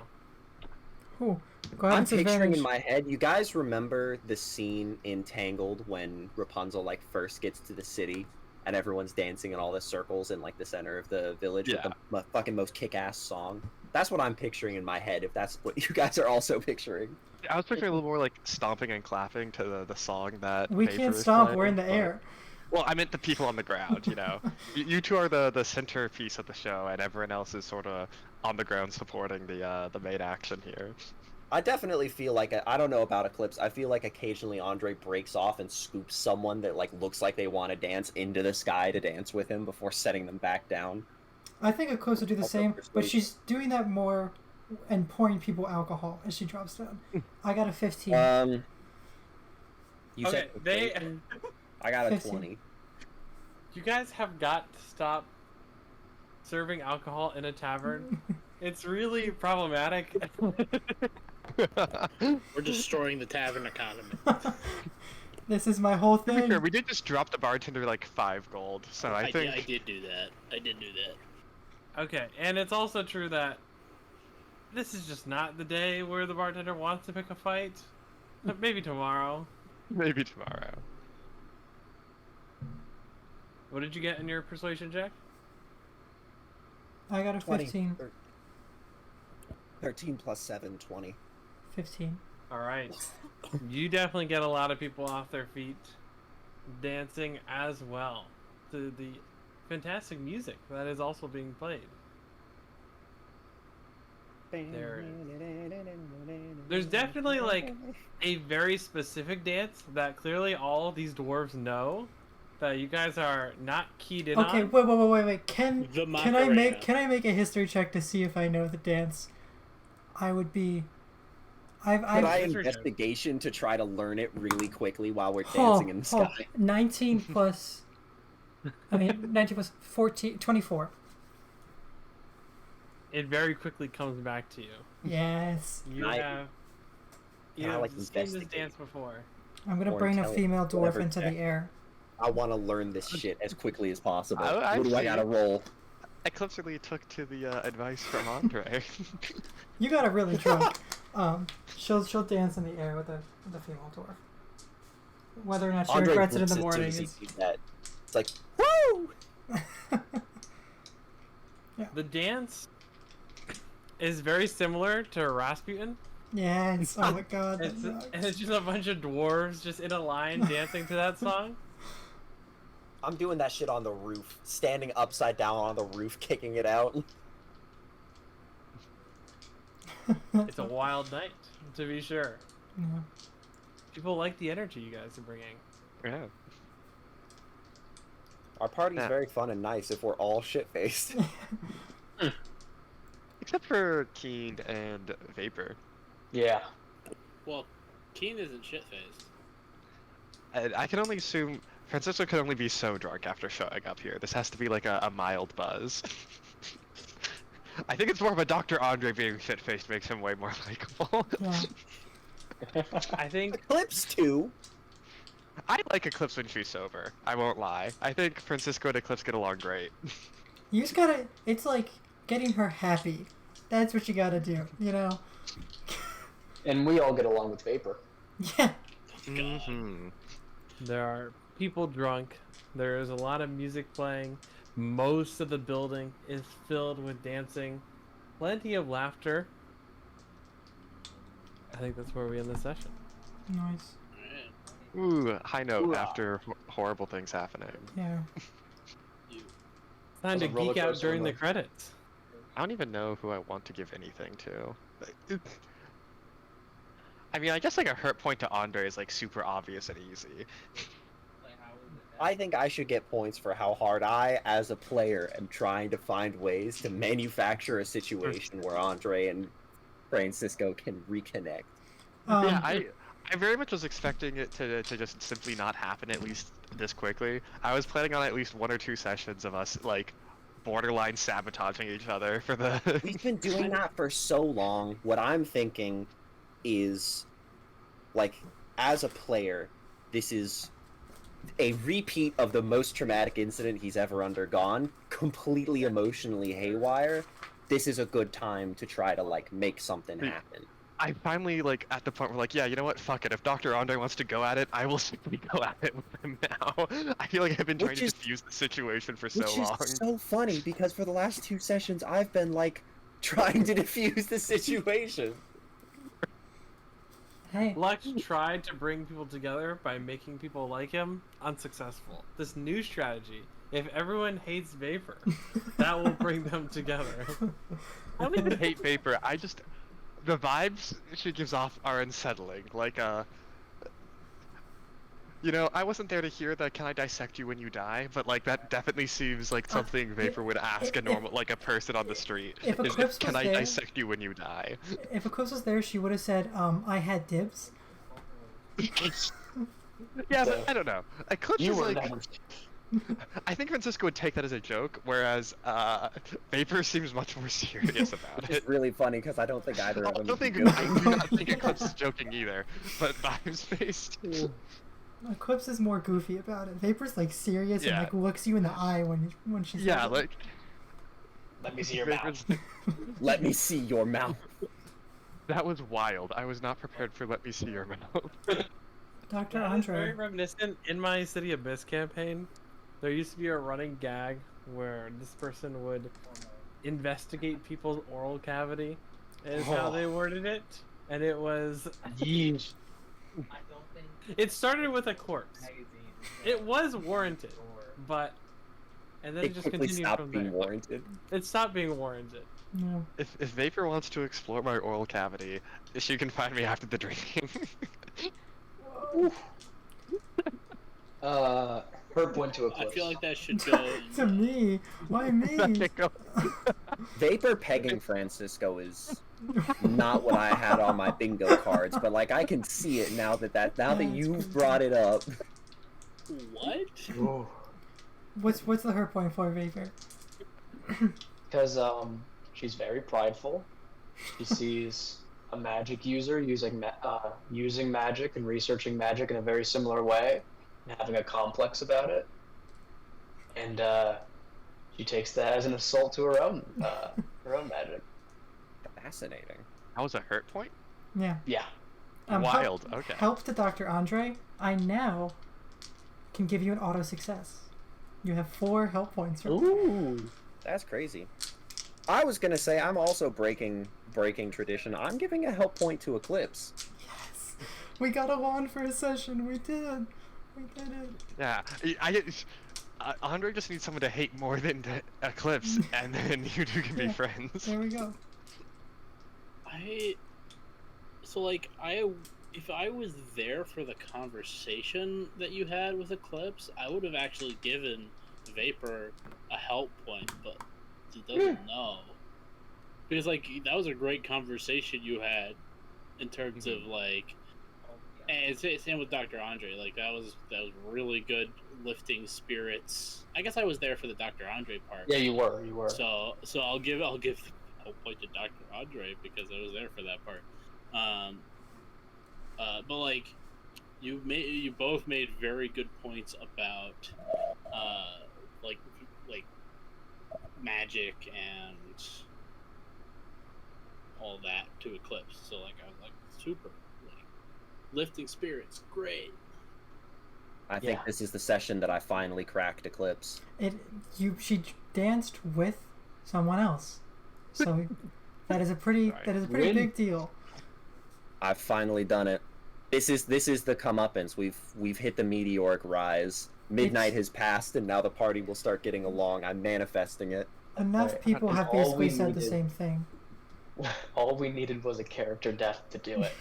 Ooh, go ahead. I'm It's picturing advantage. in my head. You guys remember the scene in Tangled when Rapunzel like first gets to the city and everyone's dancing in all the circles in like the center of the village with the fucking most kick-ass song? That's what I'm picturing in my head. If that's what you guys are also picturing. I was picturing a little more like stomping and clapping to the song that We Paper can't is stomp. playing, We're in the but- air. Well, I meant the people on the ground, you know. You two are the centerpiece of the show, and everyone else is sort of on the ground supporting the main action here. I definitely feel like I don't know about Eclipse. I feel like occasionally Andre breaks off and scoops someone that like looks like they want to dance into the sky to dance with him before setting them back down. I think Eclipse would do the Also same, but persuasion. she's doing that more and pouring people alcohol as she drops down. I got a 15. You Okay, said they. persuasion? I got a 15. 20. You guys have got to stop serving alcohol in a tavern. It's really problematic. We're destroying the tavern economy. This is my whole To be thing. fair, we did just drop the bartender like 5 gold, so I think I did do that. I did do that. Okay, and it's also true that this is just not the day where the bartender wants to pick a fight. But maybe tomorrow. maybe tomorrow. What did you get in your persuasion check? I got a 20. 15. 13 plus 7, 20. 15. Alright. You definitely get a lot of people off their feet dancing as well to the fantastic music that is also being played. There's definitely like a very specific dance that clearly all these dwarves know that you guys are not keyed in Okay, on. wait. Can The I Macarena. make a history check to see if I know the dance? I would be. Could I History check. investigation to try to learn it really quickly while we're dancing in the sky? 19 plus. 19 plus 14, 24. It very quickly comes back to you. Yes. You I- have you I have like seen this investigate. dance before. I'm gonna Or bring a intelligence, female dwarf whatever into check. the air. I want to learn this shit as quickly as possible. I What do I see. gotta roll? Eclipse really took to the advice from Andre. You got her really drunk. She'll dance in the air with the female dwarf. Whether or not she Andre regrets it in whoops the as soon morning as he is. sees that. It's like, woo! The dance is very similar to Rasputin. Yes. Oh my god. that It's, rocks. and it's just a bunch of dwarves just in a line dancing to that song. I'm doing that shit on the roof, standing upside down on the roof, kicking it out. It's a wild night, to be sure. Yeah. People like the energy you guys are bringing. Yeah. Our party's Yeah. very fun and nice if we're all shit-faced. Except for Keen and Vapor. Yeah. Well, Keen isn't shit faced. I can only assume Francisco could only be so drunk after showing up here. This has to be like a mild buzz. I think it's more of a Dr. Andre being shit-faced makes him way more likable. Yeah. I think Eclipse 2. I like Eclipse when she's sober. I won't lie. I think Francisco and Eclipse get along great. You just gotta. It's like getting her happy. That's what you gotta do. You know. And we all get along with Vapor. Yeah. Mm-hmm. there are people drunk. There is a lot of music playing. Most of the building is filled with dancing. Plenty of laughter. I think that's where we end the session. Nice. Alright. Ooh, high note Hoorah. after horrible things happening. Yeah. You. It's time to There's a roller geek out coaster during the ride. credits. I don't even know who I want to give anything to. I mean, I guess like a hurt point to Andre is like super obvious and easy. I think I should get points for how hard I, as a player, am trying to find ways to manufacture a situation where Andre and Francisco can reconnect. Yeah, I very much was expecting it to just simply not happen, at least this quickly. I was planning on at least 1 or 2 sessions of us, like, borderline sabotaging each other for the... We've been doing that for so long. What I'm thinking is, like, as a player, this is a repeat of the most traumatic incident he's ever undergone, completely emotionally haywire. This is a good time to try to, like, make something happen. I finally, like, at the point where, like, yeah, you know what, fuck it. If Dr. Andre wants to go at it, I will simply go at it with him now. I feel like I've been trying to defuse the situation for so long. Which is so funny, because for the last 2 sessions, I've been, like, trying to defuse the situation. Hey, Luct tried to bring people together by making people like him. Unsuccessful. This new strategy, if everyone hates Vapor, that will bring them together. I don't even hate Vapor, I just... The vibes she gives off are unsettling. Like, you know, I wasn't there to hear the "Can I dissect you when you die?" But like that definitely seems like something Vapor would ask a normal, like a person on the street. If Eclipse "Can was I there- dissect you when you die?" if Eclipse was there, she would have said, "I had dibs." Yeah, but I don't know. Eclipse You is were like. never. I think Francisco would take that as a joke, whereas Vapor seems much more serious about it. It's really funny, because I don't think either of I them... don't think I do not think Eclipse is joking either, but vibes based. Eclipse is more goofy about it. Vapor's like serious and Yeah. like looks you in the eye when she says Yeah, it. like Let me see your mouth. Vapor's- Let me see your mouth. That was wild. I was not prepared for "Let me see your mouth." Dr. That is very Andre. reminiscent. In my City Abyss campaign, there used to be a running gag where this person would investigate people's oral cavity, is how they worded it, and it was. Yeesh. It started with a corpse. It was warranted, but and then it It just quickly continued stopped from being there. warranted. It stopped being warranted. Yeah. If Vapor wants to explore my oral cavity, she can find me after the drinking. Herb went to I Eclipse. feel like that should go. To me, why me? Vapor pegging Francisco is not what I had on my bingo cards, but like I can see it now that you've brought it up. What? Ooh. What's the hurt point for Vapor? Because she's very prideful. She sees a magic user using magic and researching magic in a very similar way, and having a complex about it. And she takes that as an assault to her own magic. Fascinating. That was a hurt point? Yeah. Yeah. Wild, okay. Help to Dr. Andre. I now can give you an auto success. You have 4 help points. From Ooh, that's crazy. I was gonna say I'm also breaking tradition. I'm giving a help point to Eclipse. Yes. We got a wand for a session. We did. We did it. Yeah, Andre just needs someone to hate more than Eclipse, and then you two can be Yeah. friends. There we go. If I was there for the conversation that you had with Eclipse, I would have actually given Vapor a help point, but he doesn't know. Because like that was a great conversation you had in terms of like, and same with Dr. Andre. Like that was really good, lifting spirits. I guess I was there for the Dr. Andre part. Yeah, you were. You were. So I'll give the help point to Dr. Andre because I was there for that part. But like, you both made very good points about like magic and all that to Eclipse. So like I was like super like lifting spirits, great. I think this is the session that I finally cracked Eclipse. She danced with someone else. So that is a pretty Win. big deal. I've finally done it. This is the comeuppance. We've hit the meteoric rise. Midnight has passed, and now the party will start getting along. I'm manifesting it. Enough Right. people have All basically we said the needed. same thing. All we needed was a character death to do it.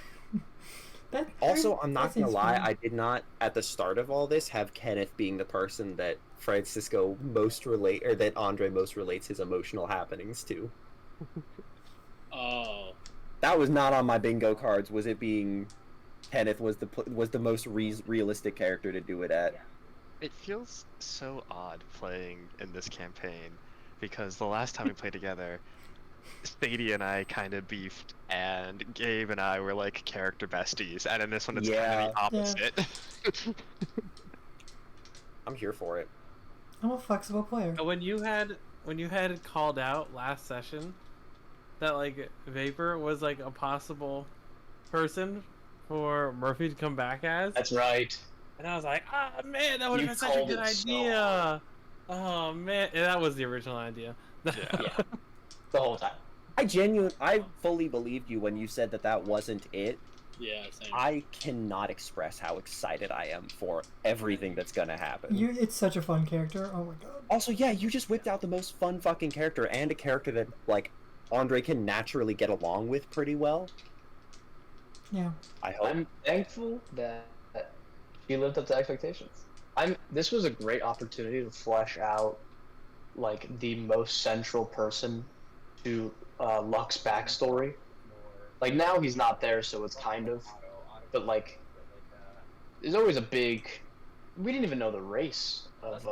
Also, I'm not that gonna seems lie, fine. I did not at the start of all this have Kenneth being the person that Francisco most relate or that Andre most relates his emotional happenings to. Oh, That was not on my bingo cards. Was it being Kenneth was the most realistic character to do it at? It feels so odd playing in this campaign because the last time we played together, Sadie and I kind of beefed, and Gabe and I were like character besties, and in this one it's kind Yeah. of the opposite. I'm here for it. I'm a flexible player. When you had called out last session that like Vapor was like a possible person for Murphy to come back as, That's right. and I was like, ah man, that would You have been such a called good it so idea. Oh man, and that was the original idea. Yeah. Yeah. The whole time. I fully believed you when you said that wasn't it. yeah, same. I cannot express how excited I am for everything that's gonna happen. It's such a fun character. Oh my god. Also, yeah, you just whipped out the most fun fucking character and a character that like Andre can naturally get along with pretty well. Yeah. I hope. I'm thankful that he lived up to expectations. This was a great opportunity to flesh out like the most central person to Luct's backstory. Like now he's not there, so it's kind of, but like there's always a big. We didn't even know the race of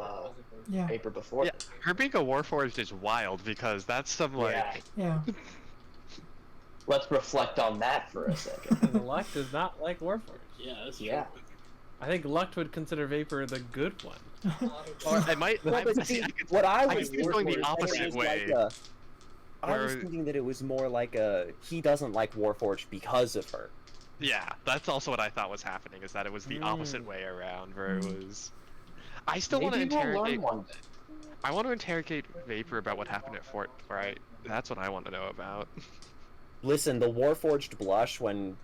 Yeah. Paper before. Yeah, her being a Warforged is wild because that's some like Yeah. Yeah. Let's reflect on that for a second. And Luct does not like Warforged. Yeah, that's true. Yeah. I think Luct would consider Vapor the good one. or I might. Well, I, but see, see, I could, what I I was could see it going the thinking opposite was way. I was where- thinking that it was more like he doesn't like Warforged because of her. Yeah, that's also what I thought was happening. Is that it was the opposite way around, where it was. I still want to Maybe we'll learn interrogate. one day. I want to interrogate Vapor about what happened at Fort. Right, that's what I want to know about. Listen, the Warforged blush when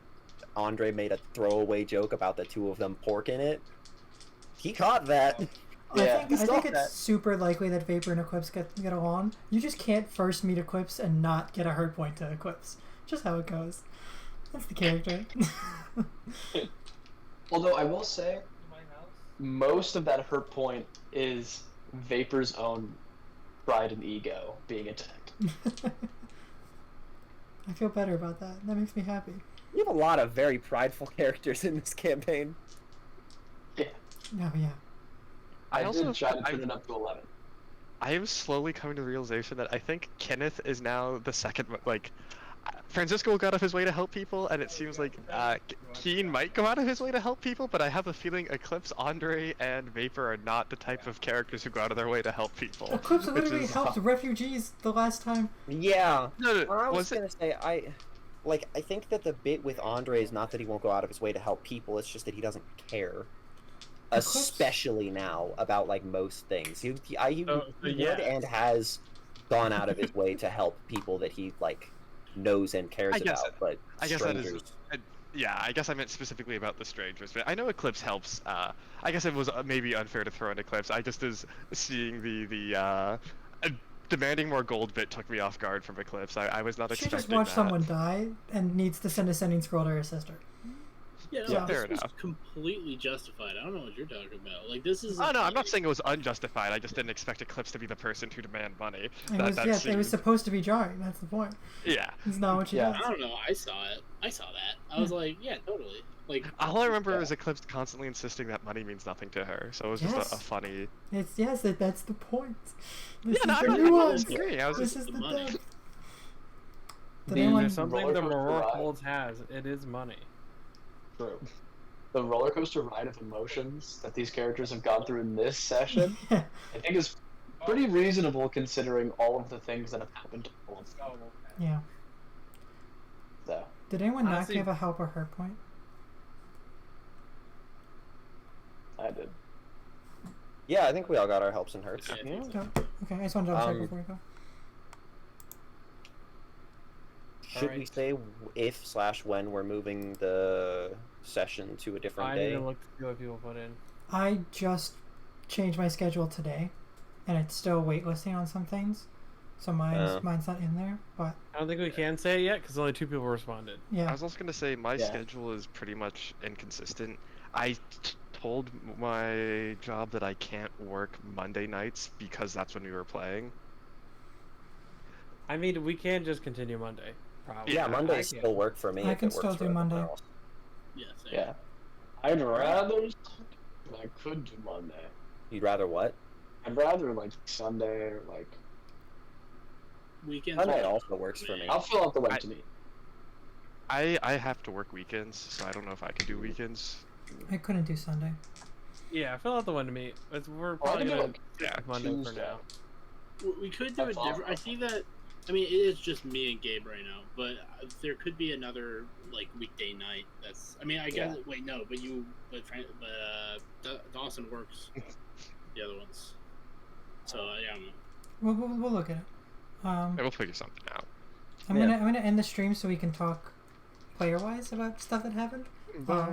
Andre made a throwaway joke about the two of them porking it. He caught that. Yeah. I think it's that. super likely that Vapor and Eclipse get along. You just can't first meet Eclipse and not get a hurt point to Eclipse. Just how it goes. That's the character. Although I will say, most of that hurt point is Vapor's own pride and ego being attacked. I feel better about that. That makes me happy. We have a lot of very prideful characters in this campaign. Yeah. Oh yeah. I also did try to I- turn it up to 11. I am slowly coming to the realization that I think Kenneth is now the second. Like, Francisco got out of his way to help people, and it seems like Keen might go out of his way to help people, but I have a feeling Eclipse, Andre, and Vapor are not the type of characters who go out of their way to help people. Eclipse which literally is- helped refugees the last time. Yeah. No, Well, I was was it? gonna say I think that the bit with Andre is not that he won't go out of his way to help people. It's just that he doesn't care, especially now about like most things. He would and has gone out of his way to help people that he like knows and cares I guess about. But I guess that is. strangers, Yeah, I guess I meant specifically about the strangers, but I know Eclipse helps. I guess it was maybe unfair to throw in Eclipse. I just as seeing the demanding more gold bit took me off guard from Eclipse. I was not She expecting just watched that. someone die and needs to send a sending scroll to her sister. Yeah, Yeah, this fair was enough. completely justified. I don't know what you're talking about. Like this is. Oh no, I'm not saying it was unjustified. I just didn't expect Eclipse to be the person to demand money. It was, that it seemed- was supposed to be jarring. That's the point. Yeah. It's not what she Yeah. does. I don't know. I saw it. I saw that. I was like, yeah, totally. Like All I remember is Eclipse constantly insisting that money means nothing to her. So it was just Yes. a funny. That's the point. This Yeah, no, is I'm the not nuance. disagreeing. I was This just is the the money. depth. Did There's anyone? something Roller the coaster Morocco ride. Holds has. It is money. True. The roller coaster ride of emotions that these characters have gone through in this session, I think is pretty reasonable considering all of the things that have happened to all of them. Yeah. So, Did anyone not Honestly- give a help or hurt point? I did. yeah, I think we all got our helps and hurts. Yeah, I think so. No? Okay, I just wanted to double check Um, before we go. Should we Alright. say if/when we're moving the session to a different I need day? to look to see what people put in. I just changed my schedule today, and it's still waitlisting on some things. so mine's not in there. But I don't think we can say it yet because only 2 people responded. I yeah, was also gonna say my Yeah. schedule is pretty much inconsistent. I told my job that I can't work Monday nights because that's when we were playing. I mean, we can just continue Monday. Probably. Yeah, I Mondays can. still work for me. I if can it works still for do everyone Monday. else. Yeah. Same. Yeah. I'd rather, but I could do Monday. You'd rather what? I'd rather like Sunday or like. Weekends. Sunday are- also works for me. I'll fill out the web to me. I have to work weekends, so I don't know if I can do weekends. I couldn't do Sunday. Yeah, fill out the one to me. We're Oh, I probably can do gonna like stick with Monday for Tuesday. now. We could do That's it different. I awesome. see that. I mean, it is just me and Gabe right now, but there could be another like weekday night. That's. I mean, I guess. Wait, no, but Dawson works. The other ones. So yeah. We'll look at it. Yeah, we'll figure something out. I'm gonna end the stream so we can talk player wise about stuff that happened.